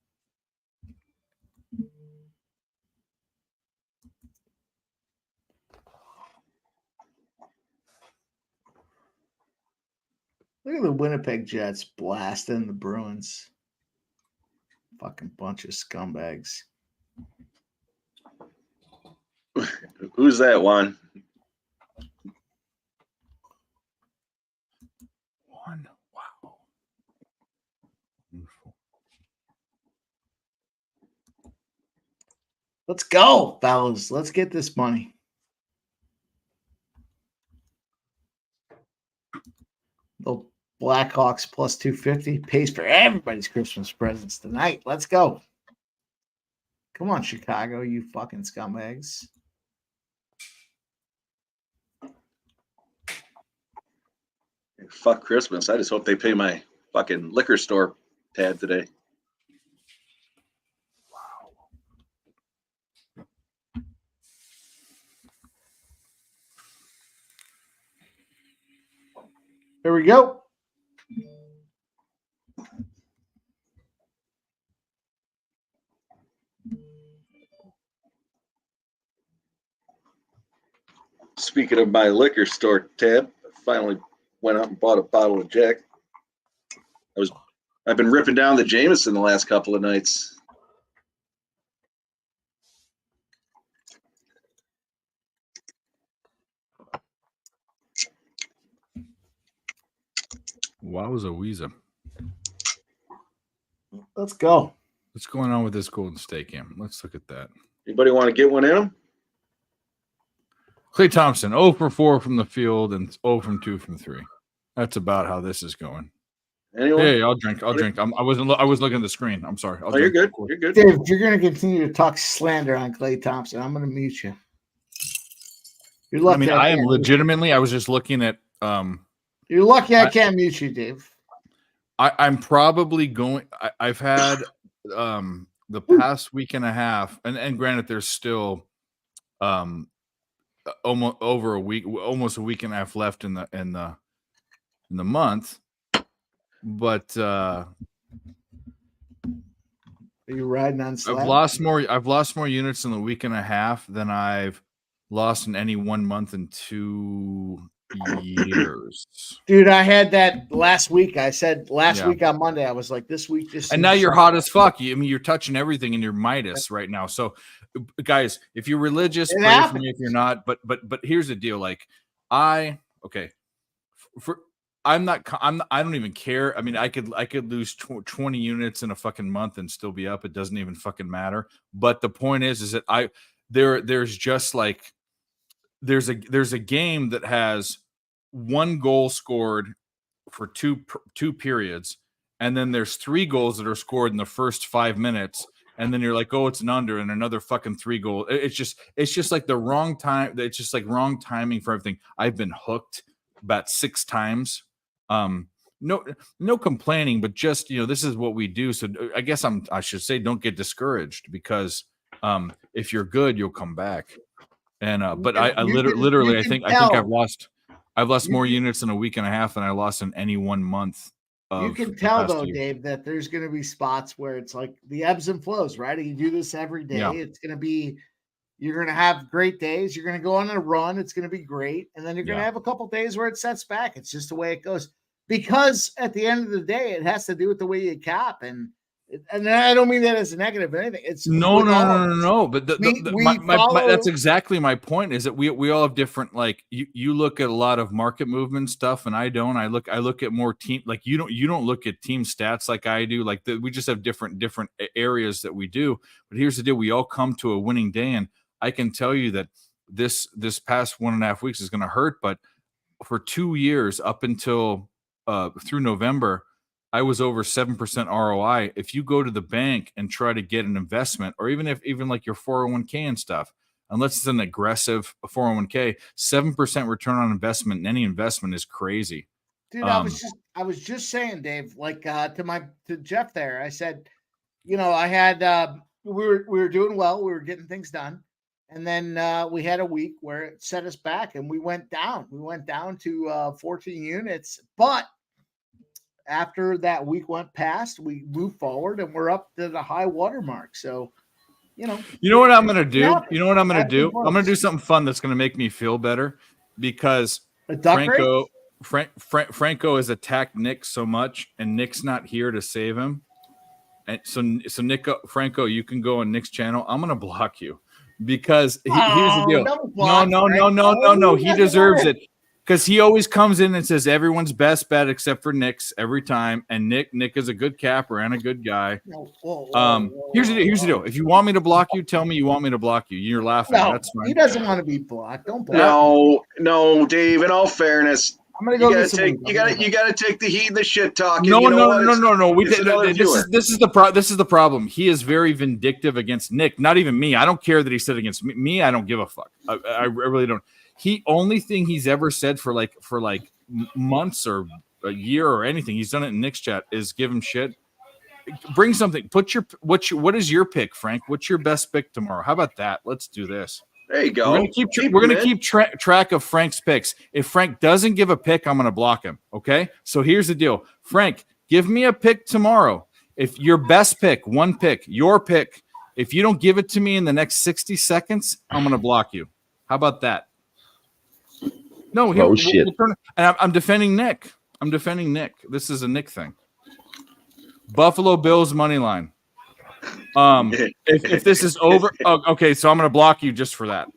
F: Look at the Winnipeg Jets blasting the Bruins. Fucking bunch of scumbags.
K: Who's that one?
N: Wow.
F: Let's go, fellas. Let's get this money. The Blackhawks plus 250 pays for everybody's Christmas presents tonight. Let's go. Come on, Chicago, you fucking scumbags.
K: Fuck Christmas. I just hope they pay my fucking liquor store tab today.
F: Here we go.
K: Speaking of my liquor store tab, I finally went out and bought a bottle of Jack. I've been ripping down the Jameson the last couple of nights.
N: Wowza Weezer.
F: Let's go.
N: What's going on with this Golden State game? Let's look at that.
K: Anybody want to get one in them?
N: Klay Thompson, 0 for 4 from the field and 0 from 2 from 3. That's about how this is going.
K: Anyone?
N: Hey, I'll drink. I was looking at the screen. I'm sorry.
K: Oh, you're good. You're good.
F: Dave, if you're going to continue to talk slander on Klay Thompson, I'm going to mute you. You're lucky.
N: I mean, I am
F: can't-
N: legitimately. I was just looking at.
F: You're lucky I can't mute you, Dave.
N: I'm probably going. I've had the past week and a half, and granted, there's still almost over a week, almost a week and a half left in the month. But
F: Are you riding on slab?
N: I've lost more units in the week and a half than I've lost in any 1 month in 2 years.
F: Dude, I had that last week. I said last
N: Yeah.
F: week on Monday, I was like, this week just.
N: And now you're hot as fuck. I mean, you're touching everything in your Midas right now. So, guys, if you're religious,
F: It
N: pray for
F: happens.
N: me. If you're not, but here's the deal. Like, I don't even care. I mean, I could lose 20 units in a fucking month and still be up. It doesn't even fucking matter. But the point is that there's just like there's a game that has one goal scored for two periods, and then there's 3 goals that are scored in the first 5 minutes, and then you're like, oh, it's an under, and another fucking 3 goal. It's just like the wrong time. It's just like wrong timing for everything. I've been hooked about 6 times. No complaining, but just, this is what we do. So I guess I should say, don't get discouraged, because if you're good, you'll come back. And but I literally I think I've lost more units in a week and a half than I lost in any 1 month.
F: You can tell though, Dave, that there's going to be spots where it's like the ebbs and flows, right? You do this every day.
N: Yeah.
F: It's going to be, you're going to have great days. You're going to go on a run. It's going to be great. And then you're going to have a couple days where it sets back. It's just the way it goes. Because at the end of the day, it has to do with the way you cap. And I don't mean that as a negative or anything. It's
N: no. But that's exactly my point. Is that we all have different, like you look at a lot of market movement stuff, and I don't. I look at more team. Like you don't look at team stats like I do. Like we just have different areas that we do. But here's the deal: we all come to a winning day, and I can tell you that this past 1.5 weeks is going to hurt. But for 2 years, up until through November, I was over 7% ROI. If you go to the bank and try to get an investment, or even like your 401k and stuff, unless it's an aggressive 401k, 7% return on investment in any investment is crazy.
F: Dude, I was just saying, Dave, like to Jeff there, I said, I had we were doing well, we were getting things done, and then we had a week where it set us back, and we went down. We went down to 14 units, but after that week went past, we moved forward and we're up to the high water mark. So,
N: you know what I'm going to do? You know what I'm going to do? I'm going to do something fun that's going to make me feel better, because Franco has attacked Nick so much, and Nick's not here to save him. And so Franco, you can go on Nick's channel. I'm going to block you, because here's the deal. No. He deserves it. Because he always comes in and says everyone's best bet except for Nick's every time, and Nick is a good capper and a good guy. Here's the deal. If you want me to block you, tell me you want me to block you. You're laughing.
F: No,
N: that's fine.
F: He doesn't want to be blocked. Don't block.
K: No, Dave. In all fairness,
F: I'm gonna go.
K: You gotta take the heat and the shit talk.
N: No. This is the problem. He is very vindictive against Nick. Not even me. I don't care that he said against me. I don't give a fuck. I really don't. Only thing he's ever said for like months or a year or anything, he's done it in Nick's chat, is give him shit. Bring something. What is your pick, Frank? What's your best pick tomorrow? How about that? Let's do this.
K: There you go.
N: We're gonna keep track of Frank's picks. If Frank doesn't give a pick, I'm gonna block him. Okay. So here's the deal, Frank. Give me a pick tomorrow. If your best pick, one pick, your pick. If you don't give it to me in the next 60 seconds, I'm gonna block you. How about that? No, shit. And I'm defending Nick. This is a Nick thing. Buffalo Bills money line. If this is over, okay, so I'm going to block you just for that.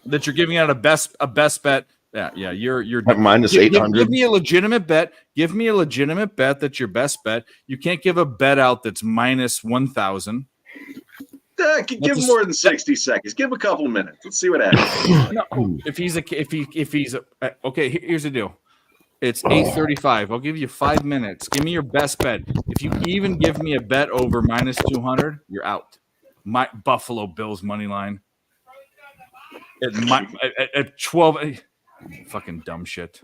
N: That you're giving out a best bet. Yeah, you're
B: minus 800.
N: Give me a legitimate bet. Give me a legitimate bet that's your best bet. You can't give a bet out that's minus 1,000.
K: Give him more than 60 seconds. Give him a couple of minutes. Let's see what happens.
N: No, if he's okay, here's the deal. It's 8:35. I'll give you 5 minutes. Give me your best bet. If you even give me a bet over minus 200, you're out. My Buffalo Bills money line at 12. Fucking dumb shit.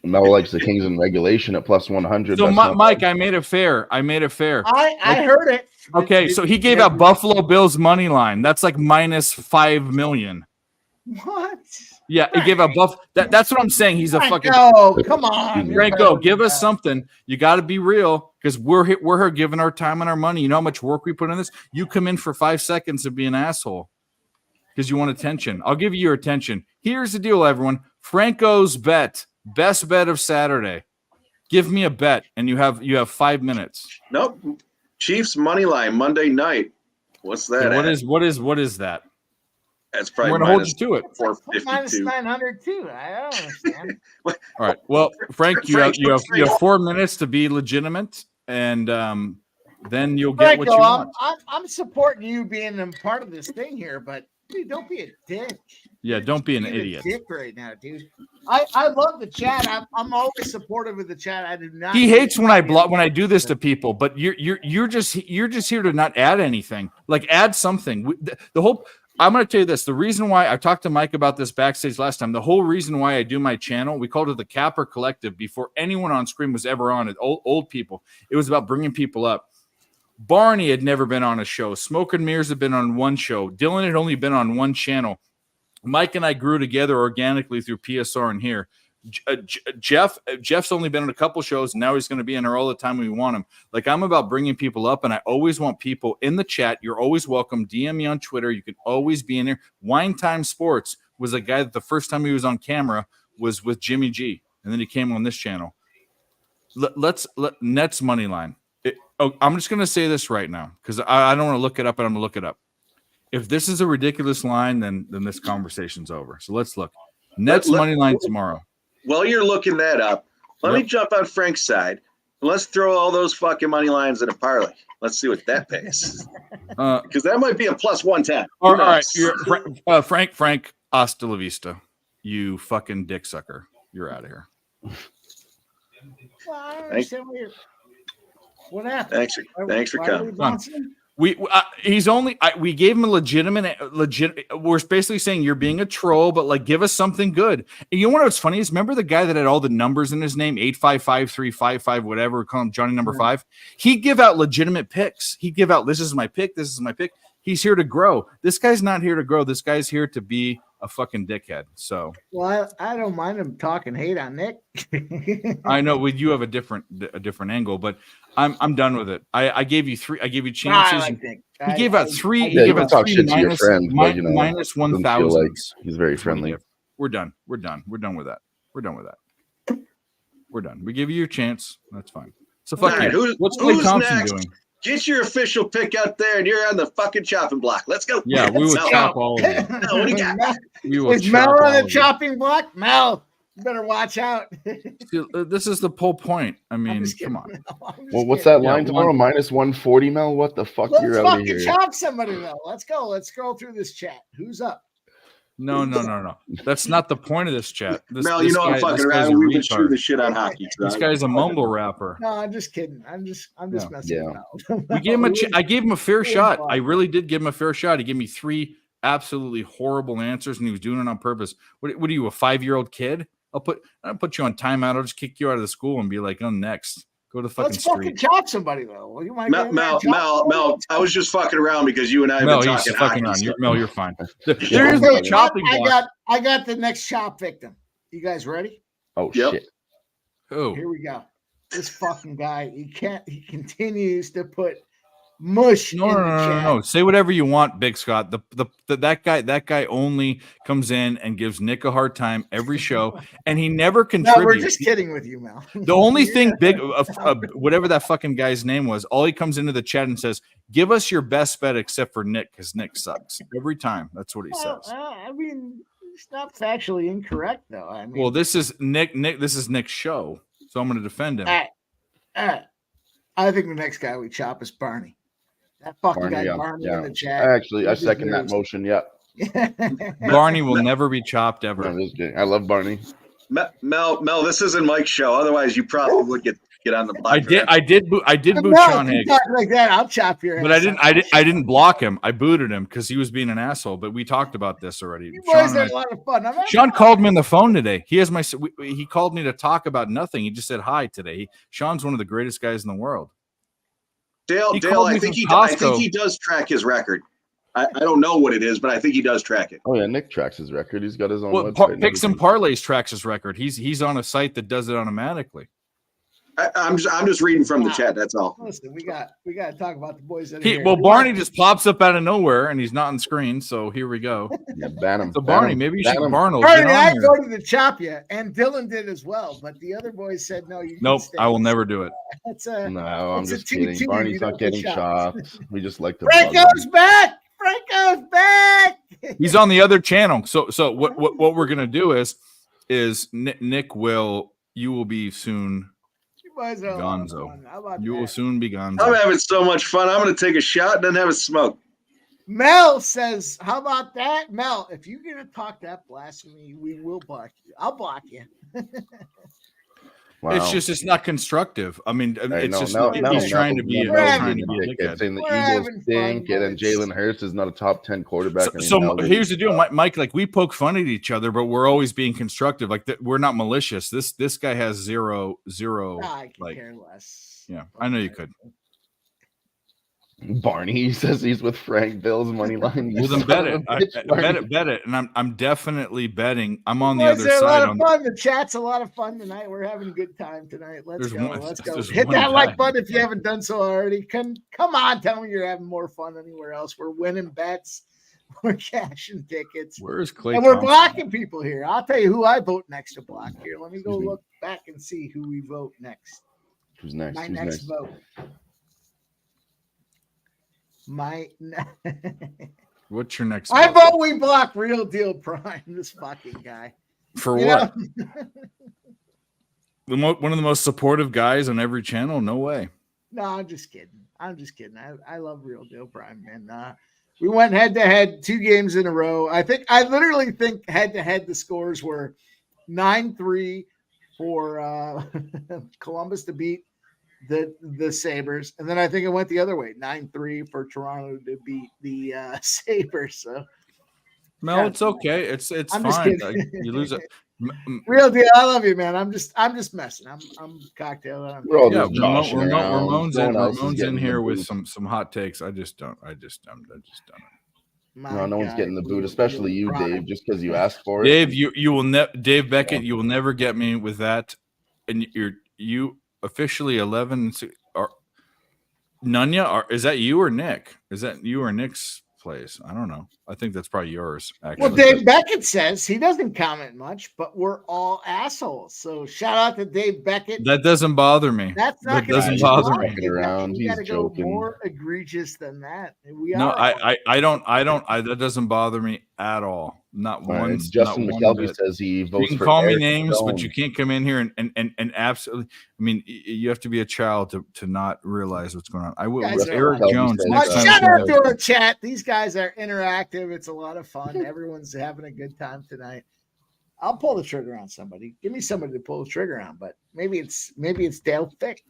B: Mel likes the Kings in regulation at plus 100.
N: So Mike, I made it fair. I
F: heard it.
N: Okay, so he gave out Buffalo Bills money line. That's like minus 5 million.
F: What?
N: Yeah, he gave out Buff. That's what I'm saying. He's a fucking.
F: Oh, come on,
N: Franco, give us something. You got to be real, because we're here giving our time and our money. You know how much work we put in this. You come in for 5 seconds to be an asshole. because you want attention. I'll give you your attention. Here's the deal, everyone. Franco's bet, best bet of Saturday. Give me a bet, and you have 5 minutes.
K: Nope. Chiefs money line Monday night. What's that?
N: Okay,
K: at?
N: what is that?
K: That's probably
N: We're gonna hold you to it.
F: Minus
K: 452.
F: 900 too. I don't understand.
N: All right. Well, Frank, you have 4 minutes to be legitimate, and then you'll get what you
F: Franco,
N: want.
F: I'm supporting you being a part of this thing here, but dude, don't be a dick.
N: Yeah, don't be an
F: Being a
N: idiot.
F: dick right now, dude. I love the chat. I'm always supportive of the chat. I do not.
N: He hates when I do this to people, but you're just here to not add anything. Like add something. The whole I'm going to tell you this. The reason why I talked to Mike about this backstage last time, the whole reason why I do my channel, we called it the Capper Collective before anyone on screen was ever on it. Old people. It was about bringing people up. Barney had never been on a show. Smoke and Mirrors had been on one show. Dylan had only been on one channel. Mike and I grew together organically through PSR and here. Jeff's only been on a couple shows. Now he's going to be in here all the time we want him. Like, I'm about bringing people up, and I always want people in the chat. You're always welcome. DM me on Twitter. You can always be in there. Wine Time Sports was a guy that the first time he was on camera was with Jimmy G, and then he came on this channel. Let's Nets money line. I'm just going to say this right now because I don't want to look it up, and I'm going to look it up. If this is a ridiculous line, then this conversation's over. So let's look. Nets money line tomorrow.
K: While you're looking that up, let me jump on Frank's side. Let's throw all those fucking money lines in a parlay. Let's see what that pays. Because that might be a plus 110.
N: All right. Frank, hasta la vista. You fucking dick sucker. You're out of here.
F: Well, I understand what happened.
K: Thanks for coming.
N: We gave him a legit. We're basically saying you're being a troll, but like give us something good. And you know what's funny is remember the guy that had all the numbers in his name 855-355 whatever. We call him Johnny Number 5. He'd give out legitimate picks. He'd give out this is my pick. This is my pick. He's here to grow. This guy's not here to grow. This guy's here to be a fucking dickhead. So
F: well, I don't mind him talking hate on Nick.
N: I know you have a different angle, but I'm done with it. I gave you three. I gave you chances. He gave out three. He gave out
B: talk
N: three
B: shit to your friend, but,
N: minus
B: doesn't feel
N: 1,000.
B: like he's very friendly.
N: We're done. We're done with that. We're done. We give you your chance. That's fine. So fuck you. What's Clay Thompson
K: next?
N: doing?
K: Get your official pick out there, and you're on the fucking chopping block. Let's go.
N: Yeah, we would chop all of them.
K: What do you got?
F: Is Mel on the chopping block? Mel, you better watch out.
N: This is the whole point. I mean, come on.
B: Well, what's that line tomorrow? Minus 140, Mel? What the fuck? You're out of here.
F: Let's fucking chop somebody, though. Let's go. Let's scroll through this chat. Who's up?
N: No. That's not the point of this chat.
K: Mel, you know I'm fucking around. We've been shooting the shit on hockey.
N: This guy's a mumble rapper.
F: No, I'm just kidding. I'm just messing around.
N: We gave him I gave him a fair shot. I really did give him a fair shot. He gave me 3 absolutely horrible answers, and he was doing it on purpose. What are you, a 5-year-old kid? I'll put you on timeout. I'll just kick you out of the school and be like, "Oh, next, go to the fucking street."
F: Let's fucking chop somebody though. Well, you might
K: Mel, I was just fucking around because you and I have been talking
N: fucking
K: hockey.
N: Mel, you're fine. There is no chopping block.
F: I got the next chop victim. You guys ready?
B: Oh shit!
N: Oh,
F: here we go. This fucking guy. He continues to put mush.
N: No. Say whatever you want, Big Scott. That guy only comes in and gives Nick a hard time every show, and he never contributes.
F: No, we're just kidding with you, Mel.
N: The only thing big, whatever that fucking guy's name was, all he comes into the chat and says, "Give us your best bet," except for Nick, because Nick sucks every time. That's what he says.
F: I mean, it's not factually incorrect, though. I mean,
N: well, this is Nick. This is Nick's show, so I'm going to defend him.
F: I think the next guy we chop is Barney. That fucking guy, Barney, in the chat.
B: Actually, I second that motion. Yep.
N: Barney will never be chopped ever.
B: I love Barney.
K: Mel, this isn't Mike's show. Otherwise, you probably would get on the block.
N: I did boot Sean Haig.
F: Like that, I'll chop your
N: but
F: ass.
N: I didn't block him. I booted him because he was being an asshole. But we talked about this already.
F: You boys had a lot of fun.
N: Sean called me on the phone today. He called me to talk about nothing. He just said hi today. Sean's one of the greatest guys in the world.
K: Dale, I think he does track his record. I don't know what it is, but I think he does track it.
B: Oh yeah, Nick tracks his record. He's got his own website.
N: Picks and Parlays tracks his record. He's on a site that does it automatically.
K: I'm just reading from the chat. That's all.
F: Listen, we got to talk about the boys that are
N: He,
F: here.
N: well, Barney just pops up out of nowhere and he's not on screen. So here we go.
B: Yeah, ban him.
N: So
B: ban
N: Barney,
B: him,
N: maybe you
B: ban
N: should
B: him.
N: Barno.
F: Barney, I voted to chop you, and Dylan did as well. But the other boys said no. You
N: Nope,
F: can stay.
N: I will never do it.
F: That's a
B: No, I'm
F: it's a
B: just kidding.
F: 2-2.
B: Barney's
F: You
B: not
F: don't get
B: getting
F: shots.
B: chopped. We just like to. bug him.
F: Franco's back. Franco's back.
N: He's on the other channel. So what we're gonna do is Nick you will be soon
F: You boys are a lot of
N: Gonzo.
F: fun. How about
N: You will
F: that?
N: soon be Gonzo.
K: I'm having so much fun. I'm going to take a shot and then have a smoke.
F: Mel says, "How about that, Mel? If you're gonna talk that blasphemy, we will block you. I'll block you."
B: Wow.
N: It's not constructive. I mean,
B: Hey,
N: it's
B: no,
N: just
B: no,
N: he's
B: no,
N: trying
B: no,
N: to be
B: no,
N: he's
B: no,
N: trying to
B: no,
N: be a
B: no,
N: dickhead.
B: saying the
F: We're
B: Eagles
F: having
B: stink,
F: fun,
B: and then
F: boys.
B: Jalen Hurts is not a top 10 quarterback.
N: So
B: anymore.
N: here's the deal, Mike. Like we poke fun at each other, but we're always being constructive. Like we're not malicious. This guy has zero.
F: I can
N: like,
F: care less.
N: yeah, I know you could.
B: Barney says he's with Frank Bill's money line. You
N: Well, then
B: son
N: bet
B: of
N: it.
B: a bitch,
N: Bet it. And I'm definitely betting. I'm on the
F: Boys,
N: other
F: they're a
N: side.
F: lot of fun. The chat's a lot of fun tonight. We're having a good time tonight. Let's
N: There's
F: go.
N: one-
F: Let's go.
N: there's
F: Hit
N: one
F: that
N: guy.
F: like button if you haven't done so already. Come on, tell me you're having more fun anywhere else. We're winning bets. We're cashing tickets.
N: Where's Clay?
F: And we're
N: Thompson?
F: blocking people here. I'll tell you who I vote next to block here. Let me go
B: Excuse me.
F: look back and see who we vote next.
B: Who's next?
F: My
B: Who's
F: next
B: next?
F: vote.
N: What's your next?
F: I
N: vote?
F: vote we block Real Deal Prime. This fucking guy.
N: For
F: You
N: what?
F: know?
N: One of the most supportive guys on every channel? No way.
F: No, I'm just kidding. I love Real Deal Prime, and we went head to head 2 games in a row. I literally think head to head the scores were 9-3 for Columbus to beat the Sabres, and then I think it went the other way, 9-3 for Toronto to beat the Sabres. So
N: No, it's okay. It's
F: I'm just
N: fine.
F: kidding.
N: Like, you lose it.
F: Real Deal, I love you, man. I'm just messing. I'm cocktailing.
B: We're all
N: Yeah,
B: just joshing around.
N: Ramon's
B: No one else is
N: in
B: getting the
N: here with
B: boot.
N: some hot takes. I just don't. I just don't.
B: No one's getting the boot, especially you, Dave, just because you asked for it.
N: Dave, you will Dave Beckett, you will never get me with that. And you officially 11 or Nunya, is that you or Nick? Is that you or Nick's place? I don't know. I think that's probably yours. Actually.
F: Well, Dave Beckett says he doesn't comment much, but we're all assholes. So shout out to Dave Beckett.
N: That doesn't bother me.
F: That's not
N: That
F: gonna
N: doesn't
F: be
N: bother
F: wrong.
N: me.
B: Around,
F: You
B: he's
F: gotta go
B: joking.
F: more egregious than that. We
N: No,
F: are.
N: I don't. That doesn't bother me at all. Not
B: All right,
N: once.
B: Justin
N: not one
B: McKelvey
N: bit.
B: says he
N: You
B: votes
N: can
B: for
N: call me
B: Eric
N: names, but you
B: Stone.
N: can't come in here and absolutely. I mean, you have to be a child to not realize what's going on. I will.
F: Guys are
N: Eric
B: like-
N: Jones.
B: Well,
N: Next time
F: Shout
N: you
F: out
N: come
F: to
N: over-
F: our chat. These guys are interactive. It's a lot of fun. Everyone's having a good time tonight. I'll pull the trigger on somebody. Give me somebody to pull the trigger on, but maybe it's Dale Fick.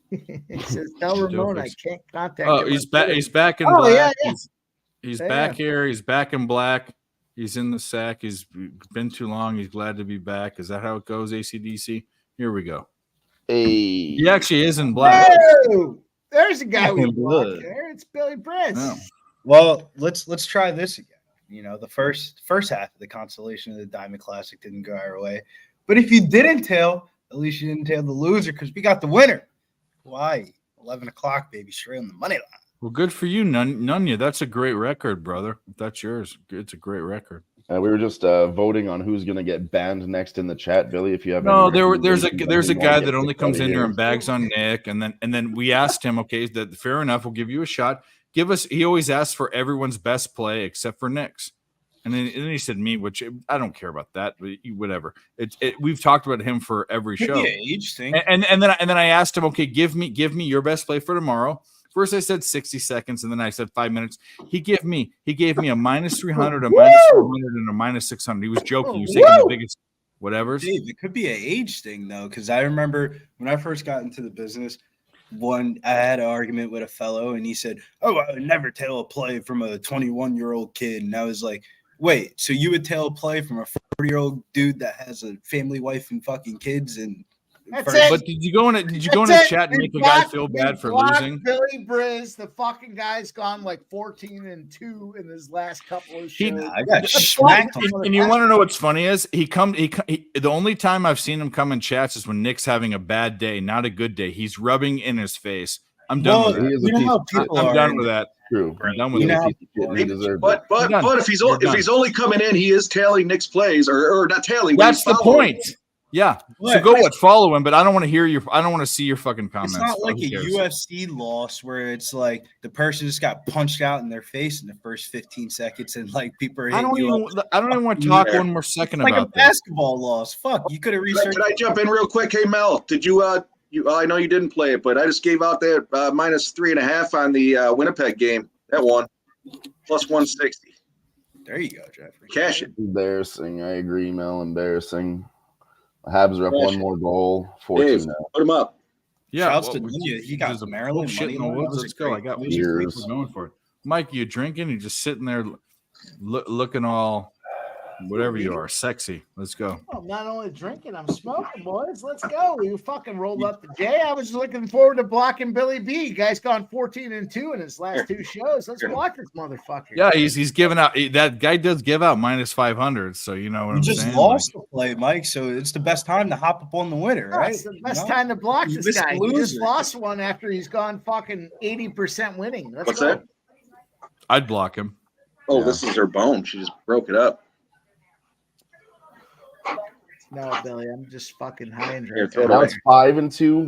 F: He says, tell
N: Dale
F: Ramon I
N: Fick's-
F: can't contact
N: Oh,
F: him
N: he's
F: on
N: back.
F: Twitter."
N: He's back in
F: Oh,
N: black.
F: yeah, yeah.
N: He's
F: Yeah.
N: back here. He's back in black. He's in the sack. He's been too long. He's glad to be back. Is that how it goes? ACDC. Here we go.
B: Hey,
N: He actually is in black.
F: Oh, there's a guy we
D: Fucking
F: blocked
D: blood.
F: there. It's Billy Prince.
N: No.
D: Well, let's try this again. You know, the first half of the consolation of the Diamond Classic didn't go our way, but if you didn't tail, at least you didn't tail the loser because we got the winner. Why? 11 o'clock, baby, straight on the money line.
N: Well, good for you, Nunya. That's a great record, brother. If that's yours, it's a great record.
B: we were just voting on who's going to get banned next in the chat, Billy. If you have
N: No,
B: any
N: there's a
B: recommendations on who
N: guy
B: wanna
N: that
B: get
N: only
B: kicked
N: comes
B: out of
N: in here
B: here.
N: and bags on Nick, and then we asked him, okay, that fair enough. We'll give you a shot. Give us. He always asks for everyone's best play except for Nick's, and then he said me, which I don't care about that. But whatever. We've talked about him for every show.
D: Could be an age thing.
N: And then I asked him, okay, give me your best play for tomorrow. First I said 60 seconds, and then I said 5 minutes. He gave me a minus 300, a minus 400, and a minus 600. He was joking. He was taking the biggest whatever.
D: Dave, it could be an age thing though, because I remember when I first got into the business, I had an argument with a fellow, and he said, "Oh, I would never tail a play from a 21-year-old kid," and I was like, "Wait, so you would tail a play from a 40-year-old dude that has a family, wife, and fucking kids?" And
F: That's it.
N: But did you go in a
F: That's it.
N: chat and
F: We
N: make a guy
F: blocked-
N: feel
F: we
N: bad for
F: blocked
N: losing?
F: Billy Briz, the fucking guy's gone like 14-2 in his last couple of shows.
D: I got
F: Just
D: smacked.
F: blocked him.
N: And you want to know what's funny is he the only time I've seen him come in chats is when Nick's having a bad day, not a good day. He's rubbing in his face. I'm done with
B: He
N: that.
B: is a piece of shit.
N: I'm done with that.
B: True.
N: I'm done with
B: He's
N: that.
B: a piece of shit and he deserves
K: But
B: it.
K: if he's only coming in, he is tailing Nick's plays or not tailing. but
N: That's
K: he's
N: the
K: following.
N: point. Yeah. So
D: What?
N: go follow him, but I don't want to hear I don't want to see your fucking comments.
D: It's not like
N: Who
D: a
N: cares?
D: UFC loss where it's like the person just got punched out in their face in the first 15 seconds and like people are
N: I
D: hitting
N: don't
D: you
N: even
D: up.
N: I don't even want to talk one more second
D: It's like a
N: about this.
D: basketball loss. Fuck, you could have researched.
K: Can I jump in real quick? Hey Mel, did you? I know you didn't play it, but I just gave out that minus 3.5 on the Winnipeg game. That one plus 160.
D: There you go, Jeffrey.
K: Cash it.
B: Embarrassing. I agree, Mel. Embarrassing. Habs are up
K: Cash
B: one
K: it.
B: more goal.
K: Dave,
B: 14 now.
K: put him up.
N: Yeah,
D: Shouts
N: well,
D: to Ninja. He got
N: there's a
D: Maryland
N: shit in the
D: money line.
N: woods.
D: That was a
N: Let's go. I
D: great
N: got
D: play.
B: Cheers.
N: we're going for it. Mike, you drinking? You just sitting there looking all whatever you are, sexy. Let's go.
F: I'm not only drinking, I'm smoking, boys. Let's go. We fucking rolled up the J. I was looking forward to blocking Billy B. You guys gone 14-2 in his last two shows. Let's block this motherfucker.
N: Yeah, he's giving out. That guy does give out minus 500. So you know what
D: You
N: I'm
D: just
N: saying.
D: lost the play, Mike. So it's the best time to hop up on the winner, right?
F: It's the best
D: You know?
F: time to block
D: You
F: this
D: missed
F: guy.
D: the
F: He just
D: loser.
F: lost one after he's gone fucking 80% winning. Let's
K: What's
F: go.
K: that?
N: I'd block him.
K: Oh, this is her bone. She just broke it up.
F: No, Billy, I'm just fucking high and
K: Here,
F: drinking.
K: throw it
B: Now
K: away.
B: it's 5-2.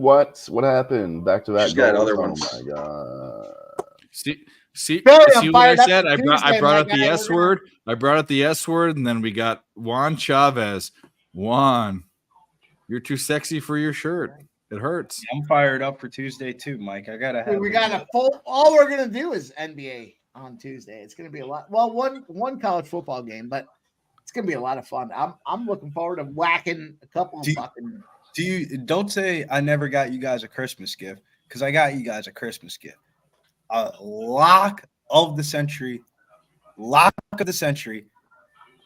B: What happened? Back to that.
K: She's got
B: goals?
K: other
B: Oh
K: ones.
B: my god.
N: See
F: Billy, I'm
N: what I
F: fired up
N: said?
F: for
N: I
F: Tuesday,
N: brought
F: my
N: out the
F: guy.
N: S word. I brought out the S word, and then we got Juan Chavez. Juan, you're too sexy for your shirt. It hurts.
D: I'm fired up for Tuesday too, Mike. I gotta have.
F: Dude, we got a full. All we're gonna do is NBA on Tuesday. It's gonna be a lot. Well, one college football game, but it's gonna be a lot of fun. I'm looking forward to whacking a couple of fucking.
D: Don't say I never got you guys a Christmas gift because I got you guys a Christmas gift. A lock of the century. Lock of the century.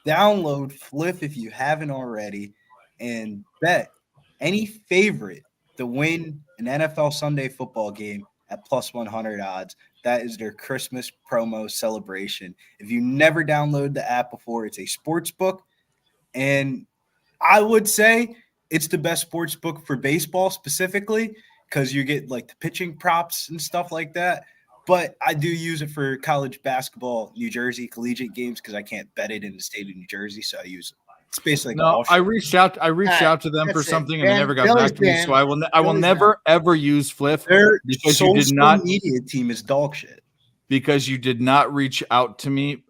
D: Download Flip if you haven't already and bet any favorite to win an NFL Sunday football game at plus 100 odds. That is their Christmas promo celebration. If you never downloaded the app before, it's a sports book. And I would say it's the best sports book for baseball specifically because you get like the pitching props and stuff like that. But I do use it for college basketball, New Jersey collegiate games because I can't bet it in the state of New Jersey. So I use it. It's basically like
N: No, I reached out to them for
F: That's it.
N: something and they
F: Ben,
N: never got
F: Billy's
N: back to me.
F: banned.
N: So I will
F: Billy's
N: never ever use Fliff
D: their
N: because you did
D: social
N: not
D: media team is dog shit.
N: because you did not reach out to me,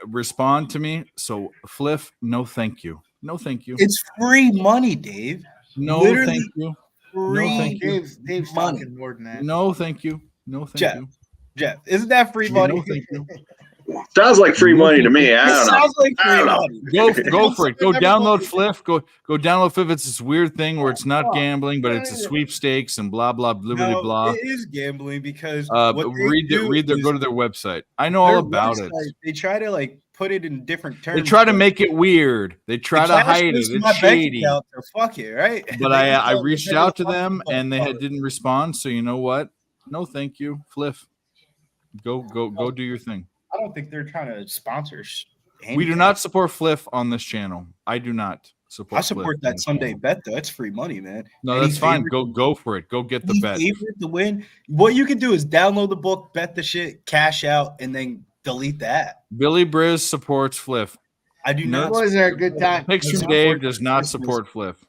N: respond to me. So Fliff, no thank you. No thank you.
D: It's free money, Dave.
N: No
D: Literally
N: thank you.
D: free
N: No thank you.
F: Dave's
D: money.
F: talking more than that.
N: No thank you. No thank
D: Jeff,
N: you.
D: Jeff, isn't that free money?
N: No thank you.
K: Sounds like free money to me. I
D: It
K: don't know.
D: sounds like
K: I
D: free
K: don't know.
D: money.
N: Go for it. Go download Fliff. Go download Fliff. It's this weird thing where it's not gambling, but it's a sweepstakes and blah blah blah blah
D: No,
N: blah.
D: it is gambling because
N: But
D: what they
N: read
D: do
N: their
D: is
N: go to their website. I know all
D: their
N: about it.
D: website, They try to like put it in different terms.
N: They try to
D: but
N: make it weird. They try
D: the
N: to
D: cash
N: hide
D: goes
N: it.
D: to
N: It's
D: my bank
N: shady.
D: account, so fuck it, right?
N: But
D: They
N: I
D: tell-
N: reached
D: they
N: out to
D: fucking
N: them
D: fuck
N: and they
D: it.
N: didn't respond. So you know what? No, thank you, Fliff. Go do your thing.
D: I don't think they're trying to sponsor.
N: We do not support Fliff on this channel. I do not support.
D: I support
N: Fliff on
D: that
N: this
D: Sunday
N: channel.
D: bet though. It's free money, man.
N: No,
D: Any
N: that's fine.
D: favorite-
N: Go for it. Go get the
D: any
N: bet.
D: favorite to win. What you can do is download the book, bet the shit, cash out, and then delete the app.
N: Billy Briz supports Fliff.
D: I do
N: No,
D: not.
F: Boys are a good time.
N: Picture
D: Support
N: Dave does not
D: Christmas.
N: support Fliff.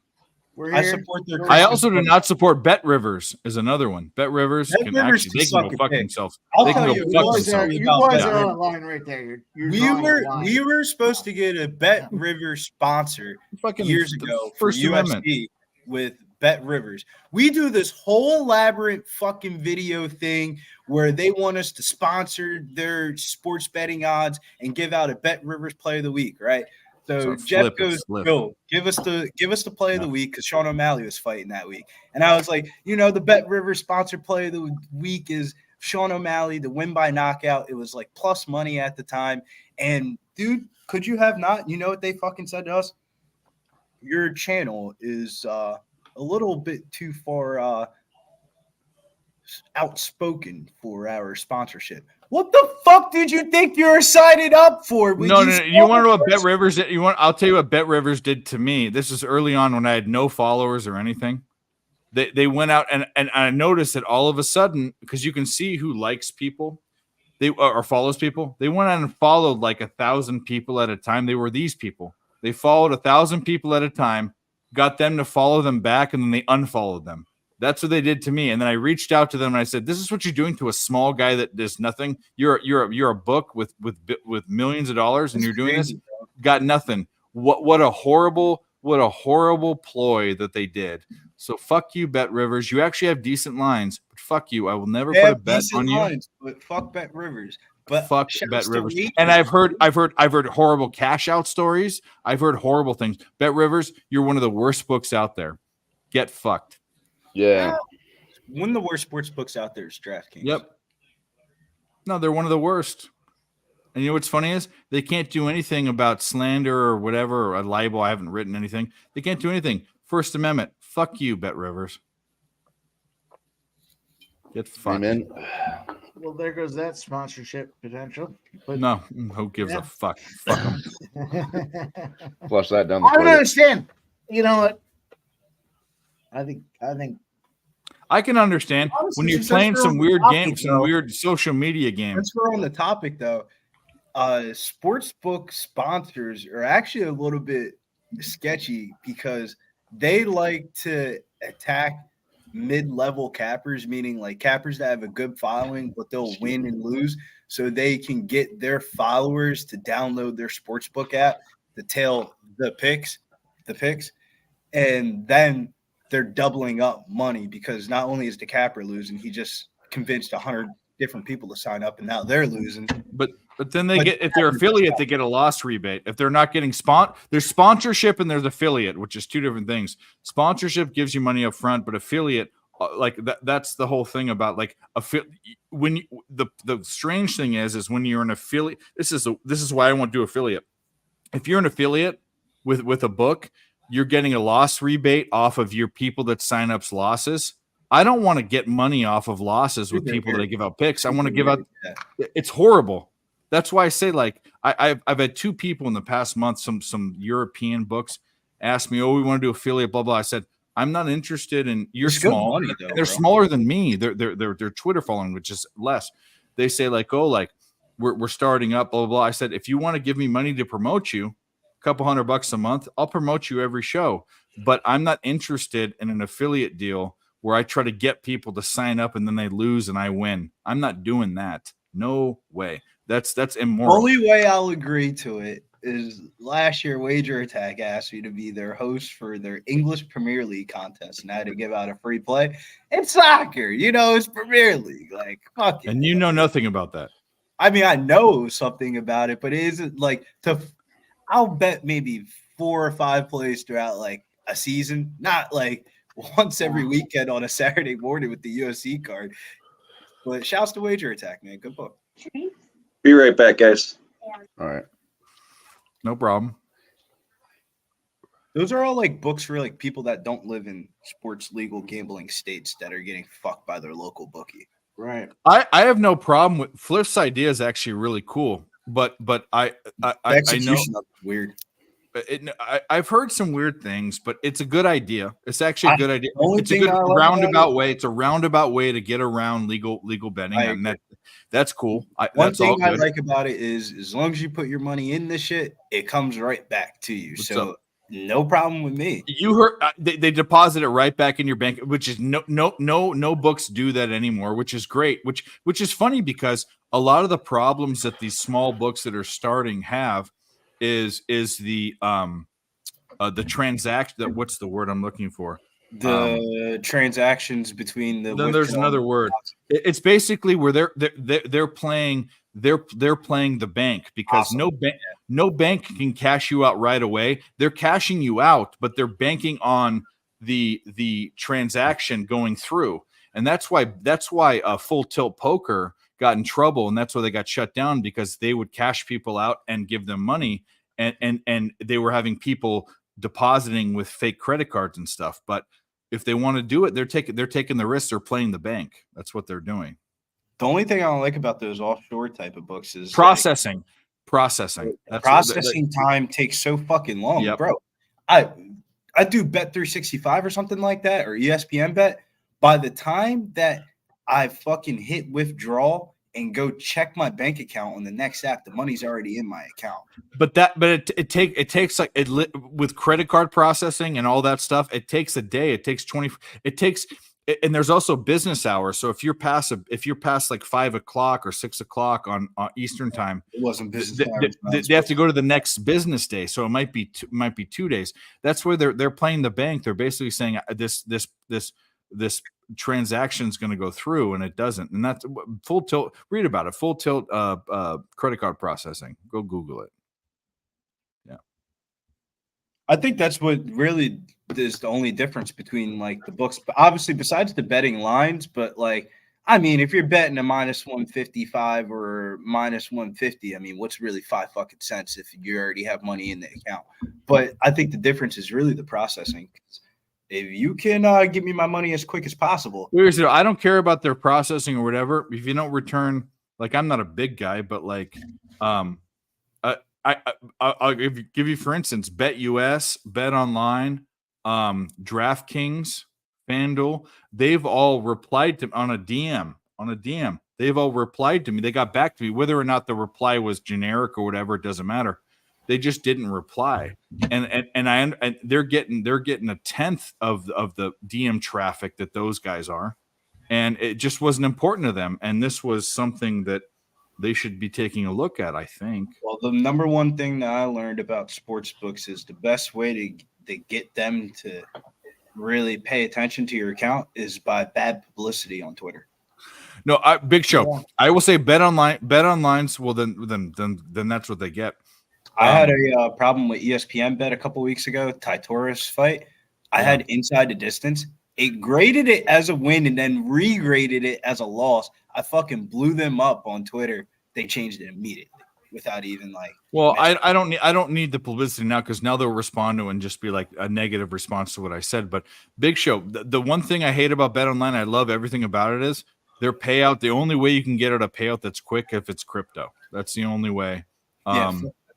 F: We're
D: I
F: here.
D: support their.
N: I
D: Christmas
N: also do
D: book.
N: not support Bet Rivers. Is another one. Bet Rivers
D: Bet
N: can
D: Rivers
N: actually
D: can
N: they
D: suck
N: can go
D: a
N: fuck
D: dick.
N: themselves.
D: I'll
N: They can
D: tell
N: go
D: you
N: fuck
D: what,
N: themselves.
F: You
D: about
F: boys
D: Bet
F: are on
D: Rivers.
F: a line right there. You're
D: We
F: drawing
D: were
F: a line.
D: we were supposed to get a Bet Rivers sponsor
N: Fucking
D: years
N: the
D: ago for
N: First Amendment.
D: UFC with Bet Rivers. We do this whole elaborate fucking video thing where they want us to sponsor their sports betting odds and give out a Bet Rivers Play of the Week, right? So
N: So
D: Jeff
N: flip it,
D: goes,
N: flip.
D: "Go, give us the play of the week," because Sean O'Malley was fighting that week, and I was like, the Bet Rivers sponsor play of the week is Sean O'Malley, the win by knockout. It was like plus money at the time, and dude, could you have not? You know what they fucking said to us? Your channel is a little bit too far outspoken for our sponsorship. What the fuck did you think you were signing up for?
N: No. You want to know what Bet Rivers did? I'll tell you what Bet Rivers did to me. This is early on when I had no followers or anything. They went out and I noticed that all of a sudden, because you can see who likes people, or follows people. They went out and followed like 1,000 people at a time. They were these people. They followed 1,000 people at a time, got them to follow them back, and then they unfollowed them. That's what they did to me. And then I reached out to them and I said, "This is what you're doing to a small guy that does nothing. You're a book with millions of dollars, and you're doing this. Got nothing. What a horrible ploy that they did. So fuck you, Bet Rivers. You actually have decent lines, but fuck you. I will never put a bet on you.
D: But fuck Bet Rivers. But
N: fuck Bet Rivers. And I've heard horrible cash out stories. I've heard horrible things. Bet Rivers, you're one of the worst books out there. Get fucked.
B: Yeah.
D: One of the worst sports books out there is DraftKings.
N: Yep. No, they're one of the worst. And you know what's funny is they can't do anything about slander or whatever, or a libel. I haven't written anything. They can't do anything. First Amendment. Fuck you, Bet Rivers. Get fucked.
B: Amen.
F: Well, there goes that sponsorship potential. But
N: No, who gives a fuck? Fuck 'em.
B: Flush that down the
F: I don't
B: toilet.
F: understand. You know what? I think
N: I can understand
D: Honestly,
N: when you're
D: since
N: playing
D: we're
N: some
D: on
N: weird
D: the topic,
N: games, some
D: though,
N: weird social media games.
D: Since we're on the topic, though, sportsbook sponsors are actually a little bit sketchy because they like to attack mid-level cappers, meaning like cappers that have a good following, but they'll win and lose, so they can get their followers to download their sportsbook app to tail the picks, and then they're doubling up money because not only is the capper losing, he just convinced 100 different people to sign up, and now they're losing.
N: But then they get, if they're affiliate, they get a loss rebate. If they're not getting there's sponsorship and there's affiliate, which is two different things. Sponsorship gives you money up front, but affiliate, like that's the whole thing about like when you, the strange thing is when you're an affiliate, this is why I won't do affiliate. If you're an affiliate with a book, you're getting a loss rebate off of your people that sign up's losses. I don't want to get money off of losses with people that give out picks. I want to give out. It's horrible. That's why I say, like, I've had two people in the past month, some European books, ask me, "Oh, we want to do affiliate, blah blah." I said, "I'm not interested in." You're
D: It's good
N: small.
D: money, though,
N: They're
D: bro.
N: smaller than me. They're Twitter following, which is less. They say like, "Oh, like we're starting up, blah blah blah." I said, "If you want to give me money to promote you, a couple $100 a month, I'll promote you every show. But I'm not interested in an affiliate deal where I try to get people to sign up and then they lose and I win. I'm not doing that. No way. That's immoral."
D: Only way I'll agree to it is last year Wager Attack asked me to be their host for their English Premier League contest, and I had to give out a free play. It's soccer, it's Premier League. Like, fuck it.
N: And you know nothing about that.
D: I mean, I know something about it, but it isn't like I'll bet maybe 4 or 5 plays throughout like a season, not like once every weekend on a Saturday morning with the UFC card. But shouts to Wager Attack, man. Good book.
K: Be right back, guys.
B: All right.
N: No problem.
D: Those are all like books for like people that don't live in sports legal gambling states that are getting fucked by their local bookie.
F: Right.
N: I have no problem with Fliff's idea is actually really cool, but I know
D: Execution of it's weird.
N: I've heard some weird things, but it's a good idea. It's actually a good idea.
D: only
N: It's a
D: thing
N: good
D: I like about
N: roundabout way. It's a roundabout way to get around legal betting,
D: I
N: and that's cool.
D: One
N: That's all
D: thing I
N: good.
D: like about it is as long as you put your money in this shit, it comes right back to you.
N: What's
D: So
N: up?
D: no problem with me.
N: You heard they deposit it right back in your bank, which is no books do that anymore, which is great. Which is funny because a lot of the problems that these small books that are starting have is the transaction. That what's the word I'm looking for?
D: The transactions between the
N: Then there's another word. It's basically where they're playing the bank because no bank can cash you out right away. They're cashing you out, but they're banking on the transaction going through, and that's why Full Tilt Poker got in trouble, and that's why they got shut down because they would cash people out and give them money, and they were having people depositing with fake credit cards and stuff. But if they want to do it, they're taking the risks. They're playing the bank. That's what they're doing.
D: The only thing I don't like about those offshore type of books is
N: Processing.
D: Processing time takes so fucking long,
N: Yep.
D: bro. I do Bet365 or something like that, or ESPN Bet. By the time that I fucking hit withdraw and go check my bank account on the next app, the money's already in my account.
N: But it takes like with credit card processing and all that stuff. It takes a day. It takes 20. It takes, and there's also business hours. So if you're past like 5 o'clock or 6 o'clock on Eastern time,
D: it wasn't business hours.
N: They have to go to the next business day. So it might be 2 days. That's where they're playing the bank. They're basically saying this transaction is going to go through, and it doesn't. And that's Full Tilt. Read about it. Full Tilt credit card processing. Go Google it. Yeah,
D: I think that's what really is the only difference between like the books. But obviously, besides the betting lines, but like, I mean, if you're betting a -155 or -150, I mean, what's really 5 fucking cents if you already have money in the account? But I think the difference is really the processing. If you can give me my money as quick as possible.
N: I don't care about their processing or whatever. If you don't return, like, I'm not a big guy, but like, I'll give you for instance, BetUS, BetOnline, DraftKings, FanDuel. They've all replied to on a DM. They've all replied to me. They got back to me, whether or not the reply was generic or whatever. It doesn't matter. They just didn't reply, and they're getting a tenth of the DM traffic that those guys are, and it just wasn't important to them. And this was something that they should be taking a look at, I think.
D: Well, the number one thing that I learned about sports books is the best way to get them to really pay attention to your account is by bad publicity on Twitter.
N: No, Big Show. I will say BetOnline's. Well, then that's what they get.
D: I had a problem with ESPN Bet a couple weeks ago, Titouris fight. I had Inside the Distance. It graded it as a win and then regraded it as a loss. I fucking blew them up on Twitter. They changed it immediately without even like.
N: Well, I don't need the publicity now, because now they'll respond to it and just be like a negative response to what I said. But Big Show, the one thing I hate about BetOnline, I love everything about it, is their payout. The only way you can get at a payout that's quick if it's crypto. That's the only way.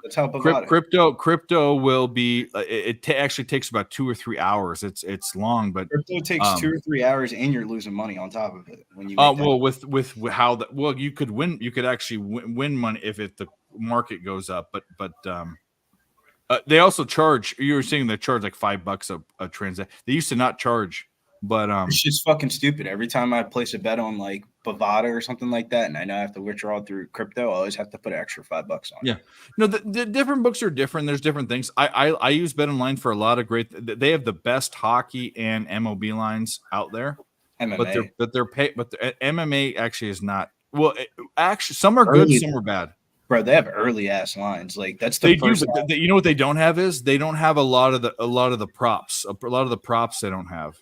D: Let's help
N: Crypto will be. It actually takes about 2 or 3 hours. It's long, but
D: crypto takes 2 or 3 hours, and you're losing money on top of it when you.
N: With how that. Well, you could win. You could actually win money if the market goes up. But they also charge. You were saying they charge like $5 a transaction. They used to not charge. But
D: it's just fucking stupid. Every time I place a bet on like Bovada or something like that, and I know I have to withdraw through crypto, I always have to put an extra $5 on.
N: Yeah, no, the different books are different. There's different things. I use BetOnline for a lot of great. They have the best hockey and MLB lines out there.
D: MMA,
N: but MMA actually is not. Well, actually, some are good, some are bad.
D: Bro, they have early ass lines. Like that's
N: they do. But you know what they don't have is they don't have a lot of the props. A lot of the props they don't have.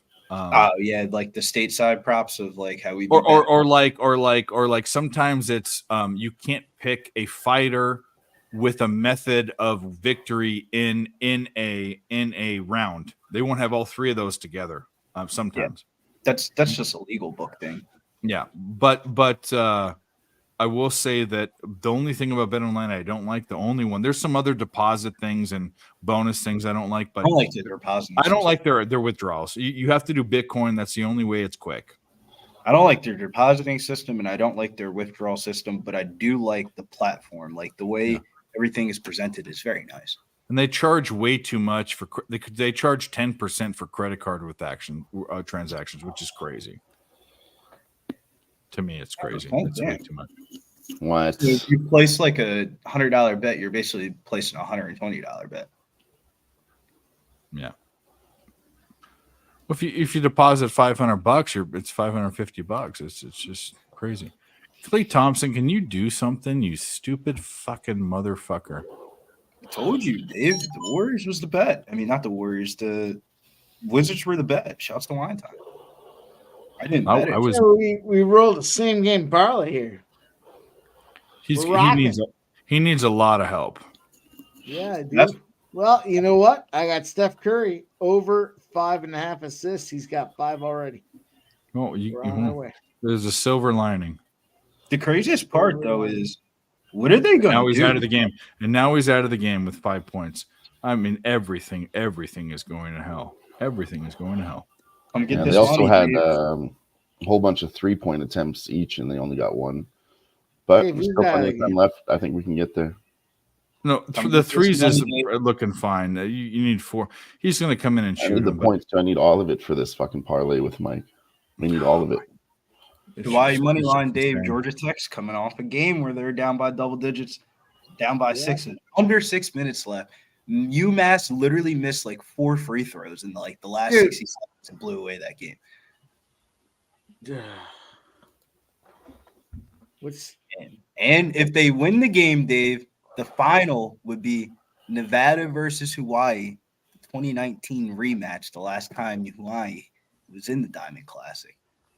D: Yeah, like the stateside props of like how we
N: or like sometimes it's you can't pick a fighter with a method of victory in a round. They won't have all three of those together sometimes.
D: Yeah, that's just a legal book thing.
N: Yeah, but I will say that the only thing about BetOnline I don't like, the only one, there's some other deposit things and bonus things I don't like, but
D: I don't like their deposit.
N: I don't like their withdrawals. You have to do Bitcoin. That's the only way it's quick.
D: I don't like their depositing system, and I don't like their withdrawal system, but I do like the platform. Like the way everything is presented is very nice.
N: And they charge way too much for they charge 10% for credit card with transactions, which is crazy. To me, it's crazy. It's way too much.
B: What?
D: So if you place like a $100 bet, you're basically placing a $120 bet.
N: Yeah. Well, if you deposit $500, it's $550. It's just crazy. Klay Thompson, can you do something? You stupid fucking motherfucker.
D: I told you, Dave. The Warriors was the bet. I mean, not the Warriors. The Wizards were the bet. Shouts to Line Time. I didn't bet it.
F: We rolled a same game parlay here.
N: He needs a lot of help.
F: Yeah, dude. Well, you know what? I got Steph Curry over 5.5 assists. He's got 5 already.
N: Oh,
F: We're on our way.
N: there's a silver lining.
D: The craziest part, though, is what are they going
N: Now
D: to
N: he's
D: do?
N: out of the game, and now he's out of the game with 5 points. I mean, everything is going to hell. Everything is going to hell.
D: Come get
B: Yeah,
D: this
B: they also
D: money,
B: had
D: Dave.
B: a whole bunch of 3-point attempts each, and they only got 1. But
F: Dave,
B: there's
F: you
B: still plenty
F: gotta
B: of time left. I think we can get there.
N: No,
D: Come
N: the
D: get this
N: threes is
D: money, Dave.
N: looking fine. You need 4. He's going to come in and
B: I
N: shoot
B: need the
N: them, but
B: points too. I need all of it for this fucking parlay with Mike. We need all of it.
N: it's
D: Hawaii
N: just-
D: money
N: it's
D: line,
N: just
D: Dave.
N: insane.
D: Georgia Tech's coming off a game where they're down by double digits, down by 6, under 6 minutes left. UMass literally missed like 4 free throws in the last
F: Dude.
D: 60 seconds and blew away that game.
F: What's
D: And if they win the game, Dave, the final would be Nevada versus Hawaii, the 2019 rematch, the last time Hawaii was in the Diamond Classic.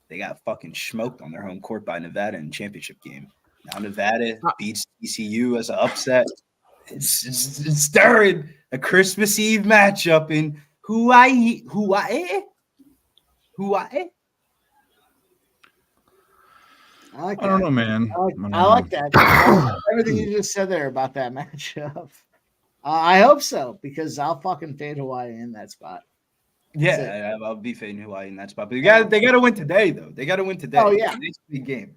D: They got fucking smoked on their home court by Nevada in the championship game. Now Nevada beats TCU as an upset. It's stirring a Christmas Eve matchup in Hawaii.
F: I like
N: I don't
F: that.
N: know, man.
F: I like that. Everything you just said there about that matchup. I hope so, because I'll fucking fade Hawaii in that spot.
D: Yeah, I'll be fading Hawaii in that spot. But they got to win today, though. They got to win today.
F: Oh, yeah.
D: Today's a big game.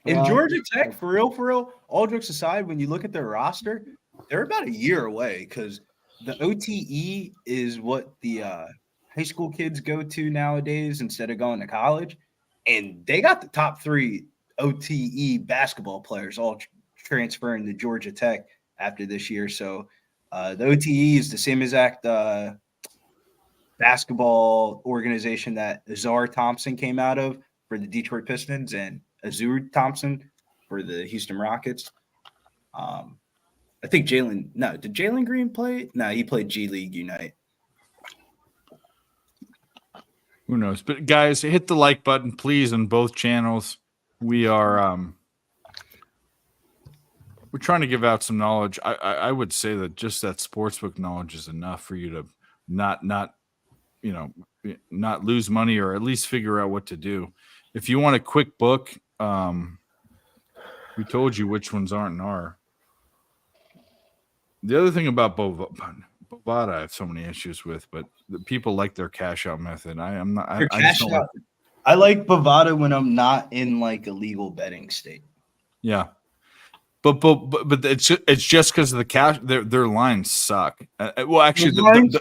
D: And
F: Well,
D: Georgia Tech, for real, all jokes aside, when you look at their roster, they're about a year away because the OTE is what the high school kids go to nowadays instead of going to college. And they got the top 3 OTE basketball players all transferring to Georgia Tech after this year. So the OTE is the same exact basketball organization that Azar Thompson came out of for the Detroit Pistons and Azur Thompson for the Houston Rockets. I think did Jalen Green play? No, he played G League Unite.
N: Who knows? But guys, hit the like button, please, on both channels. We are we're trying to give out some knowledge. I would say that just that sportsbook knowledge is enough for you to not lose money or at least figure out what to do. If you want a quick book, we told you which ones aren't in our. The other thing about Bovada, I have so many issues with, but the people like their cash out method. I just don't like.
D: I like Bovada when I'm not in like a legal betting state.
N: Yeah, but it's just because of the cash. Their lines suck. Well, actually, the lines.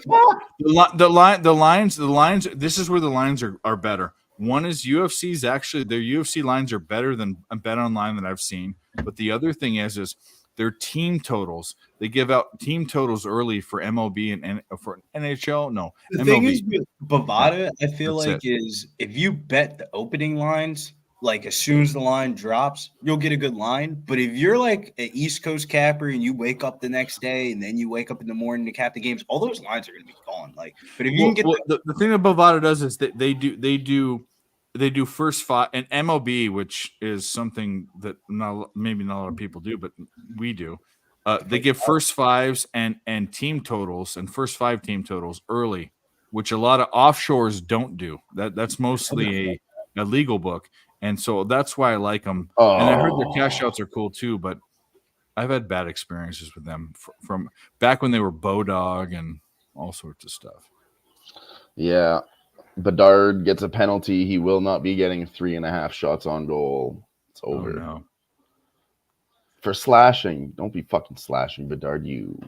N: This is where the lines are better. One is UFC's actually their UFC lines are better than Bet Online that I've seen. But the other thing is their team totals. They give out team totals early for MLB and for NHL. No,
D: The
N: MLB.
D: thing is with Bovada, I feel
N: That's
D: like is if you bet the opening lines, like as soon as the line drops, you'll get a good line. But if you're like an East Coast capper and you wake up the next day and then you wake up in the morning to cap the games, all those lines are going to be gone. Like, but if you can get
N: the thing that Bovada does is that they do first 5 and MLB, which is something that maybe not a lot of people do, but we do. They give first 5s and team totals and first 5 team totals early, which a lot of offshores don't do. That's mostly a legal book, and so that's why I like them. And I heard their cash outs are cool too, but I've had bad experiences with them from back when they were Bodog and all sorts of stuff.
B: Yeah. Bedard gets a penalty. He will not be getting 3.5 shots on goal. It's over.
N: Oh, no.
D: For
B: slashing. Don't be fucking slashing, Bedard, you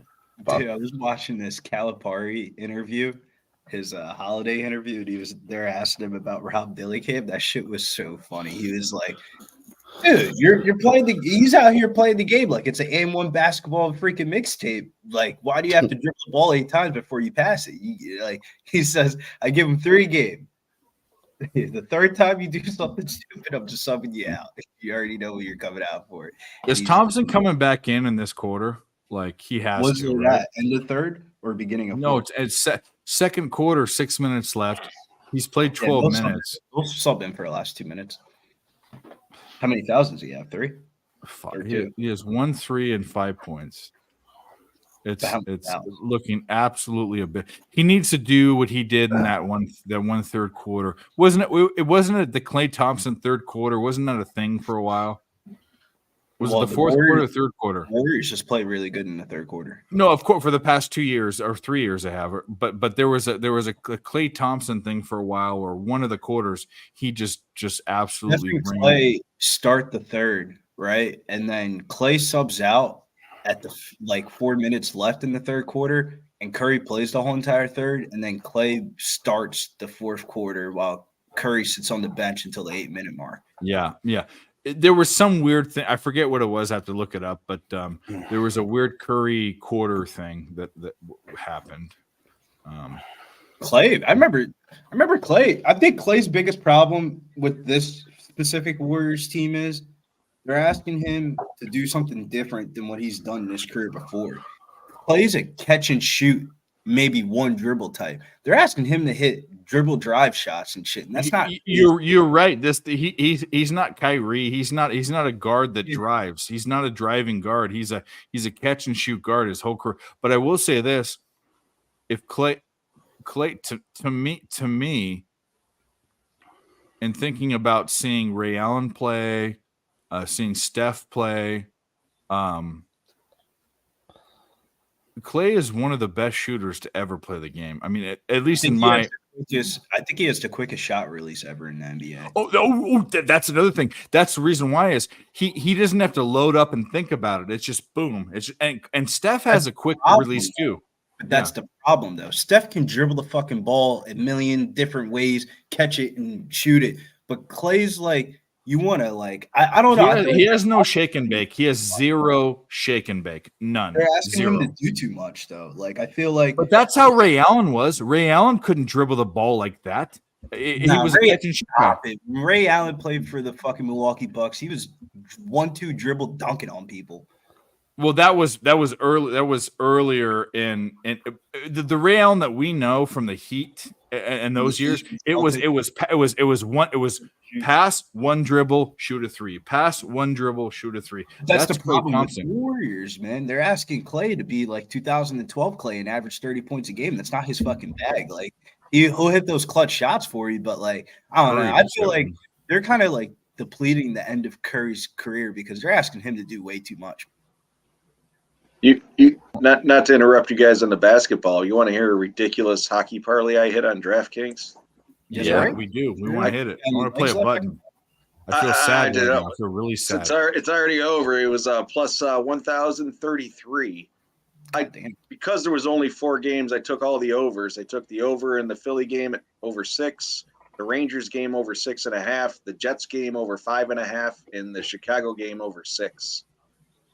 B: fuck.
D: Dude, I was watching this Calipari interview, his holiday interview, and they're asking him about Rob Dillicamp. That shit was so funny. He was like, dude, you're playing he's out here playing the game like it's an AM1 basketball freaking mixtape. Like, why do you have to dribble the ball 8 times before you pass it? He says, I give him 3 games. The third time you do something stupid, I'm just subbing you out. You already know what you're coming out for.
N: Is Thompson coming back in this quarter? Like he has
D: Was
N: to,
D: it
N: right?
D: in the third or beginning of
N: No,
D: fourth?
N: it's second quarter, 6 minutes left. He's played 12 minutes.
D: We'll sub in for the last 2 minutes. How many thousands do you have? 3?
N: He has 1, 3, and 5 points. It's
D: Out.
N: looking absolutely a bit. He needs to do what he did in that one third quarter. Wasn't it? It wasn't it the Klay Thompson third quarter. Wasn't that a thing for a while? Was it the fourth quarter or third quarter?
D: Warriors just played really good in the third quarter.
N: No, of course, for the past 2 years or 3 years I have. But there was a Klay Thompson thing for a while where one of the quarters he just absolutely
D: Klay start the third, right? And then Klay subs out at the 4 minutes left in the third quarter, and Curry plays the whole entire third, and then Klay starts the fourth quarter while Curry sits on the bench until the 8-minute mark.
N: Yeah. There was some weird thing. I forget what it was. I have to look it up. But there was a weird Curry quarter thing that happened.
D: Klay, I remember Klay. I think Klay's biggest problem with this specific Warriors team is they're asking him to do something different than what he's done in his career before. Klay's a catch and shoot, maybe one dribble type. They're asking him to hit dribble drive shots and shit. And that's not.
N: You're right. He's not Kyrie. He's not a guard that drives. He's not a driving guard. He's a catch and shoot guard his whole career. But I will say this: if Klay to me, and thinking about seeing Ray Allen play, seeing Steph play, Klay is one of the best shooters to ever play the game. I mean, at least in my.
D: I think he has the quickest shot release ever in the NBA.
N: Oh, that's another thing. That's the reason why is he doesn't have to load up and think about it. It's just boom. And Steph has a quick release too.
D: But that's the problem, though. Steph can dribble the fucking ball a million different ways, catch it and shoot it. But Klay's you want to I don't know.
N: He has no shake and bake. He has zero shake and bake. None.
D: They're asking him to do too much, though. I feel like.
N: But that's how Ray Allen was. Ray Allen couldn't dribble the ball like that. He was a catch and shoot.
D: Ray Allen played for the fucking Milwaukee Bucks. He was 1-2 dribble dunking on people.
N: Well, that was early. That was earlier in the Ray Allen that we know from the Heat and those years. It was pass, one dribble, shoot a three. Pass, one dribble, shoot a three.
D: That's the problem with the Warriors, man. They're asking Klay to be like 2012 Klay and average 30 points a game. That's not his fucking bag. He'll hit those clutch shots for you, but I don't know. I feel like they're kind of depleting the end of Curry's career because they're asking him to do way too much.
K: You not to interrupt you guys on the basketball. You want to hear a ridiculous hockey parlay I hit on DraftKings?
N: Yeah, we do. We want to hit it. I want to play a button. I feel sad. I feel really sad.
K: It's already over. It was plus 1,033. Because there was only 4 games, I took all the overs. I took the over in the Philly game at over 6, the Rangers game over 6.5, the Jets game over 5.5, and the Chicago game over 6.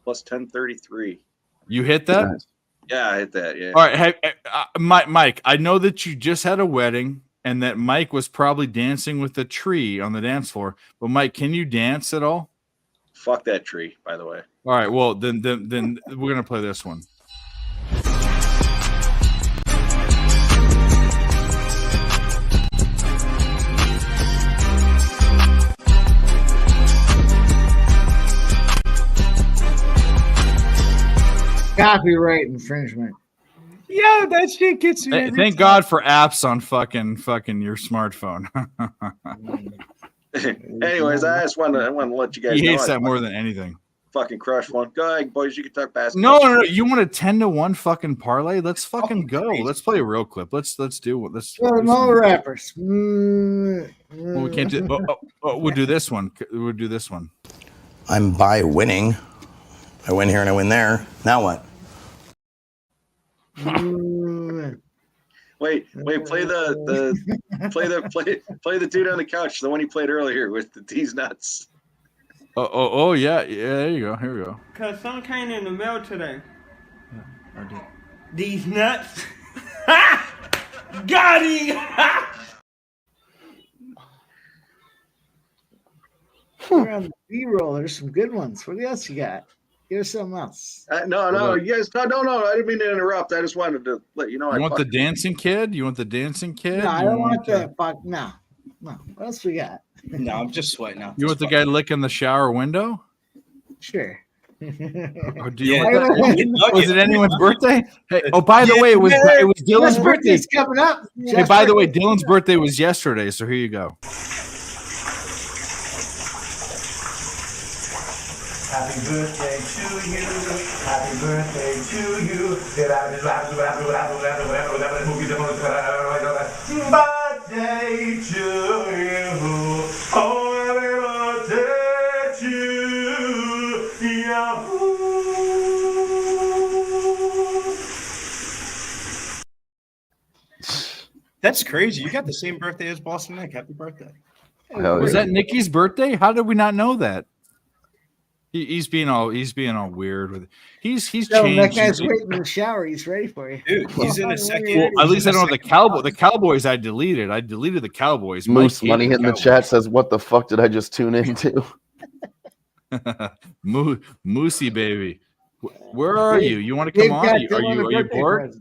K: Plus 1033.
N: You hit that?
K: Yeah, I hit that. Yeah.
N: All right. Hey, Mike, I know that you just had a wedding and that Mike was probably dancing with a tree on the dance floor. But Mike, can you dance at all?
K: Fuck that tree, by the way.
N: All right. Well, then we're gonna play this one.
F: Copyright infringement.
D: Yeah, that shit gets me.
N: Thank God for apps on fucking your smartphone.
K: Anyways, I just want to let you guys know.
N: He hates that more than anything.
K: Fucking crush one. Go ahead, boys. You can talk basketball.
N: No. You want a 10-1 fucking parlay? Let's fucking go. Let's play a real clip. Let's do it.
F: No rappers.
N: Well, we can't do. We'll do this one.
P: I'm by winning. I win here and I win there. Now what?
K: Wait. Play the dude on the couch, the one he played earlier with the D's nuts.
N: Oh yeah. There you go. Here we go.
M: Cause some came in the mail today. These nuts. Got him.
F: We're on the B-roll. There's some good ones. What else you got? Here's something else.
K: No, you guys. No. I didn't mean to interrupt. I just wanted to let you know.
N: You want the dancing kid? No,
F: I don't want that. Fuck no. What else we got?
D: No, I'm just sweating out.
N: You want the guy licking the shower window?
F: Sure.
N: Or do you want that? Was it anyone's birthday? Hey, oh, by the way, it was Dylan's birthday.
F: birthday's coming up.
N: Hey, by the way, Dylan's birthday was yesterday, so here you go.
J: Happy birthday to you. Happy birthday to you. Birthday to you. Oh, happy birthday to you.
D: That's crazy. You got the same birthday as Boston Nick. Happy birthday.
N: Was that Nikki's birthday? How did we not know that? He's being all weird with it. He's
F: That
N: changed.
F: guy's waiting in the shower. He's ready for you.
D: Dude, he's in a second.
N: Well, at least I don't have the Cowboy. The Cowboys I deleted. I deleted the Cowboys.
B: Moose
N: Mike
B: Money
N: hated
B: in the chat says, "What the fuck did I just tune into?"
N: Moosey baby, where are you? You want to come on? Are you bored?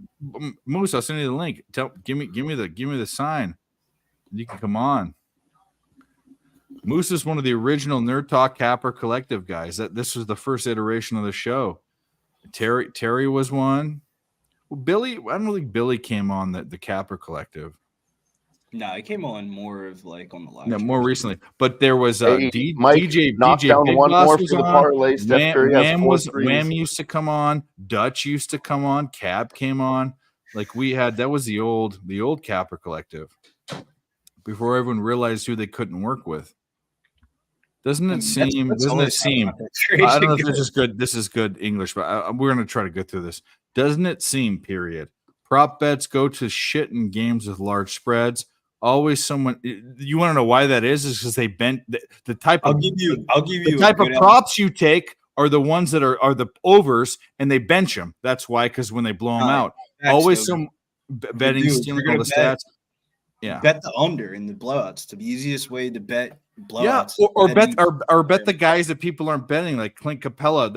N: Moose, I'll send you the link. Give me the sign. You can come on. Moose is one of the original Nerd Talk Capper Collective guys. This was the first iteration of the show. Terry was one. Well, Billy, I don't think Billy came on the Capper Collective.
D: No, I came on more of like on the live.
N: No, more recently. But there was
B: Hey, Mike, knock down
N: Big
B: one
N: Boss
B: more
N: was
B: for the
N: on.
B: parlay. Steph Curry has 4 threes.
N: Wham used to come on. Dutch used to come on. Cab came on. Like we had, that was the old Capper Collective. Before everyone realized who they couldn't work with. Doesn't it seem? I don't know if this is good. This is good English, but we're going to try to go through this. Doesn't it seem? Period. Prop bets go to shit in games with large spreads. Always someone. You want to know why that is? Is because they bent the type.
D: I'll give you
N: the type of props you take are the ones that are the overs, and they bench them. That's why, because when they blow them out, always some betting stealing all the stats. Yeah,
D: bet the under in the blowouts. It's the easiest way to bet blowouts.
N: Yeah, or bet the guys that people aren't betting, like Clint Capella,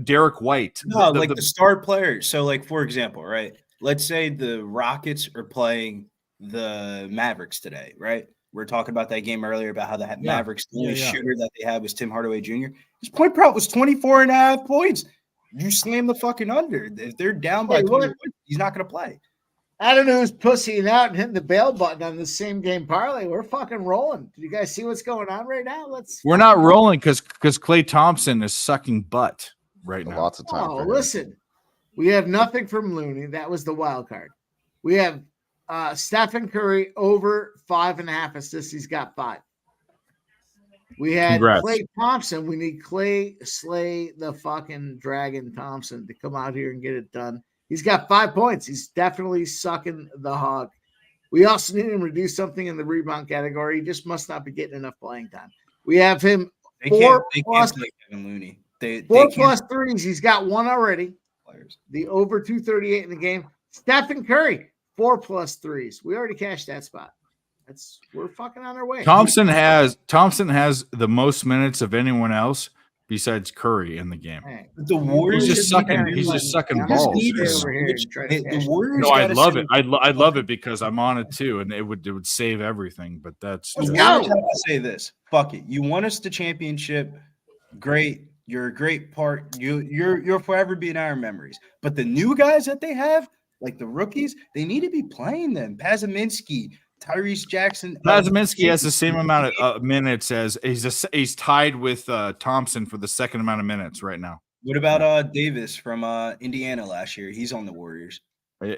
N: Derek White.
D: No, the star players. So, like for example, right? Let's say the Rockets are playing the Mavericks today, right? We're talking about that game earlier about how the Mavericks, the only shooter that they had was Tim Hardaway Jr. His point prop was 24.5 points. You slam the fucking under. If they're down by 20 points, he's not going to play.
F: I don't know who's pussying out and hitting the bail button on the same game parlay. We're fucking rolling. Do you guys see what's going on right now?
N: We're not rolling because Klay Thompson is sucking butt right now.
B: Lots of time.
F: Oh, listen, we have nothing from Looney. That was the wild card. We have Stephen Curry over 5.5 assists. He's got 5. We had Klay Thompson. We need Klay Slay the fucking Dragon Thompson to come out here and get it done. He's got 5 points. He's definitely sucking the hog. We also need him to do something in the rebound category. He just must not be getting enough playing time. We have him
D: They can't play Kevin Looney. They
F: 4 plus threes. He's got 1 already. The over 238 in the game. Stephen Curry, 4 plus threes. We already cashed that spot. We're fucking on our way.
N: Thompson has the most minutes of anyone else besides Curry in the game.
D: The Warriors
N: He's just sucking balls.
D: The Warriors.
N: No, I love it. I love it because I'm on it too, and it would save everything. But that's
D: the Warriors have to say this. Fuck it. You want us to championship? Great. You're a great part. You'll forever be in our memories. But the new guys that they have, like the rookies, they need to be playing them. Pazeminski, Tyrese Jackson.
N: Pazeminski has the same amount of minutes as he's tied with Thompson for the second amount of minutes right now.
D: What about Davis from Indiana last year? He's on the Warriors.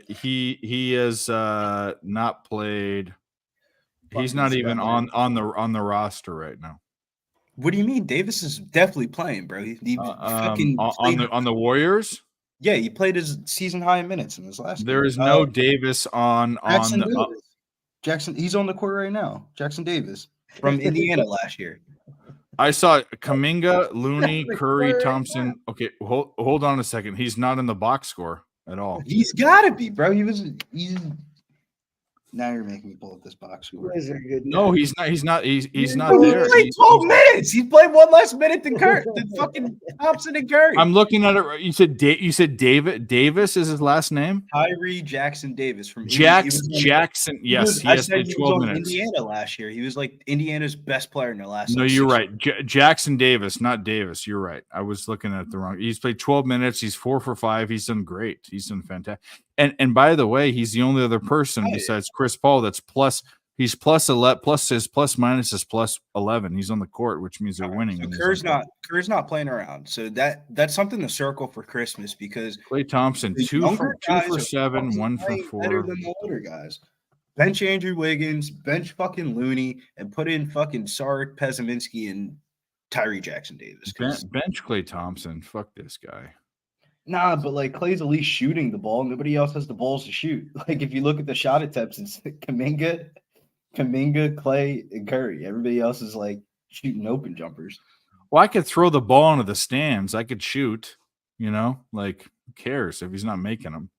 N: He has not played. He's not even on the roster right now.
D: What do you mean? Davis is definitely playing, bro. He fucking
N: on the Warriors.
D: Yeah, he played his season high minutes in his last game.
N: There is no Davis on
D: Jackson. He's on the court right now. Jackson Davis from Indiana last year.
N: I saw Kuminga, Looney, Curry, Thompson. Okay, hold on a second. He's not in the box score at all.
D: He's got to be, bro. Now you're making me pull up this box score.
F: Those are good.
N: No, he's not. He's not. He's not
D: He
N: there.
D: played 12 minutes. He played one less minute than fucking Thompson and Curry.
N: I'm looking at it. You said David Davis is his last name.
D: Tyree Jackson Davis from
N: Jackson. Yes, he has played 12 minutes.
D: Indiana last year. He was like Indiana's best player in their last.
N: No,
D: like,
N: you're
D: 6
N: right. Jackson Davis, not Davis. You're right. I was looking at the wrong. He's played 12 minutes. He's 4 for 5. He's done great. He's done fantastic. And by the way, he's the only other person besides Chris Paul that's plus. He's plus 11. Plus his plus minus is plus 11. He's on the court, which means they're winning.
D: So Kerr's not playing around. So that's something to circle for Christmas because
N: Klay Thompson 2 for 7, 1 for 4.
D: Better than the older guys. Bench Andrew Wiggins, bench fucking Looney, and put in fucking Sark, Peziminski, and Tyree Jackson Davis.
N: Bench Klay Thompson. Fuck this guy.
D: Nah, but like Clay's at least shooting the ball. Nobody else has the balls to shoot. Like if you look at the shot attempts, it's Kuminga, Klay, and Curry. Everybody else is like shooting open jumpers.
N: Well, I could throw the ball into the stands. I could shoot. Like who cares if he's not making them?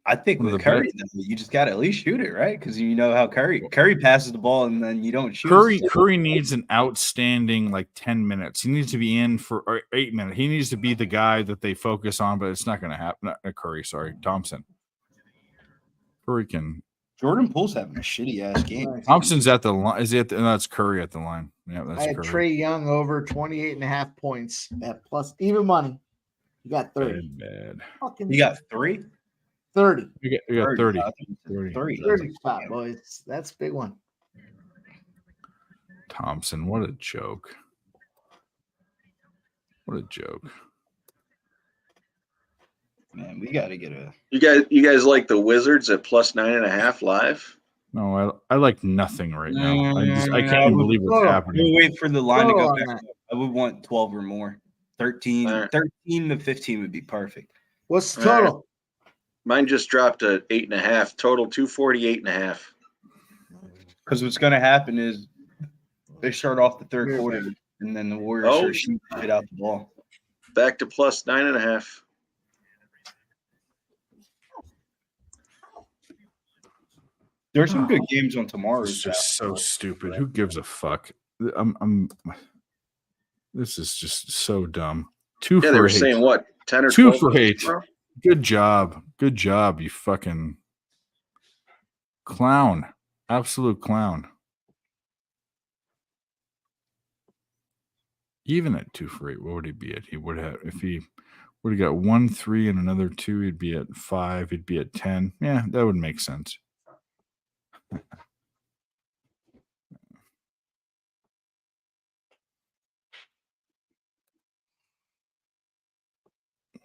D: I think with Curry, you just got to at least shoot it, right? Because you know how Curry passes the ball and then you don't shoot.
N: Curry needs an outstanding 10 minutes. He needs to be in for 8 minutes. He needs to be the guy that they focus on, but it's not going to happen. Not Curry, sorry, Thompson. Curry can.
D: Jordan Poole's having a shitty ass game.
N: Thompson's at the line. Is he at the? No, that's Curry at the line. Yeah, that's
F: I had
N: Curry.
F: Trae Young over 28.5 points at plus even money. You got 30.
N: Bad.
D: You got 3?
F: 30.
N: You got 30.
F: 30 spot, boys. That's a big one.
N: Thompson, what a joke. What a joke.
D: Man, we got to get a.
K: You guys like the Wizards at plus 9.5 live?
N: No, I like nothing right now. I can't even believe what's happening.
D: We'll wait for the line to go back. I would want 12 or more. 13 to 15 would be perfect.
F: What's the total?
K: Mine just dropped to 8.5. Total 248.5.
D: Because what's going to happen is they start off the third quarter, and then the Warriors are shooting it out the ball.
K: Back to plus 9.5.
D: There's some good games on tomorrow.
N: It's just so stupid. Who gives a fuck? This is just so dumb. 2 for 8.
K: They were saying what? 10 or
N: 2
K: 12
N: for 8.
K: tomorrow?
N: Good job. Good job, you fucking clown. Absolute clown. Even at 2 for 8, what would he be at? He would have, if he would have got 1 3 and another 2, he'd be at 5, he'd be at 10. Yeah, that would make sense.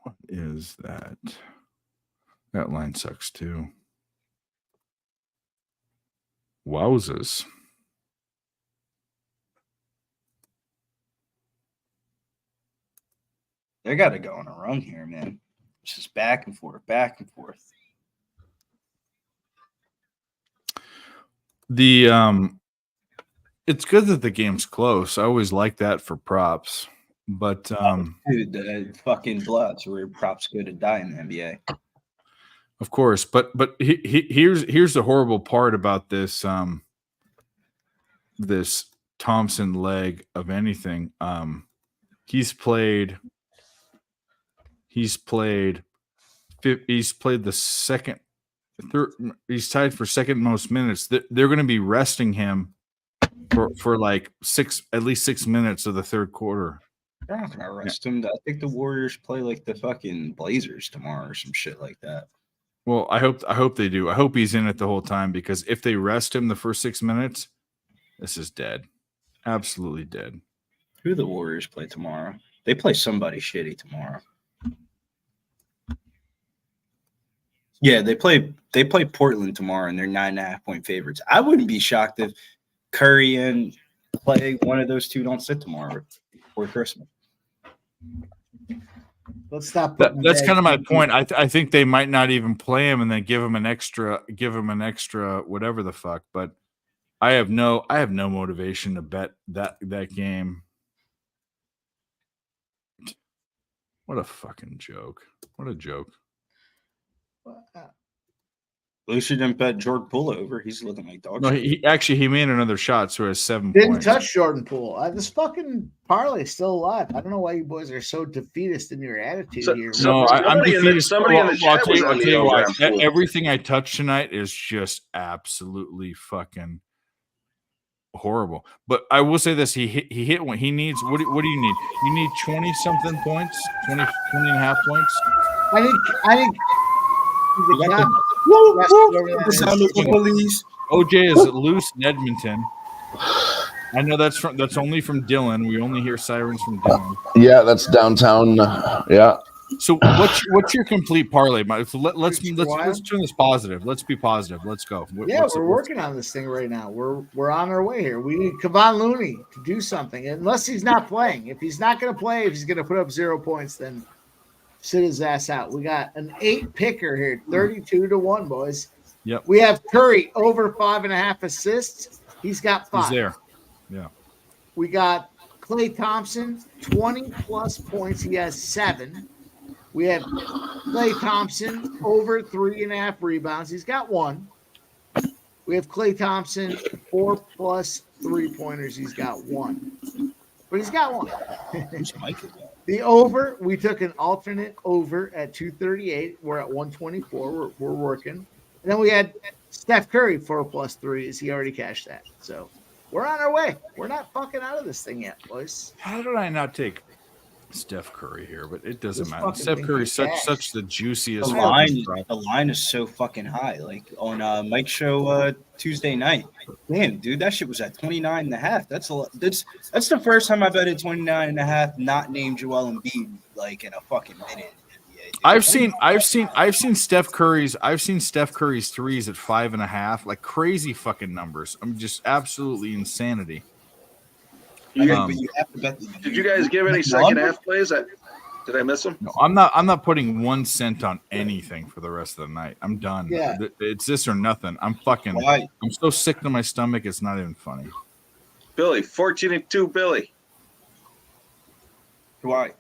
N: What is that? That line sucks too. Wowzers.
D: They got to go on a run here, man. It's just back and forth, back and forth.
N: It's good that the game's close. I always like that for props. But
D: dude, the fucking bloods where props go to die in the NBA.
N: Of course, but here's the horrible part about this this Thompson leg of anything. He's played the second, third. He's tied for second most minutes. They're going to be resting him for like at least 6 minutes of the third quarter.
D: They're not gonna rest him. I think the Warriors play like the fucking Blazers tomorrow or some shit like that.
N: Well, I hope they do. I hope he's in it the whole time, because if they rest him the first 6 minutes, this is dead. Absolutely dead.
D: Who the Warriors play tomorrow? They play somebody shitty tomorrow. Yeah, they play Portland tomorrow, and they're 9.5-point favorites. I wouldn't be shocked if Curry and Clay, one of those two, don't sit tomorrow before Christmas.
F: Let's stop.
N: That's kind of my point. I think they might not even play him and then give him an extra whatever the fuck. But I have no motivation to bet that game. What a fucking joke. What a joke.
D: Lucy didn't bet Jordan Poole over. He's looking like dog
N: No,
D: shit.
N: he made another shot, so he has 7
F: Didn't
N: points.
F: touch Jordan Poole. This fucking parlay is still alive. I don't know why you boys are so defeatist in your attitude here.
N: No, I'm defeated.
K: somebody in the chat was
N: I'll
K: on
N: tell
K: the
N: you why.
K: over on Poole.
N: Everything I touch tonight is just absolutely fucking horrible. But I will say this: he hit one. He needs what do you need? You need 20 something points, 20 and a half points.
F: I think.
N: OJ is loose in Edmonton. I know that's only from Dylan. We only hear sirens from Dylan.
B: Yeah, that's downtown. Yeah.
N: So what's your complete parlay? So let's turn this positive. Let's be positive. Let's go.
F: We're working on this thing right now. We're on our way here. We need Kevon Looney to do something, unless he's not playing. If he's not going to play, if he's going to put up 0 points, then sit his ass out. We got an 8 picker here, 32-1, boys.
N: Yep.
F: We have Curry over 5.5 assists. He's got 5.
N: He's there. Yeah.
F: We got Klay Thompson, 20 plus points. He has 7. We have Klay Thompson over 3.5 rebounds. He's got 1. We have Klay Thompson 4 plus 3-pointers. He's got 1. But he's got 1. The over, we took an alternate over at 238. We're at 124. We're working. And then we had Steph Curry 4 plus 3s. He already cashed that. So we're on our way. We're not fucking out of this thing yet, boys.
N: How did I not take Steph Curry here? But it doesn't
F: This
N: matter.
F: fucking
N: Steph
F: thing
N: Curry's
F: is
N: such the juiciest.
D: The line is so fucking high. Like on Mike's show Tuesday night. Damn, dude, that shit was at 29.5. That's a lot. That's the first time I betted 29.5 not named Joel Embiid like in a fucking minute.
N: I've seen Steph Curry's threes at 5.5, like crazy fucking numbers. I'm just absolutely insanity.
D: But you have to bet
K: Did you guys give any second half plays? Did I miss them?
N: No, I'm not putting 1 cent on anything for the rest of the night. I'm done.
F: Yeah.
N: It's this or nothing. I'm so sick to my stomach. It's not even funny.
K: Billy, 14-2, Billy.
D: Why?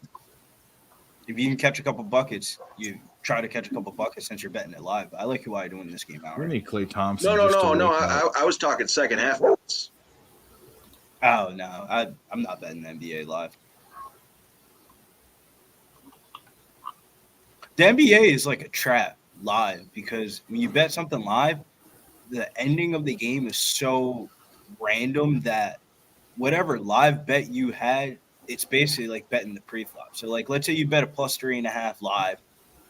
D: If you can catch a couple buckets, you try to catch a couple buckets since you're betting it live. I like who I doing this game out.
N: We need Klay Thompson.
K: No. I was talking second half.
D: Oh no, I'm not betting the NBA live. The NBA is like a trap live because when you bet something live, the ending of the game is so random that whatever live bet you had, it's basically like betting the pre-flop. So like, let's say you bet a plus 3.5 live,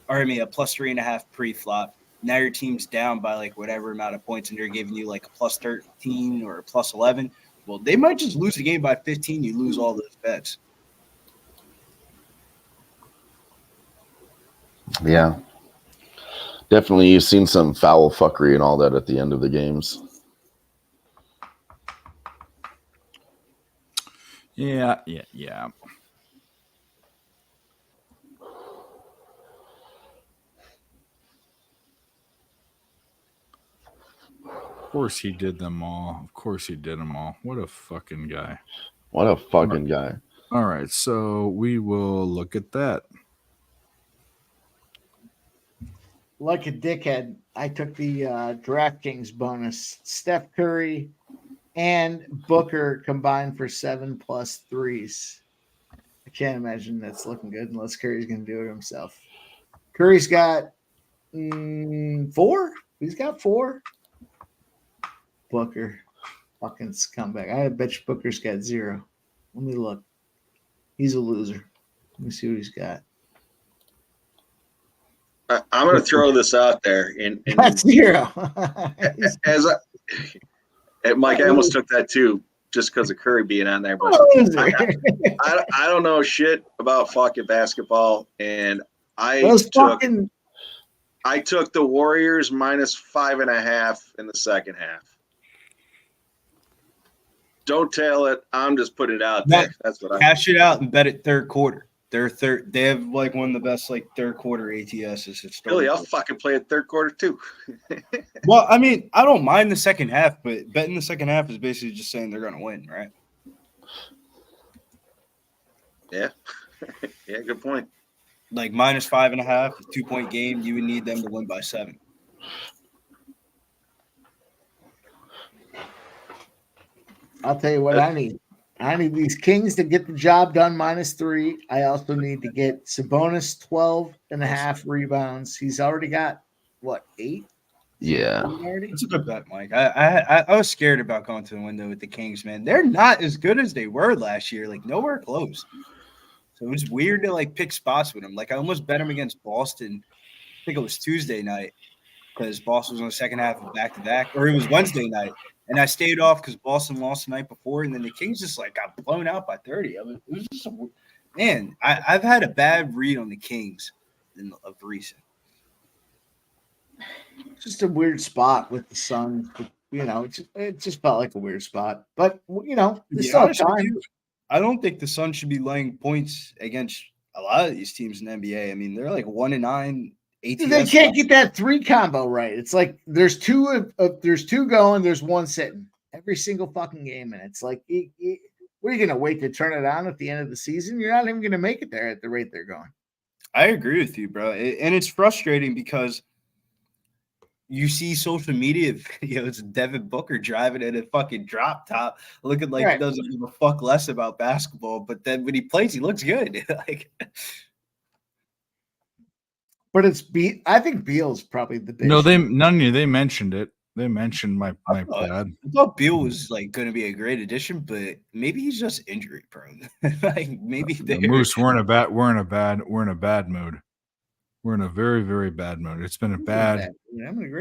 D: or a plus 3.5 pre-flop. Now your team's down by like whatever amount of points and they're giving you like a plus 13 or a plus 11. Well, they might just lose the game by 15. You lose all those bets.
B: Yeah. Definitely, you've seen some foul fuckery and all that at the end of the games.
N: Yeah. Of course he did them all. What a fucking guy.
B: What a fucking guy.
N: All right, so we will look at that.
F: Like a dickhead, I took the DraftKings bonus. Steph Curry and Booker combined for 7 plus 3s. I can't imagine that's looking good unless Curry's going to do it himself. Curry's got 4. He's got 4. Booker, fucking scumbag. I bet you Booker's got 0. Let me look. He's a loser. Let me see what he's got.
K: I'm going to throw this out there. And
F: That's 0.
K: Mike, I almost took that too, just because of Curry being on there. But I don't know shit about fucking basketball, and I took the Warriors minus 5.5 in the second half. Don't tell it. I'm just putting it out there. That's what I
D: cash it out and bet it third quarter. They have like one of the best like third quarter ATSs.
K: Really, I'll fucking play it third quarter too.
D: Well, I mean, I don't mind the second half, but betting the second half is basically just saying they're gonna win, right?
K: Yeah. Yeah, good point.
D: Like minus 5.5, 2-point game, you would need them to win by 7.
F: I'll tell you what I need. I need these Kings to get the job done -3. I also need to get Sabonis 12.5 rebounds. He's already got, what, 8?
B: Yeah.
D: It's a good bet, Mike. I was scared about going to the window with the Kings, man. They're not as good as they were last year, like nowhere close. So it was weird to like pick spots with them. Like I almost bet them against Boston. I think it was Tuesday night because Boston was on the second half of back-to-back, or it was Wednesday night. And I stayed off because Boston lost the night before, and then the Kings just like got blown out by 30. I mean, it was just I've had a bad read on the Kings of recent.
F: Just a weird spot with the Suns. You know, it just felt like a weird spot. But you know, there's still time.
D: I don't think the Suns should be laying points against a lot of these teams in the NBA. I mean, they're like 1-9.
F: They can't get that 3 combo right. It's like there's two going, there's one sitting every single fucking game, and it's like, what are you going to wait to turn it on at the end of the season? You're not even going to make it there at the rate they're going.
D: I agree with you, bro, and it's frustrating because you see social media videos of Devin Booker driving in a fucking drop top, looking like he doesn't give a fuck less about basketball, but then when he plays, he looks good. Like.
F: But I think Beal's probably the big.
N: No, they mentioned it. They mentioned my dad.
D: I thought Beal was like going to be a great addition, but maybe he's just injury prone. Like maybe
N: Moose, we're in a bad mood. We're in a very, very bad mood. It's been a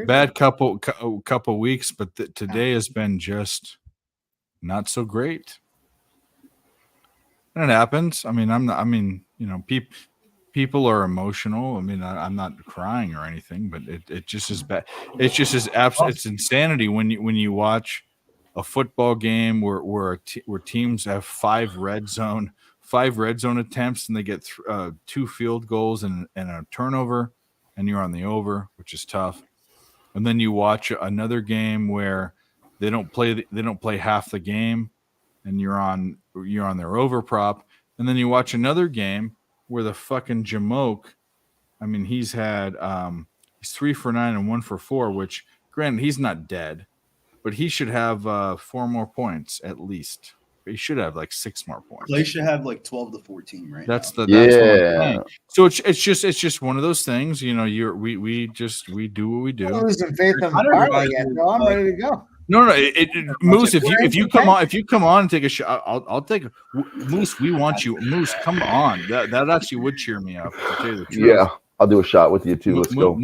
N: bad couple weeks, but today has been just not so great. And it happens. I mean, you know, people are emotional. I mean, I'm not crying or anything, but it just is bad. It's just it's insanity when you watch a football game where teams have 5 red zone attempts and they get 2 field goals and a turnover, and you're on the over, which is tough. And then you watch another game where they don't play half the game, and you're on their over prop. And then you watch another game where the fucking Jamoke, I mean, he's 3 for 9 and 1 for 4, which granted he's not dead, but he should have 4 more points at least. He should have like 6 more points.
D: They should have like 12 to 14 right
N: that's
D: now.
N: That's what I'm saying. So it's just one of those things, you know. We do what we do.
F: I'm losing faith in the party yet, so I'm ready to go.
N: No, Moose. If you come on and take a shot, I'll take Moose. We want you, Moose. Come on, that actually would cheer me up. To tell you the truth.
B: Yeah, I'll do a shot with you too. Let's go,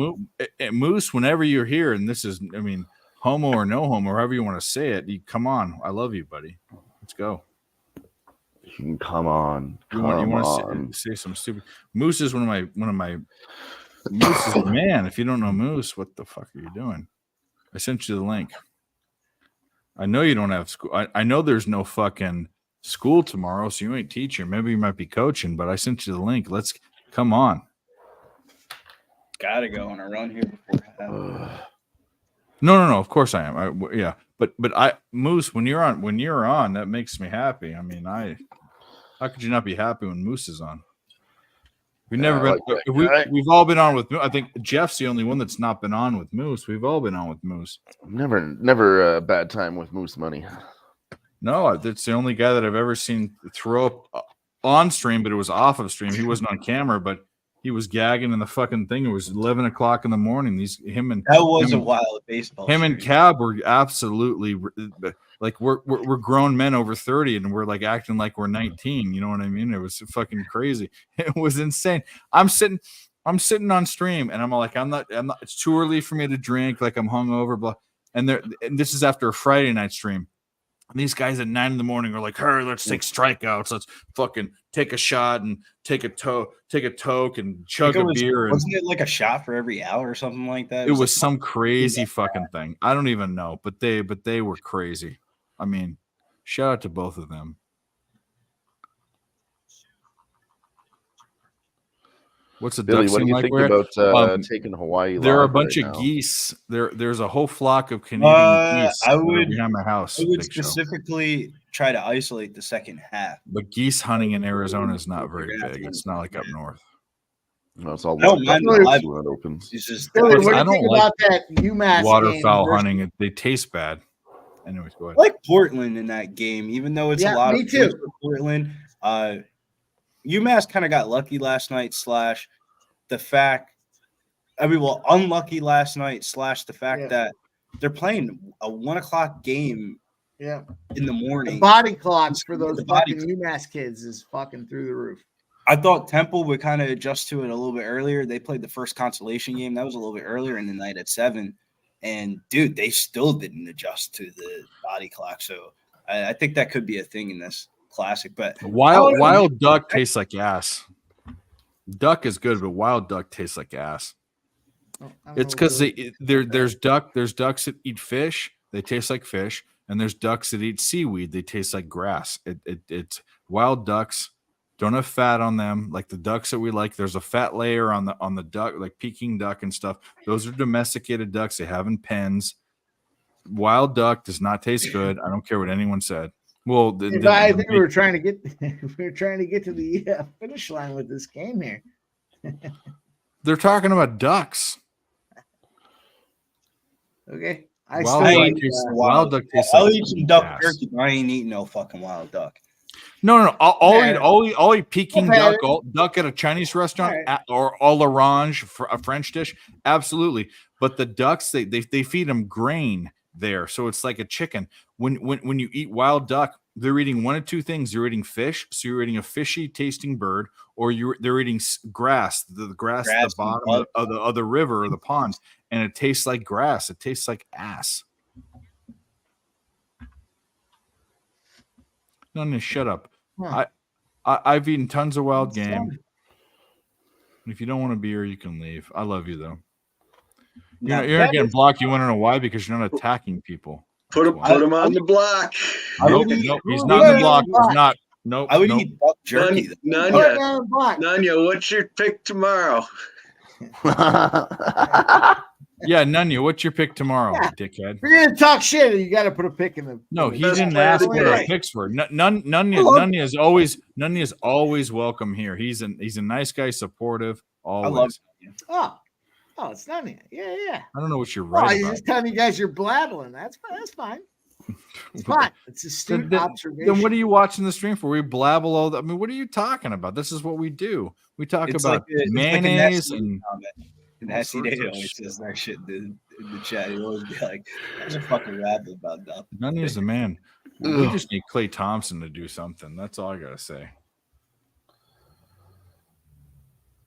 N: Moose. Whenever you're here, and this is, I mean, homo or no homo, or however you want to say it. You come on. I love you, buddy. Let's go.
B: You can come on.
N: You want to say some stupid. Moose is one of my. Moose is man. If you don't know Moose, what the fuck are you doing? I sent you the link. I know you don't have school. I know there's no fucking school tomorrow, so you ain't teaching. Maybe you might be coaching, but I sent you the link. Let's come on.
D: Gotta go on a run here before.
N: No. Of course I am. Yeah, but Moose, when you're on, that makes me happy. I mean, how could you not be happy when Moose is on? We've never been. We've all been on with. I think Jeff's the only one that's not been on with Moose. We've all been on with Moose.
B: Never a bad time with Moose money.
N: No, that's the only guy that I've ever seen throw up on stream, but it was off of stream. He wasn't on camera, but he was gagging in the fucking thing. It was 11 o'clock in the morning.
D: That was a wild baseball.
N: Him and Cab were absolutely like we're grown men over 30 and we're like acting like we're 19. You know what I mean? It was fucking crazy. It was insane. I'm sitting on stream and I'm like, I'm not. It's too early for me to drink. Like I'm hungover. Blah. And this is after a Friday night stream. And these guys at 9 a.m. are like, "Hey, let's take strikeouts. Let's fucking take a shot and take a toke and chug a beer."
D: Wasn't it like a shot for every hour or something like that?
N: It was some crazy fucking thing. I don't even know, but they were crazy. I mean, shout out to both of them. What's the
B: Billy? What do you
N: like
B: think
N: where?
B: about taking Hawaii?
N: There are a
B: live
N: bunch
B: right
N: of
B: now?
N: geese. There's a whole flock of Canadian geese behind my house.
D: I would
N: Big Show.
D: specifically try to isolate the second half.
N: But geese hunting in Arizona is not very big. It's not like up north.
B: No, it's all
D: I don't mind the live
B: when it opens.
D: It's just
F: Billy, what do
N: I
F: you
N: don't
F: think
N: like
F: about that UMass
N: waterfowl
F: game versus-
N: hunting. They taste bad. anyways, go ahead.
D: I like Portland in that game, even though it's a lot
F: me
D: of
F: too.
D: points for Portland. UMass kind of got lucky last night. The fact, unlucky last night. The fact that they're playing a 1 o'clock game.
F: Yeah.
D: In the morning.
F: The body clocks for those
D: The body
F: fucking UMass kids is fucking through the roof.
D: I thought Temple would kind of adjust to it a little bit earlier. They played the first consolation game. That was a little bit earlier in the night at 7. And, dude, they still didn't adjust to the body clock. So I think that could be a thing in this classic. But
N: Wild duck tastes like ass. Duck is good, but wild duck tastes like ass. It's because there's ducks that eat fish. They taste like fish. And there's ducks that eat seaweed. They taste like grass. It's wild ducks. Don't have fat on them like the ducks that we like. There's a fat layer on the duck, like Peking duck and stuff. Those are domesticated ducks. They have in pens. Wild duck does not taste good. I don't care what anyone said. Well,
F: I think we were trying to get to the finish line with this game here.
N: They're talking about ducks.
F: Okay.
D: Wild duck tastes
N: I'll
D: like
N: eat some
D: duck jerky. I ain't eating no fucking wild duck.
N: No. I'll eat Peking duck, duck at a Chinese restaurant or à l'orange for a French dish. Absolutely. But the ducks, they feed them grain there. So it's like a chicken. When you eat wild duck, they're eating one of two things. You're eating fish. So you're eating a fishy tasting bird, or they're eating grass, the grass at the bottom of the river or the pond. And it tastes like grass. It tastes like ass. No, shut up.
F: Huh.
N: I've eaten tons of wild game. If you don't want a beer, you can leave. I love you though. You're not getting blocked. You want to know why? Because you're not attacking people.
K: Put him on the block.
N: Nope, he's not on the block. He's not. Nope.
D: I would eat duck jerky.
K: Nanya, what's your pick tomorrow?
N: Yeah, Nunya, what's your pick tomorrow, dickhead?
F: If you're gonna talk shit, you got to put a pick in the.
N: No, he didn't ask what our picks were. Nunya is always welcome here. He's a nice guy, supportive, always.
D: I love
F: you. Oh, it's not here. Yeah.
N: I don't know what you're
F: Oh,
N: right
F: you're
N: about.
F: just telling you guys you're blabbling. That's fine. It's fine. It's astute observation.
N: Then what are you watching the stream for? We blabble all that. I mean, what are you talking about? This is what we do. We talk about mayonnaise and.
D: Nasty Day always says that shit in the chat. He always be like, "There's a fucking rabbit about that."
N: Nunya's the man. We just need Klay Thompson to do something. That's all I gotta say.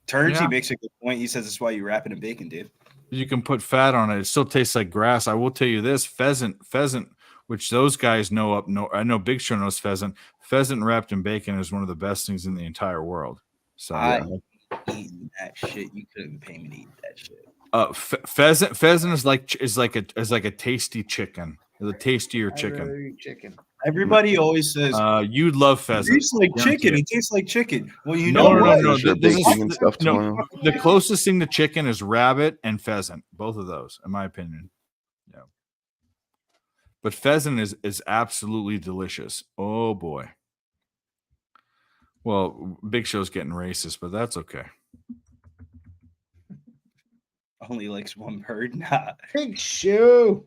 D: Turnsey makes a good point. He says that's why you wrap it in bacon, dude.
N: You can put fat on it. It still tastes like grass. I will tell you this: pheasant, which those guys know I know Big Show knows pheasant. Pheasant wrapped in bacon is one of the best things in the entire world. So
D: eating that shit, you couldn't pay me to eat that shit.
N: Pheasant is like a tasty chicken. The tastier chicken.
D: Everybody always says
N: you'd love pheasant.
D: It tastes like chicken. It tastes like chicken. Well, you
N: No.
D: know
N: The closest thing to chicken is rabbit and pheasant. Both of those, in my opinion. Yeah. But pheasant is absolutely delicious. Oh boy. Well, Big Show's getting racist, but that's okay.
D: Only likes one bird. Nah.
F: Big Show.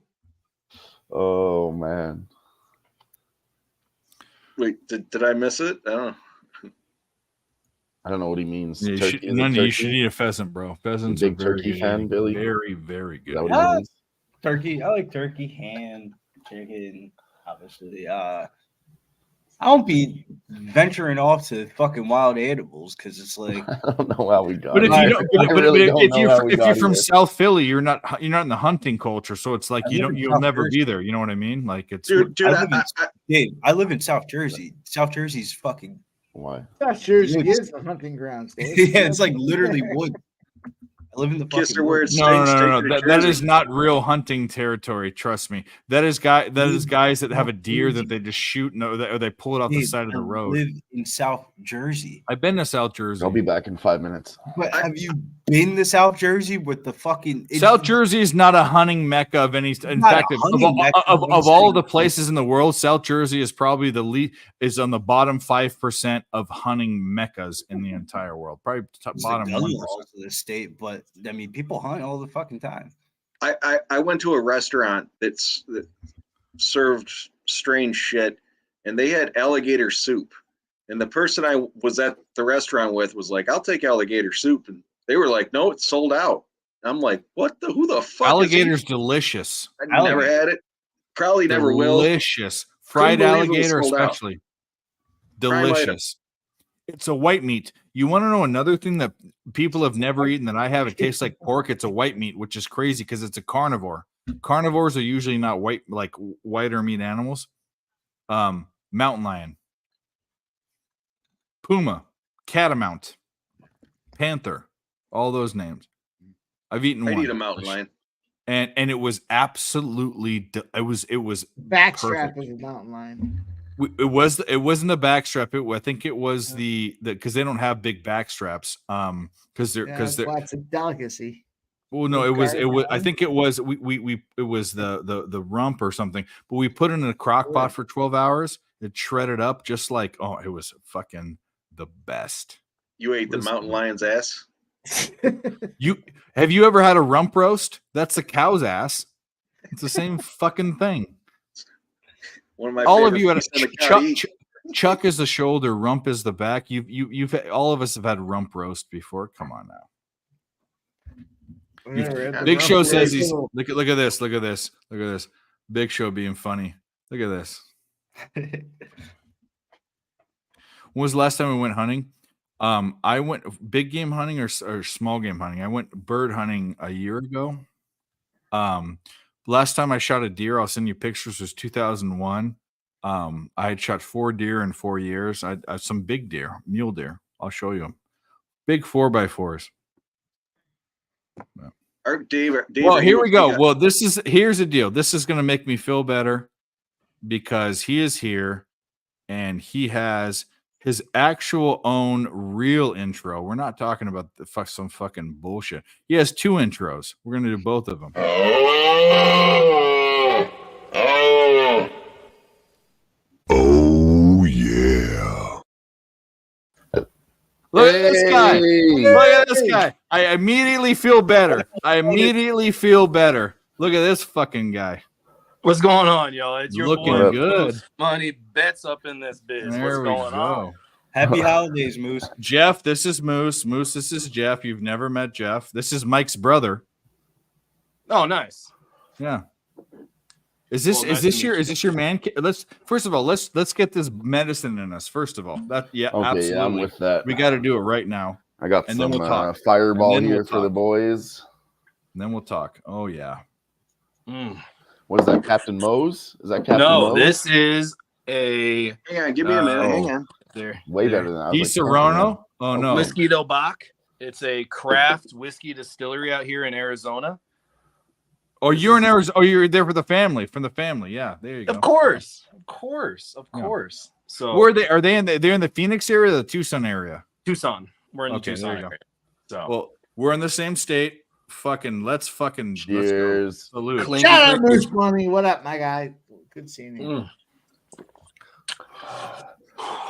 B: Oh man.
K: Wait, did I miss it? I
B: don't know what he means.
N: Yeah, you should eat a pheasant, bro. Pheasant's
B: big turkey fan, Billy.
N: Very, very good.
D: Turkey. I like turkey, ham, chicken. Obviously, I don't be venturing off to fucking wild animals because it's like
B: I don't know how we got.
N: But if you're from
B: here.
N: South Philly, you're not in the hunting culture, so it's like you'll never be there. You know what I mean? Like it's.
D: I live in South Jersey. South Jersey's fucking.
B: Why?
F: South Jersey is the hunting grounds.
D: Yeah, it's like literally wood. I live in the fucking
N: No. That is not real hunting territory. Trust me. That is guys that have a deer that they just shoot or they pull it off the side of the road.
D: I live in South Jersey.
N: I've been to South Jersey.
B: I'll be back in 5 minutes.
D: But have you been to South Jersey with the fucking?
N: South Jersey is not a hunting mecca of any. In fact, of all the places in the world, South Jersey is probably the least is on the bottom 5% of hunting meccas in the entire world. Probably bottom 1%.
D: Of the state, but I mean, people hunt all the fucking time.
K: I went to a restaurant served strange shit, and they had alligator soup. And the person I was at the restaurant with was like, "I'll take alligator soup," and they were like, "No, it's sold out." I'm like, "What the? Who the fuck?"
N: Alligator's delicious.
K: I never had it. Probably never will.
N: Delicious. Fried
K: Couldn't believe it was
N: alligator,
K: sold out.
N: especially.
K: Prime item.
N: Delicious. It's a white meat. You want to know another thing that people have never eaten that I have? It tastes like pork. It's a white meat, which is crazy because it's a carnivore. Carnivores are usually not white, like whiter meat animals. Mountain lion, puma, catamount, panther, all those names. I've eaten
K: I'd
N: one.
K: eat a mountain lion.
N: And it was absolutely it was
F: Backstrap
N: perfect.
F: is a mountain lion.
N: It wasn't the backstrap. I think it was the because they don't have big backstraps. Because they're
F: It's a delicacy.
N: well, no, it was I think it was it was the rump or something. But we put it in a crock pot for 12 hours. It shredded up just like it was fucking the best.
K: You ate the mountain lion's ass?
N: Have you ever had a rump roast? That's a cow's ass. It's the same fucking thing.
K: One of my
N: All of
K: favorite
N: you had
K: pieces of the cow to eat.
N: Chuck is the shoulder, rump is the back. You've all of us have had rump roast before. Come on now. Big Show says he's look at this. Big Show being funny. Look at this. When was the last time we went hunting? I went big game hunting or small game hunting. I went bird hunting a year ago. Last time I shot a deer, I'll send you pictures, was 2001. I had shot 4 deer in 4 years. I some big deer, mule deer. I'll show you them. Big 4x4s.
K: Dave,
N: Well, here we go. Well, here's the deal. This is going to make me feel better because he is here and he has his actual own real intro. We're not talking about some fucking bullshit. He has 2 intros. We're going to do both of them.
J: Oh yeah.
N: Look at this guy. Look at this guy. I immediately feel better. Look at this fucking guy.
Q: What's going on, y'all? It's your
N: Looking
Q: boy,
N: good.
Q: Moose Money Bets up in this biz.
N: There
Q: What's
N: we
Q: going
N: go.
Q: on?
D: Happy holidays, Moose.
N: Jeff, this is Moose. Moose, this is Jeff. You've never met Jeff. This is Mike's brother.
Q: Oh, nice.
N: Yeah. Is this your man? Let's get this medicine in us. First of all, absolutely.
B: Yeah, I'm with that.
N: We got to do it right now.
B: I got
N: and
B: some
N: then we'll talk.
B: fireball
N: And then
B: here
N: we'll
B: for the
N: talk.
B: boys.
N: And then we'll talk. Oh yeah.
B: What is that, Captain Mose? Is that Captain
Q: No,
B: Mose?
Q: this is a.
K: Hang on, give me a minute. Hang on.
Q: There.
B: Way better than I was.
N: Serrano? Oh no.
Q: Whiskey Del Bach. It's a craft whiskey distillery out here in Arizona.
N: Oh, you're in Arizona. Oh, you're there for the family. From the family. Yeah, there you go.
Q: Of course. So
N: where are they? Are they they're in the Phoenix area or the Tucson area?
Q: Tucson. We're in the
N: Okay,
Q: Tucson
N: there you go.
Q: area. So
N: Well, we're in the same state. Let's
B: Cheers.
N: go. Salute.
F: Shout out Moose Money. What up, my guy? Good seeing you.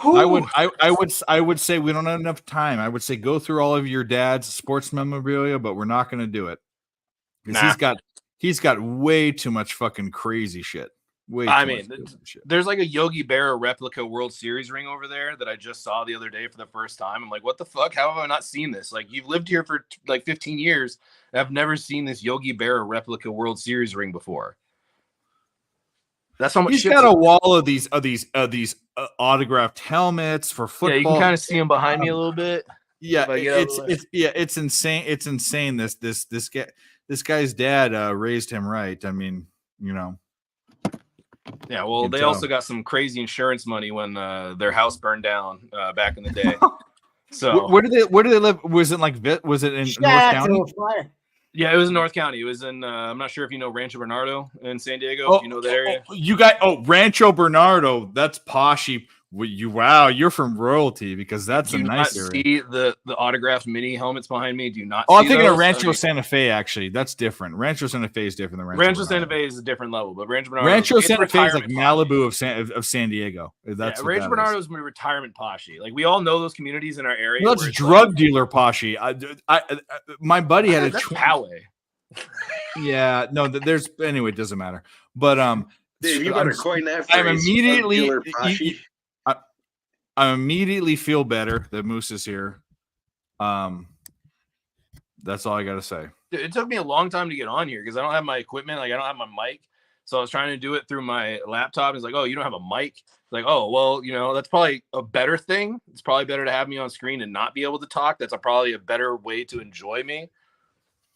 N: I would say we don't have enough time. I would say go through all of your dad's sports memorabilia, but we're not going to do it because he's got way too much fucking crazy shit.
Q: There's like a Yogi Berra replica World Series ring over there that I just saw the other day for the first time. I'm like, what the fuck? How have I not seen this? Like, you've lived here for like 15 years. And I've never seen this Yogi Berra replica World Series ring before. That's how much.
N: He's got a wall of these autographed helmets for football.
Q: Yeah, you can kind of see them behind me a little bit.
N: Yeah, it's insane. It's insane. This guy's dad raised him right. I mean, you know.
Q: Yeah, well, they also got some crazy insurance money when their house burned down back in the day. So
N: where do they live? Was it in North County?
Q: Yeah, it was in North County. It was in I'm not sure if you know Rancho Bernardo in San Diego. If you know that area.
N: Rancho Bernardo. That's poshy. You're from royalty because that's a nice area.
Q: See the autographed mini helmets behind me? Do you not?
N: Oh, I'm
Q: see
N: thinking
Q: those?
N: of Rancho Santa Fe. Actually, that's different. Rancho Santa Fe is different than
Q: Rancho Santa Fe is a different level, but Rancho Bernardo.
N: Rancho Santa Fe is like Malibu of San Diego. That's
Q: Rancho Bernardo is my retirement poshy. Like, we all know those communities in our area.
N: Well, that's drug dealer poshy. My buddy had a
Q: Poway.
N: Yeah, no, there's anyway. It doesn't matter. But
K: Dave, you better coin that
N: I'm
K: phrase.
N: immediately.
K: Dealer Pashi.
N: I immediately feel better that Moose is here. That's all I got to say.
Q: Dude, it took me a long time to get on here because I don't have my equipment. Like I don't have my mic. So I was trying to do it through my laptop. It's like, oh, you don't have a mic. It's like, oh, well, that's probably a better thing. It's probably better to have me on screen and not be able to talk. That's probably a better way to enjoy me.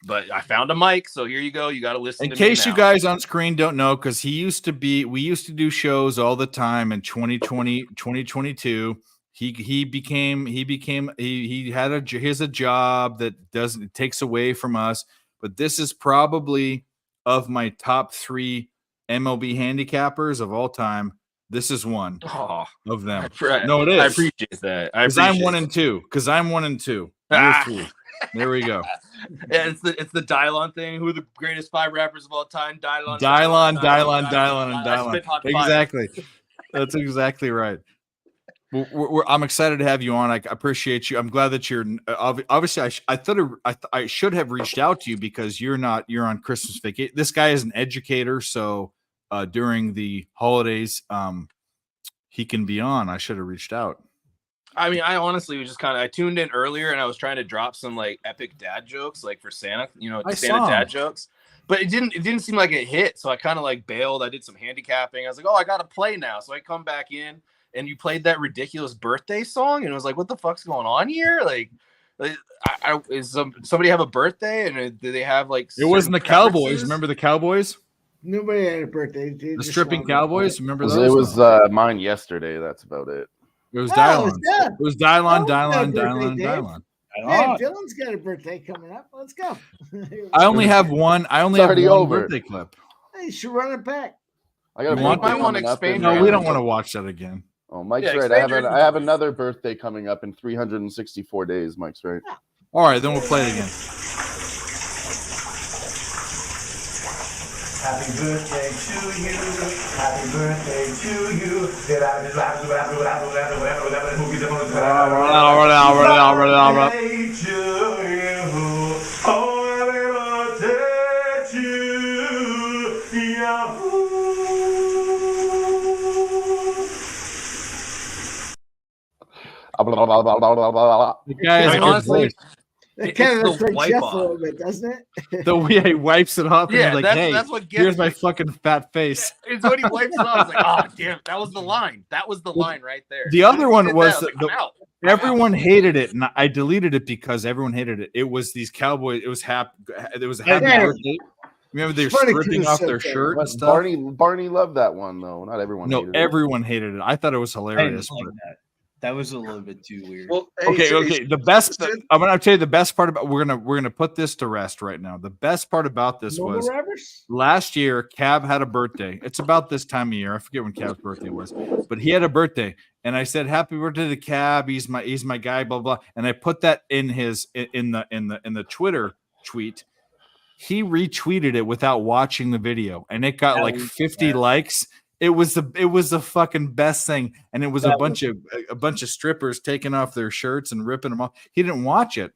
Q: But I found a mic, so here you go. You got to listen.
N: In case you guys on screen don't know, because we used to do shows all the time in 2020, 2022. He had a job that takes away from us. But this is probably of my top 3 MLB handicappers of all time. This is one of them. No, it is.
Q: I appreciate that.
N: Because I'm 1 and 2. Because I'm 1 and 2. You're 3. There we go.
Q: Yeah, it's the Dylon thing. Who are the greatest 5 rappers of all time? Dylon,
N: and Dylon. Exactly. That's exactly right. I'm excited to have you on. I appreciate you. I'm glad that you're obviously. I thought I should have reached out to you because you're on Christmas vacation. This guy is an educator, so during the holidays, he can be on. I should have reached out.
Q: I mean, I honestly was just I tuned in earlier and I was trying to drop some like epic dad jokes, like for Santa, Santa dad jokes, but it didn't seem like it hit. So I kind of like bailed. I did some handicapping. I was like, oh, I got to play now. So I come back in and you played that ridiculous birthday song. And it was like, what the fuck's going on here? Like is somebody have a birthday? And do they have like,
N: it wasn't the Cowboys. Remember the Cowboys?
F: Nobody had a birthday.
N: The stripping Cowboys. Remember those?
B: It was mine yesterday. That's about it.
N: It was Dylon.
F: Yeah.
N: It was Dylon.
F: Hey, Dylan's got a birthday coming up. Let's go.
N: I only have one. I only have one birthday clip.
F: Hey, you should run it back.
B: I got
Q: one expand.
N: No, we don't want to watch that again.
B: Oh, Mike's right. I have another birthday coming up in 364 days. Mike's right.
N: All right, then we'll play it again.
J: Happy birthday to you. Happy birthday to you.
N: Guys, honestly,
F: It kind of looks
Q: the
F: like
Q: wipe
F: Jeff a
Q: off.
F: little bit, doesn't it?
N: the way he wipes it off,
Q: Yeah,
N: and he's like, "Hey,
Q: that's what gets
N: here's my
Q: me.
N: fucking fat face."
Q: It's when he wipes it off. I was like, oh damn, that was the line. That was the line right there.
N: The other one was
Q: like, I'm out.
N: everyone hated it, and I deleted it because everyone hated it. It was these Cowboys. It was happy. There was a happy birthday. Remember they were stripping off their shirt and stuff.
B: Barney loved that one though. Not everyone.
N: No,
B: hated it.
N: everyone hated it. I thought it was hilarious.
D: I didn't like that. That was a little bit too weird.
K: Well,
N: Okay. The best. I'm gonna tell you the best part about. We're gonna put this to rest right now. The best part about this was last year. Cab had a birthday. It's about this time of year. I forget when Cab's birthday was, but he had a birthday, and I said, "Happy birthday to Cab. He's my guy." Blah blah. And I put that in the Twitter tweet. He retweeted it without watching the video, and it got like 50 likes. It was the fucking best thing, and it was a bunch of strippers taking off their shirts and ripping them off. He didn't watch it,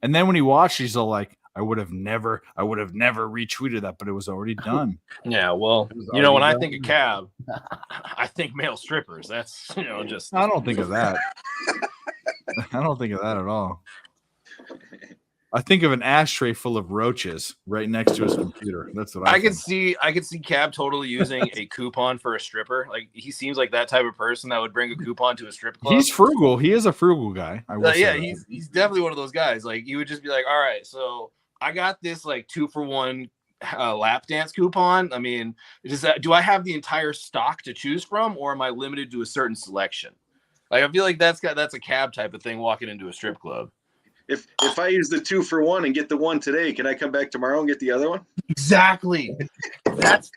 N: and then when he watched, he's all like, "I would have never retweeted that, but it was already done."
Q: Yeah, well, when I think of Cab, I think male strippers. That's just.
N: I don't think of that. I don't think of that at all. I think of an ashtray full of roaches right next to his computer. That's what I
Q: could see. I could see Cab totally using a coupon for a stripper. Like he seems like that type of person that would bring a coupon to a strip club.
N: He's frugal. He is a frugal guy.
Q: Yeah, he's definitely one of those guys. Like he would just be like, "All right, so I got this like 2-for-1 lap dance coupon. I mean, do I have the entire stock to choose from, or am I limited to a certain selection?" Like I feel like that's a Cab type of thing walking into a strip club.
K: If I use the 2-for-1 and get the one today, can I come back tomorrow and get the other one?
Q: Exactly.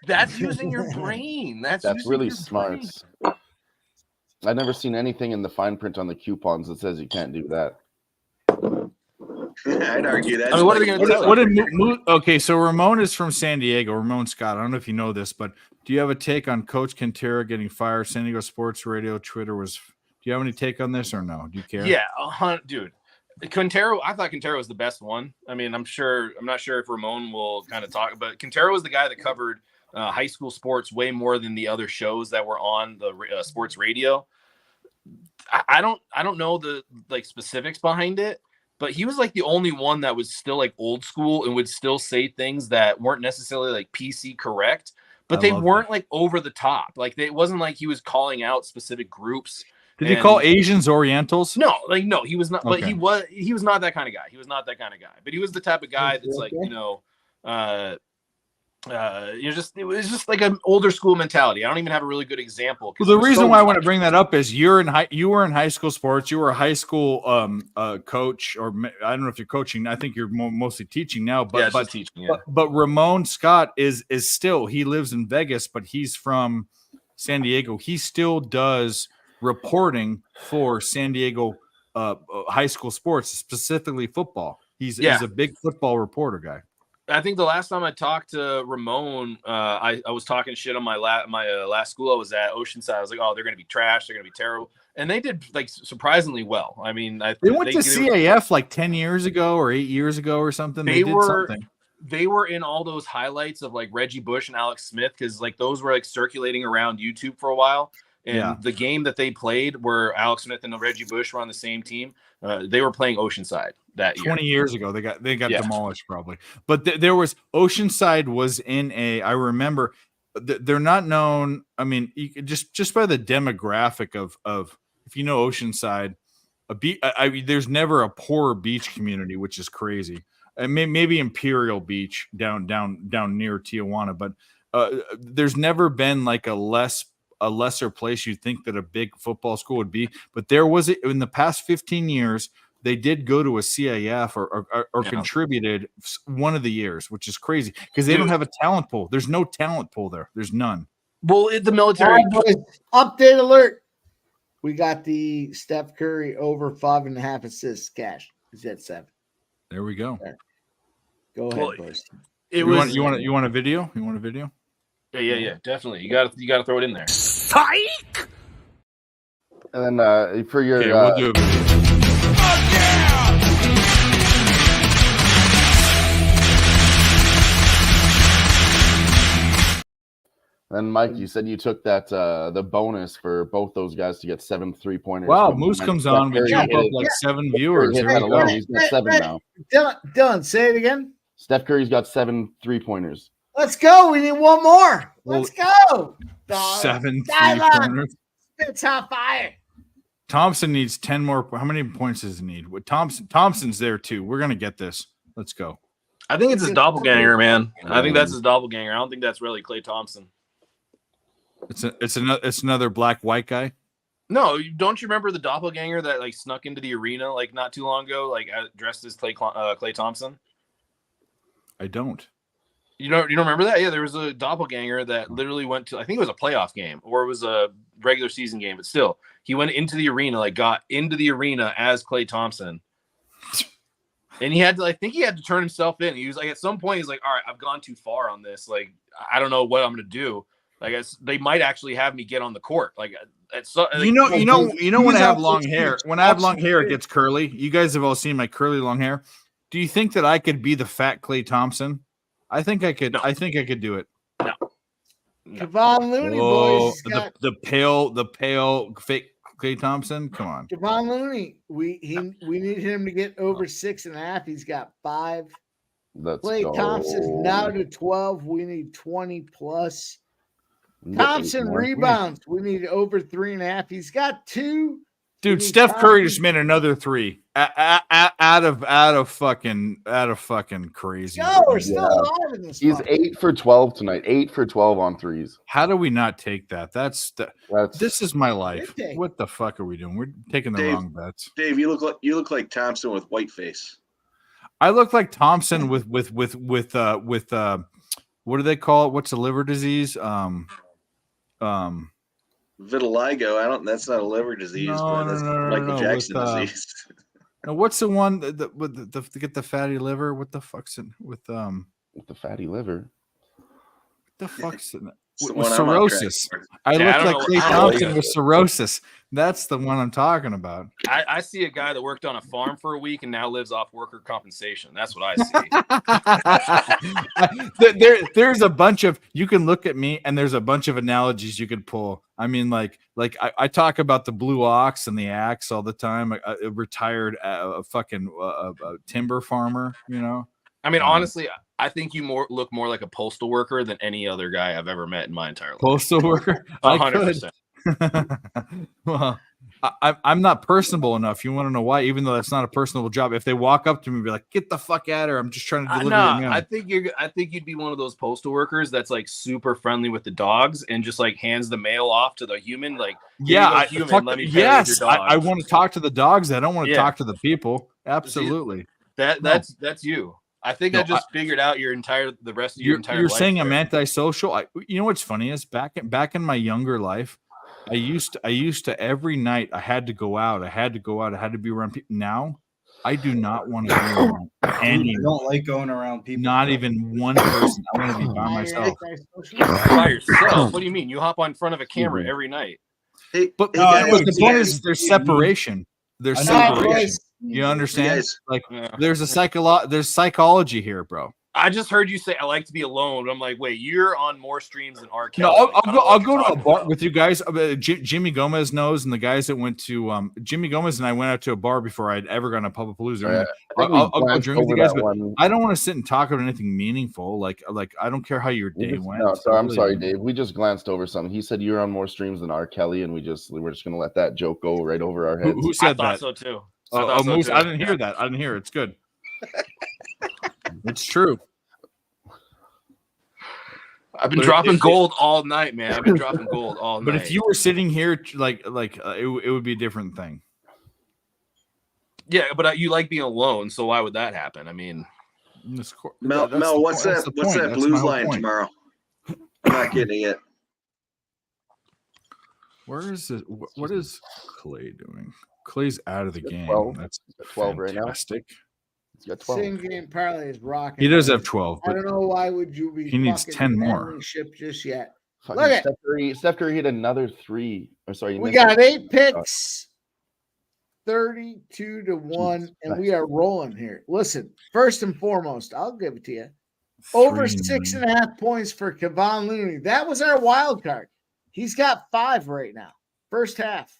Q: That's using your brain. That's
B: really smart. I've never seen anything in the fine print on the coupons that says you can't do that.
K: I'd argue that.
Q: I mean, what are they going to tell?
N: Okay, so Ramon is from San Diego. Ramon Scott. I don't know if you know this, but do you have a take on Coach Quintero getting fired? San Diego Sports Radio, Twitter was. Do you have any take on this or no? Do you care?
Q: Yeah, dude. Quintero, I thought Quintero was the best one. I mean, I'm not sure if Ramon will kind of talk, but Quintero was the guy that covered high school sports way more than the other shows that were on the sports radio. I don't know the like specifics behind it, but he was like the only one that was still like old school and would still say things that weren't necessarily like PC correct, but they weren't like over the top. Like it wasn't like he was calling out specific groups.
N: Did he call Asians Orientals?
Q: No, no, he was not. But
N: Okay.
Q: he was not that kind of guy. He was not that kind of guy. But he was the type of guy that's like, it was just like an older school mentality. I don't even have a really good example.
N: Well, the reason why I want to bring that up is you were in high school sports. You were a high school coach, or I don't know if you're coaching. I think you're mostly teaching now. But
Q: it's just teaching. Yeah.
N: but Ramon Scott is still, he lives in Vegas, but he's from San Diego. He still does reporting for San Diego high school sports, specifically football. He's a big football reporter guy.
Q: I think the last time I talked to Ramon, I was talking shit on my last school I was at, Oceanside. I was like, oh, they're going to be trash. They're going to be terrible. And they did like surprisingly well. I mean,
N: they went to CAF like 10 years ago or 8 years ago or something. They did something.
Q: They were in all those highlights of like Reggie Bush and Alex Smith, because like those were like circulating around YouTube for a while. And the game that they played, where Alex Smith and Reggie Bush were on the same team, they were playing Oceanside that year.
N: 20 years ago, they got demolished probably. But there was Oceanside was in I remember they're not known. I mean, you could just by the demographic of if you know Oceanside, there's never a poorer beach community, which is crazy. And maybe Imperial Beach down near Tijuana, but there's never been like a lesser place you'd think that a big football school would be. But there was in the past 15 years, they did go to a CIF or contributed one of the years, which is crazy because they don't have a talent pool. There's no talent pool there. There's none.
Q: Well, the military
F: update alert. We got the Steph Curry over 5.5 assists cash. He's at 7.
N: There we go.
F: There. Go ahead, boys.
N: You want a video? You want a video?
Q: Yeah, definitely. You got to throw it in there.
B: Psych. And then for your
N: we'll do a video.
B: Then Mike, you said you took that the bonus for both those guys to get 7 3-pointers.
N: Wow, Moose comes on. We jump up like 7 viewers.
B: He's got 7 now.
F: Dylan, say it again.
B: Steph Curry's got 7 3-pointers.
F: Let's go. We need one more. Let's go.
N: 7 3-pointers.
F: It's on fire.
N: Thompson needs 10 more. How many points does he need? Thompson's there too. We're gonna get this. Let's go.
Q: I think it's his doppelganger, man. I think that's his doppelganger. I don't think that's really Klay Thompson.
N: It's another black white guy.
Q: No, don't you remember the doppelganger that like snuck into the arena like not too long ago, like dressed as Klay Thompson?
N: I don't.
Q: You don't remember that? Yeah, there was a doppelganger that literally went to, I think it was a playoff game or it was a regular season game, but still, he went into the arena, like got into the arena as Klay Thompson. And he had to, I think he had to turn himself in. He was like, at some point, he's like, all right, I've gone too far on this. Like, I don't know what I'm going to do. Like, they might actually have me get on the court. Like,
N: when I have long hair, it gets curly. You guys have all seen my curly long hair. Do you think that I could be the fat Klay Thompson? I think I could. No. I think I could do it.
Q: No.
F: Kevon Looney, boys.
N: The pale fake Klay Thompson. Come on,
F: Kevon Looney. We need him to get over 6.5. He's got 5. Klay Thompson's now to 12. We need 20 plus. Thompson rebounds. We need over 3.5. He's got 2.
N: Dude, Steph Curry just made another 3 out of fucking crazy.
F: No, we're still alive in this.
B: He's 8 for 12 tonight. 8 for 12 on threes.
N: How do we not take that? This is my life. What the fuck are we doing? We're taking the wrong bets.
K: Dave, you look like Thompson with white face.
N: I look like Thompson with what do they call it? What's the liver disease?
K: Vitiligo. That's not a liver disease, but that's Michael Jackson disease.
N: Now, what's the one to get the fatty liver? What the fuck's in with
B: the fatty liver?
N: What the fuck's in it?
K: It's the
N: with
K: one I'm on track
N: cirrhosis.
K: for.
N: I
Q: Yeah, I
N: look
Q: don't
N: like
Q: know-
N: Clay
Q: I don't know what
N: Thompson
Q: you
N: with
Q: got.
N: cirrhosis. That's the one I'm talking about.
Q: I see a guy that worked on a farm for a week and now lives off worker compensation. That's what I see.
N: There's a bunch of, you can look at me and there's a bunch of analogies you could pull. I mean, like I talk about the blue ox and the axe all the time. A retired fucking timber farmer, you know.
Q: I mean, honestly, I think you look more like a postal worker than any other guy I've ever met in my entire life.
N: Postal worker. I could.
Q: 100%.
N: Well, I'm not personable enough. You want to know why? Even though that's not a personable job, if they walk up to me and be like, "Get the fuck out of here! I'm just trying to deliver your mail."
Q: I think you'd be one of those postal workers that's like super friendly with the dogs and just like hands the mail off to the human. Like,
N: Yeah,
Q: "Here you go, human, let me pet
N: yes,
Q: your dog."
N: I want to talk to the dogs. I don't want to
Q: Yeah.
N: talk to the people. Absolutely.
Q: That's you. I think
N: No,
Q: I just figured out the rest of your entire
N: You're
Q: life
N: saying
Q: there.
N: I'm antisocial. You know what's funny is back in my younger life, I used to every night I had to go out. I had to be around people. Now I do not want to be around any.
D: I don't like going around people.
N: Not even one person. I want to be by myself.
Q: By yourself? What do you mean? You hop on front of a camera every night.
N: But
D: guys,
N: the point is there's separation. There's
D: I know,
N: separation.
D: guys.
N: You understand?
K: Guys.
N: Like
Q: Yeah.
N: there's psychology here, bro.
Q: I just heard you say I like to be alone. I'm like, wait, you're on more streams than R.
N: No,
Q: Kelly.
N: I'll go to a bar with you guys. Jimmy Gomez knows, and the guys that went to Jimmy Gomez and I went out to a bar before I'd ever gone to Public Palooza.
B: Yeah, I think we
N: I'll go
B: glanced
N: drink with you
B: over
N: guys,
B: that
N: but
B: one.
N: I don't want to sit and talk about anything meaningful. Like I don't care how your day went.
B: No, so
N: I
B: I'm
N: really
B: sorry,
N: don't.
B: Dave. We just glanced over something. He said you're on more streams than R. Kelly, and we're just gonna let that joke go right over our heads.
N: Who said
Q: I
N: that?
Q: thought so too.
N: Oh, Moose, I didn't hear that. I didn't hear it. It's good. It's true.
Q: I've been
N: But
Q: dropping
N: if-
Q: gold all night, man. I've been dropping gold all night.
N: But if you were sitting here, it would be a different thing.
Q: yeah, but you like being alone, so why would that happen? I mean,
K: Mel, what's that? What's that blues line tomorrow? I'm not getting it.
N: Where is it? What is Clay doing? Clay's out of the game.
B: 12.
N: That's
B: 12 right now.
N: fantastic.
B: He's got 12.
F: Same game parlay is rocking.
N: He does have 12,
F: I
N: but
F: don't know why would you be.
N: he needs
F: fucking
N: 10 more.
F: ending ship just yet.
B: Fucking
F: Look at
B: Steph Curry hit another 3. Or sorry, he
F: we
B: missed
F: got
B: it.
F: 8 picks, 32-1, and we are rolling here. Listen, first and foremost, I'll give it to you. Over 6.5 points for Kevon Looney. That was our wild card. He's got 5 right now. First half.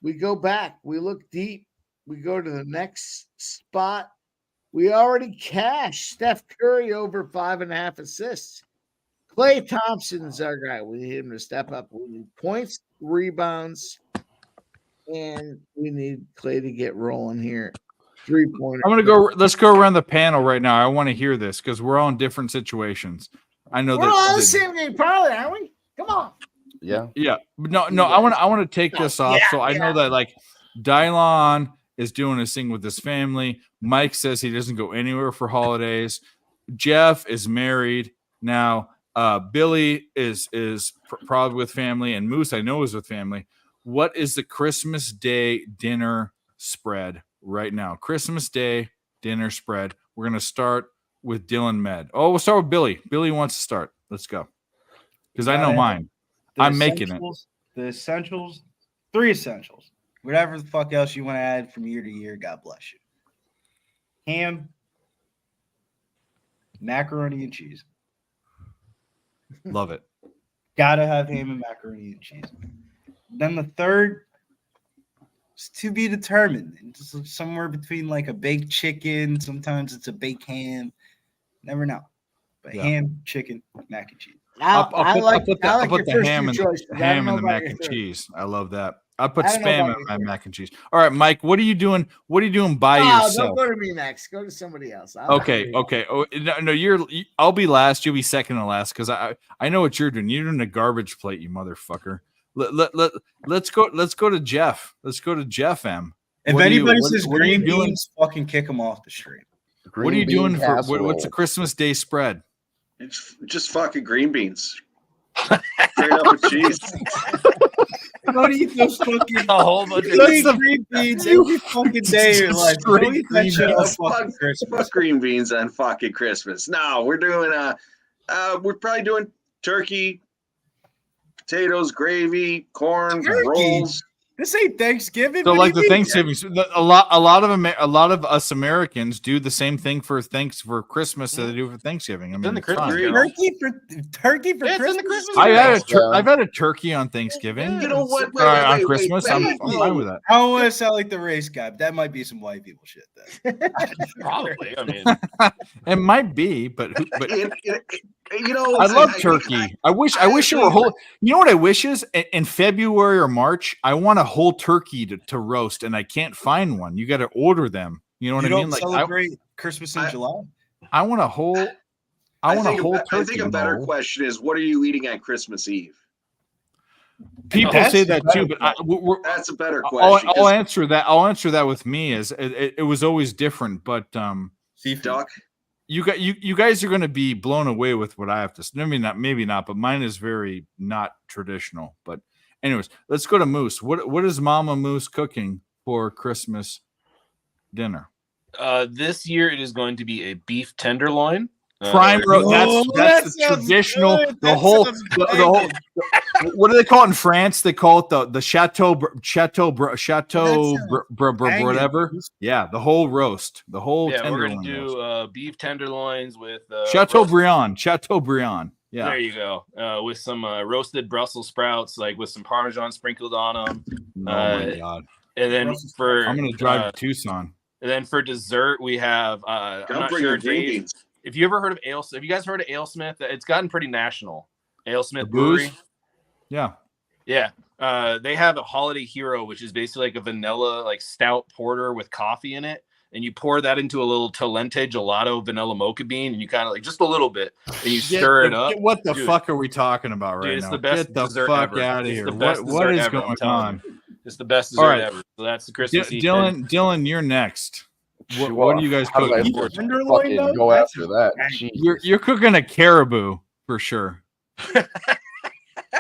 F: We go back. We look deep. We go to the next spot. We already cashed Steph Curry over 5.5 assists. Klay Thompson's our guy. We need him to step up. We need points, rebounds, and we need Klay to get rolling here. 3-pointer.
N: I'm gonna go. Let's go around the panel right now. I want to hear this because we're all in different situations. I know
F: We're all on the
N: that.
F: same game parlay, aren't we? Come on.
B: Yeah.
N: Yeah. No. I want to take this off. So I know that like Dylon is doing his thing with his family. Mike says he doesn't go anywhere for holidays. Jeff is married now. Billy is probably with family, and Moose I know is with family. What is the Christmas Day dinner spread right now? Christmas Day dinner spread. We're gonna start with Dylan Med. Oh, we'll start with Billy. Billy wants to start. Let's go. Because I know mine. I'm making it.
D: The essentials, 3 essentials. Whatever the fuck else you want to add from year to year, God bless you. Ham, macaroni and cheese.
N: Love it.
D: Gotta have ham and macaroni and cheese. Then the third is to be determined. It's somewhere between like a baked chicken. Sometimes it's a baked ham. Never know. But
N: Yeah.
D: ham, chicken, mac and cheese.
N: I'll put the
F: your first
N: ham
F: two
N: and
F: choices. I
N: ham
F: don't
N: and the
F: know
N: mac
F: about
N: and
F: your third.
N: cheese. I love that. I put
F: I don't know
N: spam
F: about
N: in
F: your
N: my
F: third.
N: mac and cheese. All right, Mike. What are you doing? What are you doing by
F: Oh,
N: yourself?
F: don't go to me next. Go to somebody else. I'll
N: Okay. Oh, no. I'll be last. You'll be second to last because I know what you're doing. You're doing a garbage plate, you motherfucker. Let's go. Let's go to Jeff. Let's go to Jeff M.
D: If
N: What are you-
D: anybody
N: what-
D: says
N: what are you
D: green
N: doing?
D: beans, fucking kick them off the stream.
N: What are you doing for what's the
B: casserole.
N: Christmas Day spread?
K: It's just fucking green beans. Straight up with cheese.
D: Don't eat those fucking
Q: a whole bunch of
D: eat green beans every fucking day of your life. Don't eat that shit on fucking Christmas.
K: Fuck green beans on fucking Christmas. No, we're doing we're probably doing turkey, potatoes, gravy, corn,
F: Turkey.
K: rolls.
F: This ain't Thanksgiving.
N: So
F: What
N: like
F: do
N: the
F: you mean?
N: Thanksgiving, a lot of us Americans do the same thing for Christmas that they do for Thanksgiving. I mean,
Q: in the
N: it's
Q: Christmas
N: fine.
Q: meal.
F: Turkey for
Q: Yeah, it's in the
F: Christmas.
Q: Christmas
N: I've had a turkey on Thanksgiving.
K: You know what?
N: On Christmas, I'm fine with that.
D: I don't want to sound like the race guy, but that might be some white people shit. Then
Q: Probably. I mean,
N: It might be, but
K: You know,
N: I love turkey. I wish it were whole. You know what I wish is in February or March, I want a whole turkey to roast, and I can't find one. You got to order them. You know what
D: you
N: I
D: don't
N: mean? Like
D: celebrate Christmas in July.
N: I want a whole. I want a whole turkey.
K: I think a better
N: bowl.
K: question is, what are you eating at Christmas Eve?
N: People say that too, but
K: that's a better question.
N: I'll answer that. I'll answer that with me. Is it was always different, but
K: duck.
N: You guys are going to be blown away with what I have to say. I mean, maybe not, but mine is very not traditional. But anyways, let's go to Moose. What is Mama Moose cooking for Christmas dinner?
Q: this year it is going to be a beef tenderloin.
N: Prime roast. That's the traditional.
Q: Good.
N: The whole. What do they call it in France? They call it the chateau, whatever. Yeah, the whole roast, the whole.
Q: Yeah, we're
N: tenderloin
Q: gonna
N: roast.
Q: do beef tenderloins with
N: Chateaubriand. Yeah,
Q: there you go. With some roasted Brussels sprouts, like with some Parmesan sprinkled on them.
N: Oh my god!
Q: And then
N: I'm gonna drive to Tucson.
Q: And then for dessert, we have. I'm not sure, Dave, if you ever heard of AleSmith. Have you guys heard of AleSmith? It's gotten pretty national. AleSmith Brewery.
N: Yeah.
Q: Yeah. They have a Holiday Hero, which is basically like a vanilla, like stout porter with coffee in it. And you pour that into a little Talente Gelato vanilla mocha bean, and you kind of like just a little bit, and you stir it up.
N: What the fuck are we talking about right
Q: it's
N: now?
Q: the best
N: Get the
Q: dessert
N: fuck
Q: ever.
N: out of
Q: It's
N: here!
Q: the best
N: What
Q: dessert
N: is
Q: ever, I'm
N: going
Q: telling
N: on?
Q: you. It's the best dessert
N: All right.
Q: ever. So that's the Christmas Eve.
N: Dylan, you're next. What are you guys
B: How did I
N: cooking?
B: fucking go after that?
N: You're cooking a caribou for sure.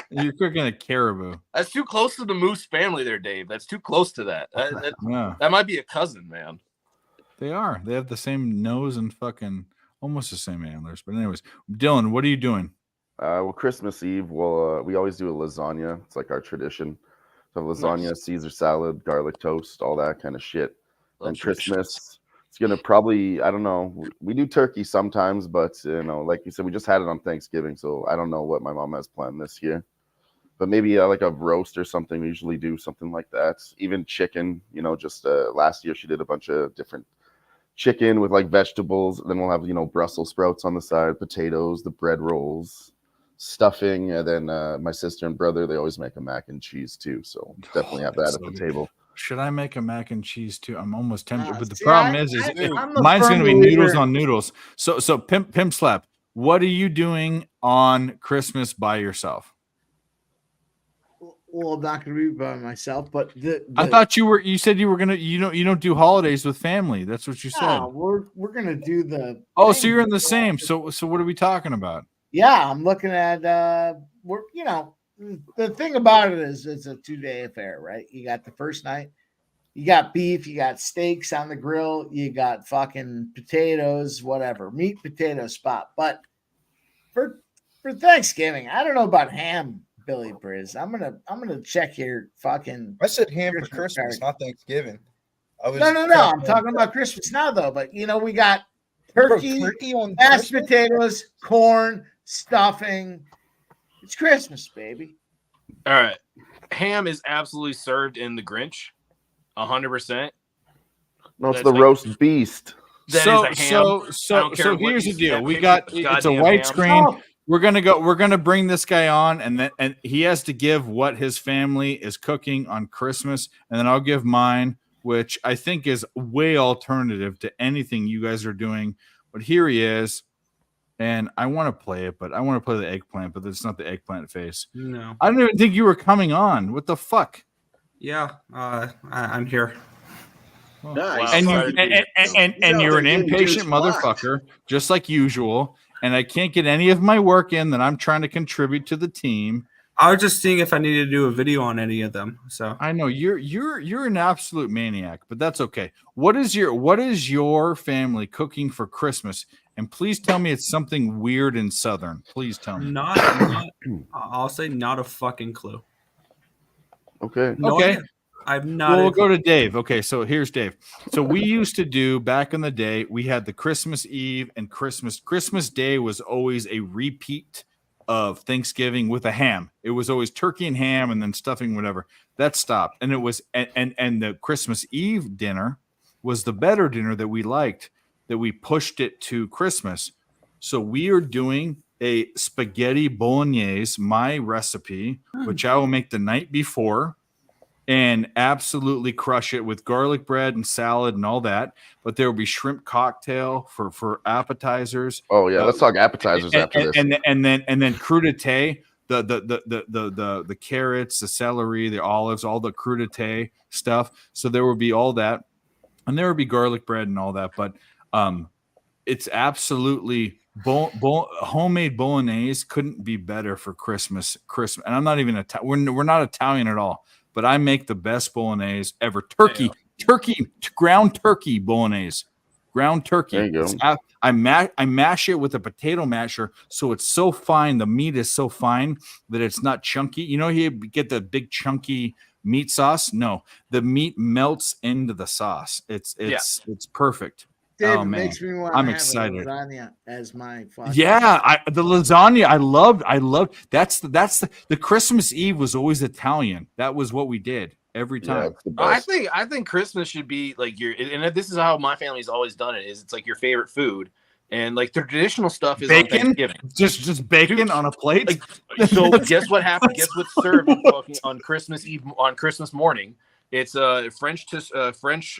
N: You're cooking a caribou.
Q: That's too close to the Moose family there, Dave. That's too close to that.
N: Yeah.
Q: That might be a cousin, man.
N: They are. They have the same nose and fucking almost the same antlers. But anyways, Dylan, what are you doing?
B: Well, Christmas Eve, we always do a lasagna. It's like our tradition. So lasagna, Caesar salad, garlic toast, all that kind of shit. And Christmas, it's gonna probably, I don't know. We do turkey sometimes, but like you said, we just had it on Thanksgiving, so I don't know what my mom has planned this year. But maybe like a roast or something. We usually do something like that. Even chicken, just last year she did a bunch of different chicken with like vegetables. Then we'll have, Brussels sprouts on the side, potatoes, the bread rolls, stuffing. And then my sister and brother, they always make a mac and cheese too. So definitely have that at the table.
N: Should I make a mac and cheese too? I'm almost tempted, but the
F: see,
N: problem
F: I-
N: is
F: I'm a
N: mine's
F: firm
N: going to be noodles
F: believer-
N: on noodles. So Pimp Slap, what are you doing on Christmas by yourself?
F: Well, I'm not going to be by myself, but
N: I thought you said you were gonna. You don't do holidays with family. That's what you said.
F: No, we're going to do the.
N: Oh, so you're in the same. So what are we talking about?
F: Yeah, I'm looking at we're the thing about it is it's a 2-day affair, right? You got the first night, you got beef, you got steaks on the grill, you got fucking potatoes, whatever, meat potato spot. But for Thanksgiving, I don't know about ham, Billy Briz. I'm gonna check your fucking.
D: I said ham for Christmas, not Thanksgiving.
F: No. I'm talking about Christmas now, though. But we got turkey
D: on
F: mashed potatoes, corn, stuffing. It's Christmas, baby.
Q: All right. Ham is absolutely served in the Grinch. 100%.
B: No, it's the roast beast.
Q: That is a ham. I don't care
N: So
Q: what
N: here's
Q: you
N: the deal.
Q: said,
N: We
Q: pick
N: got
Q: the
N: it's a
Q: goddamn
N: white
Q: ham.
N: screen.
Q: Oh.
N: We're gonna bring this guy on, and he has to give what his family is cooking on Christmas, and then I'll give mine, which I think is way alternative to anything you guys are doing. But here he is, and I want to play it, but I want to play the eggplant, but it's not the eggplant face.
R: No.
N: I don't even think you were coming on. What the fuck?
R: Yeah, I'm here.
K: Nice.
N: And you're an impatient motherfucker, just like usual. And I can't get any of my work in that I'm trying to contribute to the team
R: I was just seeing if I needed to do a video on any of them. So
N: I know you're an absolute maniac, but that's okay. What is your family cooking for Christmas? And please tell me it's something weird and Southern. Please tell me.
R: I'll say not a fucking clue.
B: Okay.
N: Okay.
R: I'm not.
N: We'll go to Dave. Okay, so here's Dave. So we used to do back in the day, we had the Christmas Eve and Christmas Day was always a repeat of Thanksgiving with a ham. It was always turkey and ham and then stuffing, whatever. That stopped. And it was and the Christmas Eve dinner was the better dinner that we liked, that we pushed it to Christmas. So we are doing a spaghetti bolognese, my recipe, which I will make the night before and absolutely crush it with garlic bread and salad and all that. But there will be shrimp cocktail for appetizers.
B: Oh yeah, let's talk appetizers after this.
N: And then crudité, the carrots, the celery, the olives, all the crudité stuff. So there will be all that, and there will be garlic bread and all that. But it's absolutely homemade bolognese couldn't be better for Christmas. And I'm not even we're not Italian at all. But I make the best bolognese ever. Ground turkey bolognese. Ground turkey.
B: There you go.
N: I mash it with a potato masher so it's so fine. The meat is so fine that it's not chunky. You know, you get the big chunky meat sauce. No, the meat melts into the sauce. It's perfect.
F: Dave,
N: oh
F: it
N: man,
F: makes me want to
N: I'm
F: have
N: excited.
F: lasagna as my fucking.
N: Yeah, the lasagna I loved. That's the Christmas Eve was always Italian. That was what we did every time.
Q: I think Christmas should be like and this is how my family's always done it. Is it's like your favorite food, and like the traditional stuff is
N: bacon,
Q: on Thanksgiving.
N: Just bacon on a plate.
Q: So guess what happened? Guess what's served on Christmas Eve on Christmas morning? It's a French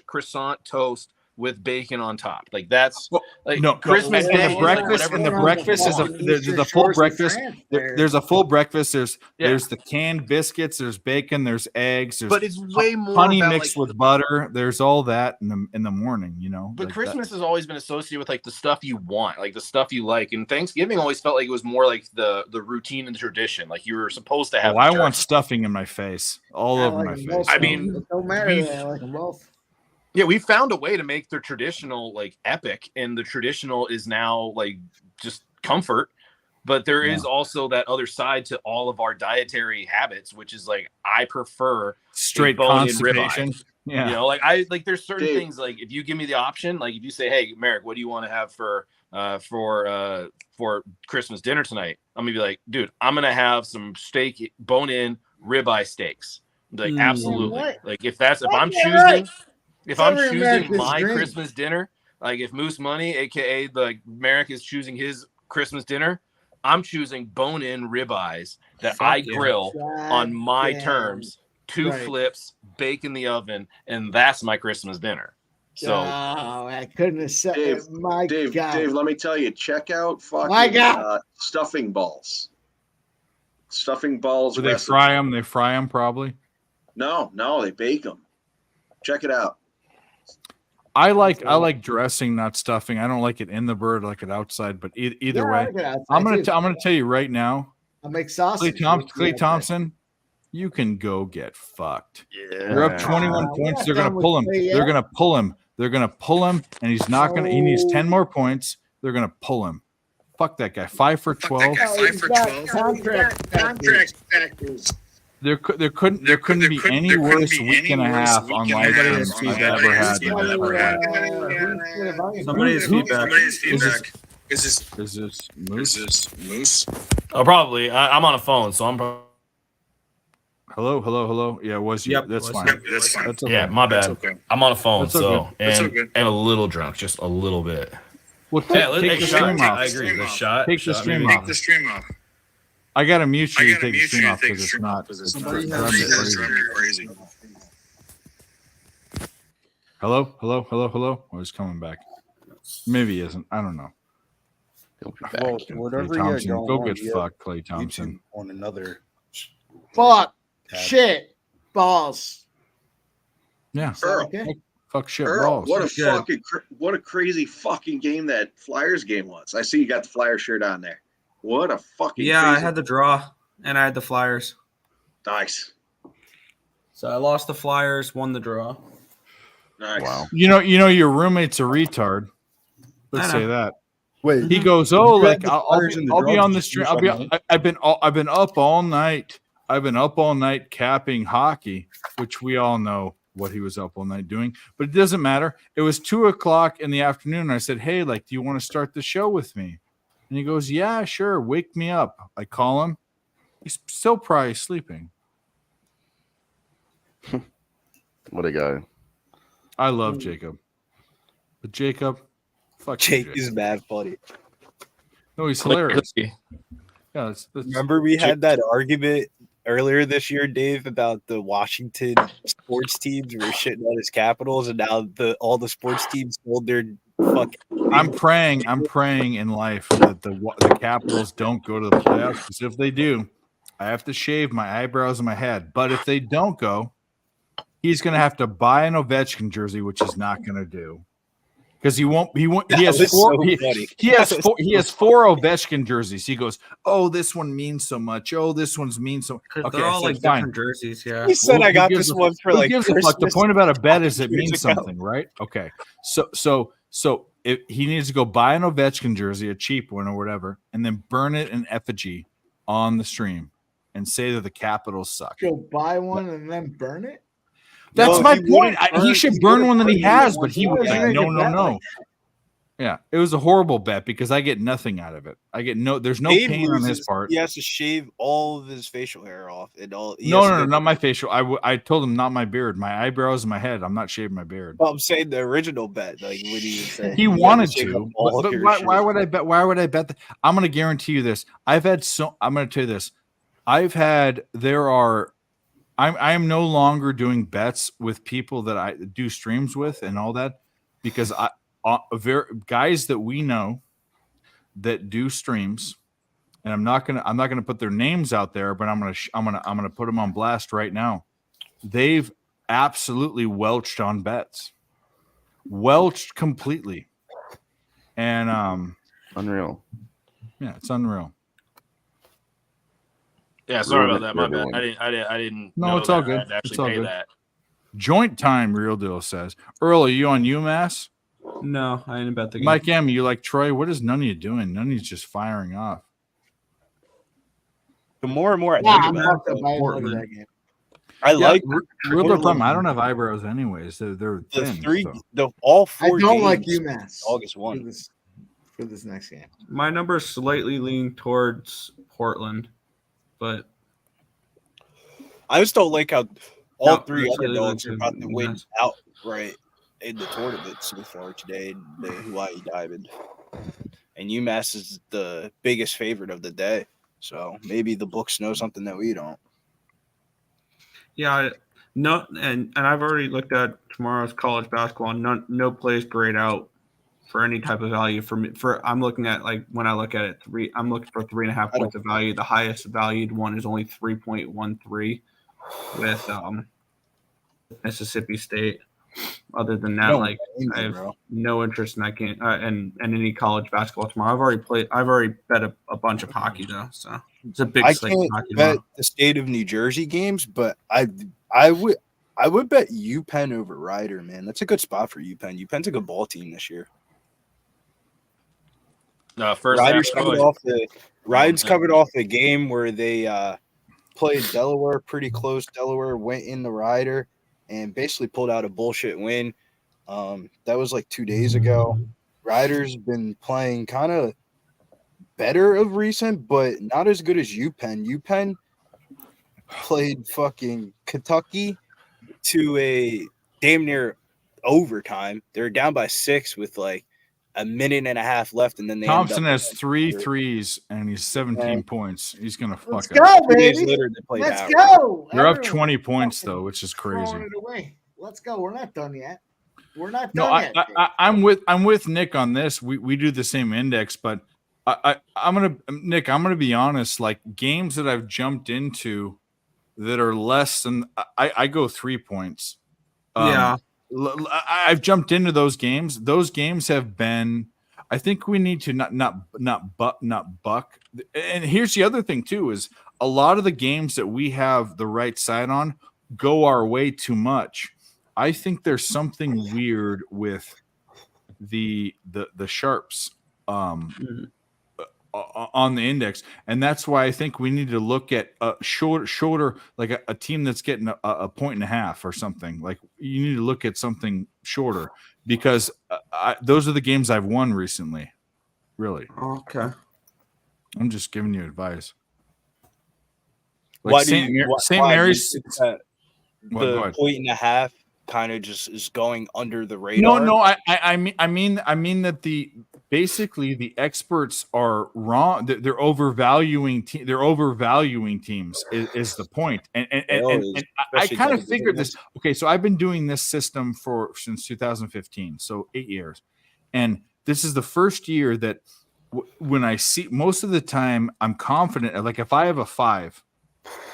Q: croissant toast with bacon on top. Like that's like Christmas Day.
N: And the breakfast is there's a full breakfast. There's a full breakfast. There's the canned biscuits. There's bacon. There's eggs.
Q: But it's way more
N: honey
Q: about,
N: mixed with butter. There's all that in the morning. You know.
Q: But Christmas has always been associated with like the stuff you want, like the stuff you like. And Thanksgiving always felt like it was more like the routine and the tradition. Like you were supposed to have.
N: I want stuffing in my face, all over my face.
Q: I mean,
F: it don't matter. I like them both.
Q: Yeah, we found a way to make the traditional like epic, and the traditional is now like just comfort. But there is also that other side to all of our dietary habits, which is like I prefer
N: straight constipation.
Q: Yeah, you know, like there's certain things like if you give me the option, like if you say, "Hey, Merrick, what do you want to have for Christmas dinner tonight?" I'm gonna be like, "Dude, I'm gonna have some steak, bone-in ribeye steaks." Like absolutely, like if I'm choosing. If I'm choosing my Christmas dinner, like if Moose Money, aka like Merrick, is choosing his Christmas dinner, I'm choosing bone-in ribeyes that I grill on my terms, two flips, bake in the oven, and that's my Christmas dinner. So
F: I couldn't have said
K: Dave,
F: my
K: Dave,
F: God.
K: Dave, let me tell you, check out fucking stuffing balls. Stuffing balls.
N: Do they fry them? They fry them probably.
K: No, they bake them. Check it out.
N: I like dressing, not stuffing. I don't like it in the bird, I like it outside. But either way, I'm gonna tell you right now.
F: I'll make sausage.
N: Clay Thompson, you can go get fucked. Yeah. You're up 21 points. They're gonna pull him. They're gonna pull him. They're gonna pull him, and he's not gonna. He needs 10 more points. They're gonna pull him. Fuck that guy. 5 for 12.
F: 5 for 12. Contract factors.
N: There couldn't be any worse week and a half on live streams we've ever had.
R: Somebody's feedback.
N: Is this Moose?
S: Oh, probably. I'm on a phone, so I'm probably.
N: Hello. Yeah, it was you.
S: Yep,
N: that's fine.
S: That's fine.
N: That's okay.
S: Yeah, my bad.
N: Okay.
S: I'm on a phone,
N: That's okay.
S: and a little drunk, just a little bit.
N: Well, take the stream off.
S: I agree. The shot.
N: Take the stream off. I gotta mute you to take the stream off because it's not. It's driving crazy. Hello. Oh, he's coming back. Maybe he isn't. I don't know.
B: He'll be
D: Well,
B: back.
D: whatever
N: Clay
D: you got
N: Thompson,
D: going
N: go
D: on,
N: get
D: you
N: fucked,
D: have
N: Clay Thompson.
D: YouTube on another.
F: Fuck. Shit. Balls.
N: Yeah.
K: Earl,
N: Fuck shit
K: Earl,
N: balls.
K: what a crazy fucking game that Flyers game was. I see you got the Flyer shirt on there. What a fucking
R: Yeah, I
K: crazy-
R: had the draw. and I had the Flyers.
K: Nice.
R: So I lost the Flyers, won the draw.
K: Nice.
B: Wow.
N: You know, your roommate's a retard. Let's
R: I
N: say
R: know.
N: that.
D: Wait,
N: He goes, "Oh,
D: You had
N: like
D: the
N: I'll
D: Flyers in the
N: be
D: draw,
N: on the
D: did
N: stream.
D: you
N: I've been up all night. I've been up all night capping hockey, which we all know what he was up all night doing. But it doesn't matter. It was 2:00 in the afternoon. And I said, "Hey, like, do you want to start the show with me?" And he goes, "Yeah, sure. Wake me up." I call him. He's still probably sleeping.
B: What a guy.
N: I love Jacob, but Jacob, fuck you,
T: Jake is mad funny.
N: No, he's hilarious. Yeah, that's
T: Remember we had that argument earlier this year, Dave, about the Washington sports teams were shitting on his Capitals, and now all the sports teams sold their fucking.
N: I'm praying in life that the Capitals don't go to the playoffs, because if they do, I have to shave my eyebrows and my head. But if they don't go, he's going to have to buy an Ovechkin jersey, which he's not going to do, because he won't. He has four.
T: So
N: He has
T: funny.
N: four. He has 4 Ovechkin jerseys. He goes, "Oh, this one means so much. Oh, this one's means so." Okay,
R: They're all
N: so
R: like
N: fine.
R: different jerseys. Yeah.
T: He said, "I got
N: Who gives
T: this
N: a-
T: one for
N: who
T: like
N: gives a fuck? The
T: Christmas
N: point about a bet is it
T: 2 years
N: means
T: ago."
N: something, right? Okay, so if he needs to go buy an Ovechkin jersey, a cheap one or whatever, and then burn it in effigy on the stream and say that the Capitals suck.
F: Go buy one and then burn it.
N: That's
T: No,
N: my
T: he
N: point.
T: wouldn't
N: He
T: burn-
N: should
T: he
N: burn
T: wouldn't
N: one that he
T: burn
N: has,
T: one.
N: but he
F: Why
N: was
F: would you
N: like,
F: make
N: no,
F: a
N: no,
F: bet
N: no.
F: like
N: Yeah, it was a horrible bet because I get nothing out of it. I get there's no
T: Dave
N: pain on his
T: loses,
N: part.
T: He has to shave all of his facial hair off and all. he
N: No,
T: has
N: no,
T: to
N: no,
T: go-
N: not my facial. I told him not my beard, my eyebrows and my head. I'm not shaving my beard.
T: Well, I'm saying the original bet. Like, what do you say?
N: He
T: You had
N: wanted
T: shave
N: to,
T: off all
N: but
T: of your
N: why
T: shit.
N: would I bet? Why would I bet that? I'm going to guarantee you this. I'm going to tell you this. I am no longer doing bets with people that I do streams with and all that, because guys that we know that do streams, and I'm not gonna put their names out there, but I'm gonna put them on blast right now. They've absolutely welched on bets, welched completely, and
B: unreal.
N: Yeah, it's unreal.
S: Yeah, sorry
B: Ruin
S: about
B: it
S: that.
B: for
S: My bad.
B: everyone.
S: I didn't.
N: No,
S: know
N: it's all
S: that I
N: good.
S: had to actually
N: It's all
S: pay
N: good.
S: that.
N: Joint time, Real Deal says. Earl, are you on UMass?
R: No, I didn't bet the game.
N: Mike M, you like Troy? What is none of you doing? None of you's just firing off.
T: The more and more I
F: Yeah,
T: think
F: I'm
T: about
F: fucked
T: it,
F: up. I didn't look at
T: Portland,
F: that game.
T: I like
N: Real Deal problem. I don't have eyebrows anyways. They're
T: the
N: thin.
T: three,
N: so.
T: all
F: I
T: 4
F: don't like
T: games
F: UMass
T: August
F: for
T: 1.
F: this next game.
R: My numbers slightly lean towards Portland, but
T: I just don't like how all
R: No,
T: 3
R: that's really
T: underdogs are
R: good.
T: about to win
R: Yes.
T: outright in the tournament so far today in the Hawaii Diamond. And UMass is the biggest favorite of the day. So maybe the books know something that we don't.
R: yeah, no, and I've already looked at tomorrow's college basketball. No plays grayed out for any type of value for me. I'm looking at, like, when I look at it, I'm looking for 3.5 points of value. The highest valued one is only 3.13 with Mississippi State. Other than that, like, I have no interest in that game and any college basketball tomorrow. I've already bet a bunch of hockey though, so it's a big
T: I
R: slate of
T: can't
R: hockey
T: bet
R: tomorrow.
T: the state of New Jersey games, but I would bet UPenn over Rider, man. That's a good spot for UPenn. UPenn's a good ball team this year.
S: First
T: Riders
S: half,
T: covered off a game where they played Delaware pretty close. Delaware went in the Rider and basically pulled out a bullshit win. That was like 2 days ago. Riders been playing kind of better of recent, but not as good as UPenn. UPenn played fucking Kentucky to a damn near overtime. They were down by 6 with like a minute and a half left, and then they
N: Thompson
T: ended up
N: has 3 threes and he's 17 points. He's gonna
F: Let's
N: fuck
F: go,
N: up.
T: 2 days
F: baby.
T: later, they played
F: Let's
T: Howard.
F: go.
N: They're up
F: Everyone
N: 20 points though, which is crazy.
F: throwing it away. Let's go. We're not done yet. We're not
N: No,
F: done yet.
N: I'm with Nick on this. We do the same index, but I'm gonna be honest. Like, games that I've jumped into that are less than I go 3 points.
R: Yeah.
N: I've jumped into those games. Those games have been. I think we need to not buck. And here's the other thing too: is a lot of the games that we have the right side on go our way too much. I think there's something weird with the sharps on the index, and that's why I think we need to look at a shorter like a team that's getting a point and a half or something. Like you need to look at something shorter because those are the games I've won recently. Really.
R: Okay.
N: I'm just giving you advice.
T: Why
N: Like
T: do you,
N: St.
T: why
N: Mary's.
T: do you think that
N: Go
T: the
N: ahead.
T: point and a half kind of just is going under the radar?
N: No, I mean that basically the experts are wrong. They're overvaluing teams is the point. And I kind of figured this. Okay, so I've been doing this system since 2015, so 8 years, and this is the first year that when I see most of the time I'm confident. Like if I have a 5,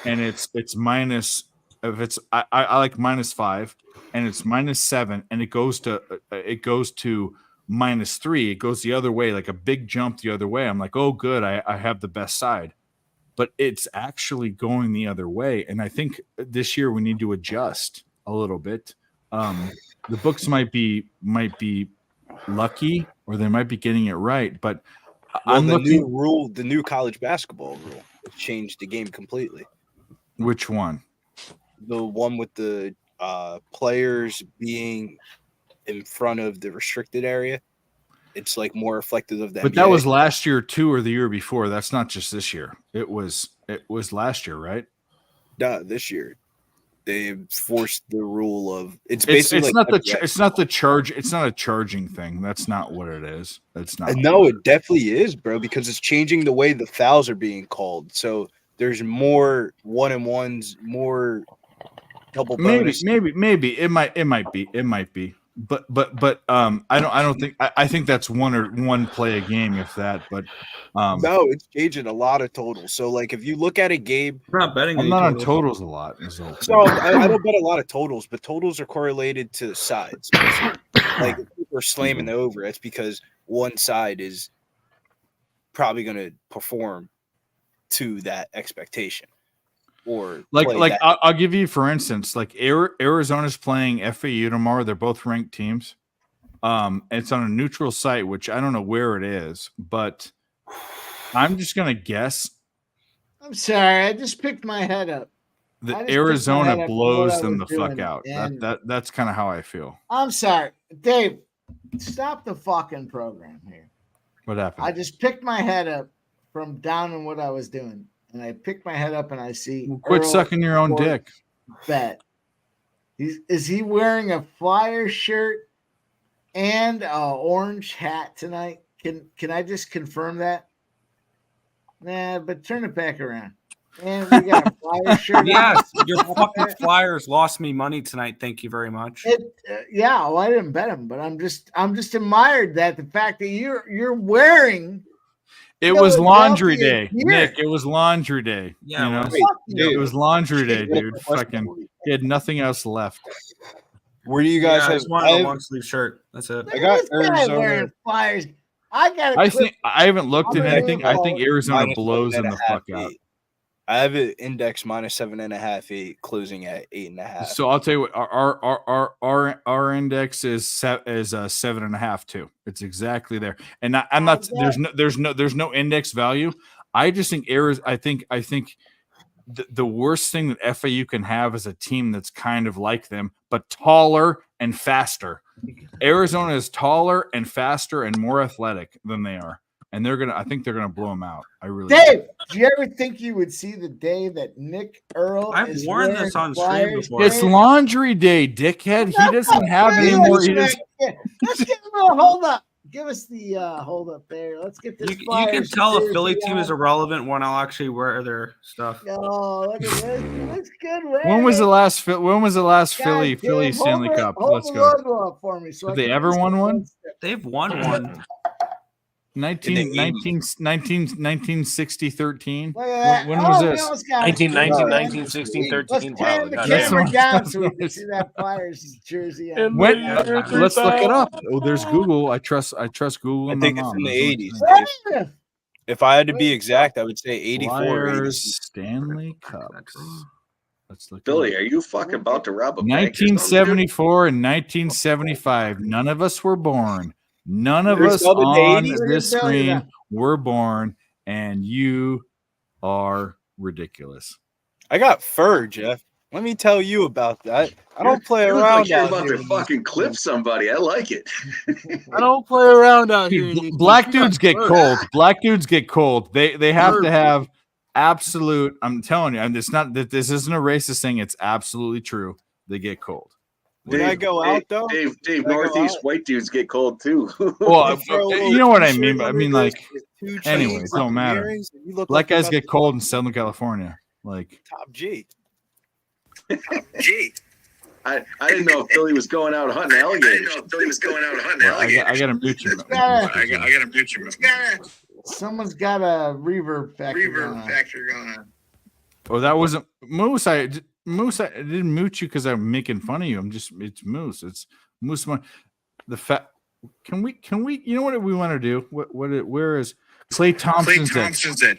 N: and it's minus. If it's I like -5 and it's -7 and it goes to -3, it goes the other way, like a big jump the other way. I'm like, oh, good, I have the best side, but it's actually going the other way. And I think this year we need to adjust a little bit. The books might be lucky or they might be getting it right, but
T: Well,
N: I'm
T: the
N: looking.
T: new rule, the new college basketball rule, changed the game completely.
N: Which one?
T: The one with the players being in front of the restricted area. It's like more reflective of the
N: But
T: NBA.
N: that was last year too, or the year before. That's not just this year. It was last year, right?
T: No, this year they forced the rule of it's
N: It's
T: basically
N: not
T: like
N: it's not the charge. It's not a charging thing. That's not what it is. That's not.
T: No, it definitely is, bro, because it's changing the way the fouls are being called. So there's more 1-and-1s, more double bonus.
N: Maybe it might be. But I don't think I think that's one play a game, if that. But
T: no, it's changing a lot of totals. So like if you look at a game,
R: I'm not betting.
N: I'm not on totals a lot.
T: So I don't bet a lot of totals, but totals are correlated to sides. Like if people are slamming the over, it's because one side is probably going to perform to that expectation. Or
N: I'll give you, for instance, like Arizona's playing FAU tomorrow. They're both ranked teams. It's on a neutral site, which I don't know where it is, but I'm just gonna guess
F: I'm sorry, I just picked my head up.
N: that
F: I just picked my head
N: Arizona
F: up for
N: blows
F: what I
N: them the
F: was
N: fuck
F: doing,
N: out.
F: and-
N: That's kind of how I feel.
F: I'm sorry, Dave. Stop the fucking program here.
N: What happened?
F: I just picked my head up from down in what I was doing, and I picked my head up and I see.
N: Quit
F: Earl
N: sucking your own
F: Sports
N: dick.
F: Bet. Is he wearing a Flyer shirt and a orange hat tonight? Can I just confirm that? Nah, but turn it back around. And we got a Flyer shirt.
R: Yes, your fucking Flyers lost me money tonight. Thank you very much.
F: Yeah, well, I didn't bet him, but I'm just admired that the fact that you're wearing.
N: It was laundry day,
F: Philadelphia
N: Nick. It was laundry day.
R: Yeah,
N: you know?
F: fuck you.
N: It was laundry day, dude. Fucking, he had nothing else left.
T: Where do you guys
R: I
T: have?
R: just wanted a long sleeve shirt. That's it.
T: I got
F: This guy
T: Arizona.
F: wearing Flyers. I got.
N: I think I haven't looked at
F: I'm
N: anything. I think Arizona
T: Minus
N: blows them the
T: 7.5,
N: fuck out.
T: 8. I have it index -7.5, 8, closing at 8.5.
N: So I'll tell you what, our index is 7.5 too. It's exactly there, and I'm not. There's no index value. I just think I think the worst thing that FAU can have is a team that's kind of like them, but taller and faster. Arizona is taller and faster and more athletic than they are, and I think they're gonna blow them out. I really.
F: Dave, do you ever think you would see the day that Nick Earl?
R: I've
F: is
R: worn
F: wearing
R: this on stream
F: Flyers
R: before.
N: It's laundry day, dickhead. He doesn't have any more.
F: Let's get a little hold up. Give us the hold up there. Let's get this.
R: You can
F: Flyers
R: tell a
F: jersey
R: Philly team
F: on.
R: is irrelevant when I'll actually wear their stuff.
F: Oh, look at this. Looks good.
N: When was the last? When was the last
F: God
N: Philly
F: damn,
N: Stanley
F: hold
N: Cup?
F: the- hold
N: Let's
F: the
N: go.
F: logo up for me so I
N: Have they
F: can
N: ever
F: just
N: won
F: get
N: one?
R: They've won one.
N: 1960 13.
F: Look at that.
N: When was
F: Oh,
N: this?
F: we almost got it.
Q: 1919, 16, 13.
F: Let's
Q: Wow,
F: turn the
Q: goddamn.
F: camera down so we can see that Flyers jersey. on.
N: When, let's look it up. Oh, there's Google. I trust Google.
T: I
N: And
T: think
N: my
T: it's
N: mom.
T: in the
N: That's
T: 80s.
N: what I'm saying.
F: What?
T: If I had to be exact, I would say 84.
N: Flyers Stanley Cups. Let's look.
K: Billy, are you fucking about to rob a bank? or something, dude?
N: 1974 and 1975. None of us were born. None of
T: There's
N: us
T: all the
N: on
T: 80s.
N: this
F: Look at Billy
N: screen were born, and you are ridiculous.
T: I got fur, Jeff. Let me tell you about that. I don't play
K: You look
T: around
K: like you're
T: out
K: about
T: here.
K: to fucking clip somebody. I like it.
T: I don't play around out here.
N: Dude, black dudes get cold. Black dudes get cold. They have to have absolute. I'm telling you, and it's not that this isn't a racist thing. It's absolutely true. They get cold.
T: When I go out, though,
K: Dave,
T: when I go
K: Northeast
T: out-
K: white dudes get cold too.
N: Well,
T: throw a little
N: you know what I
T: t-shirt
N: mean. I
T: under
N: mean,
T: this
N: like,
T: with 2 chains
N: anyway, it don't
T: and
N: matter.
T: earrings, and you look
N: Black
T: like you're
N: guys
T: about
N: get
T: to-
N: cold in Southern California. Like,
T: Top G.
K: I didn't know if Billy was going out hunting alligators.
N: well, I got to mute you.
F: gotta mute you. Someone's got a reverb factor going on.
N: Oh, that wasn't Moose. I didn't mute you because I'm making fun of you. It's Moose. It's Moose. The fact. Can we? You know what we want to do? Where is Clay Thompson's at?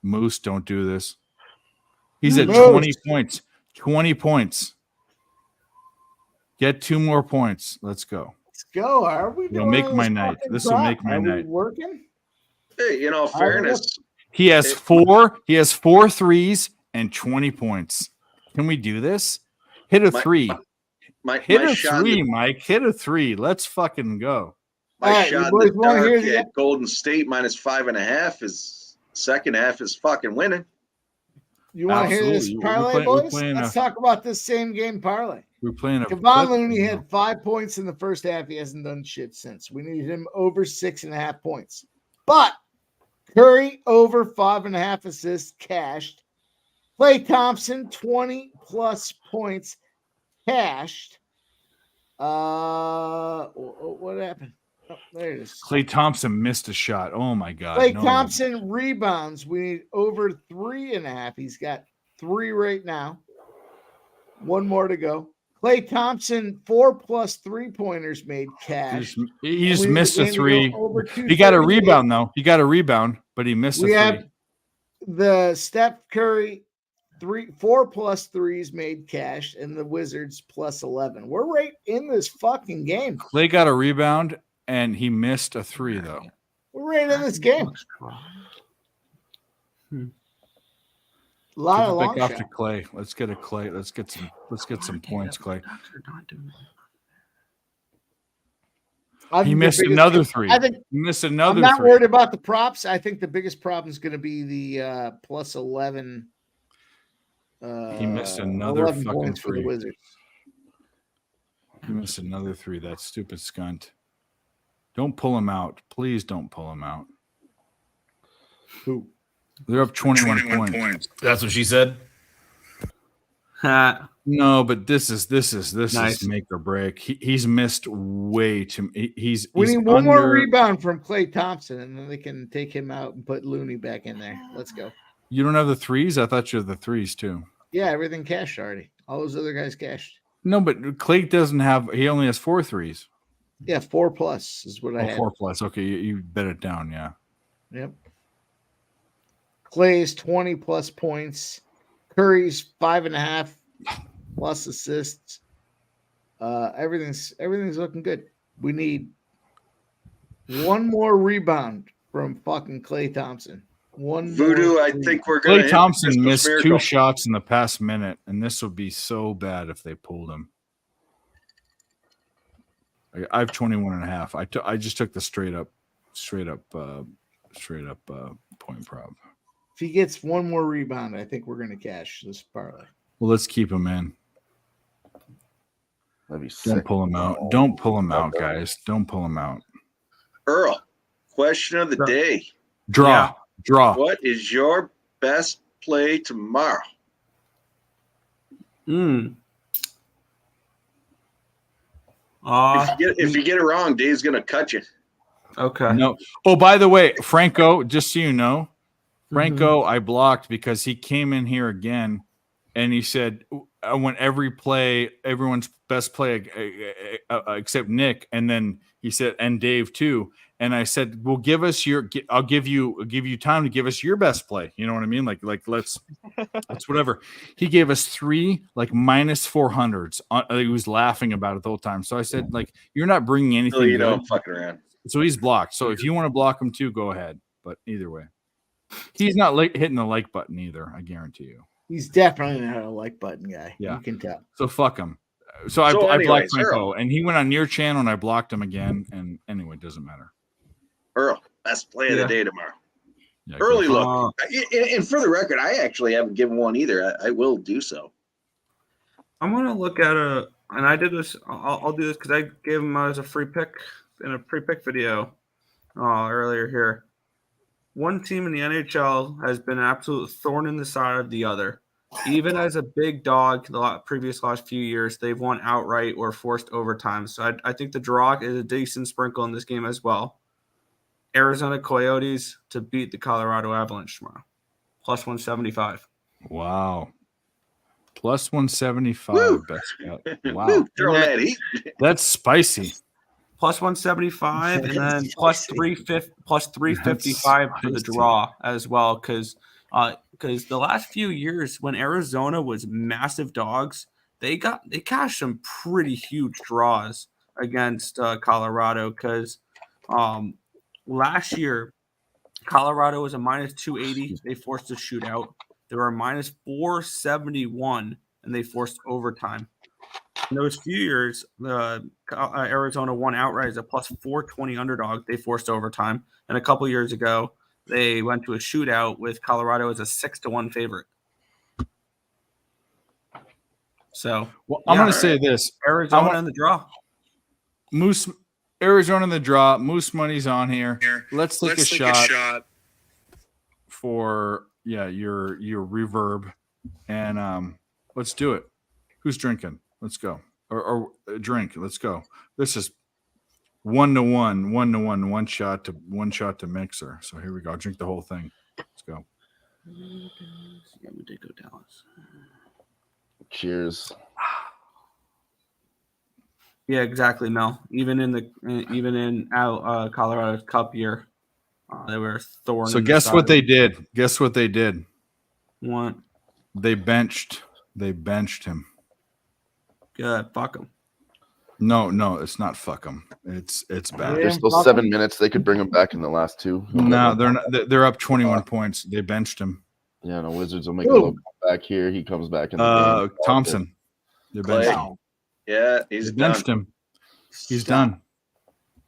N: Moose, don't do this. He's at
F: Moose.
N: 20 points. 20 points. Get 2 more points. Let's go.
F: Let's go. Are we
N: It'll
F: doing
N: make
F: this
N: my night.
F: fucking
N: This will
F: crap?
N: make my
F: Are we
N: night.
F: working?
K: Hey, in all fairness,
N: He has 4. He has 4 threes and 20 points. Can we do this? Hit a
K: My-
N: 3.
K: my
N: Hit
K: my
N: a
K: shot in
N: 3,
K: the-
N: Mike. Hit a 3. Let's fucking go.
K: my
F: All right,
K: shot
F: you
K: in
F: boys
K: the
F: wanna hear
K: dark
F: the-
K: at Golden State minus 5.5 is second half is fucking winning.
F: You want to hear this
N: Absolutely.
F: parlay,
N: We're
F: boys?
N: playing
F: Let's
N: a-
F: talk about this same game parlay.
N: We're playing a
F: Kevon
N: clip.
F: Looney had 5 points in the first half. He hasn't done shit since. We need him over 6.5 points. But Curry over 5.5 assists cashed. Klay Thompson 20 plus points cashed. What happened? Oh, there it is.
N: Klay Thompson missed a shot. Oh my god.
F: Klay
N: no.
F: Thompson rebounds. We need over 3.5. He's got 3 right now. 1 more to go. Klay Thompson 4 plus 3-pointers made cash.
N: He just
F: We
N: missed a
F: need to go
N: 3.
F: over
N: He got a
F: 238.
N: rebound though. He got a rebound, but he missed a
F: We
N: 3.
F: have the Steph Curry 4 plus 3s made cash, and the Wizards plus 11. We're right in this fucking game.
N: Klay got a rebound and he missed a 3 though.
F: We're right in this game. A lot
N: Give
F: of
N: it
F: long
N: back off
F: shots.
N: to Klay. Let's get a Klay. Let's get some points, Klay.
F: I
N: He
F: think the
N: missed
F: biggest-
N: another 3.
F: I think
N: He missed
F: I'm
N: another
F: not
N: 3.
F: worried about the props. I think the biggest problem is going to be the plus 11.
N: He missed another
F: 11
N: fucking
F: points for the
N: 3.
F: Wizards.
N: He missed another 3. That stupid scunt. Don't pull him out. Please don't pull him out.
F: Who?
N: They're up 21 points.
S: That's what she said.
N: No, but this is
R: Nice.
N: make or break. He's missed way too. He's
F: We
N: he's
F: need one more
N: under-
F: rebound from Klay Thompson, and then they can take him out and put Looney back in there. Let's go.
N: You don't have the 3s? I thought you had the 3s too.
F: Yeah, everything cashed already. All those other guys cashed.
N: No, but Clay doesn't have. He only has 4 3s.
F: Yeah, 4 plus is what I had.
N: 4 plus. Okay, you bet it down. Yeah.
F: Yep. Clay's 20 plus points. Curry's 5.5 plus assists. Everything's looking good. We need one more rebound from fucking Klay Thompson. One
K: Voodoo,
F: more
K: I
F: rebound.
K: think we're going
N: Clay
K: to
N: Thompson missed
K: miracle.
N: 2 shots in the past minute, and this would be so bad if they pulled him. I have 21.5. I just took the straight up point prop.
F: If he gets one more rebound, I think we're going to cash this parlay.
N: Well, let's keep him in.
B: That'd be
N: Don't
B: sick.
N: pull him out. Don't pull him out, guys. Don't pull him out.
K: Earl, question of the day.
N: Draw.
K: What is your best play tomorrow? If you get it wrong, Dave's going to cut you.
R: Okay.
N: No. Oh, by the way, Franco, just so you know, Franco, I blocked because he came in here again and he said, I want every play, everyone's best play except Nick. And then he said, and Dave too. And I said, "Well, I'll give you time to give us your best play." You know what I mean? Like let's whatever. He gave us 3 like minus 400s. He was laughing about it the whole time. So I said, like, you're not bringing anything.
K: So you know,
N: good.
K: I'm fucking around.
N: So he's blocked. So if you want to block him too, go ahead. But either way, he's not hitting the like button either. I guarantee you.
F: He's definitely not a like button guy.
N: Yeah,
F: you can tell.
N: So fuck him. So I blocked Franco, and he went on your channel, and I blocked him again. And anyway, it doesn't matter.
K: Earl, best play of the day tomorrow.
N: Yeah,
K: Early look. And for the record, I actually haven't given one either. I will do so.
R: I'm gonna look at and I did this. I'll do this because I gave him as a free pick in a pre-pick video earlier here. One team in the NHL has been an absolute thorn in the side of the other. Even as a big dog, the last few years, they've won outright or forced overtime. So I think the draw is a decent sprinkle in this game as well. Arizona Coyotes to beat the Colorado Avalanche tomorrow. Plus 175.
N: Wow. Plus 175. Best bet. Wow.
K: Throw that heat.
N: That's spicy.
R: Plus 175 and then plus 355 for the draw as well. Because the last few years when Arizona was massive dogs, they cashed some pretty huge draws against Colorado because last year, Colorado was a minus 280. They forced a shootout. They were a minus 471, and they forced overtime. In those few years, Arizona won outright as a plus 420 underdog. They forced overtime. And a couple years ago, they went to a shootout with Colorado as a 6-1 favorite. So,
N: I'm going to say this.
R: Arizona in the draw.
N: Arizona in the draw. Moose money's on here. Let's take a shot for your reverb, and let's do it. Who's drinking? Let's go. Or drink. Let's go. This is 1-1, 1-1, one shot to Mixer. So here we go. Drink the whole thing. Let's go.
R: Dallas.
B: Cheers.
R: Yeah, exactly, Mel. Even in Colorado's Cup year, they were thorn.
N: So guess what they did? Guess what they did?
R: What?
N: They benched him.
R: Good. Fuck him.
N: No, it's not fuck him. It's bad.
B: There's still 7 minutes. They could bring him back in the last 2.
N: No, they're not. They're up 21 points. They benched him.
B: Yeah, no, Wizards will make a little comeback here. He comes back in the game.
N: Thompson. They're benched him.
K: Yeah, he's
N: benched him. He's done.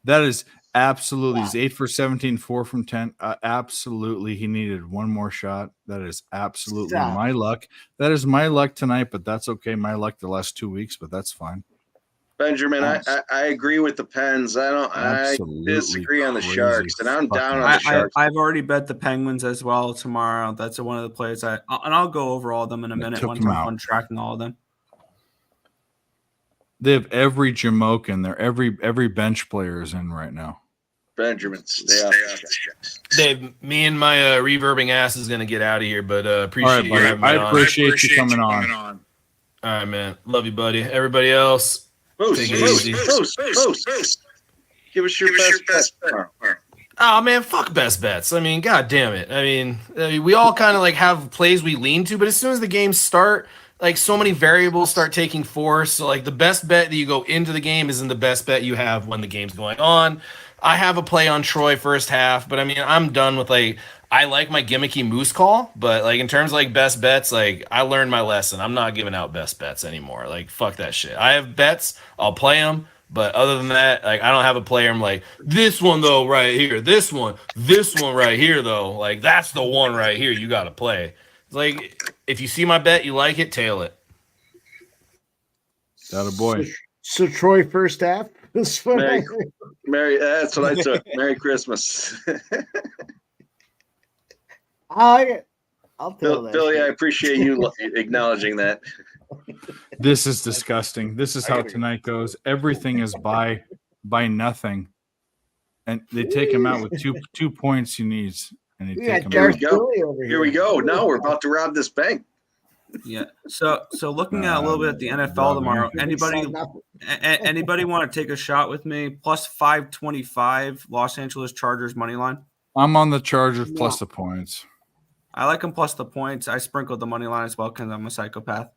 N: That is absolutely. He's 8 for 17, 4 from 10. Absolutely, he needed one more shot. That is absolutely my luck. That is my luck tonight, but that's okay. My luck the last 2 weeks, but that's fine.
K: Benjamin, I agree with the Pens. I disagree on the Sharks, and I'm down on the Sharks.
R: I've already bet the Penguins as well tomorrow. That's one of the players and I'll go over all of them in a minute once I'm done tracking all of them.
N: They have every Jamoke in there. Every bench player is in right now.
K: Benjamin, stay off the Sharks.
S: Dave, me and my reverbing ass is gonna get out of here, but appreciate you having me
N: I
S: on.
N: appreciate you coming on.
S: All right, man. Love you, buddy. Everybody else.
K: Moose. Give us your best bet.
S: Oh man, fuck best bets. I mean, god damn it. I mean, we all kind of like have plays we lean to, but as soon as the games start, like so many variables start taking force. So like the best bet that you go into the game isn't the best bet you have when the game's going on. I have a play on Troy first half, but I mean, I'm done with I like my gimmicky Moose call, but like in terms of like best bets, like I learned my lesson. I'm not giving out best bets anymore. Like fuck that shit. I have bets, I'll play them, but other than that, like I don't have a player. I'm like this one though right here, this one right here though. Like that's the one right here you got to play. It's like if you see my bet, you like it, tail it.
N: That a boy.
F: So Troy first half.
K: Merry. That's what I took. Merry Christmas.
F: I'll tell that.
K: Billy, I appreciate you acknowledging that.
N: This is disgusting. This is how tonight goes. Everything is by nothing, and they take him out with two points he needs, and they take him out.
K: Here we go. Now we're about to rob this bank.
R: Yeah. So looking at a little bit at the NFL tomorrow, anybody want to take a shot with me? Plus 525 Los Angeles Chargers money line.
N: I'm on the Chargers plus the points.
R: I like them plus the points. I sprinkled the money line as well because I'm a psychopath.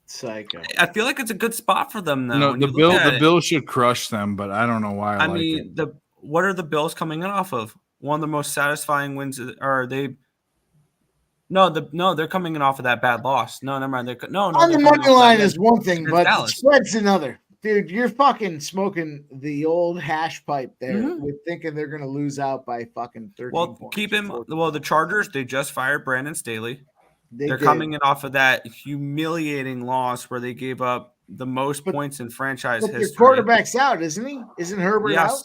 F: Psycho.
R: I feel like it's a good spot for them though.
N: No,
R: when
N: the
R: you look at it.
N: Bills should crush them, but I don't know why. I like
R: mean,
N: it.
R: what are the Bills coming in off of? One of the most satisfying wins. Are they? No, they're coming in off of that bad loss. No, never mind.
F: On the money line is one thing, but
R: Dallas.
F: spread's another. Dude, you're fucking smoking the old hash pipe there with thinking they're going to lose out by fucking 13 points.
R: The Chargers, they just fired Brandon Staley. They're
F: did.
R: coming in off of that humiliating loss where they gave up the most points in franchise
F: But their
R: history.
F: quarterback's out, isn't he? Isn't Herbert out?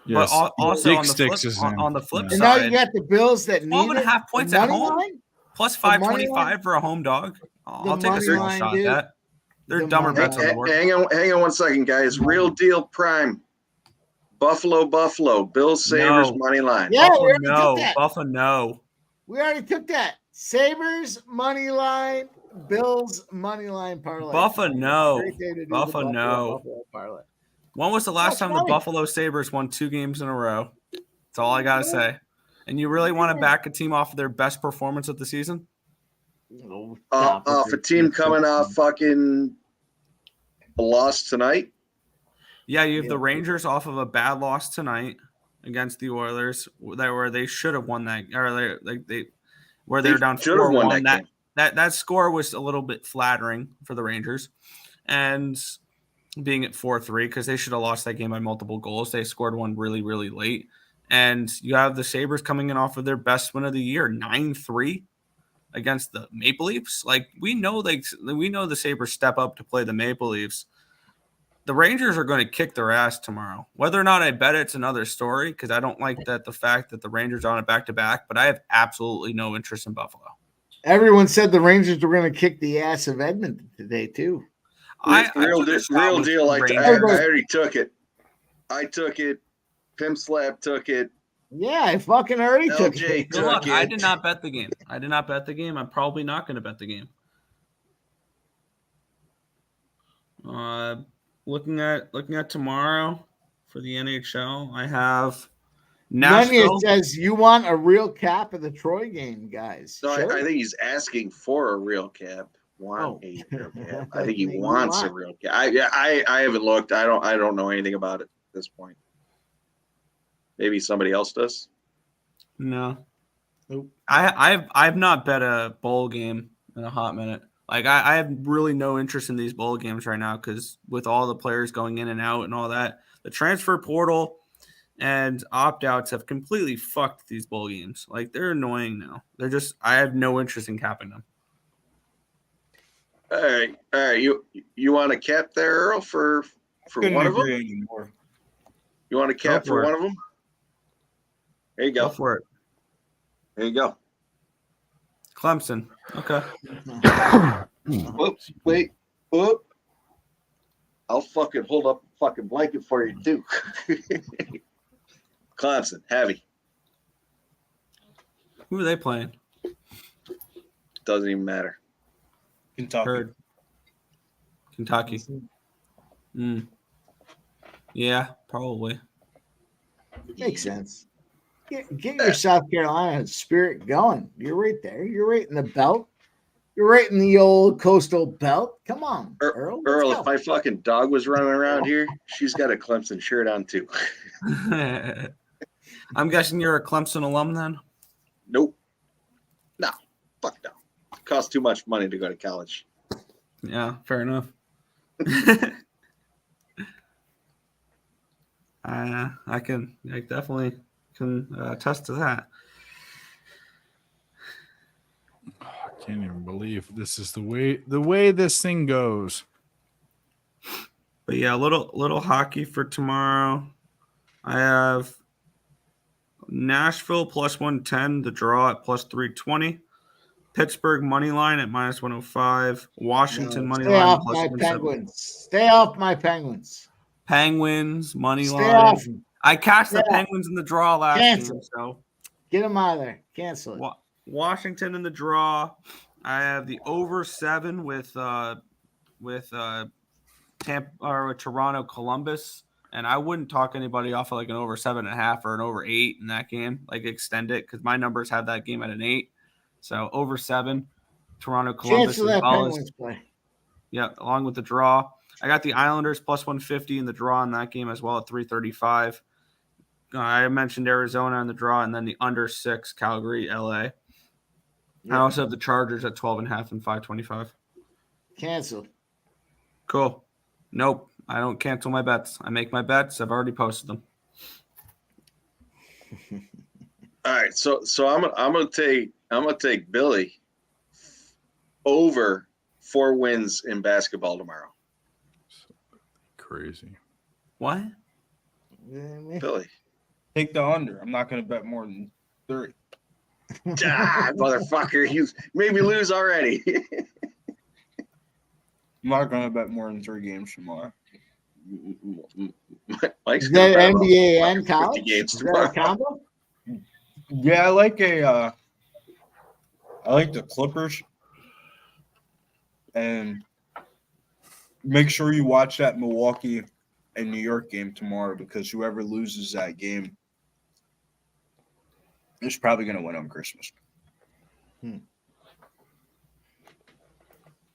R: But also
N: Big
R: on the
N: Sticks
R: flip,
N: is in.
R: on the flip
F: And
R: side,
F: now you got the Bills that need
R: 12.5 points at home, plus
F: The money
R: 525 for a home dog. I'll take a
F: money
R: small
F: line,
R: shot
F: dude.
R: at that. They're
F: The
R: dumber
F: money
R: bets on the board.
K: Hang on 1 second, guys. Real deal prime. Buffalo, Bills, Sabres,
R: No.
K: money line.
F: Yeah, we
R: Buffalo,
F: already
R: no.
F: took that.
R: Buffalo, no.
F: We already took that. Sabres money line, Bills money line parlay.
R: Buffalo, no.
F: Great day to do the
R: Buffalo, no.
F: Buffalo parlay.
R: When was the last
F: That's
R: time the
F: funny.
R: Buffalo Sabres won 2 games in a row? That's all I gotta say. And you really want to back a team off of their best performance of the season?
K: Off a team coming off fucking a loss tonight.
R: Yeah, you have the Rangers off of a bad loss tonight against the Oilers, where they should have won that, or they're down
K: should have won
R: 4-1.
K: that game.
R: That score was a little bit flattering for the Rangers, and being at 4-3 because they should have lost that game by multiple goals. They scored one really, really late, and you have the Sabres coming in off of their best win of the year, 9-3 against the Maple Leafs. Like we know the Sabres step up to play the Maple Leafs. The Rangers are going to kick their ass tomorrow. Whether or not I bet it's another story because I don't like the fact that the Rangers are on a back-to-back, but I have absolutely no interest in Buffalo.
F: Everyone said the Rangers were going to kick the ass of Edmonton today, too.
K: Real deal. I already took it. I took it. Pimp Slap took it.
F: Yeah, I fucking already took
K: LJ
F: it.
K: took
R: Look,
K: it.
R: I did not bet the game. I'm probably not going to bet the game. Looking at tomorrow for the NHL, I have
F: Nanya
R: Nashville.
F: says you want a real cap of the Troy game, guys.
K: No,
F: Sure.
K: I think he's asking for a real cap. A real cap. I think he wants a real cap. I haven't looked. I don't know anything about it at this point. Maybe somebody else does.
R: No. I've not bet a bowl game in a hot minute. Like I have really no interest in these bowl games right now because with all the players going in and out and all that, the transfer portal and opt-outs have completely fucked these bowl games. Like they're annoying now. I have no interest in capping them.
K: All right. You want a cap there, Earl, for one of them?
T: Anymore.
K: You want a cap for one of them? There you go.
R: Go for it.
K: There you go.
R: Clemson. Okay.
K: Whoops. Wait. Whoop. I'll fucking hold up a fucking blanket for you too. Clemson, heavy.
R: Who are they playing?
K: Doesn't even matter.
T: Kentucky.
R: Kentucky. Yeah, probably.
F: Makes sense. Get your South Carolina spirit going. You're right there. You're right in the belt. You're right in the old coastal belt. Come on, Earl.
K: Earl, if my fucking dog was running around here, she's got a Clemson shirt on too.
R: I'm guessing you're a Clemson alum then?
K: Nope. No. Fuck no. It costs too much money to go to college.
R: Yeah, fair enough. I definitely can attest to that.
N: I can't even believe this is the way this thing goes.
R: But yeah, a little hockey for tomorrow. I have Nashville plus 110, the draw at plus 320. Pittsburgh money line at minus 105. Washington money
F: Stay
R: line
F: off
R: plus
F: my
R: 170.
F: Penguins. Stay off my Penguins.
R: Penguins money
F: Stay
R: line.
F: off.
R: I cashed the
F: Yeah.
R: Penguins in the draw last
F: Cancel.
R: game, so
F: Get them out of there. Cancel it.
R: Washington in the draw. I have the over 7 with Tampa or Toronto Columbus, and I wouldn't talk anybody off of like an over 7.5 or an over 8 in that game. Like extend it because my numbers have that game at an 8. So over 7, Toronto Columbus
F: Chance of
R: as
F: that
R: well
F: Penguins
R: as
F: play.
R: yeah, along with the draw. I got the Islanders plus 150 in the draw in that game as well at 335. I mentioned Arizona in the draw, and then the under 6 Calgary LA. I also have the Chargers at 12.5 and 525.
F: Cancel.
R: Cool. Nope. I don't cancel my bets. I make my bets. I've already posted them.
K: All right, so I'm gonna take Billy over 4 wins in basketball tomorrow.
N: Crazy.
R: What?
K: Billy.
T: Take the under. I'm not going to bet more than 3.
K: Motherfucker, you made me lose already.
T: I'm not going to bet more than 3 games tomorrow.
K: Mike's
F: Is
K: gonna
F: that
K: bet about
F: NBA
K: fucking
F: and
K: 50
F: college?
K: games
F: Is that a
K: tomorrow.
F: combo?
T: Yeah, I like the Clippers. And make sure you watch that Milwaukee and New York game tomorrow, because whoever loses that game is probably going to win on Christmas.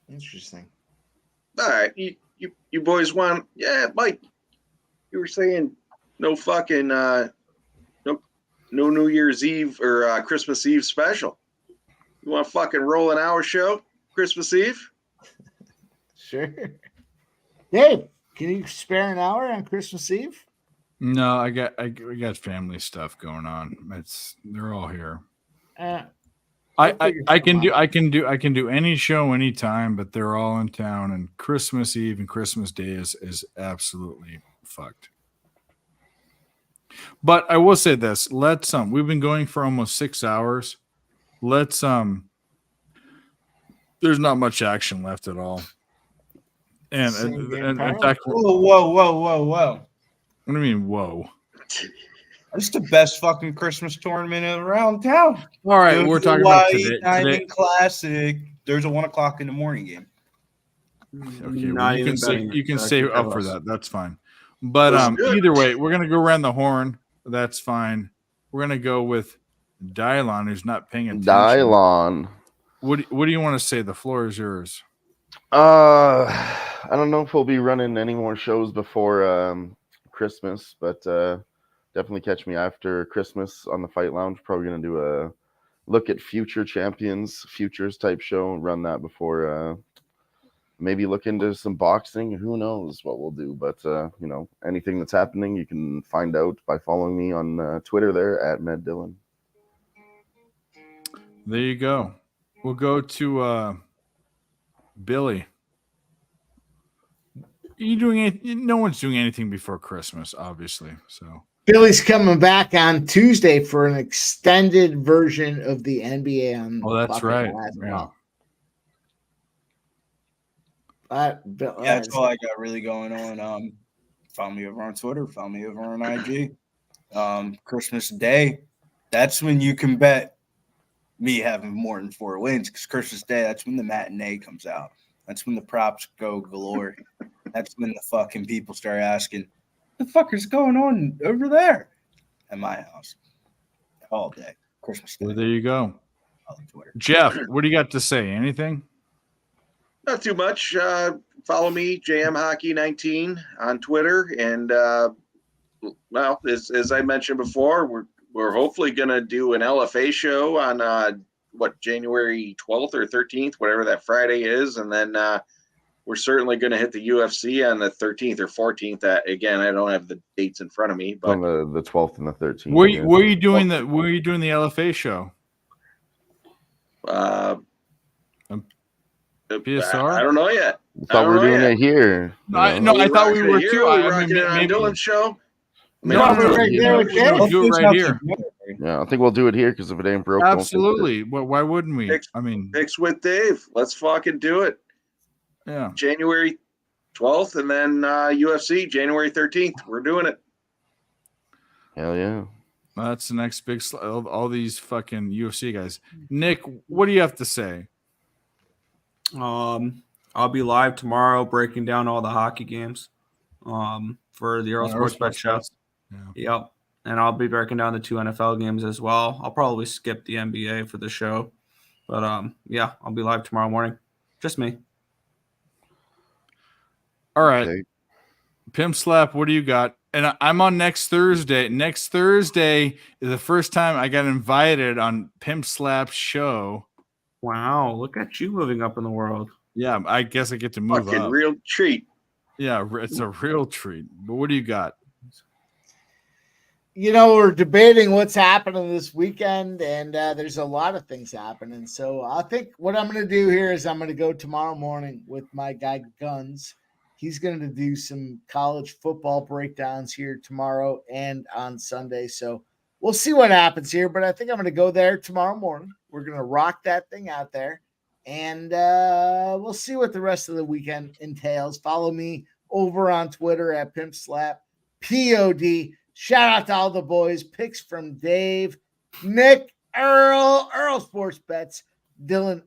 F: Interesting.
K: All right, you boys want? Yeah, Mike, you were saying no fucking no New Year's Eve or Christmas Eve special. You want to fucking roll an hour show Christmas Eve?
F: Sure. Dave, can you spare an hour on Christmas Eve?
N: No, I got family stuff going on. They're all here. I can do any show anytime, but they're all in town, and Christmas Eve and Christmas Day is absolutely fucked. But I will say this: we've been going for almost 6 hours. There's not much action left at all. And in fact,
T: whoa.
N: What do you mean, whoa?
T: It's the best fucking Christmas tournament around town.
N: All right, we're talking about today.
T: Diamond Classic. There's a 1:00 in the morning game.
N: Okay, well, you can save up for that. That's fine. But either way, we're gonna go around the horn. That's fine. We're gonna go with Dylon, who's not paying attention.
B: Dylon.
N: What do you want to say? The floor is yours.
B: I don't know if we'll be running any more shows before Christmas, but definitely catch me after Christmas on the Fight Lounge. Probably gonna do a look at future champions, futures type show, and run that before maybe look into some boxing. Who knows what we'll do, but anything that's happening, you can find out by following me on Twitter there at MedDillon.
N: There you go. We'll go to Billy. You doing anything? No one's doing anything before Christmas, obviously. So
F: Billy's coming back on Tuesday for an extended version of the NBA on.
N: Oh, that's right. Yeah.
T: That's all I got really going on. Follow me over on Twitter. Follow me over on IG. Christmas Day, that's when you can bet me having more than 4 wins, because Christmas Day, that's when the matinee comes out. That's when the props go galore. That's when the fucking people start asking, what the fuck is going on over there at my house? All day. Christmas Day.
N: Well, there you go. Jeff, what do you got to say? Anything?
K: Not too much. Follow me, JM Hockey 19 on Twitter, and well, as I mentioned before, we're hopefully gonna do an LFA show on January 12th or 13th, whatever that Friday is, and then we're certainly gonna hit the UFC on the 13th or 14th. Again, I don't have the dates in front of me, but
B: on the 12th and the 13th.
N: Were you doing the LFA show? PSR?
K: I don't know yet.
B: I thought we were doing it here.
N: I thought we were too.
K: I mean, maybe Dylan's show.
N: We'll do it right here.
B: Yeah, I think we'll do it here, because if it ain't broke,
N: absolutely. Well, why wouldn't we?
K: Picks with Dave. Let's fucking do it.
N: Yeah.
K: January 12th, and then UFC January 13th. We're doing it.
B: Hell yeah.
N: Well, that's the next big all these fucking UFC guys. Nick, what do you have to say?
R: I'll be live tomorrow breaking down all the hockey games for the Earl Sports Bet Show. Yep. And I'll be breaking down the 2 NFL games as well. I'll probably skip the NBA for the show. But yeah, I'll be live tomorrow morning. Just me.
N: All right. Pimp Slap, what do you got? And I'm on next Thursday. Next Thursday is the first time I got invited on Pimp Slap's show.
R: Wow, look at you moving up in the world.
N: Yeah, I guess I get to move
K: Fucking
N: up.
K: real treat.
N: Yeah, it's a real treat. But what do you got?
F: You know, we're debating what's happening this weekend, and there's a lot of things happening. So I think what I'm going to do here is I'm going to go tomorrow morning with my guy Guns. He's going to do some college football breakdowns here tomorrow and on Sunday. So we'll see what happens here, but I think I'm going to go there tomorrow morning. We're going to rock that thing out there, and we'll see what the rest of the weekend entails. Follow me over on Twitter at Pimp Slap POD. Shout out to all the boys. Picks from Dave, Nick, Earl Sports Bets, Dylan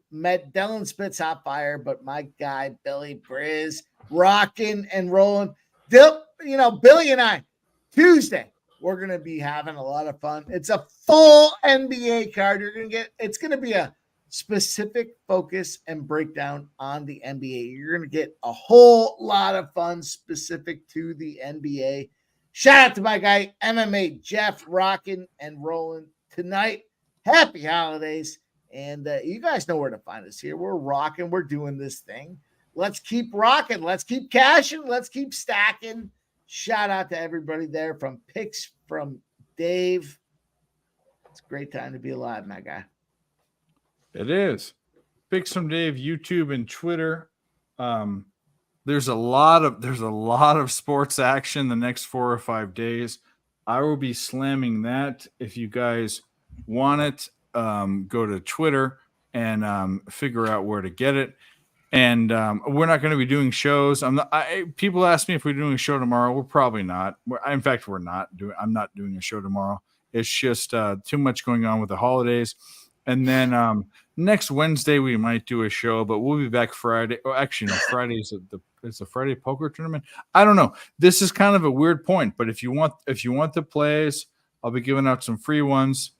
F: Spitz Hot Fire, but my guy Billy Briz rocking and rolling. Billy and I, Tuesday, we're gonna be having a lot of fun. It's a full NBA card. It's gonna be a specific focus and breakdown on the NBA. You're gonna get a whole lot of fun specific to the NBA. Shout out to my guy, MMA Jeff, rocking and rolling tonight. Happy holidays. And you guys know where to find us here. We're rocking. We're doing this thing. Let's keep rocking. Let's keep cashing. Let's keep stacking. Shout out to everybody there from Picks from Dave. It's a great time to be alive, my guy.
N: It is. Picks from Dave, YouTube and Twitter. There's a lot of sports action the next 4 or 5 days. I will be slamming that. If you guys want it, go to Twitter and figure out where to get it. And we're not going to be doing shows. People ask me if we're doing a show tomorrow. We're probably not. In fact, we're not doing. I'm not doing a show tomorrow. It's just too much going on with the holidays. And then next Wednesday we might do a show, but we'll be back Friday. Oh, actually, no, Friday is it's a Friday poker tournament. I don't know. This is kind of a weird point, but if you want the plays, I'll be giving out some free ones,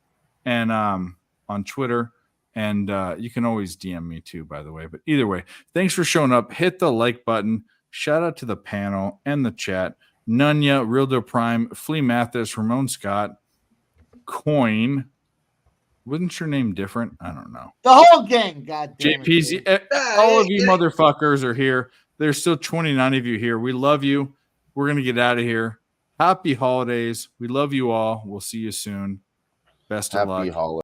N: and on Twitter, and you can always DM me too, by the way. But either way, thanks for showing up. Hit the like button. Shout out to the panel and the chat. Nunya, Real Deal Prime, Flea Mathis, Ramon Scott, Coin. Wasn't your name different? I don't know.
F: The whole gang, goddamn.
N: JPZ, all of you motherfuckers are here. There's still 29 of you here. We love you. We're going to get out of here. Happy holidays. We love you all. We'll see you soon. Best of luck.
B: Happy holidays.